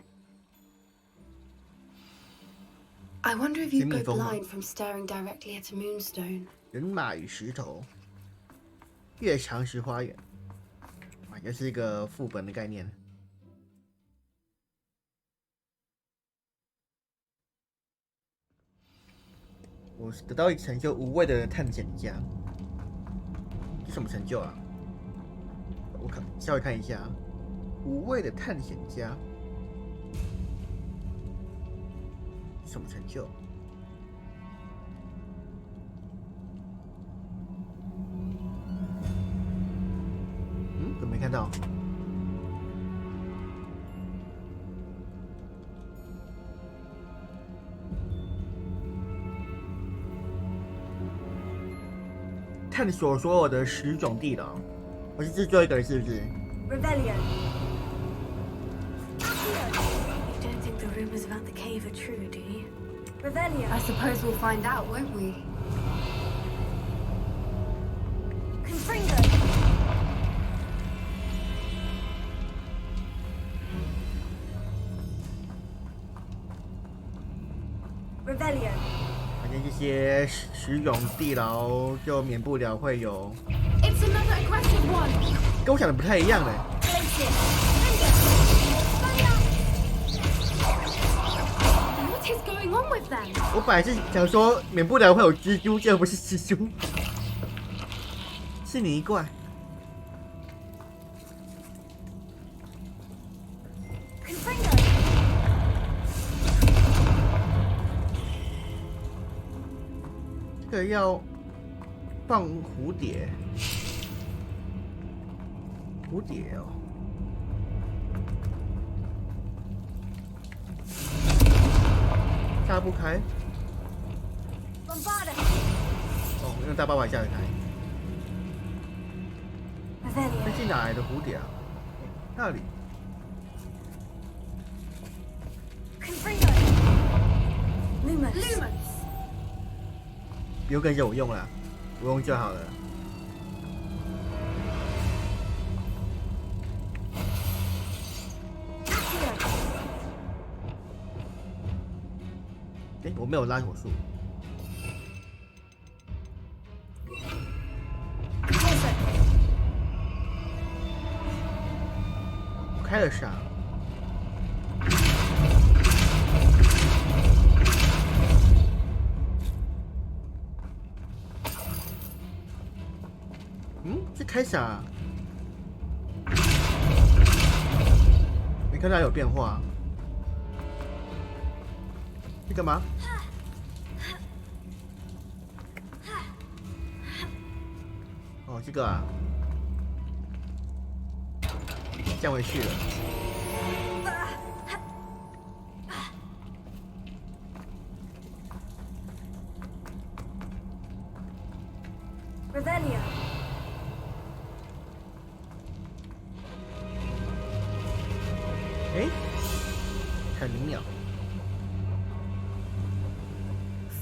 I wonder if you'd go blind from staring directly at a moonstone. 人马与石头，月长石花园，啊，这是一个副本的概念。我得到一个成就，无畏的探险家。这什么成就啊？我稍微看一下，无畏的探险家，什么成就？怎么没看到？探索所有的10种地牢。我是最后一个人，是不是 ？Rebellion. You don't think the rumors about the cave are true, do you? Rebellion. I suppose we'll find out, won't we? Confringo. Rebellion. 反正这些10种地牢就免不了会有。It's another aggressive one. 跟我想的不太一样嘞。What is going on with them? 我本来是想说免不了会有蜘蛛，这不是蜘蛛，是泥怪。这个要放蝴蝶。蝴蝶哦，炸不开。哦，用大爸爸架得开。这是哪来的蝴蝶啊？那里。不用跟着我用了，我用就好了。我没有拉火树。我开了啥？嗯，这开啥？没看到有变化。这干嘛？哦，这个啊，降回去了。Revelio. 哎，很灵妙。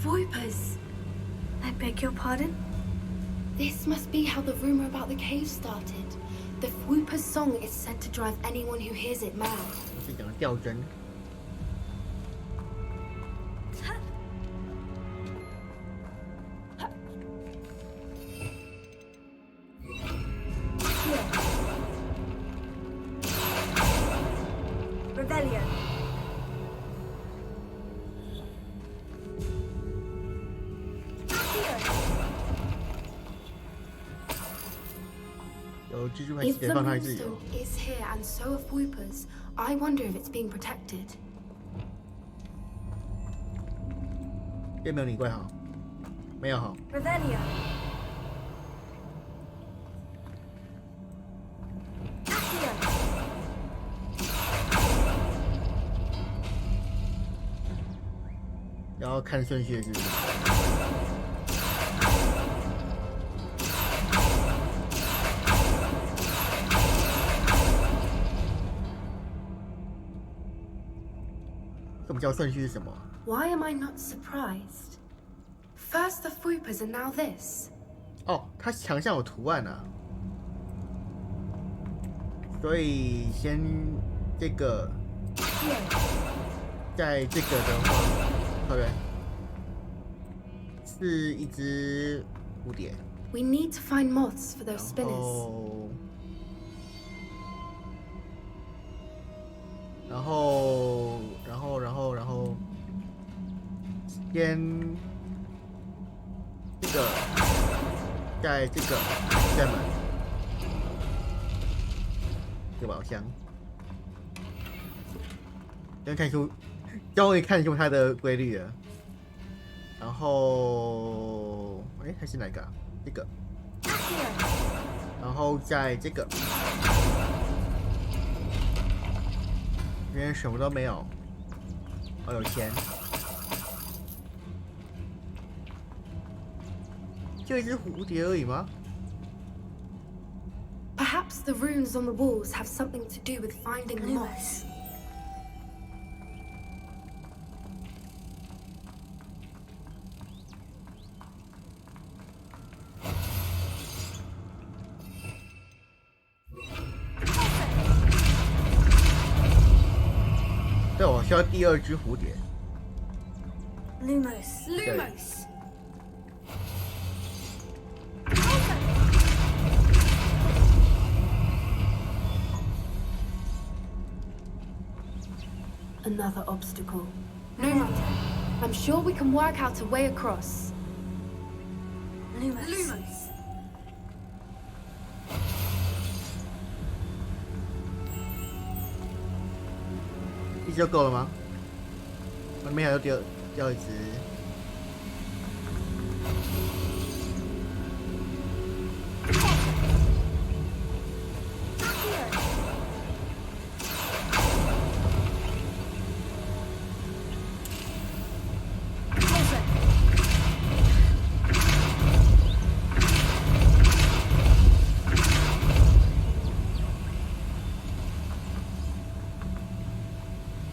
Voipers. I beg your pardon? This must be how the rumor about the cave started. The Whooper's song is said to drive anyone who hears it mad. 是讲吊针。Revelio. 有蜘蛛还记 If 得 the 放它自由。 moonstone is here and so are Whoopers, I wonder if it's being protected. 有没有你怪好？没有好。 Revelio. 然后看顺序是不是？什么叫顺序是什么？ Why am I not surprised? First the Whoopers and now this. 哦，它墙上有图案啊，所以先这个，在这个的话，对，是一只蝴蝶。 We need to find moths for those spinners. 然后，先这个，在这个再买这个宝箱，终于看出它的规律了。然后，哎，还是哪个啊？这个，然后在这个。 因为什么都没有，哦，有钱，就一只蝴蝶而已吗？ Perhaps the runes on the walls have something to do with finding the moths. 对，我需要第二只蝴蝶。 Lumos. Lumos. Another obstacle. No matter. I'm sure we can work out a way across. Lumos. Lumos. 一只就够了吗？外面还要掉一只。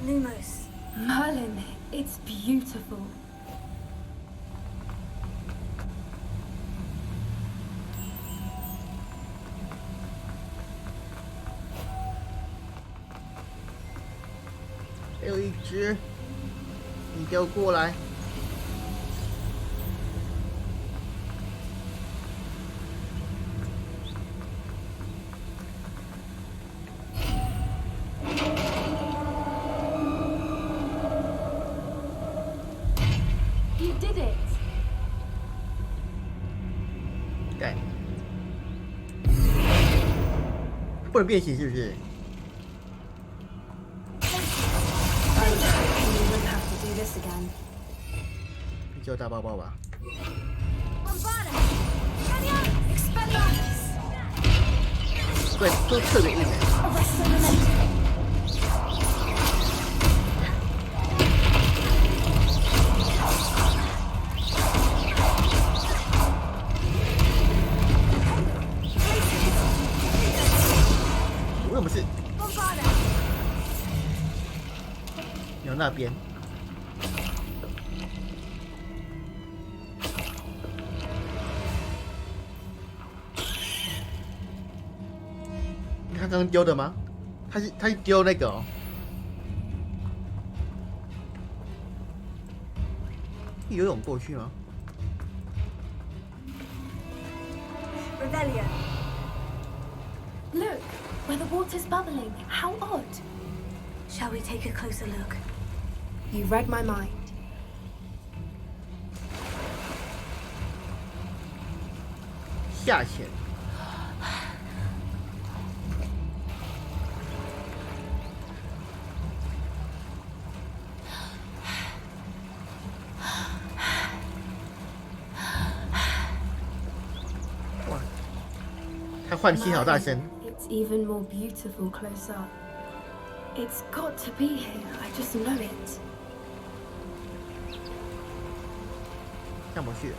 Lumos. Merlin, it's beautiful.还有一只，你给我过来！ You did it. 对，不能变形是不是？ 叫大包包吧。对，都特别硬。为什么是？有那边。 他刚刚丢的吗？他丢那个哦。游泳过去吗 Revelio. Look, where the water's bubbling. How odd. Shall we take a closer look? You read my mind. 下潜。 换气好大声。 It's even more beautiful close up. It's got to be here. I just know it. 上不去。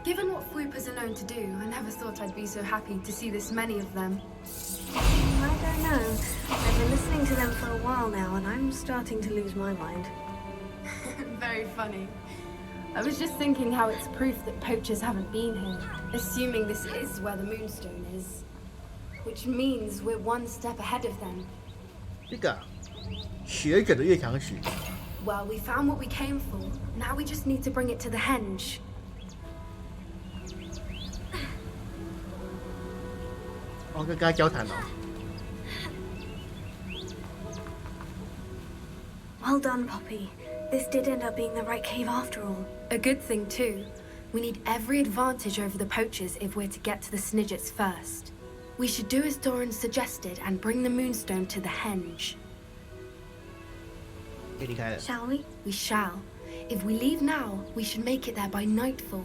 Given what Fwoopas are known to do, I never thought I'd be so happy to see this many of them. I don't know. I've been listening to them for a while now, and I'm starting to lose my mind. Very funny. I was just thinking how it's proof that poachers haven't been here, assuming this is where the Moonstone is. Which means we're one step ahead of them. 这个学者的越墙史。 Well, we found what we came for. Now we just need to bring it to the henge. 哦，跟他交谈哦。 Well done, Poppy. This did end up being the right cave after all. A good thing, too. We need every advantage over the poachers if we're to get to the Snidgets first. We should do as Doran suggested and bring the Moonstone to the henge. Shall we? We shall. If we leave now, we should make it there by nightfall.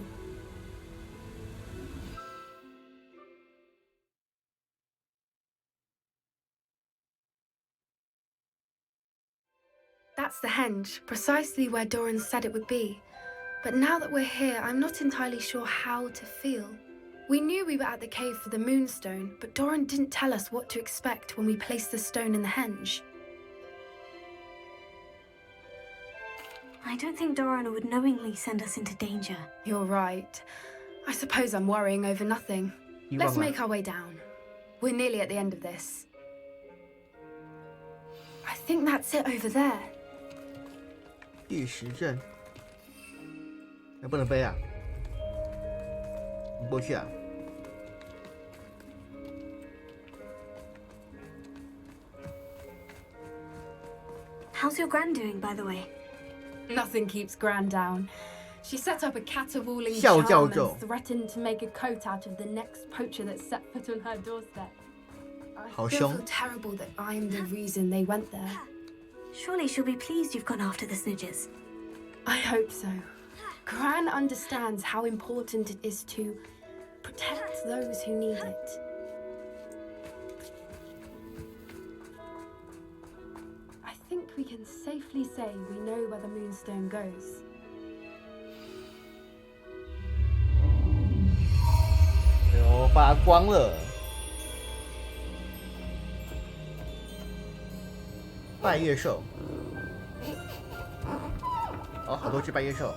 That's the henge, precisely where Doran said it would be. But now that we're here, I'm not entirely sure how to feel. We knew we were at the cave for the Moonstone, but Doran didn't tell us what to expect when we placed the stone in the henge. I don't think Doran would knowingly send us into danger. You're right. I suppose I'm worrying over nothing. Let's make our way down. We're nearly at the end of this. I think that's it over there. 第10阵，能不能背啊？过去啊？ How's your Gran doing, by the way? Nothing keeps Gran down. She set up a caterwauling 笑叫 charm 咒 and threatened to make a coat out of the next poacher that set foot on her doorstep. I 好 still 凶 feel terrible that I'm the reason they went there. Surely she'll be pleased you've gone after the Snidgets. I hope so. Gran understands how important it is to protect those who need it. I think we can safely say we know where the Moonstone goes. 哦，发光了！拜月兽。哦，好多只拜月兽。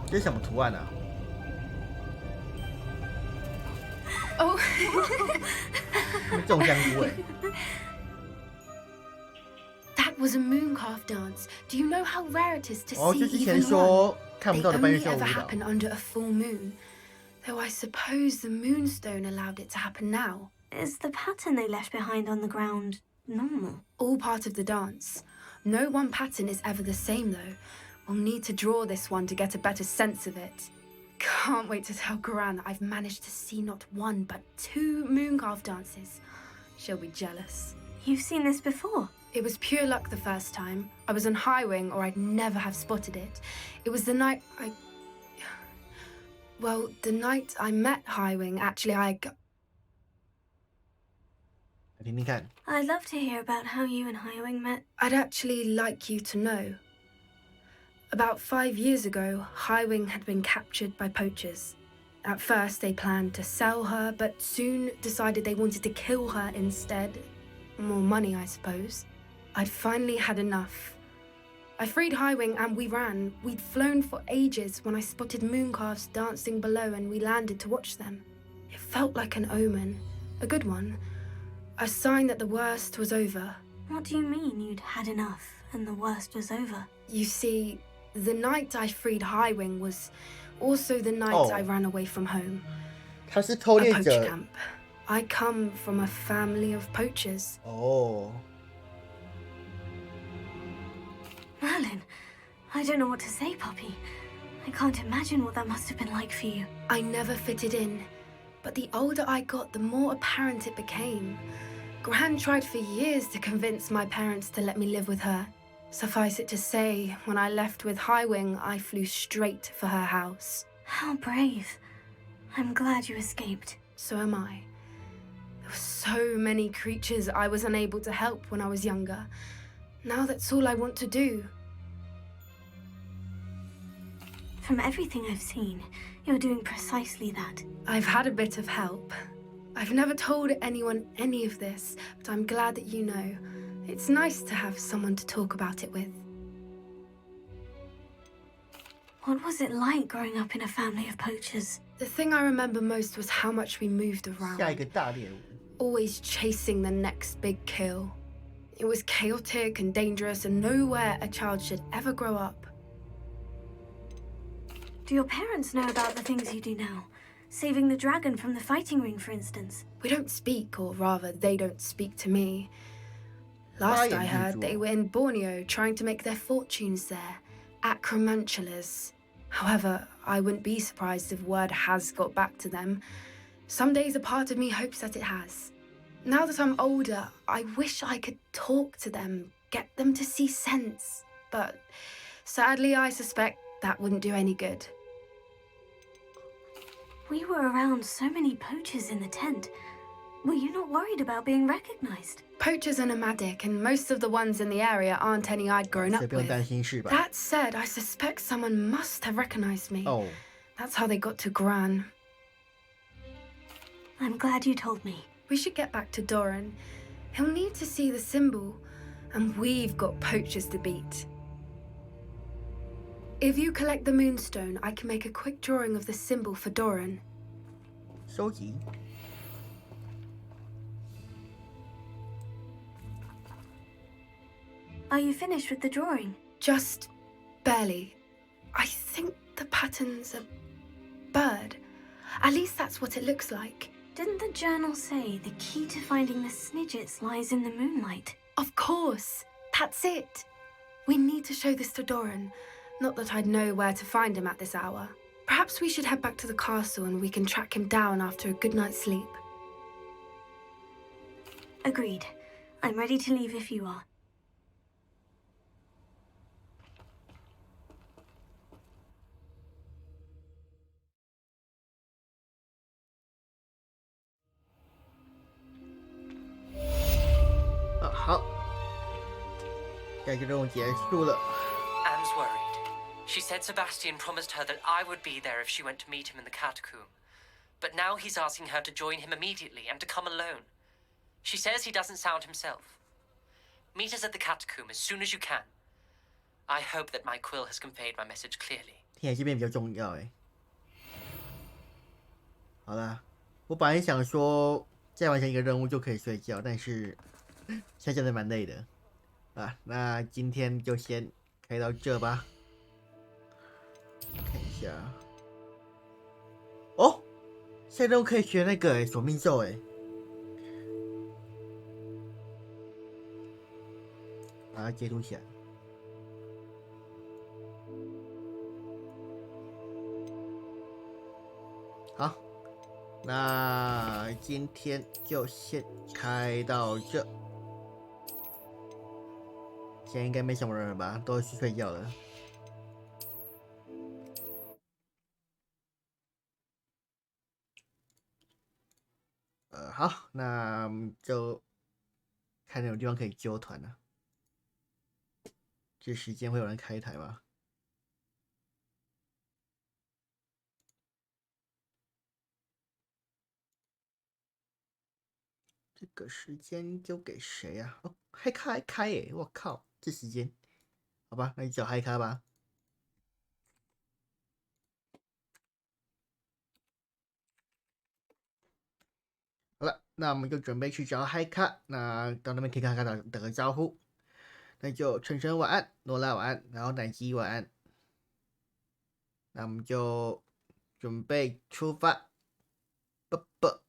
这是什么图案啊？ Oh. 中香菇哎！ That was a mooncalf dance. Do you know how rare it is to 哦， see 就之前 even 说 one? 看不 They 到的拜月 only 兽舞 ever 蹈。 happen under a full moon. Though I suppose the Moonstone allowed it to happen now. Is the pattern they left behind on the ground normal? All part of the dance. No one pattern is ever the same, though. We'll need to draw this one to get a better sense of it. Can't wait to tell Gran that I've managed to see not one, but 2 Mooncalf dances. She'll be jealous. You've seen this before? It was pure luck the first time. I was on Highwing, or I'd never have spotted it. It was the night Well, the night I met Highwing, actually, I'd love to hear about how you and Highwing met. I'd actually like you to know. About 5 years ago, Highwing had been captured by poachers. At first, they planned to sell her, but soon decided they wanted to kill her instead. More money, I suppose. I'd finally had enough. I freed Highwing and we ran. We'd flown for ages when I spotted mooncalves dancing below and we landed to watch them. It felt like an omen, a good one. A sign that the worst was over. What do you mean you'd had enough and the worst was over? You see, the night I freed Highwing was also the night I ran away from home. A poach camp. I come from a family of poachers. Merlin, I don't know what to say, Poppy. I can't imagine what that must have been like for you. I never fitted in, but the older I got, the more apparent it became. Gran tried for years to convince my parents to let me live with her. Suffice it to say, when I left with Highwing, I flew straight for her house. How brave. I'm glad you escaped. So am I. There were so many creatures I was unable to help when I was younger. Now that's all I want to do. From everything I've seen, you're doing precisely that. I've had a bit of help. I've never told anyone any of this, but I'm glad that you know. It's nice to have someone to talk about it with. What was it like growing up in a family of poachers? The thing I remember most was how much we moved around. Always chasing the next big kill. It was chaotic and dangerous and nowhere a child should ever grow up. Do your parents know about the things you do now? Saving the dragon from the fighting ring, for instance? We don't speak, or rather, they don't speak to me. Last I heard, they were in Borneo trying to make their fortunes there. Acromantulas. However, I wouldn't be surprised if word has got back to them. Some days a part of me hopes that it has. Now that I'm older, I wish I could talk to them, get them to see sense. But sadly, I suspect that wouldn't do any good. We were around so many poachers in the tent. Were you not worried about being recognized? Poachers are nomadic, and most of the ones in the area aren't any I'd grown up with. That said, I suspect someone must have recognized me. That's how they got to Gran. I'm glad you told me. We should get back to Doran. He'll need to see the symbol, and we've got poachers to beat. If you collect the Moonstone, I can make a quick drawing of the symbol for Doran. Are you finished with the drawing? Just barely. I think the pattern's a bird. At least that's what it looks like. Didn't the journal say the key to finding the Snidgets lies in the moonlight? Of course. That's it. We need to show this to Doran. Not that I'd know where to find him at this hour. Perhaps we should head back to the castle and we can track him down after a good night's sleep. Agreed. I'm ready to leave if you are. Anne's worried. She said Sebastian promised her that I would be there if she went to meet him in the catacomb. But now he's asking her to join him immediately and to come alone. She says he doesn't sound himself. Meet us at the catacomb as soon as you can. I hope that my quill has conveyed my message clearly. 听起来这边比较重要哎。好啦，我本来想说再完成一个任务就可以睡觉，但是现在真的蛮累的啊。那今天就先开到这吧。看一下，哦，现在都可以学那个索命咒把它截图起来。好，那今天就先开到这。现在应该没什么人了吧？都去睡觉了。好，那就看有地方可以揪团了。这时间会有人开台吗？这个时间丢给谁啊？哦，嗨咖还开耶！我靠，这时间，好吧，那你找嗨咖吧。好了，那我们就准备去找嗨咖。那到那边可以跟嗨咖打个招呼。那就晨晨晚安，罗拉晚安，然后奶鸡晚安。那我们就准备出发。不。